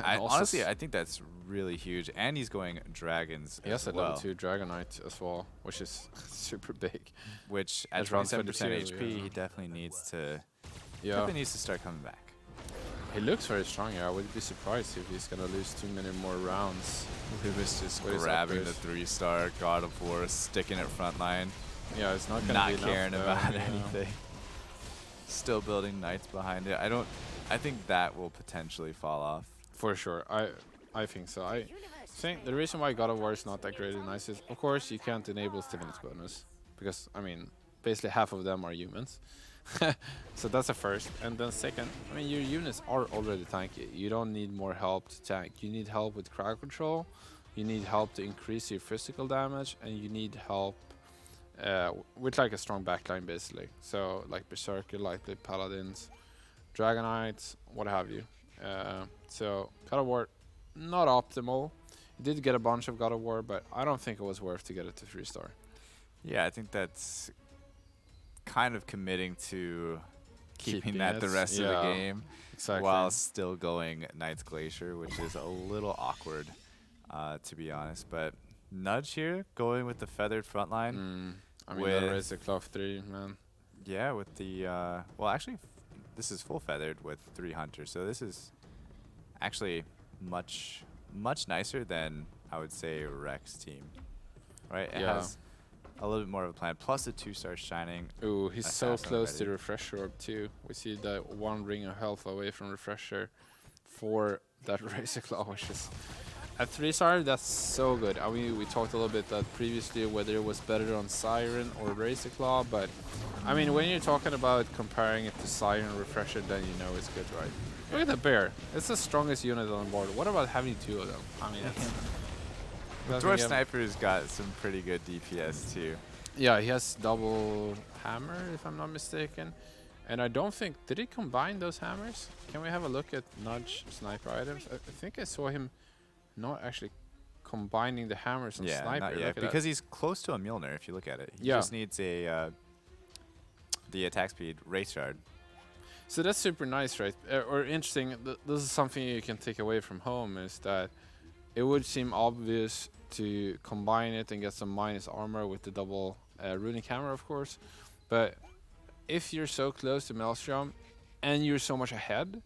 B: honestly, I think that's really huge. And he's going dragons
A: He has
B: as
A: a
B: well,
A: level 2 Dragonite as well, which is super big.
B: which at
A: At around
B: 27%
A: 32,
B: HP,
A: yeah.
B: he definitely needs to
A: Yeah,
B: start coming back.
A: he looks very strong. Yeah, I would be surprised if he's gonna lose too many more rounds.
B: Lewis just
A: With his
B: grabbing the
A: upgrades.
B: 3-star God of War, sticking it front line,
A: Yeah, it's not gonna
B: not
A: be enough,
B: caring
A: though,
B: about
A: yeah.
B: anything. Still building knights behind it. I think that will potentially fall off.
A: For sure, I think so. I think the reason why God of War is not that great and nice is, of course, you can't enable stimulus bonus because I mean, basically half of them are humans. So that's a first. And then second, I mean, your units are already tanky. You don't need more help to tank. You need help with crowd control. You need help to increase your physical damage, and you need help with like a strong backline, basically. So like Berserker, Lightblade Paladins, Dragonites, what have you. So God of War, not optimal. You did get a bunch of God of War, but I don't think it was worth to get it to 3-star.
B: Yeah, I think that's kind of committing to keeping
A: Keeping
B: that the
A: it,
B: rest of the
A: yeah,
B: game
A: Exactly.
B: while still going Knight's Glacier, which is a little awkward, to be honest. But Nudge here, going with the feathered front line.
A: I mean,
B: with-
A: that raised the Cloth 3, man.
B: Yeah, with the well, actually, this is full feathered with 3 hunters, so this is actually much nicer than I would say Rex team, right? It
A: Yeah.
B: has a little bit more of a plan. Plus the 2-star shining.
A: Ooh, he's so
B: Assassin
A: close to
B: already.
A: the Refresher Orb too. We see that 1 ring of health away from Refresher for that Razor Claw, which is at 3-star. That's so good. I mean, we talked a little bit that previously whether it was better on Siren or Razor Claw, but I mean, when you're talking about comparing it to Siren Refresher, then you know it's good, right? Look at the bear. It's the strongest unit on the board. What about having 2 of them? I mean, that's
B: Dwarf Sniper's got some pretty good DPS too.
A: yeah, he has double hammer, if I'm not mistaken. And I don't think, did he combine those hammers? Can we have a look at Nudge sniper items? I think I saw him not actually combining the hammers on
B: Yeah,
A: sniper.
B: not
A: Look
B: yet,
A: at that.
B: because he's close to a Mjolnir if you look at it. He
A: Yeah.
B: just needs a the attack speed race shard.
A: So that's super nice, right? Or interesting. This is something you can take away from home, is that it would seem obvious to combine it and get some minus armor with the double runic hammer, of course. But if you're so close to Maelstrom and you're so much ahead,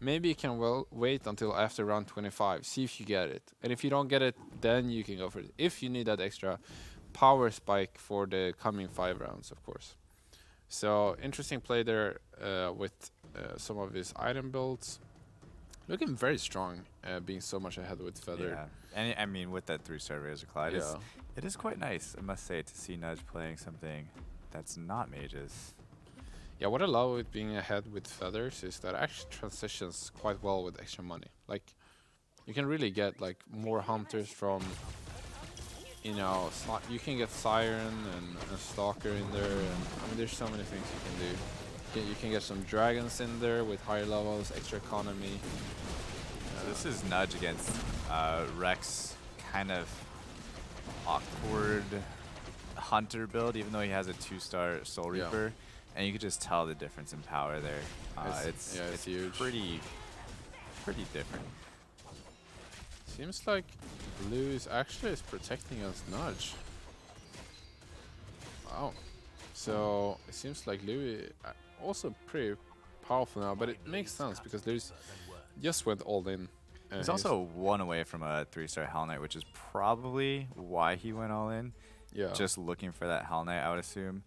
A: maybe you can wait until after round 25, see if you get it. And if you don't get it, then you can go for it. If you need that extra power spike for the coming 5 rounds, of course. So interesting play there with some of his item builds. Looking very strong, being so much ahead with Feather.
B: Yeah, and I mean with that 3-star Razor Claw,
A: Yeah.
B: it is quite nice, I must say, to see Nudge playing something that's not mages.
A: Yeah, what I love with being ahead with Feathers is that it actually transitions quite well with extra money. Like, you can really get like more hunters from, you know, you can get Siren and Stalker in there, and I mean, there's so many things you can do. You can get some dragons in there with higher levels, extra economy.
B: This is Nudge against Rex, kind of awkward hunter build, even though he has a 2-star Soul Reaper, and you could just tell the difference in power there. It's
A: huge.
B: Pretty different.
A: Seems like Blue is actually protecting against Nudge. Wow. So it seems like Louis also pretty powerful now, but it makes sense because there's just went all in.
B: He's also 1 away from a 3-star Hell Knight, which is probably why he went all in.
A: Yeah.
B: Just looking for that Hell Knight, I would assume.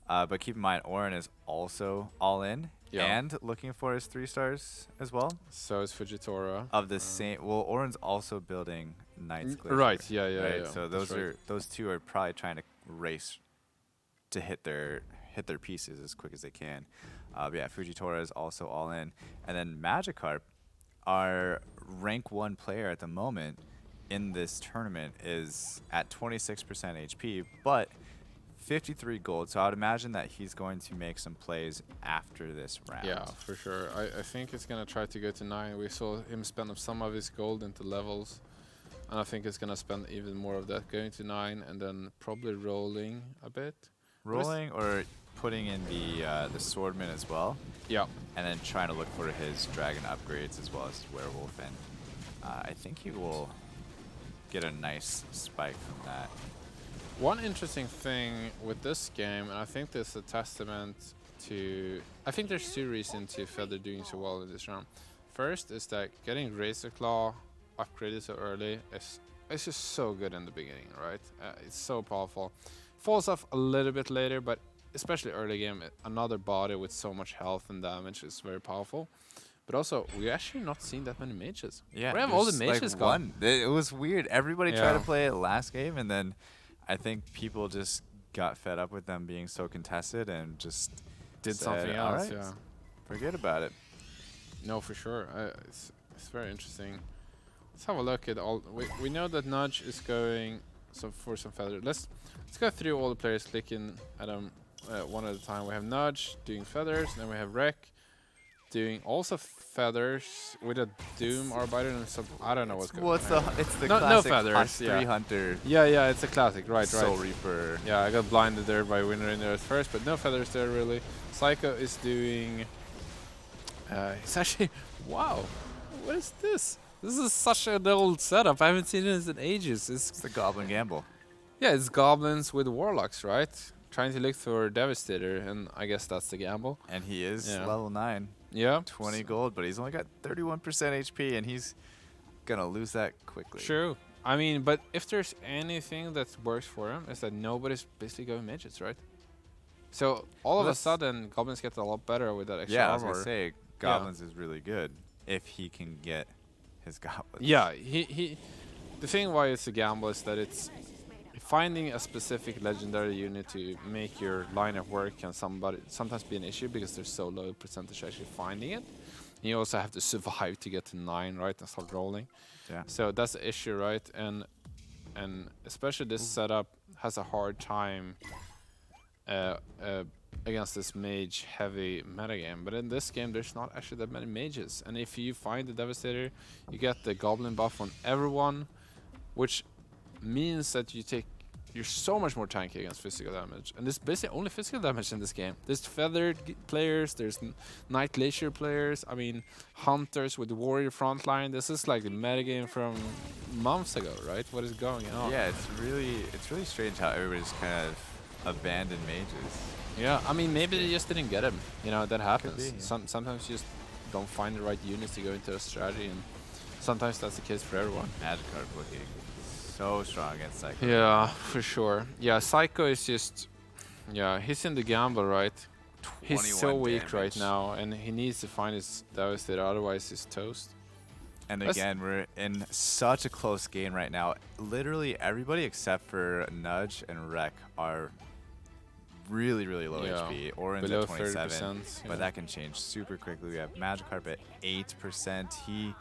B: But keep in mind, Orin is also all in and looking for his 3 stars as well.
A: So is Fujitora.
B: Of the same. Well, Orin's also building Knight's Glacier.
A: Right. Yeah.
B: So those two are probably trying to race to hit their pieces as quick as they can. But yeah, Fujitora is also all in, and then Magikarp, our rank 1 player at the moment in this tournament, is at 26% HP, but 53 gold. So I would imagine that he's going to make some plays after this round.
A: Yeah, for sure. I think he's gonna try to go to 9. We saw him spend some of his gold into levels, and I think he's gonna spend even more of that going to 9, and then probably rolling a bit.
B: Rolling or putting in the Swordman as well.
A: Yeah.
B: And then trying to look for his dragon upgrades as well as his werewolf, and I think he will get a nice spike from that.
A: One interesting thing with this game, and I think this is a testament to, I think there's 2 reasons to Feather doing so well in this round. First is that getting Razor Claw upgraded so early is just so good in the beginning, right? It's so powerful. Falls off a little bit later, but especially early game, another body with so much health and damage is very powerful. But also, we're actually not seeing that many mages.
B: Yeah,
A: we have all the mages
B: like
A: gone.
B: It was weird. Everybody tried to play it last game, and then I think people just got fed up with them being so contested and just
A: did
B: said,
A: something
B: all
A: else.
B: right,
A: Yeah,
B: forget about it.
A: No, for sure. It's very interesting. Let's have a look at all. We know that Nudge is going for some Feather. Let's go through all the players, clicking at them one at a time. We have Nudge doing Feathers, and then we have Rek doing also Feathers with a Doom Arbiter and some. I don't know what's going on.
B: Well, it's the
A: no
B: classic
A: Feathers.
B: 3 Hunter.
A: Yeah, it's a classic. Right.
B: Soul Reaper.
A: Yeah, I got blinded there by Winner in there at first, but no Feathers there really. Psycho is doing. It's actually wow. What is this? This is such an old setup. I haven't seen this in ages.
B: It's the Goblin Gamble.
A: Yeah, it's goblins with warlocks, right? Trying to look for Devastator, and I guess that's the gamble.
B: And he is level 9.
A: Yeah.
B: 20 gold, but he's only got 31% HP, and he's going to lose that quickly.
A: True. I mean, but if there's anything that works for him, is that nobody's basically going mages, right? So all of a sudden, goblins get a lot better with that extra armor.
B: I was going to say, goblins is really good if he can get his goblins.
A: Yeah, the thing why it's a gamble is that it's finding a specific legendary unit to make your lineup work can sometimes be an issue because there's so low percentage actually finding it. And you also have to survive to get to 9, right, and start rolling.
B: Yeah.
A: So that's the issue, right? And especially this setup has a hard time against this mage-heavy metagame. But in this game, there's not actually that many mages. And if you find the Devastator, you get the Goblin buff on everyone, which means that you're so much more tanky against physical damage. And there's basically only physical damage in this game. There's feathered players, there's Night Glacier players, I mean, hunters with warrior frontline. This is like the metagame from months ago, right? What is going on?
B: Yeah, it's really strange how everybody's kind of abandoned mages.
A: Yeah, I mean, maybe they just didn't get him. You know, that happens. Sometimes you just don't find the right units to go into a strategy, and sometimes that's the case for everyone.
B: Magikarp looking so strong against Psycho.
A: Yeah, for sure. Yeah, Psycho is just, yeah, he's in the gamble, right? He's so weak right now, and he needs to find his Devastator, otherwise he's toast.
B: And again, we're in such a close game right now. Literally everybody except for Nudge and Rek are really, really low HP. Orin's
A: below
B: at 27,
A: 30%,
B: but that can change super quickly. We have Magikarp at 8%. He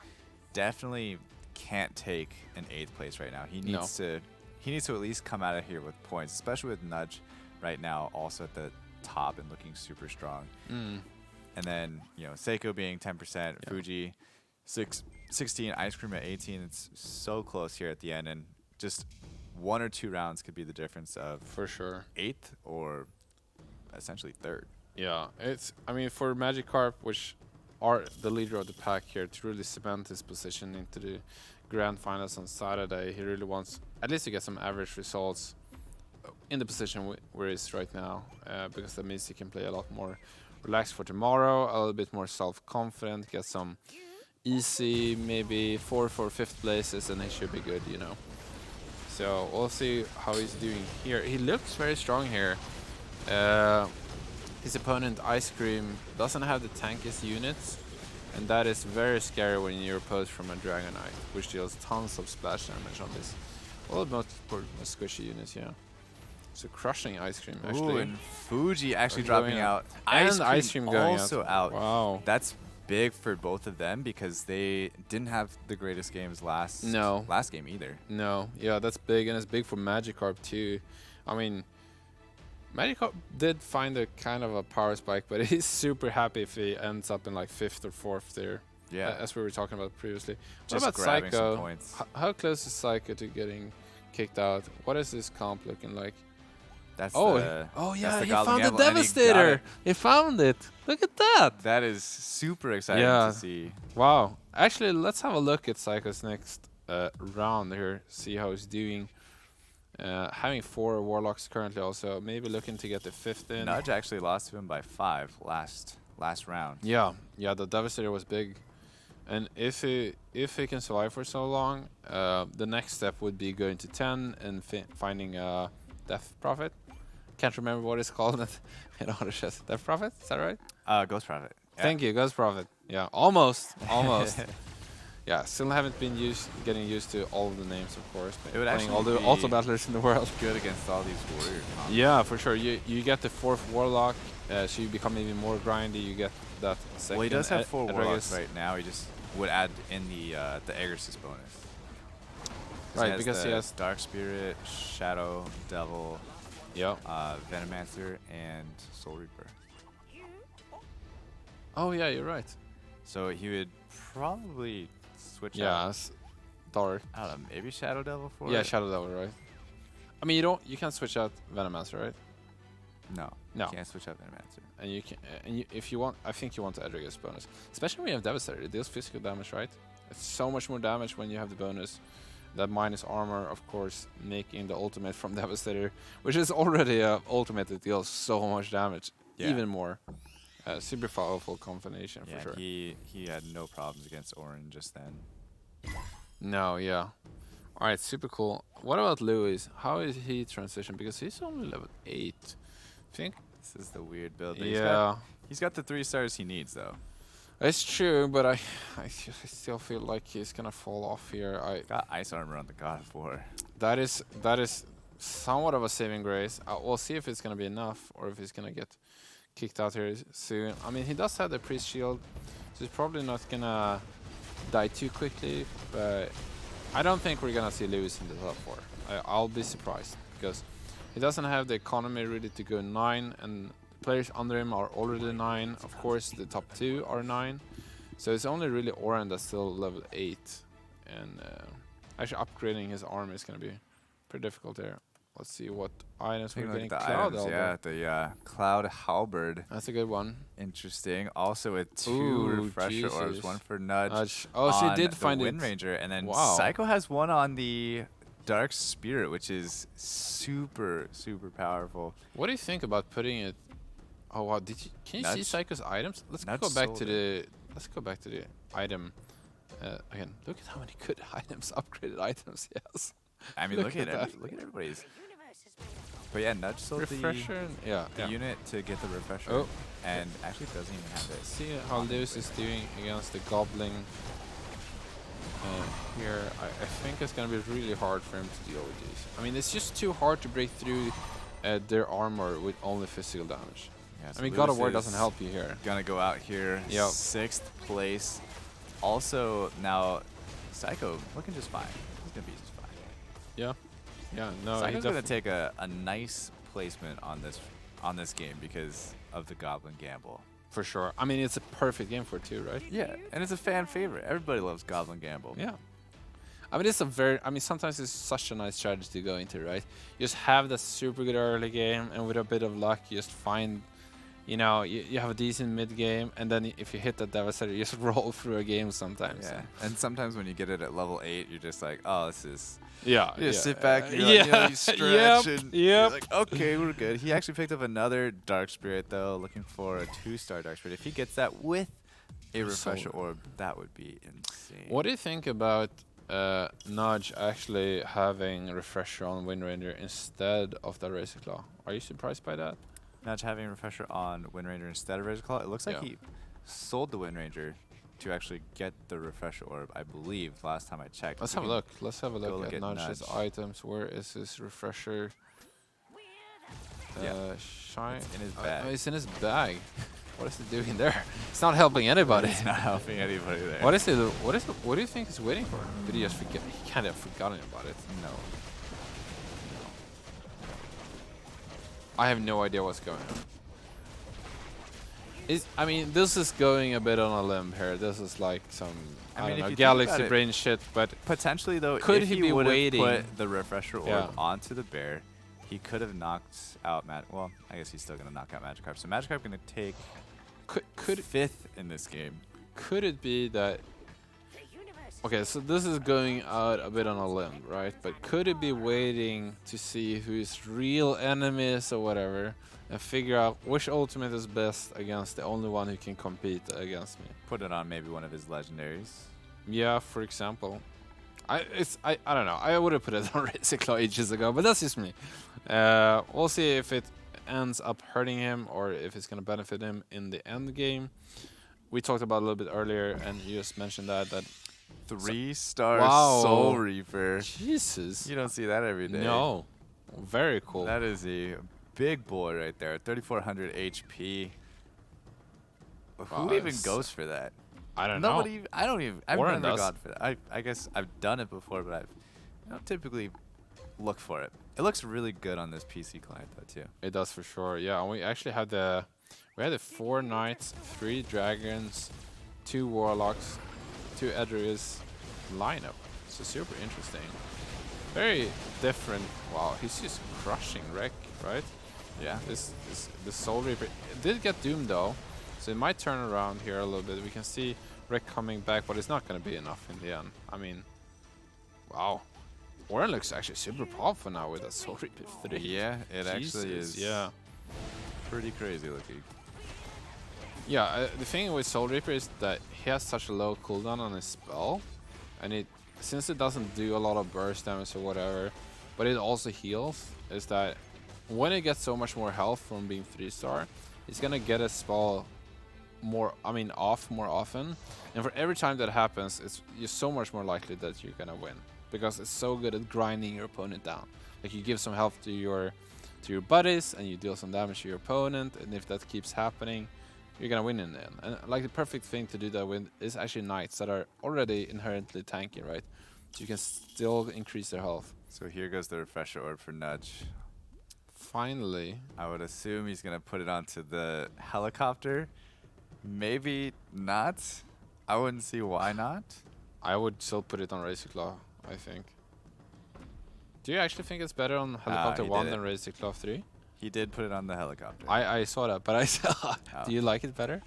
B: definitely can't take an 8th place right now. He needs to at least come out of here with points, especially with Nudge right now also at the top and looking super strong. And then, you know, Seiko being 10%, Fuji 16, Ice Cream at 18. It's so close here at the end, and just 1 or 2 rounds could be the difference of
A: for sure
B: 8th or essentially 3rd.
A: Yeah, it's, I mean, for Magikarp, which are the leader of the pack here, to really cement his position into the grand finals on Saturday, he really wants at least to get some average results in the position where he's right now, because that means he can play a lot more relaxed for tomorrow, a little bit more self-confident, get some easy, maybe 4th or 5th places, and he should be good, you know. So we'll see how he's doing here. He looks very strong here. His opponent, Ice Cream, doesn't have the tankiest units, and that is very scary when you're opposed from a Dragonite, which deals tons of splash damage on this. Well, most squishy units, yeah. So crushing Ice Cream, actually.
B: Ooh, and Fuji actually dropping out.
A: Ice Cream going
B: also out.
A: Wow.
B: That's big for both of them because they didn't have the greatest games last game either.
A: No, yeah, that's big, and it's big for Magikarp too. I mean, Magikarp did find a kind of a power spike, but he's super happy if he ends up in like 5th or 4th there.
B: Yeah,
A: as we were talking about previously.
B: Just
A: what about
B: grabbing
A: Psycho?
B: Some points.
A: How close is Psycho to getting kicked out? What is this comp looking like?
B: That's
A: yeah,
B: that's the
A: he found the
B: Gamble,
A: Devastator. He found it. Look at that.
B: That is super exciting to see.
A: Wow. Actually, let's have a look at Psycho's next round here. See how he's doing. Having 4 Warlocks currently, also maybe looking to get the 5th in.
B: Nudge actually lost to him by 5 last round.
A: Yeah, the Devastator was big, and if he can survive for so long, the next step would be going to 10 and finding a Death Prophet. Can't remember what it's called in Auto Chess. Death Prophet, is that right?
B: Ghost Prophet. Yeah.
A: Thank you, Ghost Prophet. Yeah, almost. Yeah, still haven't been getting used to all of the names, of course.
B: It would
A: playing all the auto battlers in the world.
B: Good against all these warrior combos.
A: Yeah, for sure. You get the 4th Warlock, so you become even more grindy. You get that second.
B: Well, he does have 4 Warlocks right now. He just would add in the Aegis bonus. So
A: right, because he has
B: Dark Spirit, Shadow Devil, Venomancer, and Soul Reaper.
A: Oh yeah, you're right.
B: So he would probably switch out.
A: Yeah, Dark.
B: I don't know, maybe Shadow Devil for
A: Yeah,
B: it?
A: Shadow Devil, right? I mean, you can't switch out Venomancer, right?
B: No.
A: No.
B: You can't switch out Venomancer.
A: And you can, if you want, I think you want the Aegis bonus, especially when you have Devastator. It deals physical damage, right? It's so much more damage when you have the bonus. That minus armor, of course, making the ultimate from Devastator, which is already a ultimate that deals so much damage, even more. Super powerful combination for sure.
B: He had no problems against Orin just then.
A: No, yeah. All right, super cool. What about Lewis? How is he transition? Because he's only level 8. I think
B: this is the weird build. He's got the 3 stars he needs though.
A: It's true, but I still feel like he's gonna fall off here.
B: Got ice armor on the God of War.
A: That is somewhat of a saving grace. We'll see if it's gonna be enough or if he's gonna get kicked out here soon. I mean, he does have the priest shield, so he's probably not gonna die too quickly. But I don't think we're gonna see Lewis in the top 4. I'll be surprised because he doesn't have the economy really to go 9, and players under him are already 9. Of course, the top 2 are 9. So it's only really Oren that's still level 8. And actually upgrading his army is going to be pretty difficult here. Let's see what items we're getting.
B: The
A: Cloud
B: items,
A: Halberd.
B: the Cloud Halberd.
A: That's a good one.
B: Interesting. Also with 2 refresher orbs, 1 for Nudge.
A: Oh, so he did find
B: Wind Ranger, and then
A: wow.
B: Psycho has 1 on the Dark Spirit, which is super powerful.
A: What do you think about putting it? Oh wow! Can you see Psycho's items? Let's go back to the let's go back to the item. Again, look at how many good items, upgraded items he has.
B: I mean, look at everybody's. But yeah, Nudge sold
A: Refresher,
B: the unit to get the refresher,
A: Oh.
B: and actually doesn't even have it.
A: See how Lewis is doing against the Goblin here. I think it's going to be really hard for him to deal with these. I mean, it's just too hard to break through their armor with only physical damage.
B: Yeah, so
A: I mean, God of War
B: Lewis
A: doesn't help you here.
B: Gonna go out here,
A: Yep.
B: 6th place. Also, now, Psycho looking just fine. He's gonna be just fine.
A: Yeah. Yeah, no,
B: Psycho's gonna take a nice placement on this game because of the Goblin Gamble.
A: for sure. I mean, it's a perfect game for it too, right?
B: Yeah, and it's a fan favorite. Everybody loves Goblin Gamble.
A: Yeah. I mean, it's a very, I mean, sometimes it's such a nice strategy to go into, right? You just have that super good early game, and with a bit of luck, you just find, you know, you have a decent mid game, and then if you hit that devastator, you just roll through a game sometimes.
B: Yeah, and sometimes when you get it at level 8, you're just like, oh, this is.
A: Yeah.
B: You just sit back, and you stretch, and you're like, okay, we're good. He actually picked up another Dark Spirit, though, looking for a 2-star Dark Spirit. If he gets that with a Refresher Orb, that would be insane.
A: What do you think about Nudge actually having Refresher on Wind Ranger instead of the Razor Claw? Are you surprised by that?
B: Nudge having Refresher on Wind Ranger instead of Razor Claw? It looks like he sold the Wind Ranger to actually get the Refresher Orb, I believe, last time I checked.
A: Let's have a look. Let's have a look at
B: Nudge's
A: Nudge's items. Where is his Refresher? Shine.
B: It's in his bag.
A: It's in his bag. What is he doing there? It's not helping anybody.
B: It's not helping anybody there.
A: What is it? What do you think he's waiting for? Did he just forget? He can't have forgotten about it.
B: No.
A: I have no idea what's going on. I mean, this is going a bit on a limb here. This is like some, I don't know, galaxy brain shit, but
B: potentially though,
A: could
B: if
A: he
B: he
A: be
B: would have
A: waiting?
B: put the Refresher Orb onto the bear, he could have knocked out well, I guess he's still gonna knock out Magikarp. So Magikarp gonna take
A: could
B: 5th in this game.
A: Could it be that? Okay, so this is going out a bit on a limb, right? But could it be waiting to see who his real enemy is or whatever, and figure out which ultimate is best against the only one who can compete against me?
B: Put it on maybe one of his legendaries.
A: Yeah, for example. I don't know. I would have put it on Razor Claw ages ago, but that's just me. We'll see if it ends up hurting him or if it's gonna benefit him in the end game. We talked about it a little bit earlier, and you just mentioned that
B: 3-star
A: Wow.
B: Soul Reaper.
A: Jesus.
B: You don't see that every day.
A: No. Very cool.
B: That is a big boy right there. 3,400 HP.
A: Wow,
B: Who even goes for that?
A: I don't know.
B: Nobody. I don't even. I've
A: Warren
B: never
A: does.
B: gone for that. I guess I've done it before, but I don't typically look for it. It looks really good on this PC client though too.
A: It does for sure. Yeah, and we actually had the 4 knights, 3 dragons, 2 warlocks, 2 Edris lineup. So super interesting. Very different. Wow, he's just crushing Wreck, right?
B: Yeah.
A: This Soul Reaper did get doomed though, so it might turn around here a little bit. We can see Wreck coming back, but it's not going to be enough in the end. I mean, wow. Warren looks actually super powerful now with that Soul Reaper 3.
B: Yeah, it actually
A: Jesus,
B: is.
A: Yeah.
B: Pretty crazy looking.
A: Yeah, the thing with Soul Reaper is that he has such a low cooldown on his spell, and since it doesn't do a lot of burst damage or whatever, but it also heals, is that when it gets so much more health from being 3-star, it's gonna get a spell off more often, and for every time that happens, you're so much more likely that you're gonna win because it's so good at grinding your opponent down. Like you give some health to your buddies, and you deal some damage to your opponent, and if that keeps happening, you're gonna win in the end. And like the perfect thing to do that with is actually knights that are already inherently tanky, right? So you can still increase their health.
B: So here goes the Refresher Orb for Nudge.
A: Finally.
B: I would assume he's gonna put it onto the helicopter. Maybe not. I wouldn't see why not.
A: I would still put it on Razor Claw, I think. Do you actually think it's better on Helicopter 1 than Razor Claw 3?
B: He did put it on the helicopter.
A: I saw that, but I saw. Do you like it better?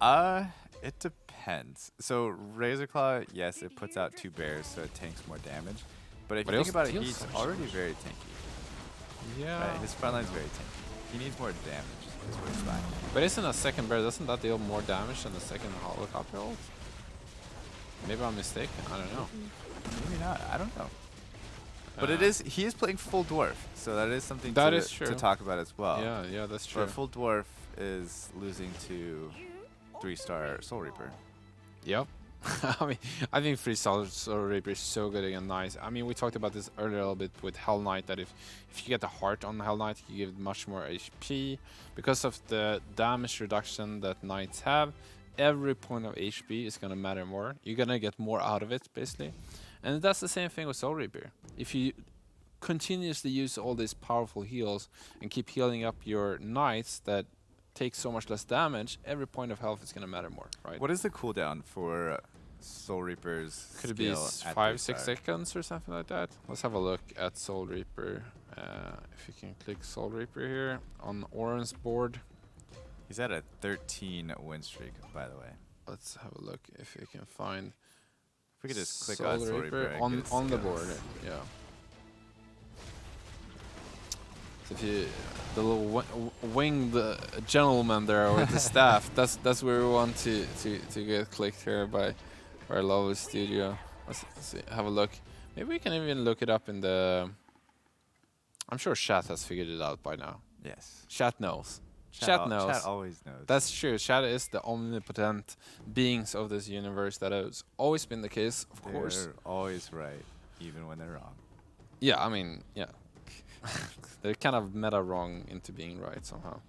B: It depends. So Razor Claw, yes, it puts out 2 bears, so it tanks more damage. But if you think about it, he's already very tanky.
A: Yeah.
B: Right? His front line's very tanky. He needs more damage. is what it's buying.
A: But isn't a second bear, doesn't that deal more damage than the second helicopter ult? Maybe I'm mistaken, I don't know.
B: Maybe not, I don't know. But he is playing full dwarf, so that is something to talk about as well.
A: Yeah, that's true.
B: But full dwarf is losing to 3-star Soul Reaper.
A: Yep. I mean, I think 3-star Soul Reaper is so good against Knights. I mean, we talked about this earlier a little bit with Hell Knight, that if you get the heart on Hell Knight, you give much more HP. Because of the damage reduction that Knights have, every point of HP is going to matter more. You're going to get more out of it, basically. And that's the same thing with Soul Reaper. If you continuously use all these powerful heals and keep healing up your Knights that take so much less damage, every point of health is going to matter more, right?
B: What is the cooldown for Soul Reaper's
A: Could it be 5-6 seconds or something like that? Let's have a look at Soul Reaper. If you can click Soul Reaper here on Oren's board.
B: He's at a 13 win streak, by the way.
A: Let's have a look if you can find.
B: If we could just click on Soul Reaper
A: on the board, yeah. So if you, the little winged gentleman there with the staff, that's where we want to get clicked here by our lovely studio. Let's see, have a look. Maybe we can even look it up in the. I'm sure Chat has figured it out by now.
B: Yes.
A: Chat knows. Chat knows.
B: Chat always knows.
A: That's true. Chat is the omnipotent beings of this universe. That has always been the case, of course.
B: They're always right, even when they're wrong.
A: Yeah, I mean, yeah. They're kind of meta wrong into being right somehow.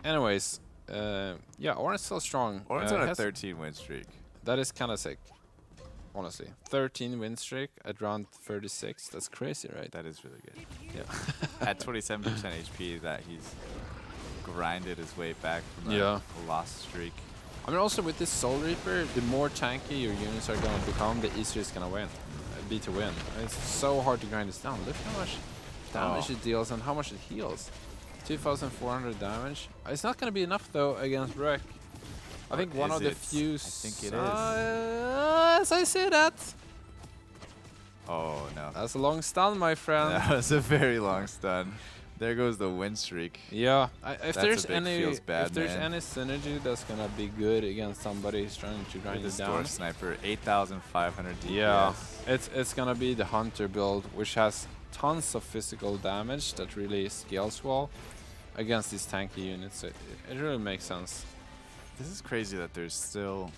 A: Anyways, yeah, Oren's still strong.
B: Oren's on a 13 win streak.
A: That is kind of sick, honestly. 13 win streak at round 36. That's crazy, right?
B: That is really good.
A: Yeah.
B: At 27% HP, that he's grinded his way back from
A: Yeah.
B: a lost streak.
A: I mean, also with this Soul Reaper, the more tanky your units are going to become, the easier it's going to win. Be to win. It's so hard to grind this down. Look how much damage it deals and how much it heals. 2,400 damage. It's not going to be enough though against Wreck. I think one of the few. I
B: think it is.
A: As I say that.
B: Oh no.
A: That's a long stun, my friend.
B: That was a very long stun. There goes the win streak.
A: Yeah. If there's any synergy that's gonna be good against somebody who's trying to grind it down.
B: Dwarf Sniper, 8,500 DPS.
A: Yeah. It's gonna be the Hunter build, which has tons of physical damage that really scales well against these tanky units. It really makes sense.
B: This is crazy that there's still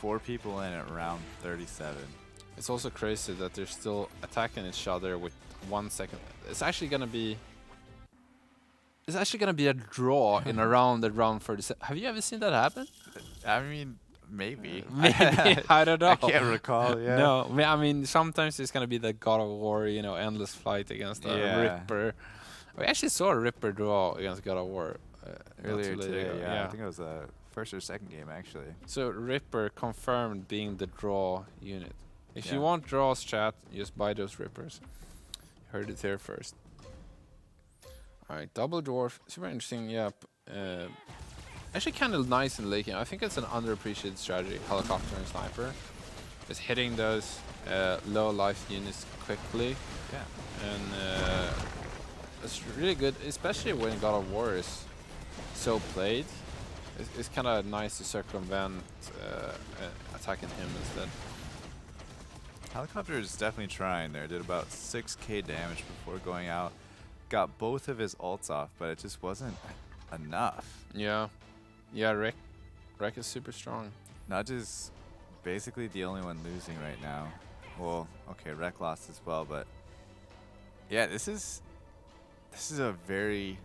B: 4 people in at round 37.
A: It's also crazy that they're still attacking each other with 1 second. It's actually gonna be a draw in around the round 37. Have you ever seen that happen?
B: I mean, maybe.
A: Maybe. I don't know.
B: I can't recall. Yeah.
A: No, I mean sometimes it's gonna be the God of War, you know, endless fight against a Ripper. We actually saw a Ripper draw against God of War
B: earlier today. Yeah, I think it was the first or second game actually.
A: So Ripper confirmed being the draw unit. If you want draws, chat, just buy those Rippers. Heard it here first. Alright, double dwarf, super interesting. Yep. Actually, kind of nice in late game. I think it's an underappreciated strategy. Helicopter and sniper, just hitting those low life units quickly.
B: Yeah.
A: And it's really good, especially when God of War is so played. It's kind of nice to circumvent attacking him instead.
B: Helicopter is definitely trying there. Did about 6k damage before going out. Got both of his ults off, but it just wasn't enough.
A: Yeah. Yeah, Wreck is super strong.
B: Nudge is basically the only one losing right now. Well, okay, Wreck lost as well, but yeah, this is a very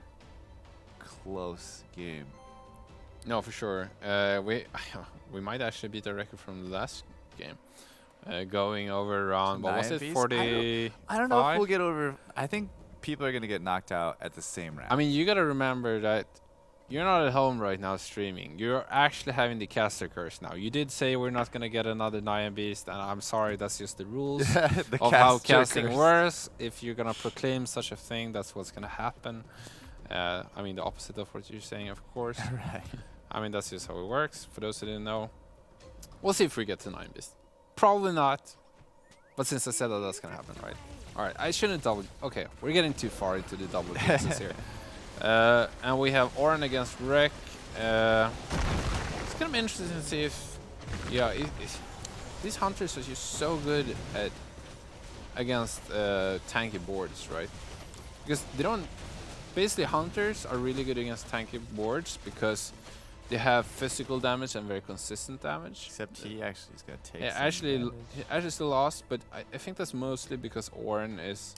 B: close game.
A: No, for sure. We might actually beat the record from the last game. Going over around, what was it, 40?
B: I don't know if we'll get over. I think people are going to get knocked out at the same round.
A: I mean, you got to remember that you're not at home right now streaming. You're actually having the caster curse now. You did say we're not going to get another Nyan Beast, and I'm sorry, that's just the rules of how casting works. If you're going to proclaim such a thing, that's what's going to happen. I mean, the opposite of what you're saying, of course.
B: Right.
A: I mean, that's just how it works. For those who didn't know, we'll see if we get to Nyan Beast. Probably not. But since I said that, that's going to happen, right? All right, I shouldn't double. Okay, we're getting too far into the double cases here. And we have Oren against Rek. It's gonna be interesting to see if, yeah, these hunters are just so good at against tanky boards, right? Because they don't. Basically, hunters are really good against tanky boards because they have physical damage and very consistent damage.
C: Except he actually is going to take
A: Yeah,
C: some
A: actually,
C: damage.
A: he actually still lost, but I think that's mostly because Oren is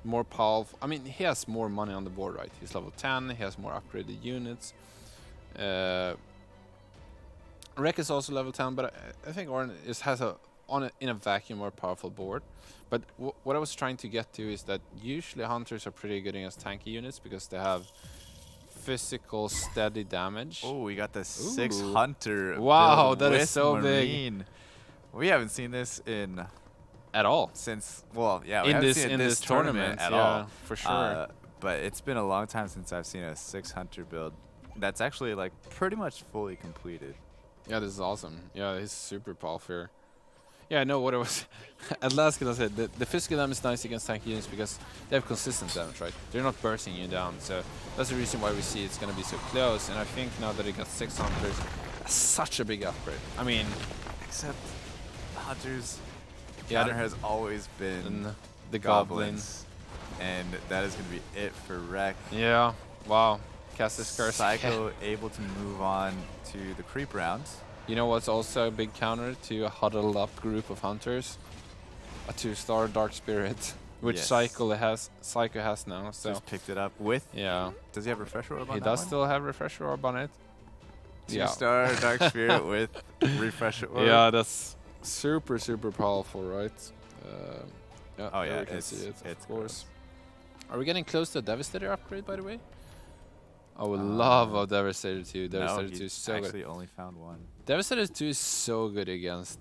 A: more powerful. I mean, he has more money on the board, right? He's level 10, he has more upgraded units. Rek is also level 10, but I think Oren has in a vacuum more powerful board. But what I was trying to get to is that usually hunters are pretty good against tanky units because they have physical steady damage.
C: Oh, we got the 6
A: Ooh.
C: hunter.
A: Wow,
C: build
A: that is
C: with
A: so big.
C: Marine. We haven't seen this in
A: At all.
C: since, well, yeah, we
A: In
C: haven't
A: this
C: seen it
A: in this tournament
C: at
A: yeah,
C: all.
A: for sure.
C: But it's been a long time since I've seen a 6 hunter build that's actually like pretty much fully completed.
A: Yeah, this is awesome. Yeah, he's super powerful here. Yeah, I know what I was at last gonna say. The physical damage is nice against tanky units because they have consistent damage, right? They're not bursting you down, so that's the reason why we see it's gonna be so close. And I think now that it got 6 hunters, that's such a big upgrade. I mean,
C: Except hunters,
A: yeah,
C: counter has always been
A: and the goblins.
C: and that is going to be it for Rek.
A: Yeah, wow. Cast this curse.
C: Psycho able to move on to the creep rounds.
A: You know what's also a big counter to a huddled up group of hunters? A 2-star Dark Spirit, which
C: Yes.
A: Psycho has now. So
C: Just picked it up with.
A: yeah,
C: Does he have refresher orb on
A: he
C: that
A: does
C: one?
A: still have refresher orb on it.
C: 2-star Dark Spirit with refresher orb.
A: Yeah, that's super powerful, right? Yeah,
C: Oh
A: there
C: yeah,
A: we can
C: it's
A: see it,
C: it's
A: of course. Are we getting close to a Devastator upgrade, by the way? I would love a Devastator 2. Devastator 2 is so good.
C: actually only found one.
A: Devastator 2 is so good against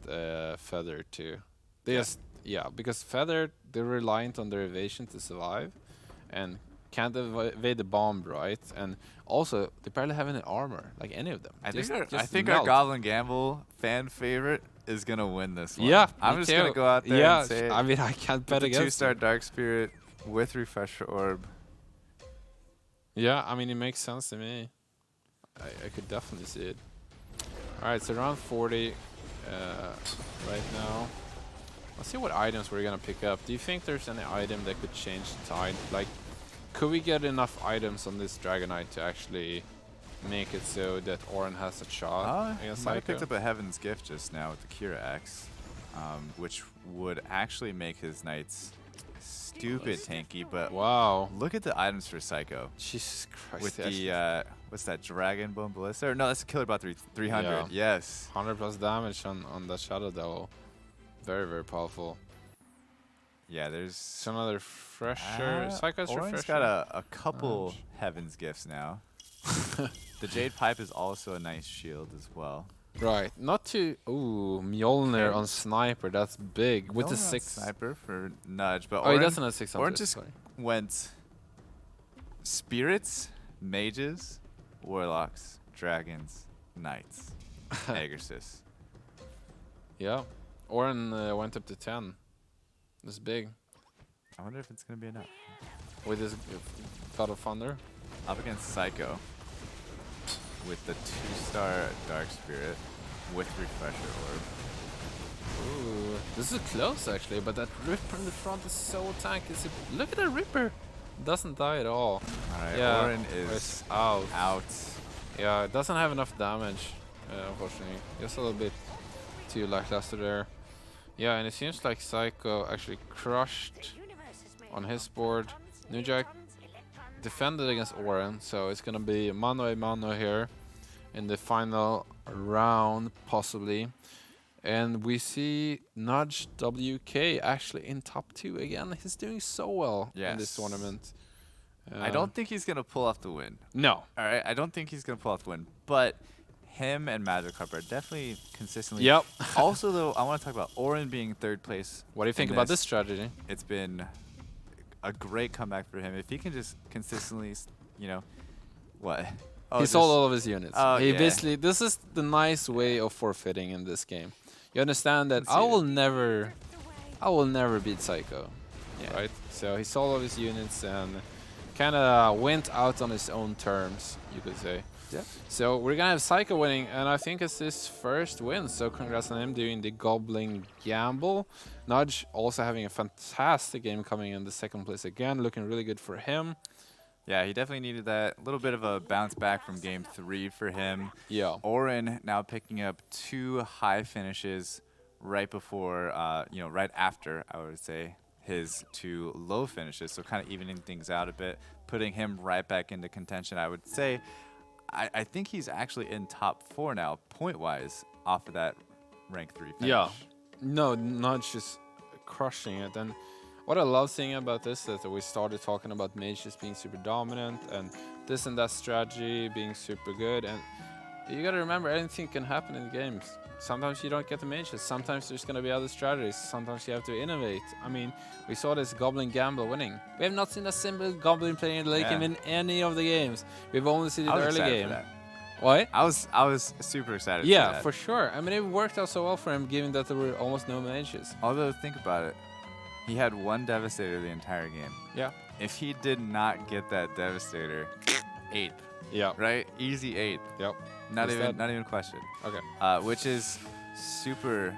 A: Feather too. They
C: Yeah.
A: just, yeah, because Feather, they're reliant on their evasion to survive and can't evade the bomb, right? And also, they barely have any armor, like any of them.
C: I
A: Just-
C: think our
A: just
C: our
A: melt.
C: Goblin Gamble fan favorite is gonna win this one.
A: Yeah,
C: I'm
A: me
C: just gonna
A: too.
C: go out there
A: Yeah,
C: and say it.
A: I mean, I can't bet
C: With the
A: against
C: 2-star
A: it.
C: Dark Spirit with refresher orb.
A: Yeah, I mean, it makes sense to me. I could definitely see it. All right, so around 40 right now. Let's see what items we're gonna pick up. Do you think there's any item that could change the tide? Like, could we get enough items on this Dragonite to actually make it so that Oren has a shot
C: He
A: against
C: might have picked
A: Psycho?
C: up a Heaven's Gift just now with the Kira X, which would actually make his knights stupid tanky. But
A: Wow.
C: look at the items for Psycho.
A: Jesus Christ.
C: With
A: they actually-
C: the what's that, Dragon Bone Ballista? Or no, that's a Killer Bot 300.
A: Yeah.
C: Yes.
A: 100 plus damage on the Shadow Devil. Very powerful.
C: Yeah, there's
A: So another fresher. Psycho's
C: Oren's
A: refresher.
C: got a couple Heaven's Gifts now. The Jade Pipe is also a nice shield as well.
A: Right, not too. Ooh, Mjolnir
C: Okay.
A: on Sniper. That's big with the
C: Mjolnir on
A: 6.
C: Sniper for Nudge, but
A: Oh, he
C: Oren
A: doesn't have 600.
C: Oren just
A: sorry.
C: went Spirits, Mages, Warlocks, Dragons, Knights, Aegrisis.
A: Yeah, Oren went up to 10. That's big
C: I wonder if it's gonna be enough.
A: with his God of Thunder.
C: Up against Psycho with the 2-star Dark Spirit with Refresher Orb.
A: Ooh, this is close actually, but that Ripper in the front is so tanky. Look at that Ripper. Doesn't die at all.
C: Alright,
A: Yeah,
C: Oren is
A: it's out.
C: out.
A: Yeah, it doesn't have enough damage, unfortunately. Just a little bit too lackluster there. Yeah, and it seems like Psycho actually crushed on his board. New Jack defended against Oren, so it's gonna be mano a mano here in the final round, possibly. And we see Nudge WK actually in top 2 again. He's doing so well in this
C: Yes.
A: tournament.
C: I don't think he's gonna pull off the win.
A: No.
C: Alright, I don't think he's gonna pull off the win. But him and Magikarp are definitely consistently.
A: Yep.
C: Also, though, I want to talk about Oren being 3rd place.
A: What do you think
C: in
A: about this strategy?
C: It's been a great comeback for him. If he can just consistently, you know, what? Oh,
A: He
C: just-
A: sold all of his units.
C: Oh,
A: He
C: yeah.
A: basically, this is the nice way of forfeiting in this game. You understand that
C: Can see
A: I will
C: it.
A: never beat Psycho,
C: Yeah.
A: right? So he sold all his units and kind of went out on his own terms, you could say.
B: Yeah.
A: So we're gonna have Psycho winning, and I think it's his first win. So congrats on him doing the Goblin Gamble. Nudge also having a fantastic game, coming in the second place again, looking really good for him.
C: Yeah, he definitely needed that little bit of a bounce back from game 3 for him.
A: Yeah.
C: Oren now picking up 2 high finishes right before, right after, I would say, his 2 low finishes. So kind of evening things out a bit, putting him right back into contention. I would say, I think he's actually in top 4 now, point-wise, off of that rank 3 finish.
A: Yeah. No, Nudge is crushing it. And what I love seeing about this is that we started talking about mages being super dominant and this and that strategy being super good. And you gotta remember, anything can happen in the games. Sometimes you don't get the mages. Sometimes there's gonna be other strategies. Sometimes you have to innovate. I mean, we saw this Goblin Gamble winning. We have not seen a single Goblin playing the late game in any of the games. We've only seen it
C: I was
A: early
C: excited
A: game.
C: for that.
A: What?
C: I was super excited for
A: Yeah,
C: that.
A: for sure. I mean, it worked out so well for him, given that there were almost no mages.
C: Although, think about it. He had 1 Devastator the entire game.
A: Yeah.
C: If he did not get that Devastator, 8th,
A: Yeah.
C: right? Easy 8th.
A: Yep.
C: Not
A: Is
C: even
A: that-
C: not even a question.
A: Okay.
C: Which is super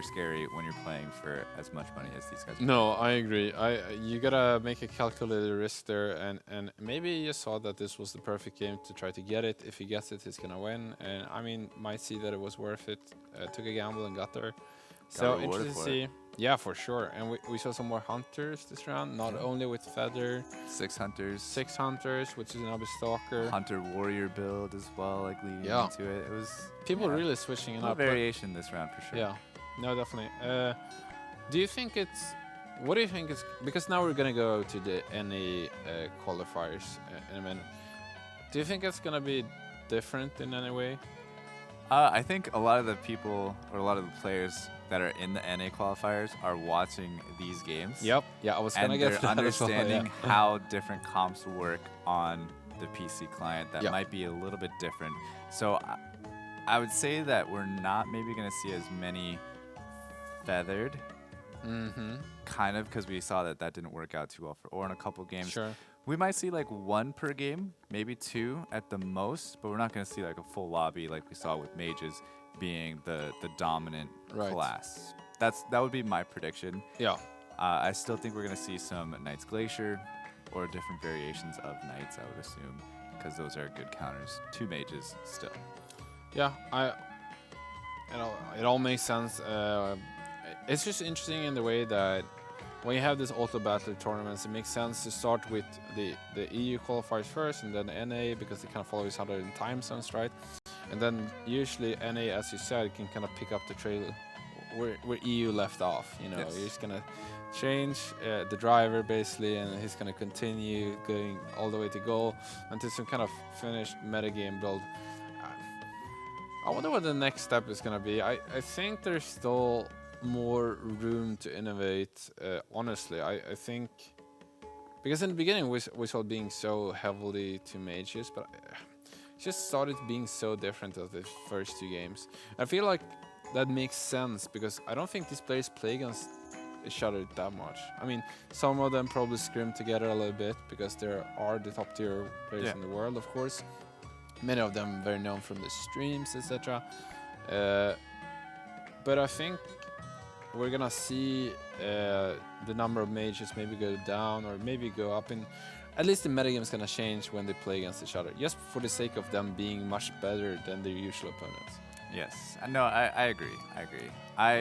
C: scary when you're playing for as much money as these guys are.
A: No, I agree. You gotta make a calculated risk there, and maybe you saw that this was the perfect game to try to get it. If he gets it, he's gonna win. And I mean, might see that it was worth it. Took a gamble and got there. So
C: rewarded
A: interesting to
C: for
A: see. Yeah, for sure. And we saw some more hunters this round, not only with Feather,
C: 6 hunters,
A: 6 hunters, which is another stalker.
C: hunter warrior build as well, like leading
A: Yeah.
C: into it. It was
A: People really switching it
C: a
A: up. but-
C: variation this round for sure.
A: Yeah, no, definitely. Do you think it's? What do you think is? Because now we're gonna go to the NA qualifiers in a minute. Do you think it's gonna be different in any way?
C: I think a lot of the people or a lot of the players that are in the NA qualifiers are watching these games.
A: Yep. Yeah, I was
C: And
A: gonna get
C: they're
A: to that as well,
C: understanding
A: yeah.
C: how different comps work on the PC client that
A: Yeah.
C: might be a little bit different. So I would say that we're not maybe going to see as many feathered,
A: Mm-hmm.
C: kind of, because we saw that didn't work out too well for or in a couple games.
A: Sure.
C: We might see like 1 per game, maybe 2 at the most, but we're not going to see like a full lobby like we saw with mages being the dominant
A: Right.
C: class. That would be my prediction.
A: Yeah.
C: I still think we're going to see some Knights Glacier or different variations of Knights, I would assume, because those are good counters to mages still.
A: Yeah. It all makes sense. It's just interesting in the way that when you have this auto battle tournaments, it makes sense to start with the EU qualifiers first and then NA, because they kind of follow each other in time zones, right? And then usually NA, as you said, can kind of pick up the trail where EU left off. You know,
C: Yes.
A: you're just gonna change the driver basically, and he's gonna continue going all the way to goal until some kind of finished metagame build. I wonder what the next step is gonna be. I think there's still more room to innovate. Honestly, I think because in the beginning we saw it being so heavily to mages, but it just started being so different of the first 2 games. I feel like that makes sense because I don't think these players play against each other that much. I mean, some of them probably scrim together a little bit because there are the top tier players
C: Yeah.
A: in the world, of course. Many of them very known from the streams, etc. But I think we're gonna see the number of mages maybe go down or maybe go up. In at least the metagame is gonna change when they play against each other, just for the sake of them being much better than their usual opponents.
C: Yes. No, I agree. I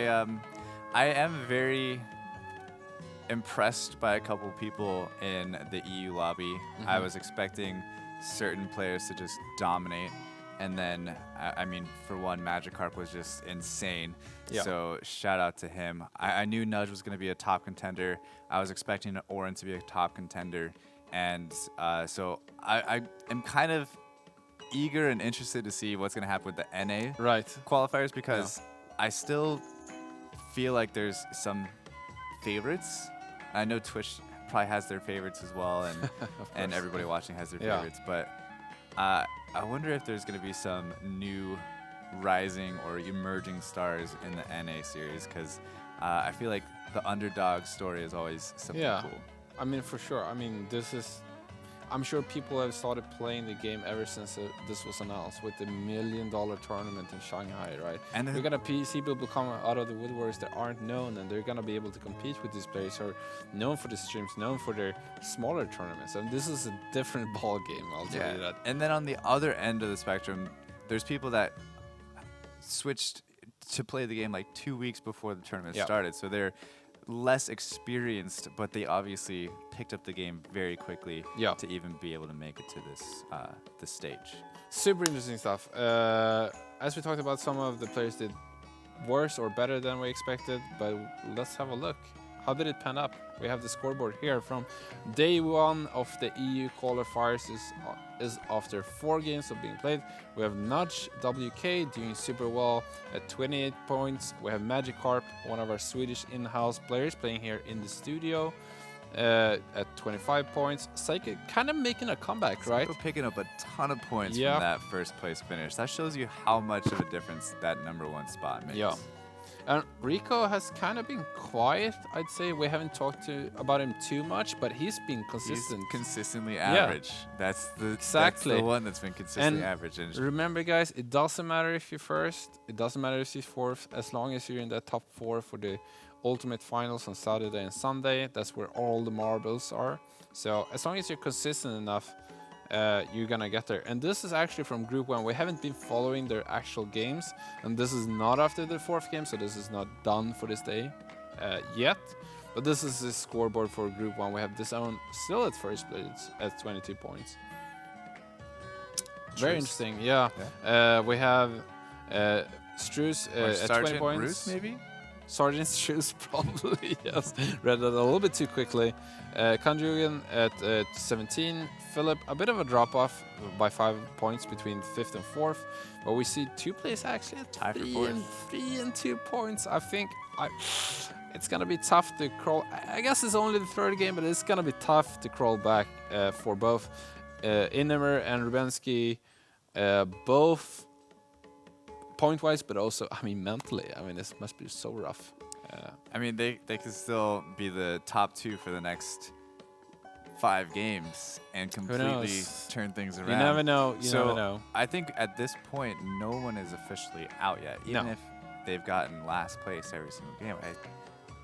C: am very impressed by a couple people in the EU lobby. I
A: Mhm.
C: was expecting certain players to just dominate. And then, I mean, for one, Magikarp was just insane.
A: Yeah.
C: So shout out to him. I knew Nudge was going to be a top contender. I was expecting Oren to be a top contender. And so I am kind of eager and interested to see what's going to happen with the NA
A: Right.
C: qualifiers, because I still feel like there's some favorites. I know Twitch probably has their favorites as well, and everybody watching has their
A: Yeah.
C: favorites. But I wonder if there's going to be some new rising or emerging stars in the NA series, because I feel like the underdog story is always something
A: Yeah.
C: cool.
A: I mean, for sure. I mean, this is I'm sure people have started playing the game ever since this was announced with the $1 million tournament in Shanghai, right?
C: And
A: We're gonna see people come out of the woodworks that aren't known, and they're gonna be able to compete with these players who are known for the streams, known for their smaller tournaments. And this is a different ball game, I'll tell you that.
C: And then on the other end of the spectrum, there's people that switched to play the game like 2 weeks before the tournament started. So they're less experienced, but they obviously picked up the game very quickly to even be able to make it to this stage.
A: Super interesting stuff. As we talked about, some of the players did worse or better than we expected, but let's have a look. How did it pan up? We have the scoreboard here from day one of the EU qualifiers is after 4 games of being played. We have Nudge WK doing super well at 28 points. We have Magikarp, one of our Swedish in-house players playing here in the studio at 25 points. Psychic kind of making a comeback, right?
C: Picking up a ton of points from that first place finish. That shows you how much of a difference that #1 spot makes.
A: Yeah. And Rico has kind of been quiet, I'd say. We haven't talked about him too much, but he's been consistent.
C: He's consistently average. That's the one that's been consistently average. And
A: remember, guys, it doesn't matter if you're first. It doesn't matter if you're fourth. As long as you're in that top 4 for the Ultimate Finals on Saturday and Sunday, that's where all the marbles are. So as long as you're consistent enough, you're gonna get there. And this is actually from Group 1. We haven't been following their actual games, and this is not after the 4th game, so this is not done for this day yet. But this is the scoreboard for Group 1. We have this own still at first place at 22 points. Very interesting, yeah. We have Struce at 20 points.
C: Bruce, maybe?
A: Sergeant Struce, probably, yes. Read that a little bit too quickly. Conjugan at 17. Philip, a bit of a drop-off by 5 points between 5th and 4th. But we see 2 players actually at 3 and 2 points. I think it's going to be tough to crawl. I guess it's only the 3rd game, but it's going to be tough to crawl back for both Innemer and Rubensky, both point-wise, but also, I mean, mentally. I mean, this must be so rough.
C: I mean, they could still be the top 2 for the next 5 games and completely turn things around.
A: You never know. You never know.
C: I think at this point, no one is officially out yet, even if they've gotten last place every single game.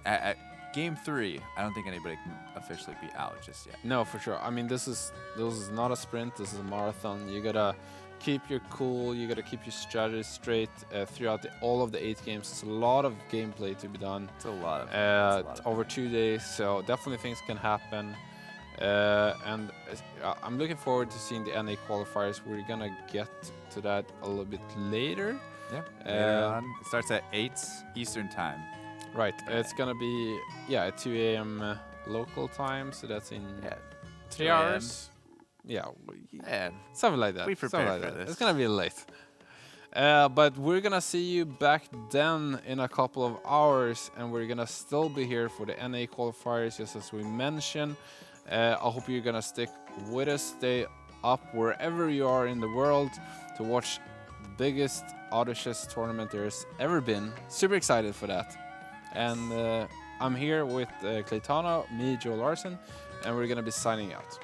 C: At Game 3, I don't think anybody can officially be out just yet.
A: No, for sure. I mean, this is not a sprint. This is a marathon. You gotta keep your cool. You gotta keep your strategy straight throughout all of the 8 games. It's a lot of gameplay to be done.
C: It's a lot of
A: over 2 days. So definitely things can happen. And I'm looking forward to seeing the NA qualifiers. We're gonna get to that a little bit later.
C: Yeah. Later on. It starts at 8 Eastern time.
A: Right. It's gonna be at 2 a.m. Local time. So that's in 3 hours. Yeah, something like that.
C: We prepared for this.
A: It's gonna be late. But we're gonna see you back then in a couple of hours, and we're gonna still be here for the NA qualifiers, just as we mentioned. I hope you're gonna stick with us, stay up wherever you are in the world to watch the biggest Auto Chess tournament there's ever been. Super excited for that. And I'm here with Claytano, me, Joe Larson, and we're gonna be signing out.